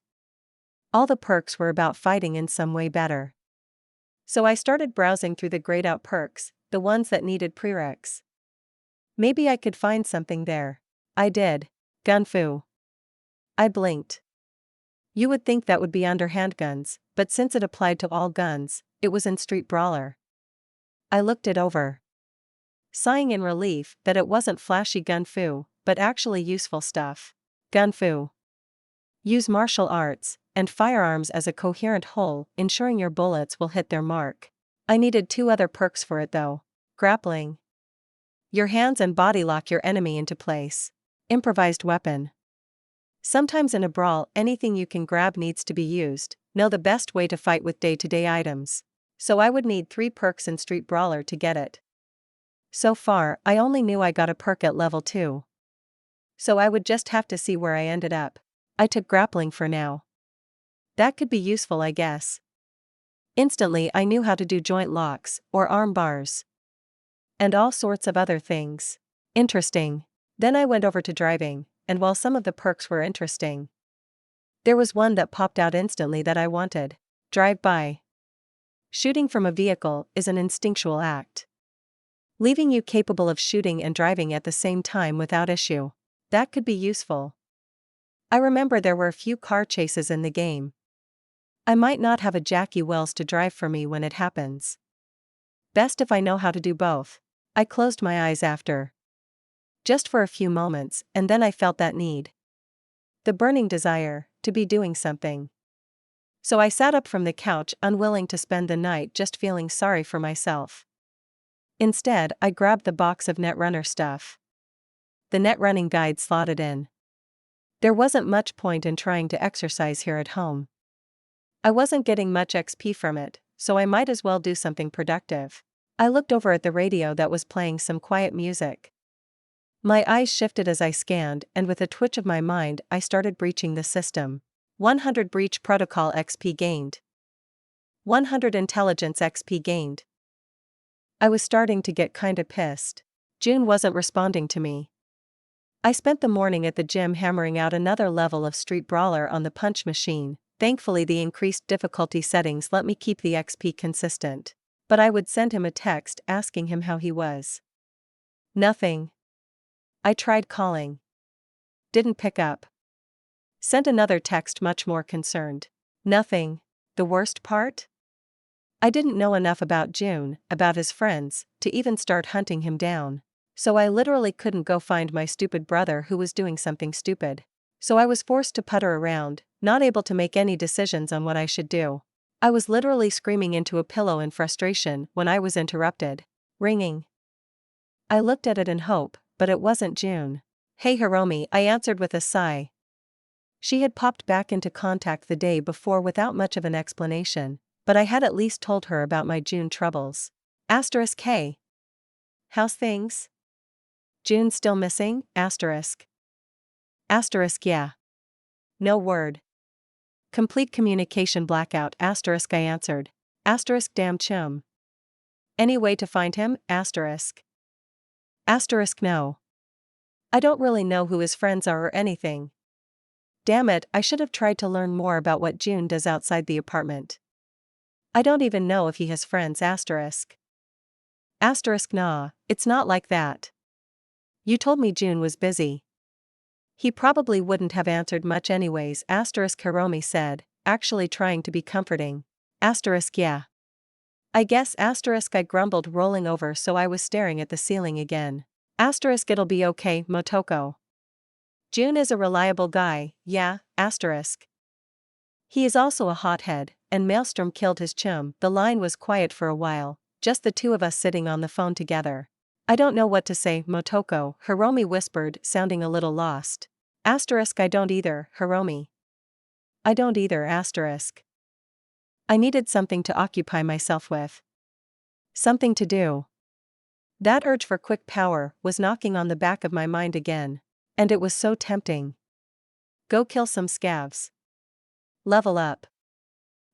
Speaker 1: All the perks were about fighting in some way better. So I started browsing through the grayed out perks, the ones that needed prereqs. Maybe I could find something there. I did. Gunfu. I blinked. You would think that would be under handguns, but since it applied to all guns, it was in Street Brawler. I looked it over. Sighing in relief that it wasn't flashy gunfu, but actually useful stuff. Gunfu. Use martial arts and firearms as a coherent whole, ensuring your bullets will hit their mark. I needed 2 other perks for it though. Grappling. Your hands and body lock your enemy into place. Improvised weapon. Sometimes in a brawl, anything you can grab needs to be used. Know the best way to fight with day-to-day items. So I would need 3 perks in Street Brawler to get it. So far, I only knew I got a perk at level 2. So I would just have to see where I ended up. I took grappling for now. That could be useful, I guess. Instantly I knew how to do joint locks, or arm bars. And all sorts of other things. Interesting. Then I went over to driving, and while some of the perks were interesting, there was one that popped out instantly that I wanted. Drive-by. Shooting from a vehicle is an instinctual act, leaving you capable of shooting and driving at the same time without issue. That could be useful. I remember there were a few car chases in the game. I might not have a Jackie Wells to drive for me when it happens. Best if I know how to do both. I closed my eyes after. Just for a few moments, and then I felt that need. The burning desire, to be doing something. So I sat up from the couch, unwilling to spend the night just feeling sorry for myself. Instead, I grabbed the box of Netrunner stuff. The Netrunning guide slotted in. There wasn't much point in trying to exercise here at home. I wasn't getting much XP from it, so I might as well do something productive. I looked over at the radio that was playing some quiet music. My eyes shifted as I scanned, and with a twitch of my mind I started breaching the system. 100 breach protocol XP gained. 100 intelligence XP gained. I was starting to get kinda pissed. June wasn't responding to me. I spent the morning at the gym hammering out another level of Street Brawler on the punch machine. Thankfully the increased difficulty settings let me keep the XP consistent. But I would send him a text asking him how he was. Nothing. I tried calling. Didn't pick up. Sent another text much more concerned. Nothing. The worst part? I didn't know enough about June, about his friends, to even start hunting him down. So I literally couldn't go find my stupid brother who was doing something stupid. So I was forced to putter around, not able to make any decisions on what I should do. I was literally screaming into a pillow in frustration when I was interrupted. Ringing. I looked at it in hope, but it wasn't June. Hey Hiromi, I answered with a sigh. She had popped back into contact the day before without much of an explanation, but I had at least told her about my June troubles. *K. How's things? June still missing? Yeah. No word. Complete communication blackout. I answered. Damn chum. Any way to find him? No. I don't really know who his friends are or anything. Damn it, I should have tried to learn more about what June does outside the apartment. I don't even know if he has friends. Nah, it's not like that. You told me June was busy. He probably wouldn't have answered much anyways. Hiromi said, actually trying to be comforting. Yeah. I guess. I grumbled, rolling over so I was staring at the ceiling again. It'll be okay, Motoko. June is a reliable guy, yeah. He is also a hothead, and Maelstrom killed his chum. The line was quiet for a while, just the two of us sitting on the phone together. I don't know what to say, Motoko, Hiromi whispered, sounding a little lost. I don't either, Hiromi. I don't either. I needed something to occupy myself with. Something to do. That urge for quick power was knocking on the back of my mind again. And it was so tempting. Go kill some scavs. Level up.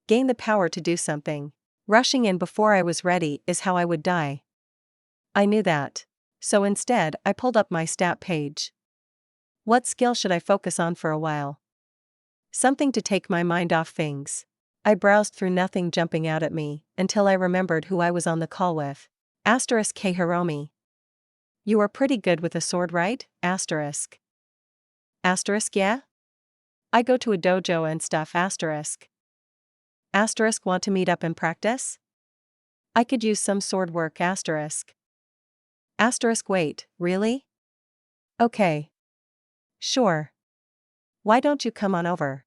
Speaker 1: Gain the power to do something. Rushing in before I was ready is how I would die. I knew that. So instead, I pulled up my stat page. What skill should I focus on for a while? Something to take my mind off things. I browsed through, nothing jumping out at me, until I remembered who I was on the call with. K. Hiromi. You are pretty good with a sword, right? Yeah? I go to a dojo and stuff. Want to meet up and practice? I could use some sword work. Wait, really? Okay. Sure. Why don't you come on over?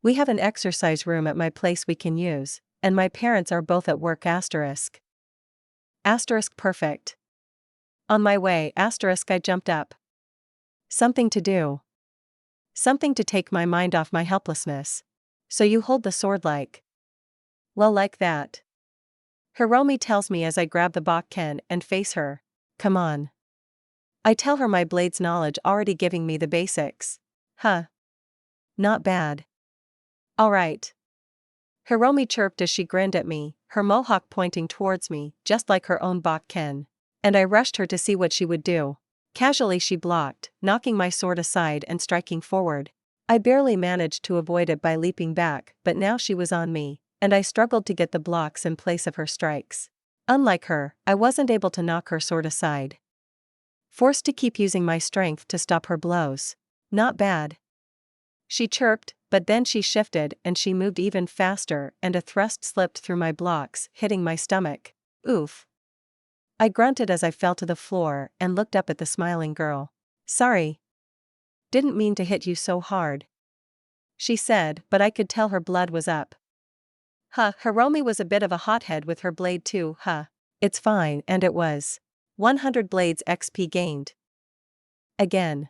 Speaker 1: We have an exercise room at my place we can use, and my parents are both at work. Perfect. On my way. I jumped up. Something to do. Something to take my mind off my helplessness. So you hold the sword like? Well, like that. Hiromi tells me as I grab the Bakken and face her. Come on. I tell her my blade's knowledge already giving me the basics. Huh. Not bad. Alright. Hiromi chirped as she grinned at me, her mohawk pointing towards me, just like her own Bakken. And I rushed her to see what she would do. Casually she blocked, knocking my sword aside and striking forward. I barely managed to avoid it by leaping back, but now she was on me, and I struggled to get the blocks in place of her strikes. Unlike her, I wasn't able to knock her sword aside. Forced to keep using my strength to stop her blows. Not bad. She chirped, but then she shifted and she moved even faster, and a thrust slipped through my blocks, hitting my stomach. Oof. I grunted as I fell to the floor and looked up at the smiling girl. Sorry. Didn't mean to hit you so hard. She said, but I could tell her blood was up. Hiromi was a bit of a hothead with her blade too. It's fine, and it was. 100 blades XP gained. Again.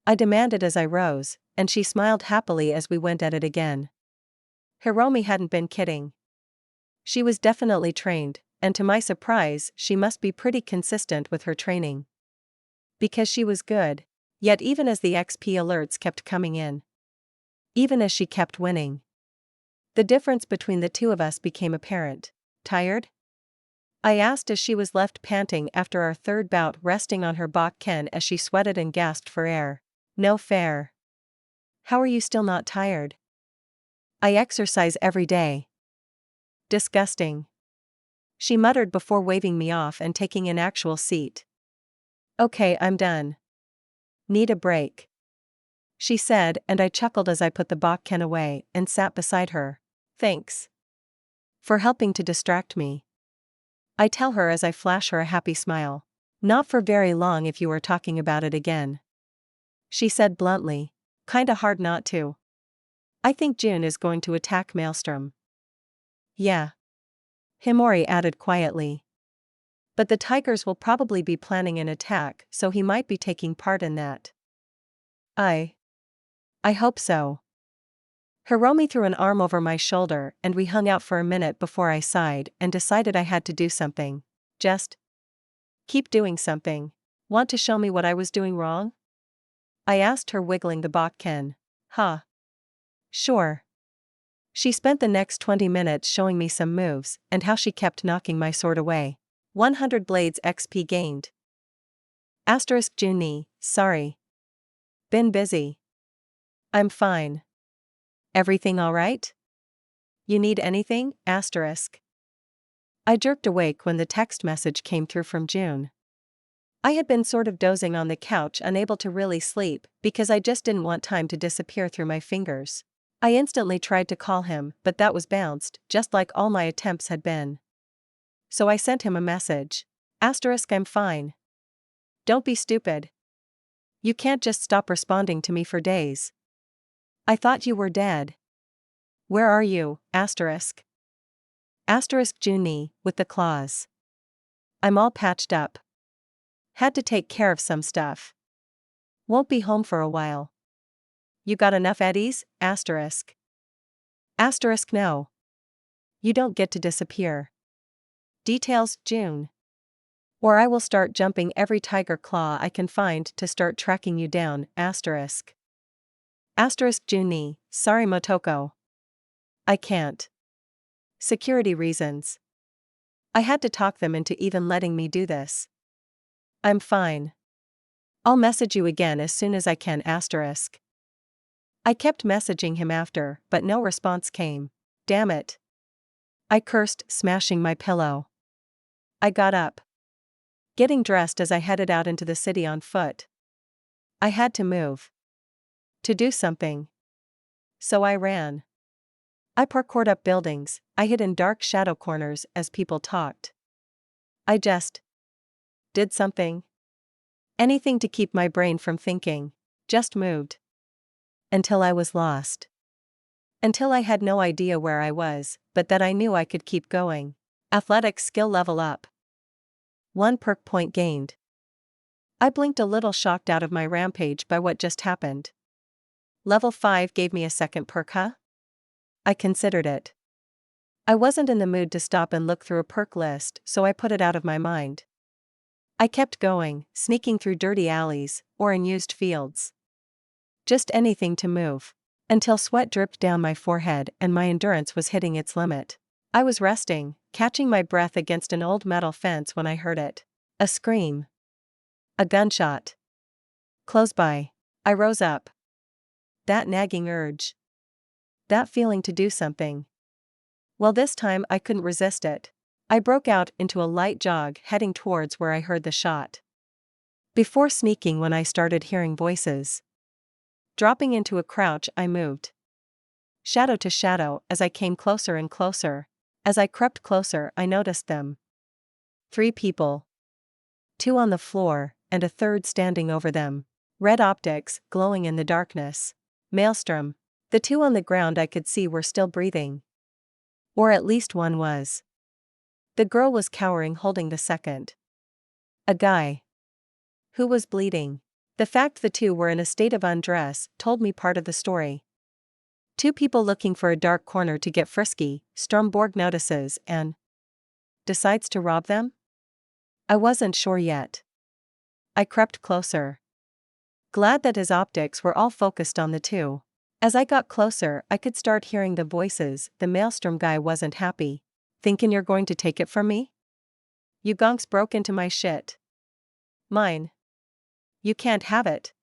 Speaker 1: I demanded as I rose, and she smiled happily as we went at it again. Hiromi hadn't been kidding. She was definitely trained, and to my surprise, she must be pretty consistent with her training. Because she was good, yet even as the XP alerts kept coming in, even as she kept winning, the difference between the two of us became apparent. Tired? I asked as she was left panting after our third bout, resting on her bakken as she sweated and gasped for air. No fair. How are you still not tired? I exercise every day. Disgusting. She muttered before waving me off and taking an actual seat. Okay, I'm done. Need a break, she said, and I chuckled as I put the bakken away and sat beside her. Thanks for helping to distract me, I tell her as I flash her a happy smile. Not for very long if you were talking about it again, she said bluntly. Kinda hard not to. I think June is going to attack Maelstrom. Yeah, Himori added quietly. But the Tigers will probably be planning an attack, so he might be taking part in that. I hope so. Hiromi threw an arm over my shoulder and we hung out for a minute before I sighed and decided I had to do something. Just keep doing something. Want to show me what I was doing wrong? I asked her, wiggling the bakken. Huh. Sure. She spent the next 20 minutes showing me some moves and how she kept knocking my sword away. 100 blades XP gained. Asterisk Juni, sorry. Been busy. I'm fine. Everything alright? You need anything? Asterisk. I jerked awake when the text message came through from June. I had been sort of dozing on the couch, unable to really sleep, because I just didn't want time to disappear through my fingers. I instantly tried to call him, but that was bounced, just like all my attempts had been. So I sent him a message. Asterisk, I'm fine. Don't be stupid. You can't just stop responding to me for days. I thought you were dead. Where are you? Asterisk. Asterisk Juni, with the claws. I'm all patched up. Had to take care of some stuff. Won't be home for a while. You got enough eddies? Asterisk. Asterisk no. You don't get to disappear. Details June. Or I will start jumping every tiger claw I can find to start tracking you down. Asterisk. Asterisk Juni, sorry Motoko. I can't. Security reasons. I had to talk them into even letting me do this. I'm fine. I'll message you again as soon as I can. Asterisk. I kept messaging him after, but no response came. Damn it. I cursed, smashing my pillow. I got up, getting dressed as I headed out into the city on foot. I had to move. To do something. So I ran. I parkoured up buildings, I hid in dark shadow corners as people talked. I just did something. Anything to keep my brain from thinking. Just moved. Until I was lost. Until I had no idea where I was, but that I knew I could keep going. Athletic skill level up. 1 perk point gained. I blinked a little, shocked out of my rampage by what just happened. Level 5 gave me a second perk, huh? I considered it. I wasn't in the mood to stop and look through a perk list, so I put it out of my mind. I kept going, sneaking through dirty alleys, or in used fields. Just anything to move. Until sweat dripped down my forehead and my endurance was hitting its limit. I was resting, catching my breath against an old metal fence when I heard it. A scream. A gunshot. Close by. I rose up. That nagging urge. That feeling to do something. Well, this time I couldn't resist it. I broke out into a light jog, heading towards where I heard the shot. Before sneaking when I started hearing voices. Dropping into a crouch, I moved. Shadow to shadow as I came closer and closer. As I crept closer, I noticed them. 3 people. 2 on the floor, and a third standing over them. Red optics, glowing in the darkness. Maelstrom. The 2 on the ground I could see were still breathing. Or at least one was. The girl was cowering, holding the second. A guy. Who was bleeding. The fact the two were in a state of undress told me part of the story. Two people looking for a dark corner to get frisky, Stromborg notices and decides to rob them? I wasn't sure yet. I crept closer, glad that his optics were all focused on the two. As I got closer, I could start hearing the voices. The maelstrom guy wasn't happy. Thinking you're going to take it from me? You gonks broke into my shit. Mine. You can't have it.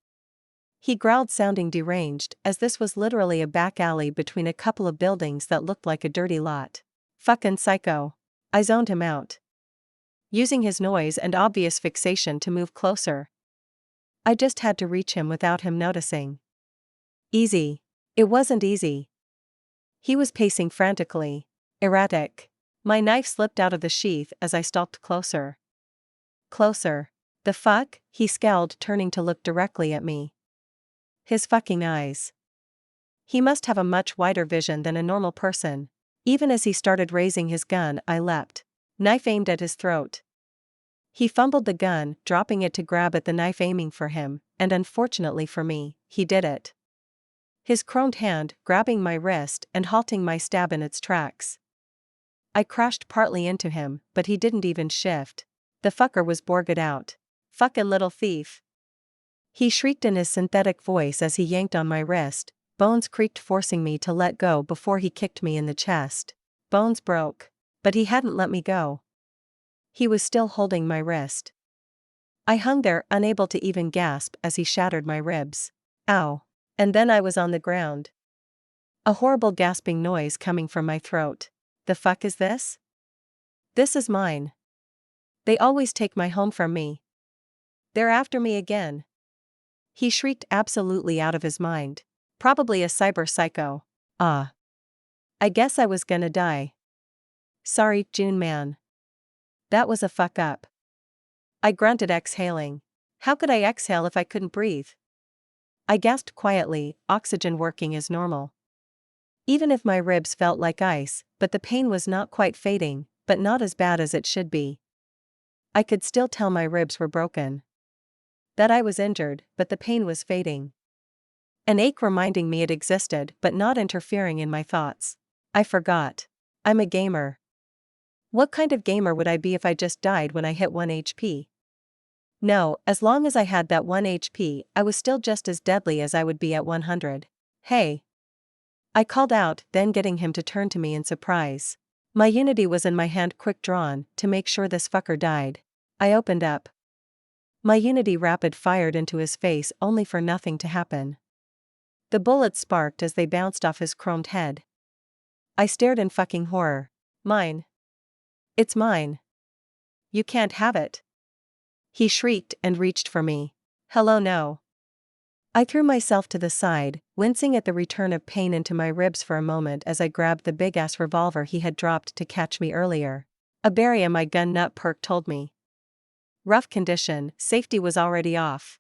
Speaker 1: He growled, sounding deranged, as this was literally a back alley between a couple of buildings that looked like a dirty lot. Fucking psycho. I zoned him out, using his noise and obvious fixation to move closer. I just had to reach him without him noticing. Easy. It wasn't easy. He was pacing frantically. Erratic. My knife slipped out of the sheath as I stalked closer. Closer. The fuck? He scowled, turning to look directly at me. His fucking eyes. He must have a much wider vision than a normal person. Even as he started raising his gun, I leapt. Knife aimed at his throat. He fumbled the gun, dropping it to grab at the knife, aiming for him, and unfortunately for me, he did it. His chromed hand grabbing my wrist and halting my stab in its tracks. I crashed partly into him, but he didn't even shift. The fucker was borged out. Fucking little thief. He shrieked in his synthetic voice as he yanked on my wrist. Bones creaked, forcing me to let go before he kicked me in the chest. Bones broke. But he hadn't let me go. He was still holding my wrist. I hung there, unable to even gasp, as he shattered my ribs. Ow. And then I was on the ground. A horrible gasping noise coming from my throat. The fuck is this? This is mine. They always take my home from me. They're after me again. He shrieked, absolutely out of his mind. Probably a cyber psycho. Ah. I guess I was gonna die. Sorry, June man. That was a fuck up. I grunted, exhaling. How could I exhale if I couldn't breathe? I gasped quietly, oxygen working as normal. Even if my ribs felt like ice, but the pain was not quite fading, but not as bad as it should be. I could still tell my ribs were broken. That I was injured, but the pain was fading. An ache reminding me it existed but not interfering in my thoughts. I forgot. I'm a gamer. What kind of gamer would I be if I just died when I hit 1 HP? No, as long as I had that 1 HP, I was still just as deadly as I would be at 100. Hey. I called out, then getting him to turn to me in surprise. My unity was in my hand, quick drawn, to make sure this fucker died. I opened up. My unity rapid fired into his face, only for nothing to happen. The bullets sparked as they bounced off his chromed head. I stared in fucking horror. Mine. It's mine. You can't have it. He shrieked and reached for me. Hello, no. I threw myself to the side, wincing at the return of pain into my ribs for a moment as I grabbed the big-ass revolver he had dropped to catch me earlier. A berry on my gun nut perk told me. Rough condition, safety was already off.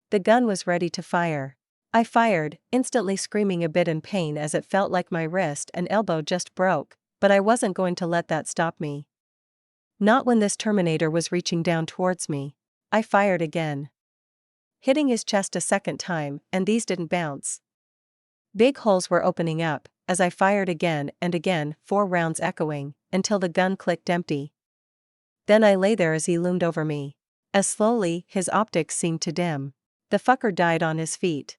Speaker 1: The gun was ready to fire. I fired, instantly screaming a bit in pain as it felt like my wrist and elbow just broke, but I wasn't going to let that stop me. Not when this Terminator was reaching down towards me. I fired again, hitting his chest a second time, and these didn't bounce. Big holes were opening up, as I fired again and again, 4 rounds echoing, until the gun clicked empty. Then I lay there as he loomed over me. As slowly, his optics seemed to dim. The fucker died on his feet.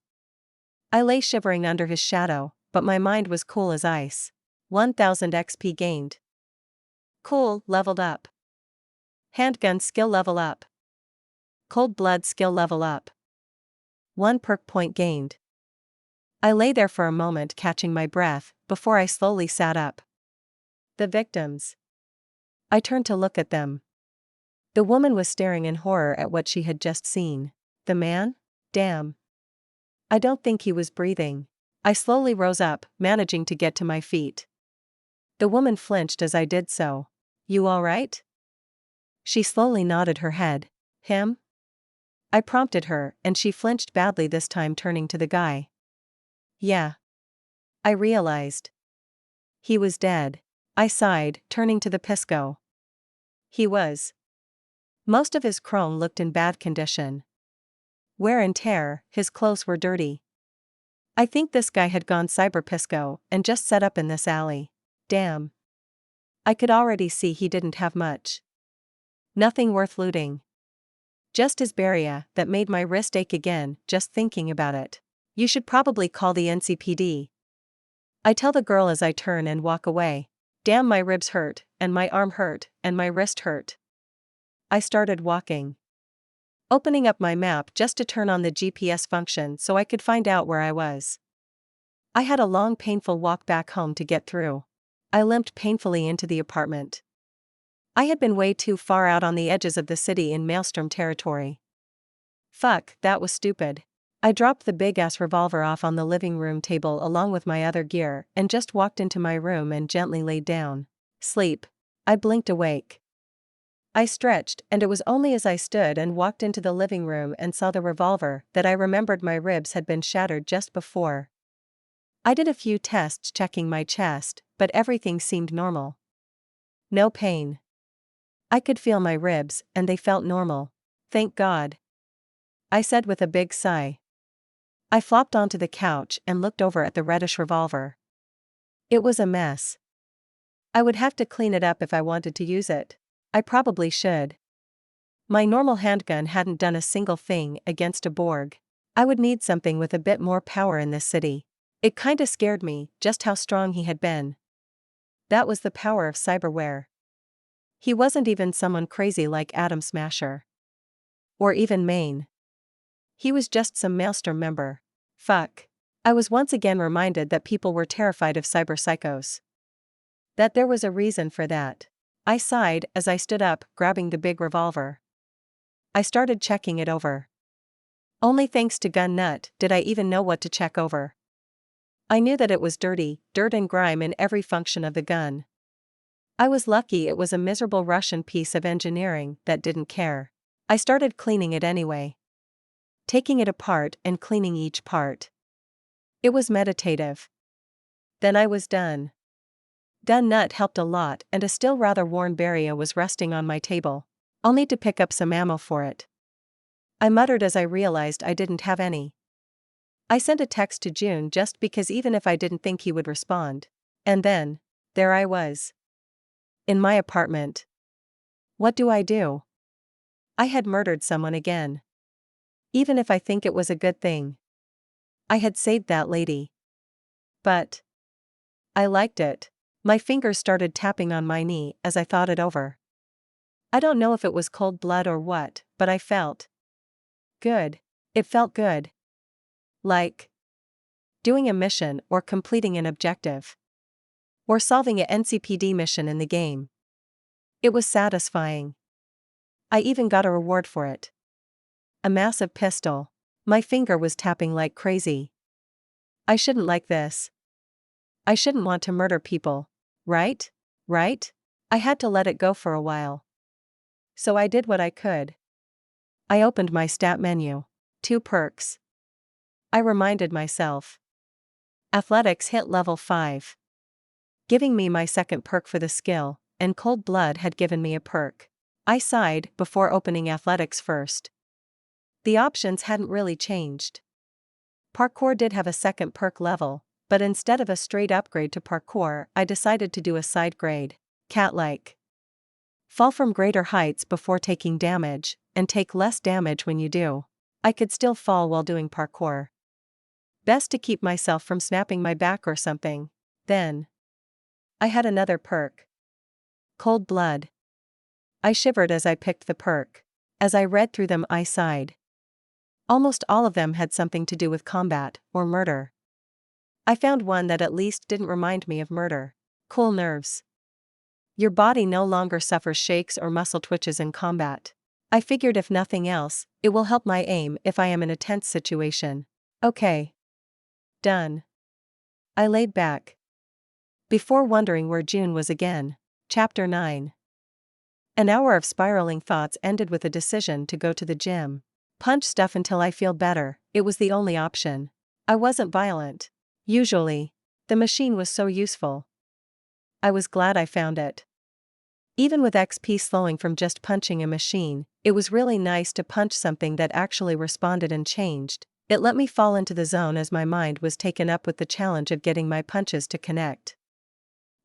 Speaker 1: I lay shivering under his shadow, but my mind was cool as ice. 1000 XP gained. Cool, leveled up. Handgun skill level up. Cold blood skill level up. 1 perk point gained. I lay there for a moment, catching my breath, before I slowly sat up. The victims. I turned to look at them. The woman was staring in horror at what she had just seen. The man? Damn. I don't think he was breathing. I slowly rose up, managing to get to my feet. The woman flinched as I did so. You all right? She slowly nodded her head. Him? I prompted her, and she flinched badly, this time turning to the guy. Yeah. I realized. He was dead. I sighed, turning to the Pisco. He was. Most of his chrome looked in bad condition. Wear and tear, his clothes were dirty. I think this guy had gone cyberpisco and just set up in this alley. Damn. I could already see he didn't have much. Nothing worth looting. Just his barrier that made my wrist ache again just thinking about it. You should probably call the NCPD. I tell the girl as I turn and walk away. Damn, my ribs hurt, and my arm hurt, and my wrist hurt. I started walking. Opening up my map just to turn on the GPS function so I could find out where I was. I had a long painful walk back home to get through. I limped painfully into the apartment. I had been way too far out on the edges of the city in Maelstrom territory. Fuck, that was stupid. I dropped the big-ass revolver off on the living room table along with my other gear and just walked into my room and gently laid down. Sleep. I blinked awake. I stretched, and it was only as I stood and walked into the living room and saw the revolver that I remembered my ribs had been shattered just before. I did a few tests checking my chest, but everything seemed normal. No pain. I could feel my ribs, and they felt normal. Thank God. I said with a big sigh. I flopped onto the couch and looked over at the reddish revolver. It was a mess. I would have to clean it up if I wanted to use it. I probably should. My normal handgun hadn't done a single thing against a Borg. I would need something with a bit more power in this city. It kinda scared me, just how strong he had been. That was the power of cyberware. He wasn't even someone crazy like Atom Smasher. Or even Maine. He was just some Maelstrom member. Fuck. I was once again reminded that people were terrified of cyber psychos. That there was a reason for that. I sighed as I stood up, grabbing the big revolver. I started checking it over. Only thanks to Gun Nut did I even know what to check over. I knew that it was dirty, dirt and grime in every function of the gun. I was lucky it was a miserable Russian piece of engineering that didn't care. I started cleaning it anyway. Taking it apart and cleaning each part. It was meditative. Then I was done. Gun Nut helped a lot, and a still rather worn barrier was resting on my table. I'll need to pick up some ammo for it. I muttered as I realized I didn't have any. I sent a text to June just because even if I didn't think he would respond. And then, there I was. In my apartment. What do I do? I had murdered someone again. Even if I think it was a good thing. I had saved that lady. But I liked it. My fingers started tapping on my knee as I thought it over. I don't know if it was cold blood or what, but I felt good. It felt good. Like doing a mission or completing an objective. Or solving an NCPD mission in the game. It was satisfying. I even got a reward for it. A massive pistol. My finger was tapping like crazy. I shouldn't like this. I shouldn't want to murder people. Right? Right? I had to let it go for a while. So I did what I could. I opened my stat menu. 2 perks. I reminded myself. Athletics hit level 5. Giving me my second perk for the skill, and cold blood had given me a perk. I sighed before opening athletics first. The options hadn't really changed. Parkour did have a second perk level, but instead of a straight upgrade to parkour, I decided to do a side grade. Cat-like. Fall from greater heights before taking damage, and take less damage when you do. I could still fall while doing parkour. Best to keep myself from snapping my back or something. Then I had another perk. Cold blood. I shivered as I picked the perk. As I read through them, I sighed. Almost all of them had something to do with combat or murder. I found one that at least didn't remind me of murder. Cool nerves. Your body no longer suffers shakes or muscle twitches in combat. I figured if nothing else, it will help my aim if I am in a tense situation. Okay. Done. I laid back. Before wondering where June was again. Chapter 9. An hour of spiraling thoughts ended with a decision to go to the gym. Punch stuff until I feel better, it was the only option. I wasn't violent. Usually. The machine was so useful. I was glad I found it. Even with XP slowing from just punching a machine, it was really nice to punch something that actually responded and changed. It let me fall into the zone as my mind was taken up with the challenge of getting my punches to connect.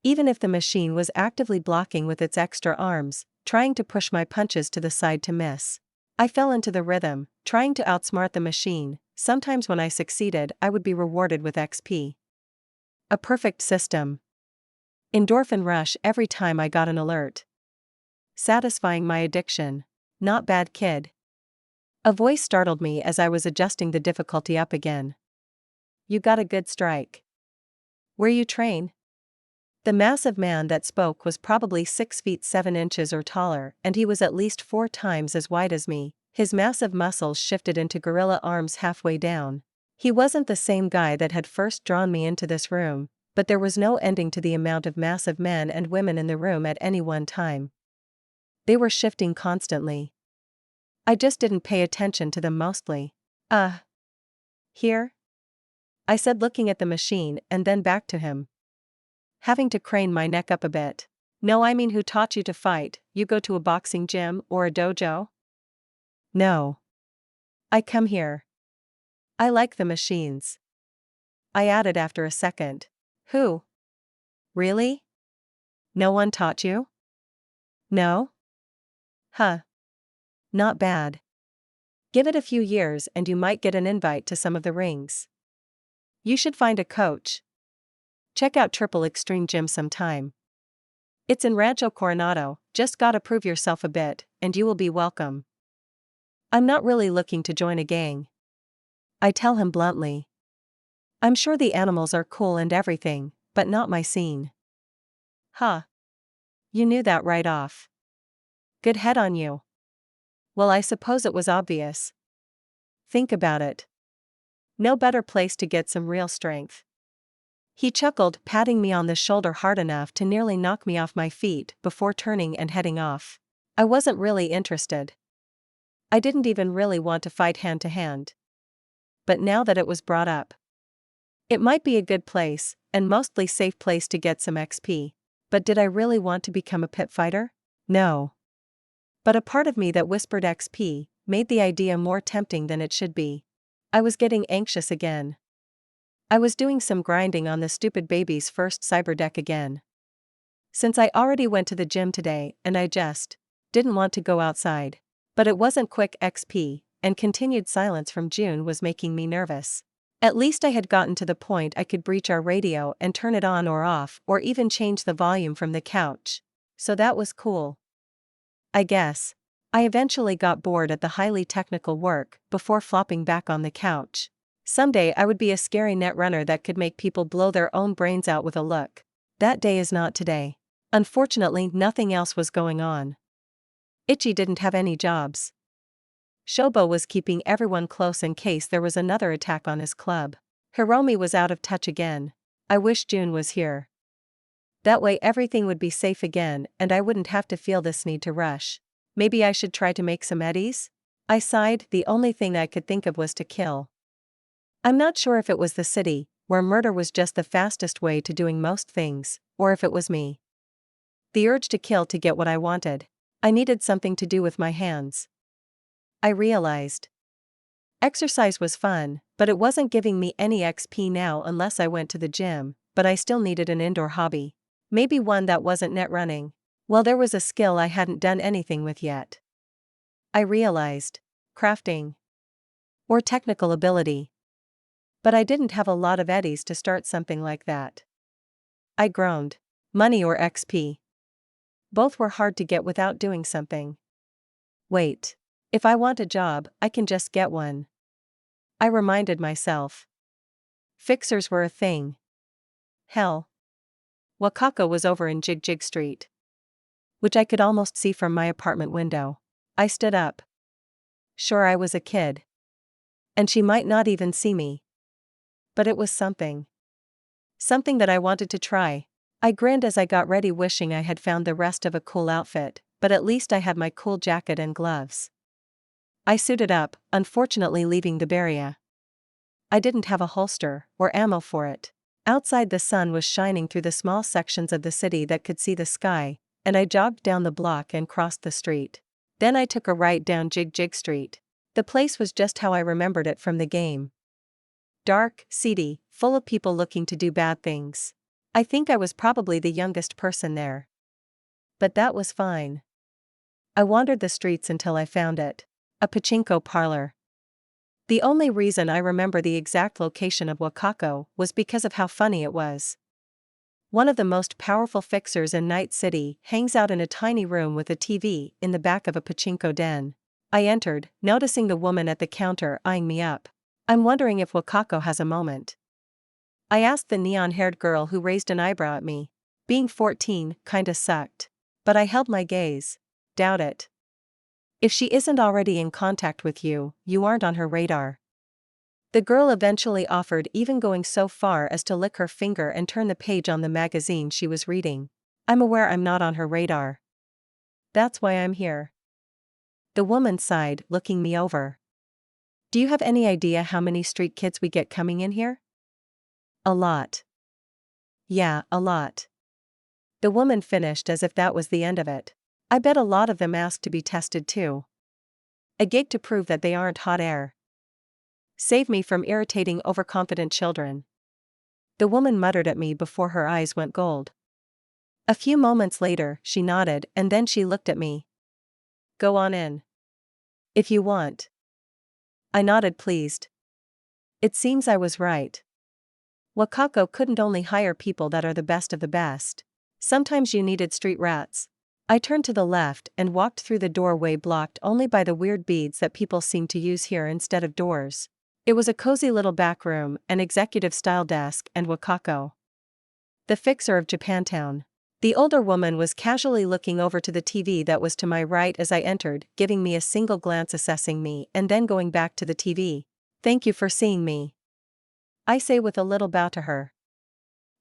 Speaker 1: Even if the machine was actively blocking with its extra arms, trying to push my punches to the side to miss. I fell into the rhythm, trying to outsmart the machine. Sometimes when I succeeded, I would be rewarded with XP. A perfect system. Endorphin rush every time I got an alert. Satisfying my addiction. Not bad, kid. A voice startled me as I was adjusting the difficulty up again. You got a good strike. Where you train? The massive man that spoke was probably 6 feet 7 inches or taller, and he was at least 4 times as wide as me. His massive muscles shifted into gorilla arms halfway down. He wasn't the same guy that had first drawn me into this room, but there was no ending to the amount of massive men and women in the room at any one time. They were shifting constantly. I just didn't pay attention to them mostly. Here? I said, looking at the machine and then back to him. Having to crane my neck up a bit. No, I mean, who taught you to fight? You go to a boxing gym or a dojo? No. I come here. I like the machines. I added after a second. Who? Really? No one taught you? No? Huh. Not bad. Give it a few years and you might get an invite to some of the rings. You should find a coach. Check out Triple Extreme Gym sometime. It's in Rancho Coronado, just gotta prove yourself a bit, and you will be welcome. I'm not really looking to join a gang. I tell him bluntly. I'm sure the animals are cool and everything, but not my scene. Huh. You knew that right off. Good head on you. Well, I suppose it was obvious. Think about it. No better place to get some real strength. He chuckled, patting me on the shoulder hard enough to nearly knock me off my feet before turning and heading off. I wasn't really interested. I didn't even really want to fight hand to hand. But now that it was brought up, it might be a good place, and mostly safe place to get some XP. But did I really want to become a pit fighter? No. But a part of me that whispered XP made the idea more tempting than it should be. I was getting anxious again. I was doing some grinding on the stupid baby's first cyber deck again. Since I already went to the gym today and I just didn't want to go outside. But it wasn't quick XP, and continued silence from June was making me nervous. At least I had gotten to the point I could breach our radio and turn it on or off, or even change the volume from the couch. So that was cool. I guess. I eventually got bored at the highly technical work before flopping back on the couch. Someday I would be a scary netrunner that could make people blow their own brains out with a look. That day is not today. Unfortunately, nothing else was going on. Ichi didn't have any jobs. Shobo was keeping everyone close in case there was another attack on his club. Hiromi was out of touch again. I wish June was here. That way everything would be safe again and I wouldn't have to feel this need to rush. Maybe I should try to make some eddies? I sighed. The only thing I could think of was to kill. I'm not sure if it was the city, where murder was just the fastest way to doing most things, or if it was me. The urge to kill to get what I wanted. I needed something to do with my hands. I realized. Exercise was fun, but it wasn't giving me any XP now unless I went to the gym, but I still needed an indoor hobby. Maybe one that wasn't net running. Well, there was a skill I hadn't done anything with yet. I realized. Crafting. Or technical ability. But I didn't have a lot of eddies to start something like that. I groaned. Money or XP. Both were hard to get without doing something. Wait. If I want a job, I can just get one. I reminded myself. Fixers were a thing. Hell. Wakako was over in Jig Jig Street, which I could almost see from my apartment window. I stood up. Sure, I was a kid. And she might not even see me. But it was something. Something that I wanted to try. I grinned as I got ready, wishing I had found the rest of a cool outfit, but at least I had my cool jacket and gloves. I suited up, unfortunately leaving the barrier. I didn't have a holster or ammo for it. Outside, the sun was shining through the small sections of the city that could see the sky, and I jogged down the block and crossed the street. Then I took a right down Jig Jig Street. The place was just how I remembered it from the game. Dark, seedy, full of people looking to do bad things. I think I was probably the youngest person there. But that was fine. I wandered the streets until I found it. A pachinko parlor. The only reason I remember the exact location of Wakako was because of how funny it was. One of the most powerful fixers in Night City hangs out in a tiny room with a TV in the back of a pachinko den. I entered, noticing the woman at the counter eyeing me up. I'm wondering if Wakako has a moment. I asked the neon-haired girl who raised an eyebrow at me. Being 14 kinda sucked. But I held my gaze. Doubt it. If she isn't already in contact with you, you aren't on her radar. The girl eventually offered, even going so far as to lick her finger and turn the page on the magazine she was reading. I'm aware I'm not on her radar. That's why I'm here. The woman sighed, looking me over. Do you have any idea how many street kids we get coming in here? A lot. Yeah, a lot. The woman finished as if that was the end of it. I bet a lot of them ask to be tested too. A gig to prove that they aren't hot air. Save me from irritating overconfident children. The woman muttered at me before her eyes went gold. A few moments later, she nodded and then she looked at me. Go on in. If you want. I nodded, pleased. It seems I was right. Wakako couldn't only hire people that are the best of the best. Sometimes you needed street rats. I turned to the left and walked through the doorway blocked only by the weird beads that people seem to use here instead of doors. It was a cozy little back room, an executive-style desk, and Wakako, the fixer of Japantown. The older woman was casually looking over to the TV that was to my right as I entered, giving me a single glance, assessing me, and then going back to the TV. Thank you for seeing me, I say with a little bow to her.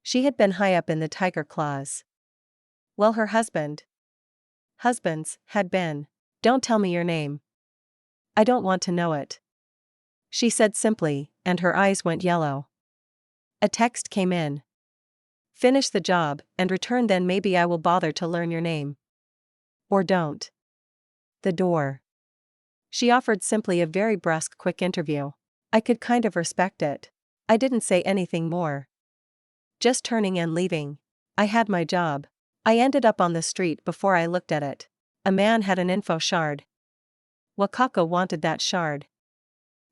Speaker 1: She had been high up in the tiger claws. Well, her husbands had been. Don't tell me your name. I don't want to know it, she said simply, and her eyes went yellow. A text came in. Finish the job and return, then maybe I will bother to learn your name. Or don't. The door. She offered simply, a very brusque quick interview. I could kind of respect it. I didn't say anything more. Just turning and leaving. I had my job. I ended up on the street before I looked at it. A man had an info shard. Wakako wanted that shard.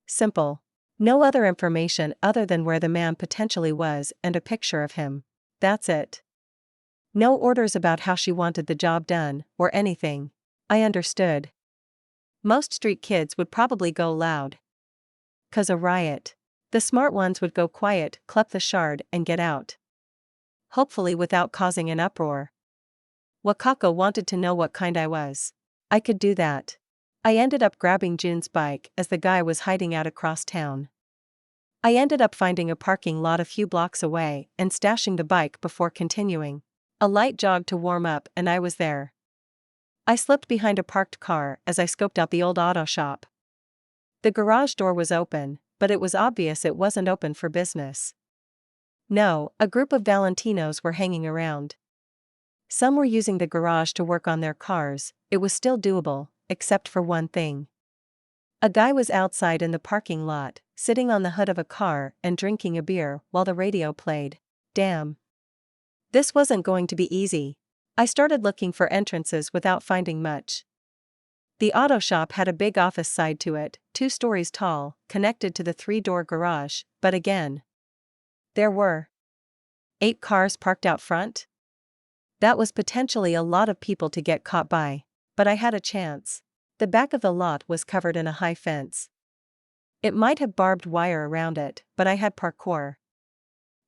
Speaker 1: Simple. No other information other than where the man potentially was and a picture of him. That's it. No orders about how she wanted the job done, or anything. I understood. Most street kids would probably go loud. 'Cause a riot. The smart ones would go quiet, clup the shard, and get out. Hopefully without causing an uproar. Wakako wanted to know what kind I was. I could do that. I ended up grabbing Jun's bike as the guy was hiding out across town. I ended up finding a parking lot a few blocks away and stashing the bike before continuing. A light jog to warm up and I was there. I slipped behind a parked car as I scoped out the old auto shop. The garage door was open, but it was obvious it wasn't open for business. No, a group of Valentinos were hanging around. Some were using the garage to work on their cars. It was still doable, except for one thing. A guy was outside in the parking lot, sitting on the hood of a car and drinking a beer while the radio played. Damn. This wasn't going to be easy. I started looking for entrances without finding much. The auto shop had a big office side to it, 2 stories tall, connected to the 3-door garage, but again, there were 8 cars parked out front? That was potentially a lot of people to get caught by, but I had a chance. The back of the lot was covered in a high fence. It might have barbed wire around it, but I had parkour.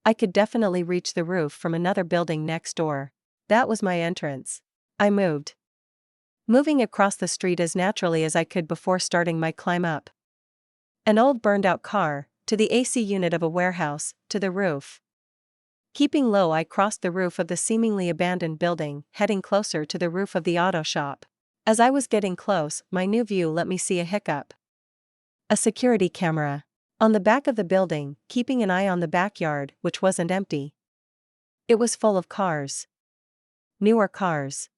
Speaker 1: I could definitely reach the roof from another building next door. That was my entrance. I moving across the street as naturally as I could before starting my climb up. An old burned-out car, to the AC unit of a warehouse, to the roof. Keeping low, I crossed the roof of the seemingly abandoned building, heading closer to the roof of the auto shop. As I was getting close, my new view let me see a hiccup. A security camera. On the back of the building, keeping an eye on the backyard, which wasn't empty. It was full of cars. Newer cars.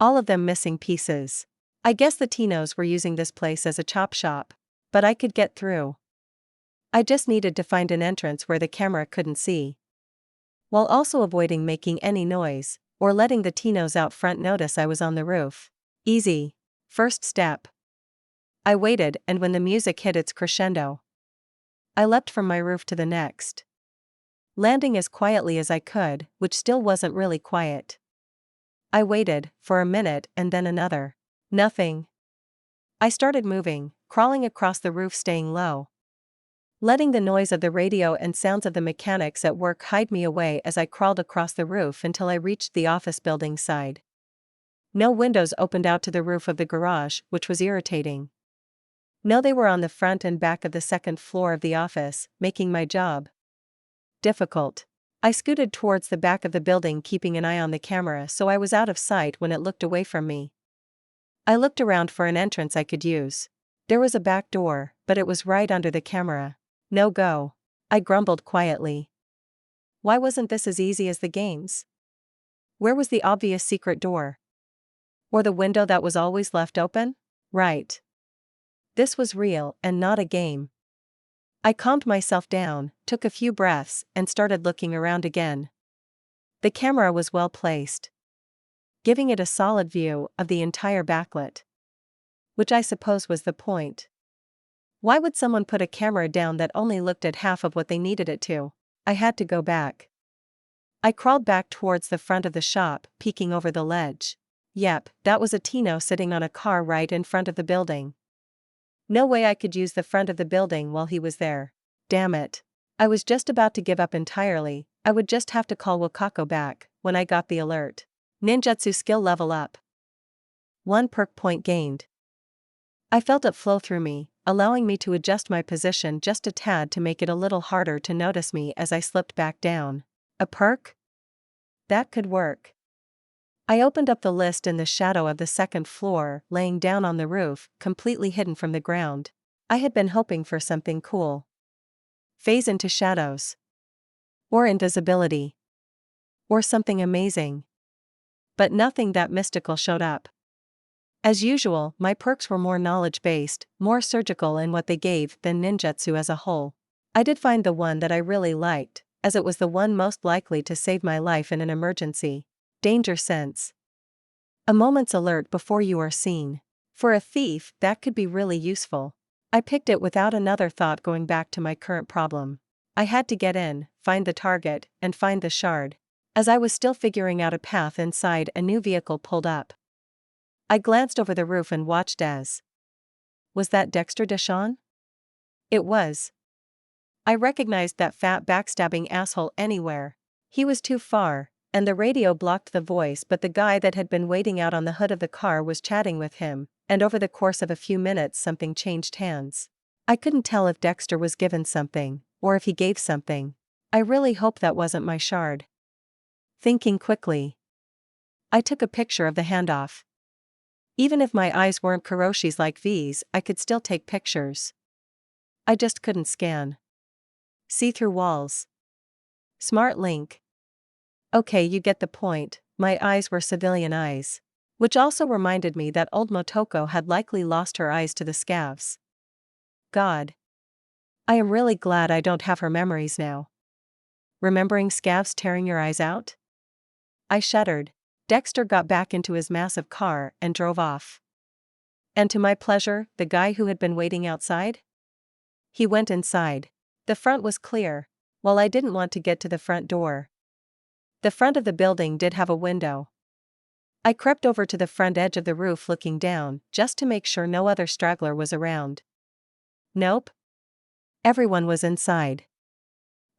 Speaker 1: all of them missing pieces. I guess the Tinos were using this place as a chop shop. But I could get through. I just needed to find an entrance where the camera couldn't see, while also avoiding making any noise, or letting the Tinos out front notice I was on the roof. Easy. First step. I waited, and when the music hit its crescendo, I leapt from my roof to the next, landing as quietly as I could, which still wasn't really quiet. I waited, for a minute and then another. Nothing. I started moving, crawling across the roof, staying low, letting the noise of the radio and sounds of the mechanics at work hide me away as I crawled across the roof until I reached the office building side. No windows opened out to the roof of the garage, which was irritating. No, they were on the front and back of the second floor of the office, making my job difficult. I scooted towards the back of the building, keeping an eye on the camera so I was out of sight when it looked away from me. I looked around for an entrance I could use. There was a back door, but it was right under the camera. No go. I grumbled quietly. Why wasn't this as easy as the games? Where was the obvious secret door? Or the window that was always left open? Right. This was real and not a game. I calmed myself down, took a few breaths, and started looking around again. The camera was well placed, giving it a solid view of the entire backlit, which I suppose was the point. Why would someone put a camera down that only looked at half of what they needed it to? I had to go back. I crawled back towards the front of the shop, peeking over the ledge. Yep, that was a Tino sitting on a car right in front of the building. No way I could use the front of the building while he was there. Damn it. I was just about to give up entirely. I would just have to call Wakako back, when I got the alert. Ninjutsu skill level up. 1 perk point gained. I felt it flow through me, allowing me to adjust my position just a tad to make it a little harder to notice me as I slipped back down. A perk? That could work. I opened up the list in the shadow of the second floor, laying down on the roof, completely hidden from the ground. I had been hoping for something cool. Phase into shadows. Or invisibility. Or something amazing. But nothing that mystical showed up. As usual, my perks were more knowledge-based, more surgical in what they gave than ninjutsu as a whole. I did find the one that I really liked, as it was the one most likely to save my life in an emergency. Danger sense. A moment's alert before you are seen. For a thief, that could be really useful. I picked it without another thought, going back to my current problem. I had to get in, find the target, and find the shard. As I was still figuring out a path inside, a new vehicle pulled up. I glanced over the roof and watched as. Was that Dexter Deshawn? It was. I recognized that fat backstabbing asshole anywhere. He was too far, and the radio blocked the voice, but the guy that had been waiting out on the hood of the car was chatting with him, and over the course of a few minutes something changed hands. I couldn't tell if Dexter was given something, or if he gave something. I really hope that wasn't my shard. Thinking quickly, I took a picture of the handoff. Even if my eyes weren't Kuroshi's like V's, I could still take pictures. I just couldn't scan. See-through walls. Smart link. Okay, you get the point. My eyes were civilian eyes. Which also reminded me that old Motoko had likely lost her eyes to the scavs. God. I am really glad I don't have her memories now. Remembering scavs tearing your eyes out? I shuddered. Dexter got back into his massive car and drove off. And to my pleasure, the guy who had been waiting outside? He went inside. The front was clear. While I didn't want to get to the front door. The front of the building did have a window. I crept over to the front edge of the roof, looking down, just to make sure no other straggler was around. Nope. Everyone was inside.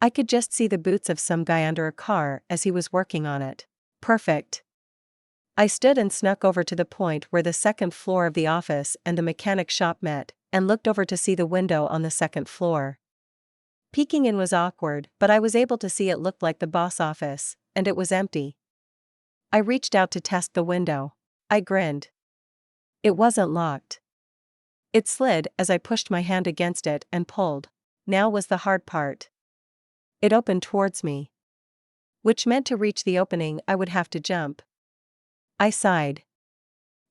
Speaker 1: I could just see the boots of some guy under a car as he was working on it. Perfect. I stood and snuck over to the point where the second floor of the office and the mechanic shop met, and looked over to see the window on the second floor. Peeking in was awkward, but I was able to see it looked like the boss office, and it was empty. I reached out to test the window. I grinned. It wasn't locked. It slid as I pushed my hand against it and pulled. Now was the hard part. It opened towards me. Which meant to reach the opening I would have to jump. I sighed.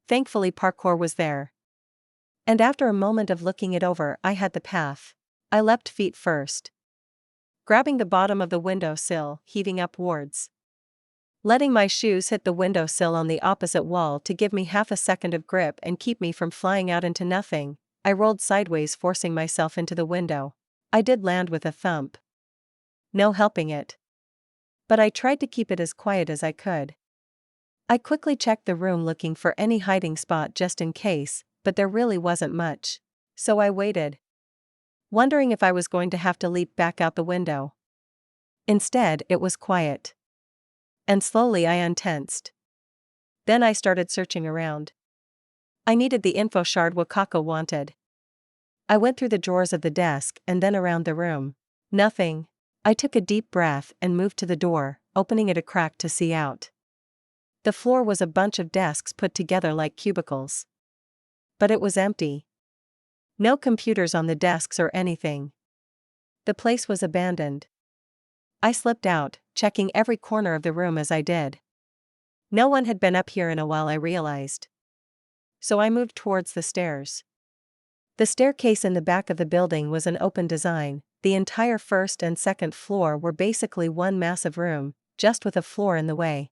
Speaker 1: Thankfully, parkour was there. And after a moment of looking it over, I had the path. I leapt feet first, grabbing the bottom of the windowsill, heaving upwards. Letting my shoes hit the windowsill on the opposite wall to give me half a second of grip and keep me from flying out into nothing, I rolled sideways, forcing myself into the window. I did land with a thump. No helping it. But I tried to keep it as quiet as I could. I quickly checked the room looking for any hiding spot just in case, but there really wasn't much. So I waited, wondering if I was going to have to leap back out the window. Instead, it was quiet. And slowly I untensed. Then I started searching around. I needed the info shard Wakako wanted. I went through the drawers of the desk and then around the room. Nothing. I took a deep breath and moved to the door, opening it a crack to see out. The floor was a bunch of desks put together like cubicles. But it was empty. No computers on the desks or anything. The place was abandoned. I slipped out, checking every corner of the room as I did. No one had been up here in a while, I realized. So I moved towards the stairs. The staircase in the back of the building was an open design. The entire first and second floor were basically one massive room, just with a floor in the way.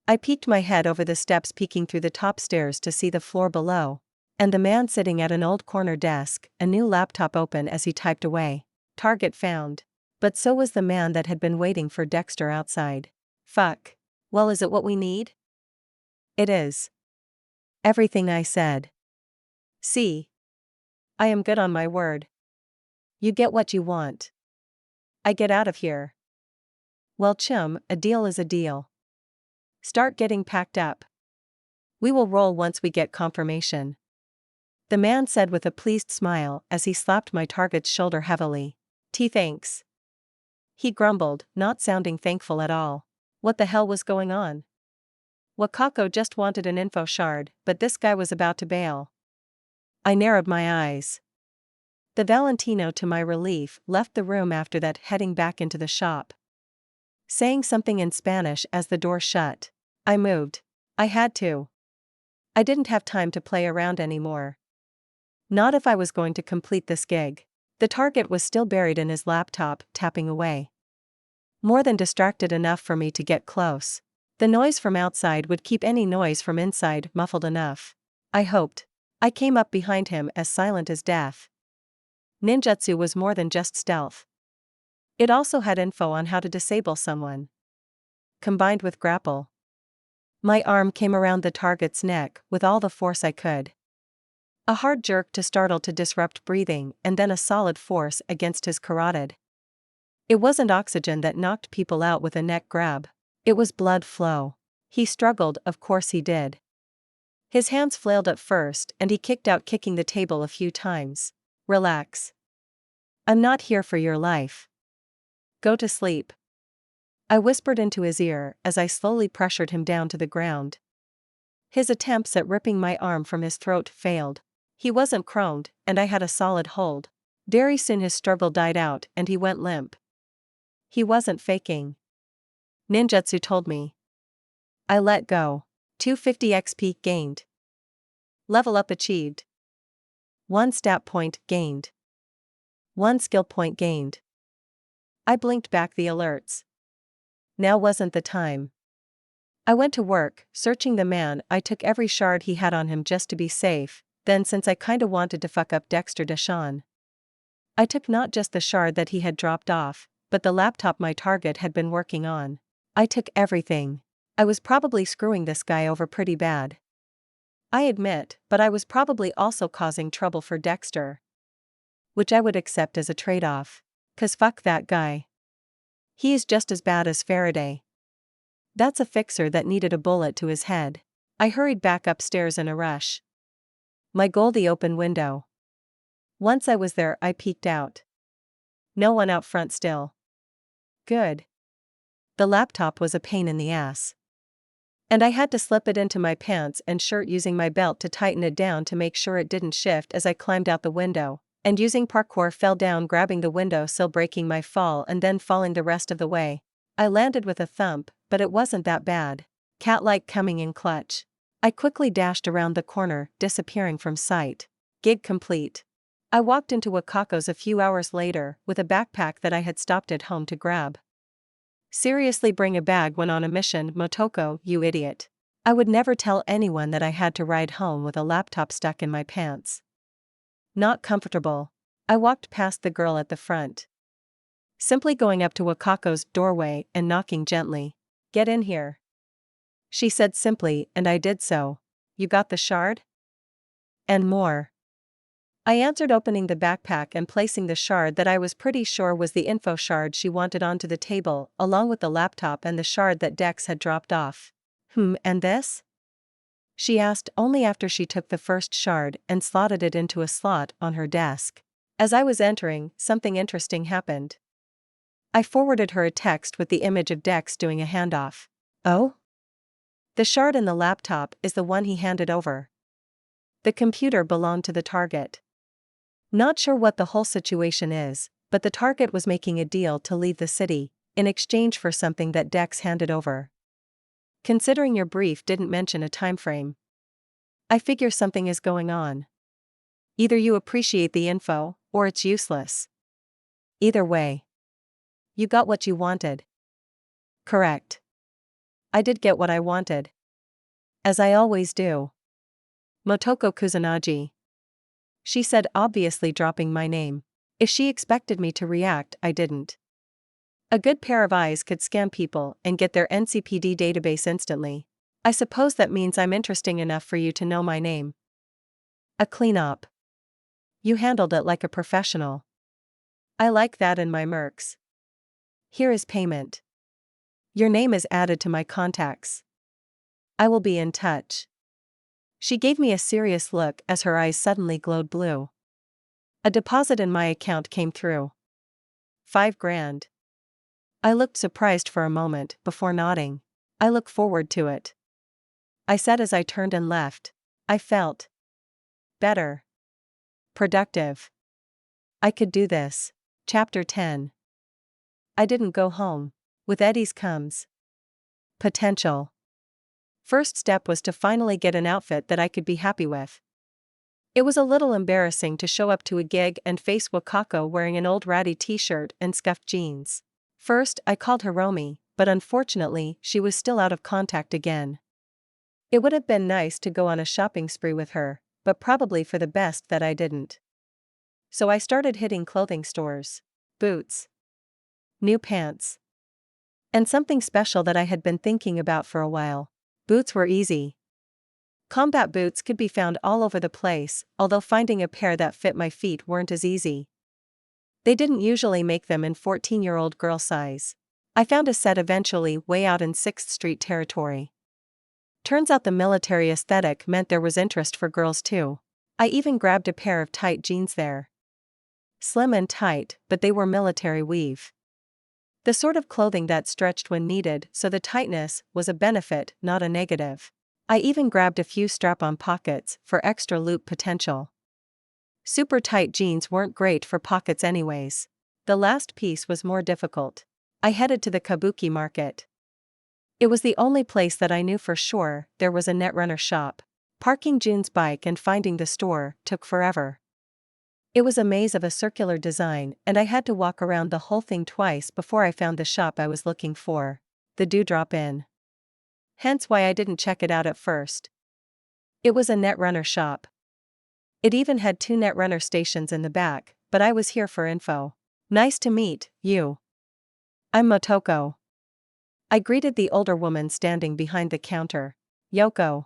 Speaker 1: I peeked my head over the steps, peeking through the top stairs to see the floor below, and the man sitting at an old corner desk, a new laptop open as he typed away. Target found. But so was the man that had been waiting for Dexter outside. Fuck. Well, is it what we need? It is. Everything I said. See? I am good on my word. You get what you want. I get out of here. Well, chum, a deal is a deal. Start getting packed up. We will roll once we get confirmation. The man said with a pleased smile as he slapped my target's shoulder heavily. Thanks. He grumbled, not sounding thankful at all. What the hell was going on? Wakako just wanted an info shard, but this guy was about to bail. I narrowed my eyes. The Valentino, to my relief, left the room after that, heading back into the shop, saying something in Spanish as the door shut. I moved. I had to. I didn't have time to play around anymore. Not if I was going to complete this gig. The target was still buried in his laptop, tapping away. More than distracted enough for me to get close. The noise from outside would keep any noise from inside muffled enough. I hoped. I came up behind him as silent as death. Ninjutsu was more than just stealth. It also had info on how to disable someone. Combined with grapple. My arm came around the target's neck with all the force I could. A hard jerk to startle to disrupt breathing, and then a solid force against his carotid. It wasn't oxygen that knocked people out with a neck grab. It was blood flow. He struggled, of course he did. His hands flailed at first and he kicked out, kicking the table a few times. Relax. I'm not here for your life. Go to sleep. I whispered into his ear as I slowly pressured him down to the ground. His attempts at ripping my arm from his throat failed. He wasn't chromed, and I had a solid hold. Very soon his struggle died out and he went limp. He wasn't faking. Ninjutsu told me. I let go. 250 XP gained. Level up achieved. 1 stat point gained. 1 skill point gained. I blinked back the alerts. Now wasn't the time. I went to work, searching the man. I took every shard he had on him just to be safe. Then, since I kinda wanted to fuck up Dexter Deshawn, I took not just the shard that he had dropped off, but the laptop my target had been working on. I took everything. I was probably screwing this guy over pretty bad. I admit, but I was probably also causing trouble for Dexter. Which I would accept as a trade-off. 'Cause fuck that guy. He is just as bad as Faraday. That's a fixer that needed a bullet to his head. I hurried back upstairs in a rush. My goal, the open window. Once I was there, I peeked out. No one out front still. Good. The laptop was a pain in the ass. And I had to slip it into my pants and shirt, using my belt to tighten it down to make sure it didn't shift as I climbed out the window, and using parkour fell down, grabbing the window sill, breaking my fall and then falling the rest of the way. I landed with a thump, but it wasn't that bad. Cat-like coming in clutch. I quickly dashed around the corner, disappearing from sight. Gig complete. I walked into Wakako's a few hours later with a backpack that I had stopped at home to grab. Seriously, bring a bag when on a mission, Motoko, you idiot. I would never tell anyone that I had to ride home with a laptop stuck in my pants. Not comfortable. I walked past the girl at the front. Simply going up to Wakako's doorway and knocking gently. Get in here. She said simply, and I did so. You got the shard? And more. I answered, opening the backpack and placing the shard that I was pretty sure was the info shard she wanted onto the table, along with the laptop and the shard that Dex had dropped off. And this? She asked only after she took the first shard and slotted it into a slot on her desk. As I was entering, something interesting happened. I forwarded her a text with the image of Dex doing a handoff. Oh? The shard in the laptop is the one he handed over. The computer belonged to the target. Not sure what the whole situation is, but the target was making a deal to leave the city, in exchange for something that Dex handed over. Considering your brief didn't mention a time frame, I figure something is going on. Either you appreciate the info, or it's useless. Either way, you got what you wanted. Correct. I did get what I wanted. As I always do. Motoko Kusanagi. She said, obviously dropping my name. If she expected me to react, I didn't. A good pair of eyes could scam people and get their NCPD database instantly. I suppose that means I'm interesting enough for you to know my name. A clean-up. You handled it like a professional. I like that in my mercs. Here is payment. Your name is added to my contacts. I will be in touch. She gave me a serious look as her eyes suddenly glowed blue. A deposit in my account came through. 5 grand. I looked surprised for a moment before nodding. I look forward to it. I said as I turned and left. I felt better. Productive. I could do this. Chapter 10. I didn't go home. With Eddie's comes potential. First step was to finally get an outfit that I could be happy with. It was a little embarrassing to show up to a gig and face Wakako wearing an old ratty t-shirt and scuffed jeans. First, I called her Romy, but unfortunately, she was still out of contact again. It would have been nice to go on a shopping spree with her, but probably for the best that I didn't. So I started hitting clothing stores, boots, new pants, and something special that I had been thinking about for a while. Boots were easy. Combat boots could be found all over the place, although finding a pair that fit my feet weren't as easy. They didn't usually make them in 14-year-old girl size. I found a set eventually way out in 6th Street territory. Turns out the military aesthetic meant there was interest for girls too. I even grabbed a pair of tight jeans there. Slim and tight, but they were military weave. The sort of clothing that stretched when needed, so the tightness was a benefit, not a negative. I even grabbed a few strap-on pockets for extra loop potential. Super tight jeans weren't great for pockets anyways. The last piece was more difficult. I headed to the Kabuki market. It was the only place that I knew for sure there was a Netrunner shop. Parking June's bike and finding the store took forever. It was a maze of a circular design, and I had to walk around the whole thing twice before I found the shop I was looking for. The Dewdrop Inn. Hence why I didn't check it out at first. It was a Netrunner shop. It even had 2 Netrunner stations in the back, but I was here for info. Nice to meet you. I'm Motoko. I greeted the older woman standing behind the counter. Yoko.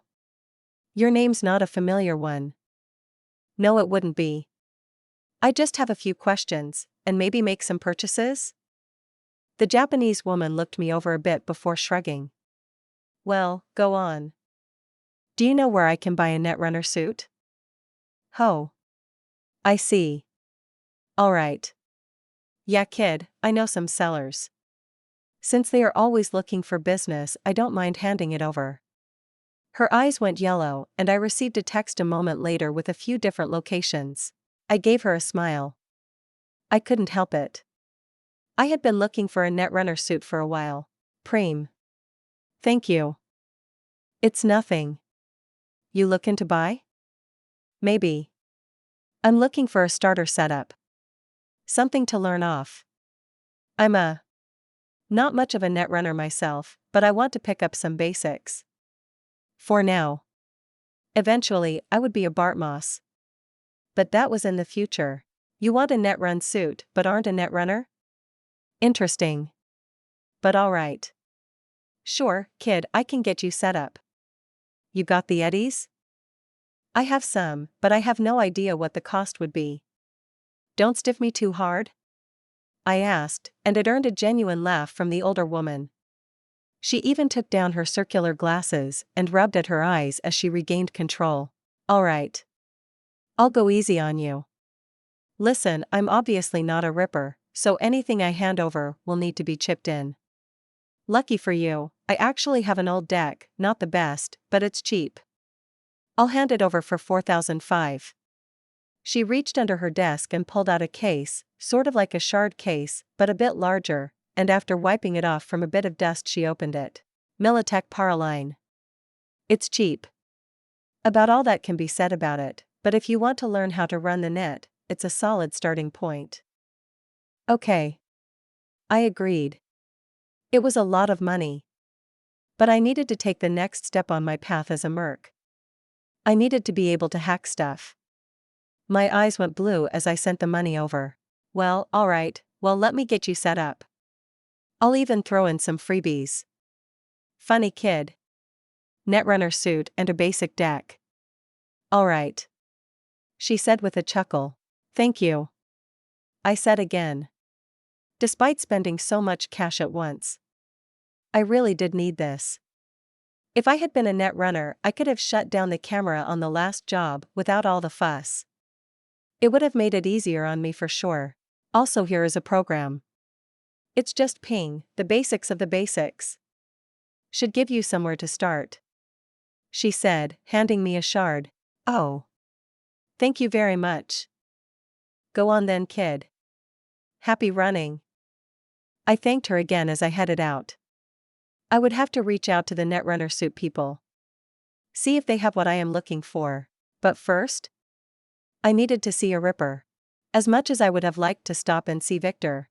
Speaker 1: Your name's not a familiar one. No, it wouldn't be. I just have a few questions, and maybe make some purchases? The Japanese woman looked me over a bit before shrugging. Well, go on. Do you know where I can buy a Netrunner suit? Ho. I see. Alright. Yeah, kid, I know some sellers. Since they are always looking for business, I don't mind handing it over. Her eyes went yellow, and I received a text a moment later with a few different locations. I gave her a smile. I couldn't help it. I had been looking for a Netrunner suit for a while. Preem. Thank you. It's nothing. You looking to buy? Maybe. I'm looking for a starter setup. Something to learn off. Not much of a netrunner myself, but I want to pick up some basics. For now. Eventually, I would be a Bartmoss. But that was in the future. You want a netrun suit but aren't a netrunner? Interesting. But alright. Sure, kid, I can get you set up. You got the eddies? I have some, but I have no idea what the cost would be. Don't stiff me too hard? I asked, and it earned a genuine laugh from the older woman. She even took down her circular glasses and rubbed at her eyes as she regained control. Alright. I'll go easy on you. Listen, I'm obviously not a ripper, so anything I hand over will need to be chipped in. Lucky for you, I actually have an old deck, not the best, but it's cheap. I'll hand it over for 4,005. She reached under her desk and pulled out a case, sort of like a shard case, but a bit larger, and after wiping it off from a bit of dust she opened it. Militech Paraline. It's cheap. About all that can be said about it, but if you want to learn how to run the net, it's a solid starting point. Okay. I agreed. It was a lot of money. But I needed to take the next step on my path as a merc. I needed to be able to hack stuff. My eyes went blue as I sent the money over. Well, alright, well let me get you set up. I'll even throw in some freebies. Funny kid. Netrunner suit and a basic deck. Alright. She said with a chuckle. Thank you. I said again. Despite spending so much cash at once. I really did need this. If I had been a netrunner, I could have shut down the camera on the last job without all the fuss. It would have made it easier on me for sure. Also, here is a program. It's just ping, the basics of the basics. Should give you somewhere to start. She said, handing me a shard. Oh. Thank you very much. Go on then, kid. Happy running. I thanked her again as I headed out. I would have to reach out to the netrunner suit people. See if they have what I am looking for. But first, I needed to see a ripper. As much as I would have liked to stop and see Victor.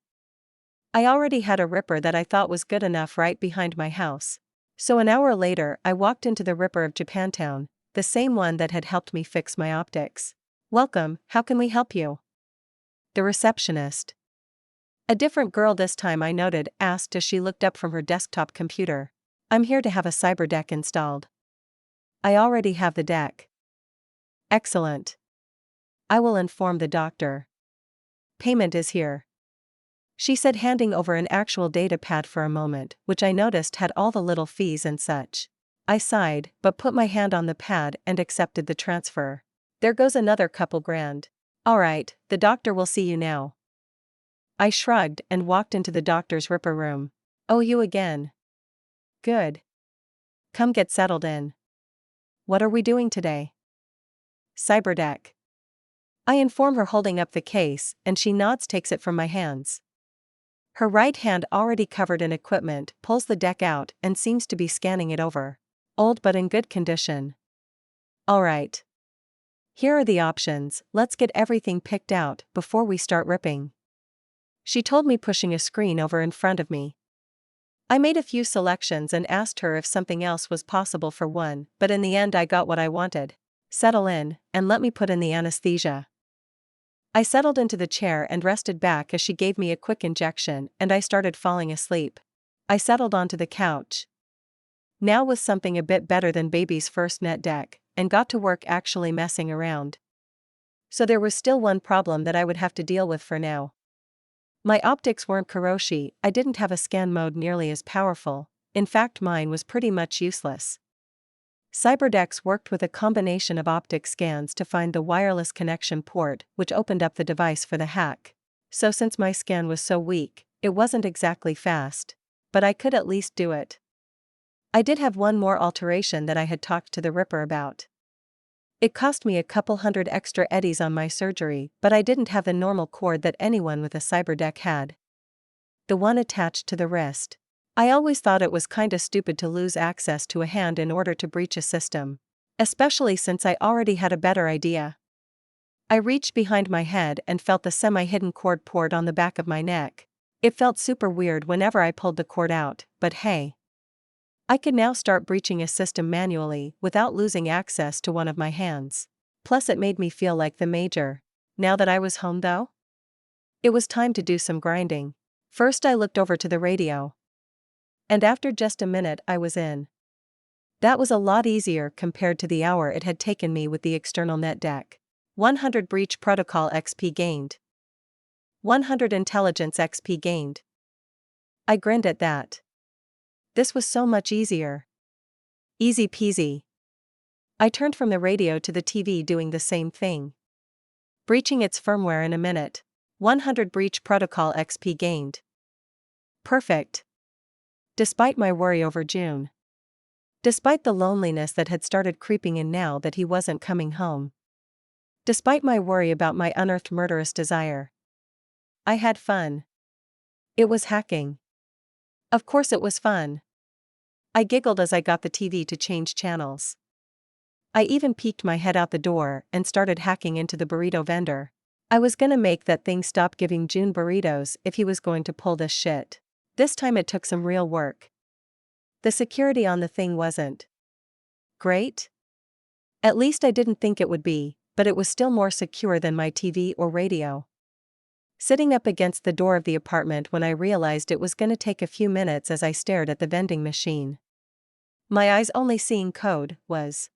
Speaker 1: I already had a ripper that I thought was good enough right behind my house. So an hour later I walked into the ripper of Japantown, the same one that had helped me fix my optics. Welcome, how can we help you? The receptionist. A different girl this time I noted asked as she looked up from her desktop computer. I'm here to have a cyber deck installed. I already have the deck. Excellent. I will inform the doctor. Payment is here. She said, handing over an actual data pad for a moment, which I noticed had all the little fees and such. I sighed, but put my hand on the pad and accepted the transfer. There goes another couple grand. Alright, the doctor will see you now. I shrugged and walked into the doctor's ripper room. Oh, you again. Good. Come get settled in. What are we doing today? Cyberdeck. I inform her, holding up the case, and she nods, takes it from my hands. Her right hand, already covered in equipment, pulls the deck out and seems to be scanning it over. Old but in good condition. Alright. Here are the options, let's get everything picked out before we start ripping. She told me, pushing a screen over in front of me. I made a few selections and asked her if something else was possible for one, but in the end I got what I wanted. Settle in, and let me put in the anesthesia. I settled into the chair and rested back as she gave me a quick injection and I started falling asleep. I settled onto the couch. Now with something a bit better than baby's first net deck, and got to work actually messing around. So there was still one problem that I would have to deal with for now. My optics weren't Kuroshi, I didn't have a scan mode nearly as powerful, in fact mine was pretty much useless. Cyberdecks worked with a combination of optic scans to find the wireless connection port, which opened up the device for the hack. So since my scan was so weak, it wasn't exactly fast. But I could at least do it. I did have one more alteration that I had talked to the Ripper about. It cost me a couple hundred extra eddies on my surgery, but I didn't have the normal cord that anyone with a cyberdeck had. The one attached to the wrist. I always thought it was kinda stupid to lose access to a hand in order to breach a system. especially since I already had a better idea. I reached behind my head and felt the semi-hidden cord poured on the back of my neck. It felt super weird whenever I pulled the cord out, but hey. I could now start breaching a system manually without losing access to one of my hands. Plus it made me feel like the major. Now that I was home though? It was time to do some grinding. First I looked over to the radio. And after just a minute I was in. That was a lot easier compared to the hour it had taken me with the external net deck. 100 breach protocol XP gained. 100 intelligence XP gained. I grinned at that. This was so much easier. Easy peasy. I turned from the radio to the TV doing the same thing. Breaching its firmware in a minute. 100 breach protocol XP gained. Perfect. Despite my worry over June. Despite the loneliness that had started creeping in now that he wasn't coming home. Despite my worry about my unearthed murderous desire. I had fun. It was hacking. Of course it was fun. I giggled as I got the TV to change channels. I even peeked my head out the door and started hacking into the burrito vendor. I was gonna make that thing stop giving June burritos if he was going to pull this shit. This time it took some real work. The security on the thing wasn't great. At least I didn't think it would be, but it was still more secure than my TV or radio. Sitting up against the door of the apartment when I realized it was gonna take a few minutes as I stared at the vending machine. My eyes only seeing code was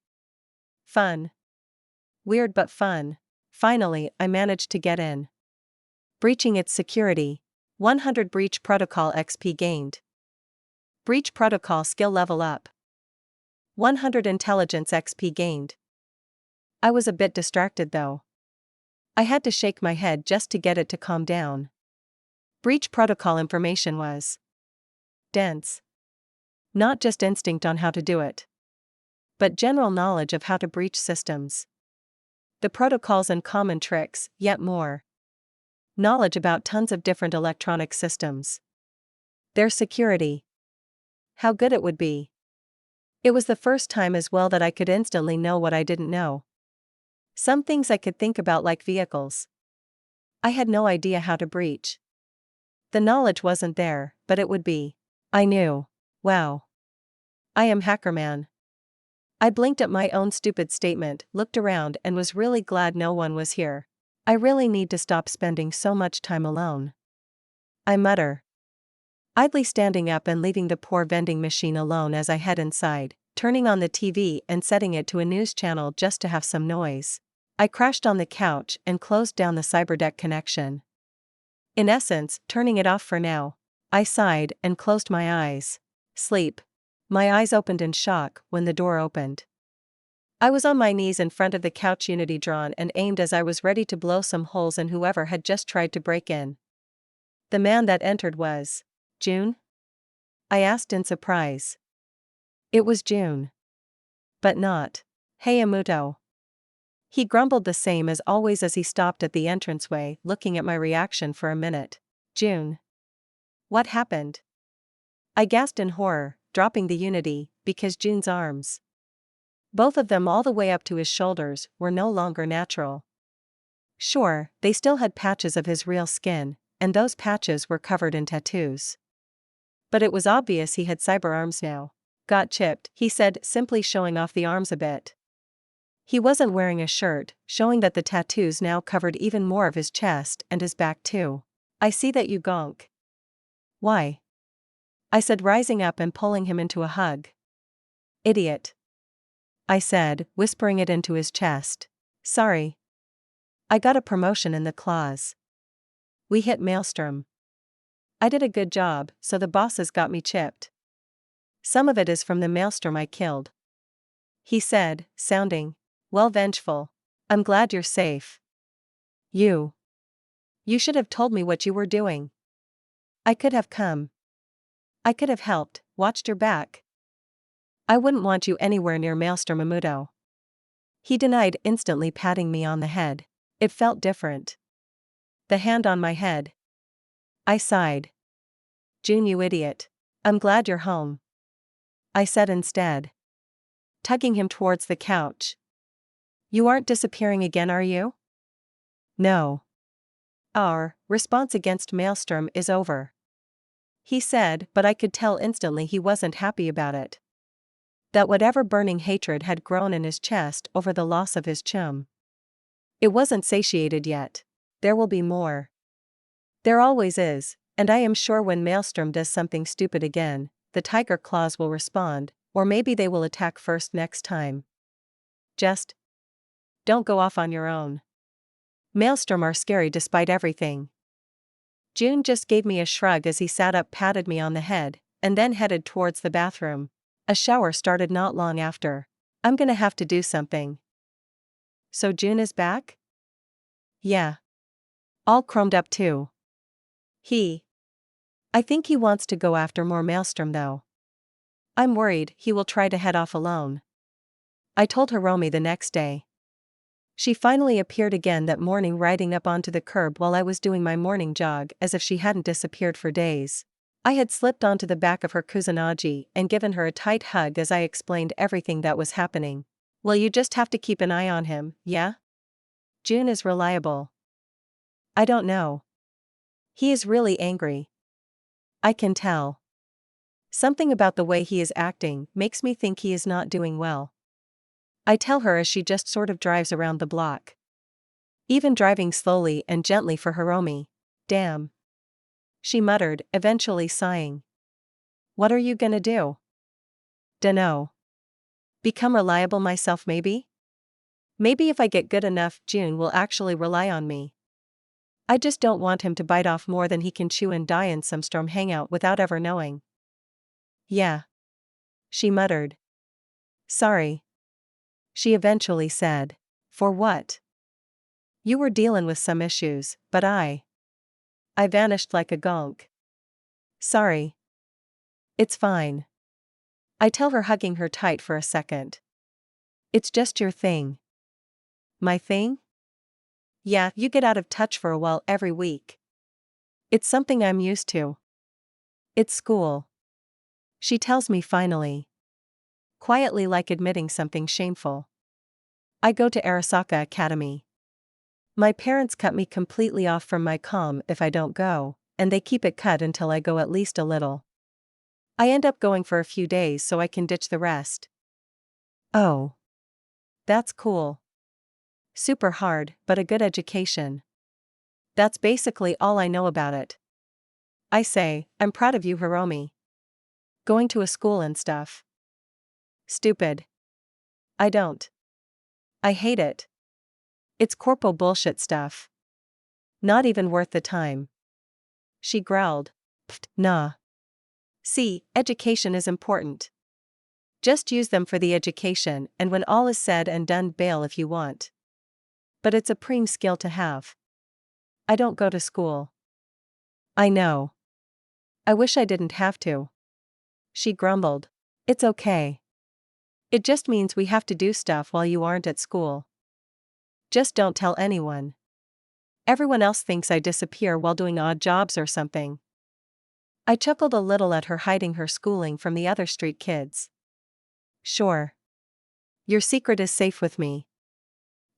Speaker 1: fun. Weird but fun. Finally, I managed to get in. Breaching its security. 100 breach protocol XP gained. Breach protocol skill level up. 100 intelligence XP gained. I was a bit distracted though. I had to shake my head just to get it to calm down. Breach protocol information was dense. Not just instinct on how to do it, but general knowledge of how to breach systems. The protocols and common tricks, yet more. Knowledge about tons of different electronic systems. Their security. How good it would be. It was the first time as well that I could instantly know what I didn't know. Some things I could think about like vehicles. I had no idea how to breach. The knowledge wasn't there, but it would be. I knew. Wow. I am Hackerman. I blinked at my own stupid statement, looked around and was really glad no one was here. I really need to stop spending so much time alone. I mutter. Idly standing up and leaving the poor vending machine alone as I head inside, turning on the TV and setting it to a news channel just to have some noise. I crashed on the couch and closed down the cyberdeck connection. In essence, turning it off for now. I sighed and closed my eyes. Sleep. My eyes opened in shock when the door opened. I was on my knees in front of the couch, unity drawn and aimed as I was ready to blow some holes in whoever had just tried to break in. The man that entered was June? I asked in surprise. It was June. But not. Hey Amuto. He grumbled the same as always as he stopped at the entranceway, looking at my reaction for a minute. June. What happened? I gasped in horror, dropping the unity, because June's arms, both of them all the way up to his shoulders, were no longer natural. Sure, they still had patches of his real skin, and those patches were covered in tattoos. But it was obvious he had cyber arms now. Got chipped, he said, simply showing off the arms a bit. He wasn't wearing a shirt, showing that the tattoos now covered even more of his chest and his back too. I see that you gonk. Why? I said, rising up and pulling him into a hug. Idiot. I said, whispering it into his chest. Sorry. I got a promotion in the claws. We hit Maelstrom. I did a good job, so the bosses got me chipped. Some of it is from the Maelstrom I killed. He said, sounding, well, vengeful. I'm glad you're safe. You should have told me what you were doing. I could have come. I could have helped, watched your back. I wouldn't want you anywhere near Maelstrom Amuto. He denied, instantly patting me on the head. It felt different. The hand on my head. I sighed. June, you idiot. I'm glad you're home. I said instead. tugging him towards the couch. You aren't disappearing again, are you? No. Our response against Maelstrom is over, he said, but I could tell instantly he wasn't happy about it. That whatever burning hatred had grown in his chest over the loss of his chum, it wasn't satiated yet. There will be more. There always is, and I am sure when Maelstrom does something stupid again, the tiger claws will respond, or maybe they will attack first next time. Just don't go off on your own. Maelstrom are scary despite everything. June just gave me a shrug as he sat up, patted me on the head, and then headed towards the bathroom. A shower started not long after. I'm gonna have to do something. So June is back? Yeah. All chromed up too. I think he wants to go after more Maelstrom though. I'm worried he will try to head off alone. I told Hiromi the next day. She finally appeared again that morning, riding up onto the curb while I was doing my morning jog as if she hadn't disappeared for days. I had slipped onto the back of her Kusanagi and given her a tight hug as I explained everything that was happening. Well, you just have to keep an eye on him, yeah? June is reliable. I don't know. He is really angry. I can tell. Something about the way he is acting makes me think he is not doing well. I tell her as she just sort of drives around the block. Even driving slowly and gently for Hiromi. Damn. She muttered, eventually sighing. What are you gonna do? Dunno. Become reliable myself maybe? Maybe if I get good enough, June will actually rely on me. I just don't want him to bite off more than he can chew and die in some storm hangout without ever knowing. Yeah. She muttered. Sorry. She eventually said. For what? You were dealin' with some issues, but I vanished like a gonk. Sorry. It's fine. I tell her, hugging her tight for a second. It's just your thing. My thing? Yeah, you get out of touch for a while every week. It's something I'm used to. It's school. She tells me finally. Quietly, like admitting something shameful. I go to Arasaka Academy. My parents cut me completely off from my comm if I don't go, and they keep it cut until I go at least a little. I end up going for a few days so I can ditch the rest. Oh. That's cool. Super hard, but a good education. That's basically all I know about it. I say, I'm proud of you, Hiromi. Going to a school and stuff. Stupid. I don't. I hate it. It's corpo bullshit stuff. Not even worth the time. She growled. Pfft, nah. See, education is important. Just use them for the education, and when all is said and done, bail if you want. But it's a preem skill to have. I don't go to school. I know. I wish I didn't have to. She grumbled. It's okay. It just means we have to do stuff while you aren't at school. Just don't tell anyone. Everyone else thinks I disappear while doing odd jobs or something. I chuckled a little at her hiding her schooling from the other street kids. Sure. Your secret is safe with me.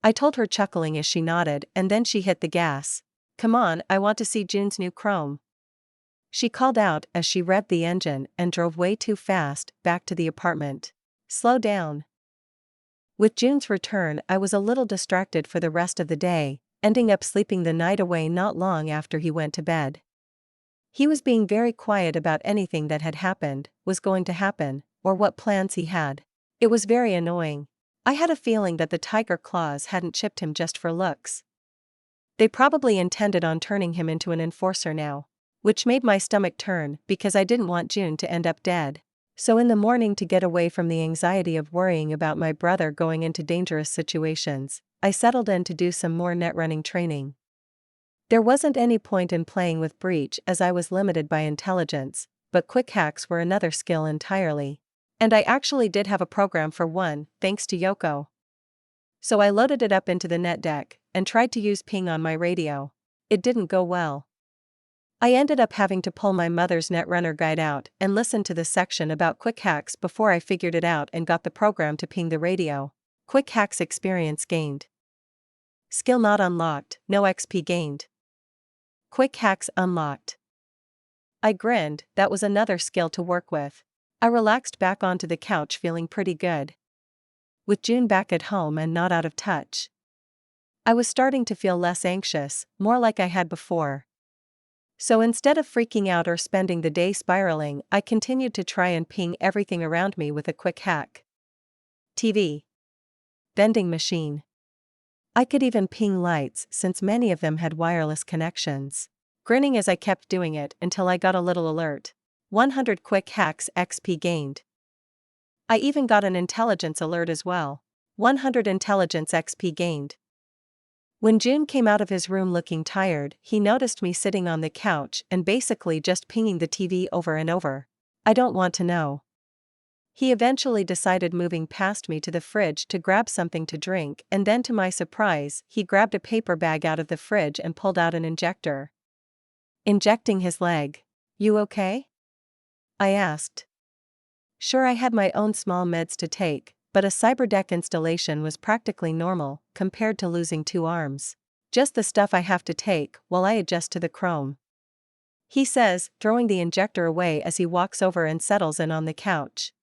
Speaker 1: I told her, chuckling as she nodded, and then she hit the gas. Come on, I want to see June's new chrome. She called out as she revved the engine and drove way too fast back to the apartment. Slow down. With June's return, I was a little distracted for the rest of the day, ending up sleeping the night away not long after he went to bed. He was being very quiet about anything that had happened, was going to happen, or what plans he had. It was very annoying. I had a feeling that the tiger claws hadn't chipped him just for looks. They probably intended on turning him into an enforcer now. Which made my stomach turn because I didn't want June to end up dead. So in the morning, to get away from the anxiety of worrying about my brother going into dangerous situations, I settled in to do some more netrunning training. There wasn't any point in playing with Breach as I was limited by intelligence, but quick hacks were another skill entirely. And I actually did have a program for one, thanks to Yoko. So I loaded it up into the net deck and tried to use ping on my radio. It didn't go well. I ended up having to pull my mother's Netrunner guide out and listen to the section about quick hacks before I figured it out and got the program to ping the radio. Quick hacks experience gained. Skill not unlocked, no XP gained. Quick hacks unlocked. I grinned, that was another skill to work with. I relaxed back onto the couch feeling pretty good. With June back at home and not out of touch, I was starting to feel less anxious, more like I had before. So instead of freaking out or spending the day spiraling, I continued to try and ping everything around me with a quick hack. TV. Vending machine. I could even ping lights since many of them had wireless connections. Grinning as I kept doing it until I got a little alert. 100 quick hacks XP gained. I even got an intelligence alert as well. 100 intelligence XP gained. When June came out of his room looking tired, he noticed me sitting on the couch and basically just pinging the TV over and over. I don't want to know. He eventually decided moving past me to the fridge to grab something to drink, and then to my surprise, he grabbed a paper bag out of the fridge and pulled out an injector. Injecting his leg. You okay? I asked. Sure, I had my own small meds to take, but a cyberdeck installation was practically normal, compared to losing 2 arms. Just the stuff I have to take while I adjust to the chrome. He says, throwing the injector away as he walks over and settles in on the couch.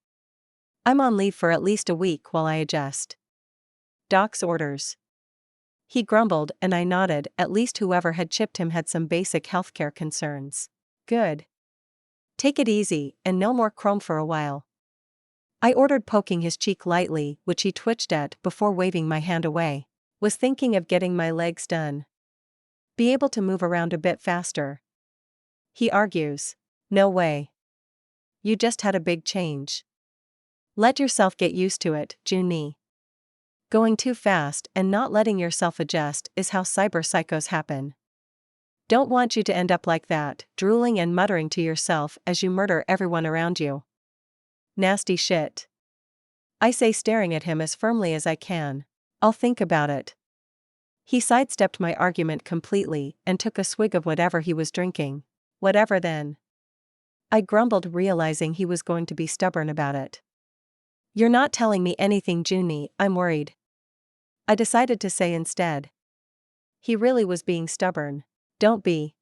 Speaker 1: I'm on leave for at least a week while I adjust. Doc's orders. He grumbled and I nodded, at least whoever had chipped him had some basic healthcare concerns. Good. Take it easy, and no more chrome for a while. I ordered, poking his cheek lightly, which he twitched at before waving my hand away. Was thinking of getting my legs done. Be able to move around a bit faster. He argues. No way. You just had a big change. Let yourself get used to it, Juni. Going too fast and not letting yourself adjust is how cyber psychos happen. Don't want you to end up like that, drooling and muttering to yourself as you murder everyone around you. Nasty shit. I say, staring at him as firmly as I can. I'll think about it. He sidestepped my argument completely and took a swig of whatever he was drinking. Whatever then. I grumbled, realizing he was going to be stubborn about it. You're not telling me anything, Juni, I'm worried. I decided to say instead. He really was being stubborn. Don't be.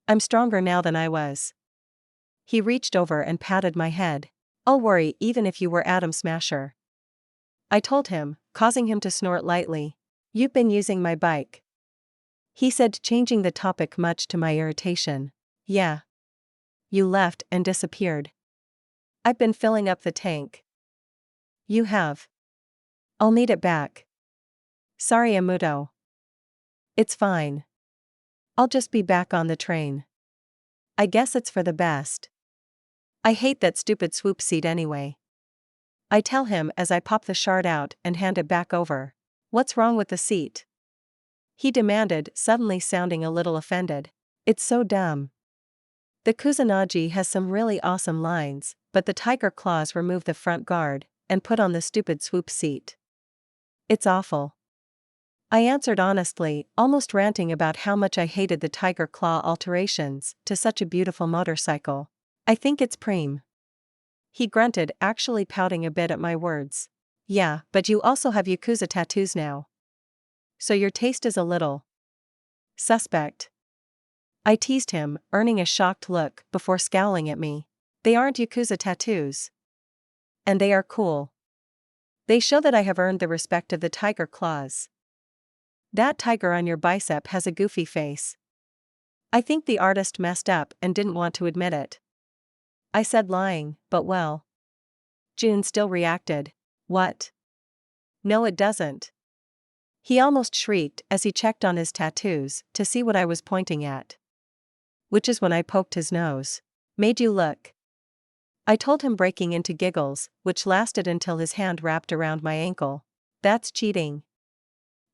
Speaker 1: I'm stronger now than I was. He reached over and patted my head. I'll worry even if you were Atom Smasher. I told him, causing him to snort lightly. You've been using my bike. He said, changing the topic much to my irritation. Yeah. You left and disappeared. I've been filling up the tank. You have. I'll need it back. Sorry, Amuto. It's fine. I'll just be back on the train. I guess it's for the best. I hate that stupid swoop seat anyway. I tell him as I pop the shard out and hand it back over. What's wrong with the seat? He demanded, suddenly sounding a little offended. It's so dumb. The Kusanagi has some really awesome lines, but the tiger claws remove the front guard and put on the stupid swoop seat. It's awful. I answered honestly, almost ranting about how much I hated the tiger claw alterations to such a beautiful motorcycle. I think it's preem. He grunted, actually pouting a bit at my words. Yeah, but you also have Yakuza tattoos now. So your taste is a little suspect. I teased him, earning a shocked look before scowling at me. They aren't Yakuza tattoos. And they are cool. They show that I have earned the respect of the tiger claws. That tiger on your bicep has a goofy face. I think the artist messed up and didn't want to admit it. I said, lying, but well. June still reacted. What? No, it doesn't. He almost shrieked as he checked on his tattoos to see what I was pointing at. Which is when I poked his nose. Made you look. I told him, breaking into giggles, which lasted until his hand wrapped around my ankle. That's cheating.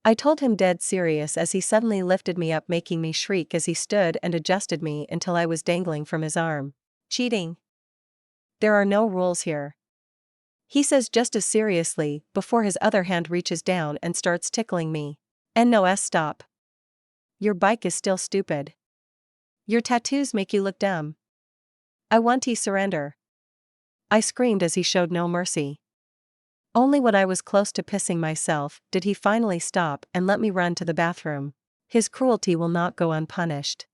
Speaker 1: I told him, dead serious, as he suddenly lifted me up, making me shriek as he stood and adjusted me until I was dangling from his arm. Cheating? There are no rules here. He says just as seriously, before his other hand reaches down and starts tickling me. And no, stop. Your bike is still stupid. Your tattoos make you look dumb. I want to surrender. I screamed as he showed no mercy. Only when I was close to pissing myself did he finally stop and let me run to the bathroom. His cruelty will not go unpunished.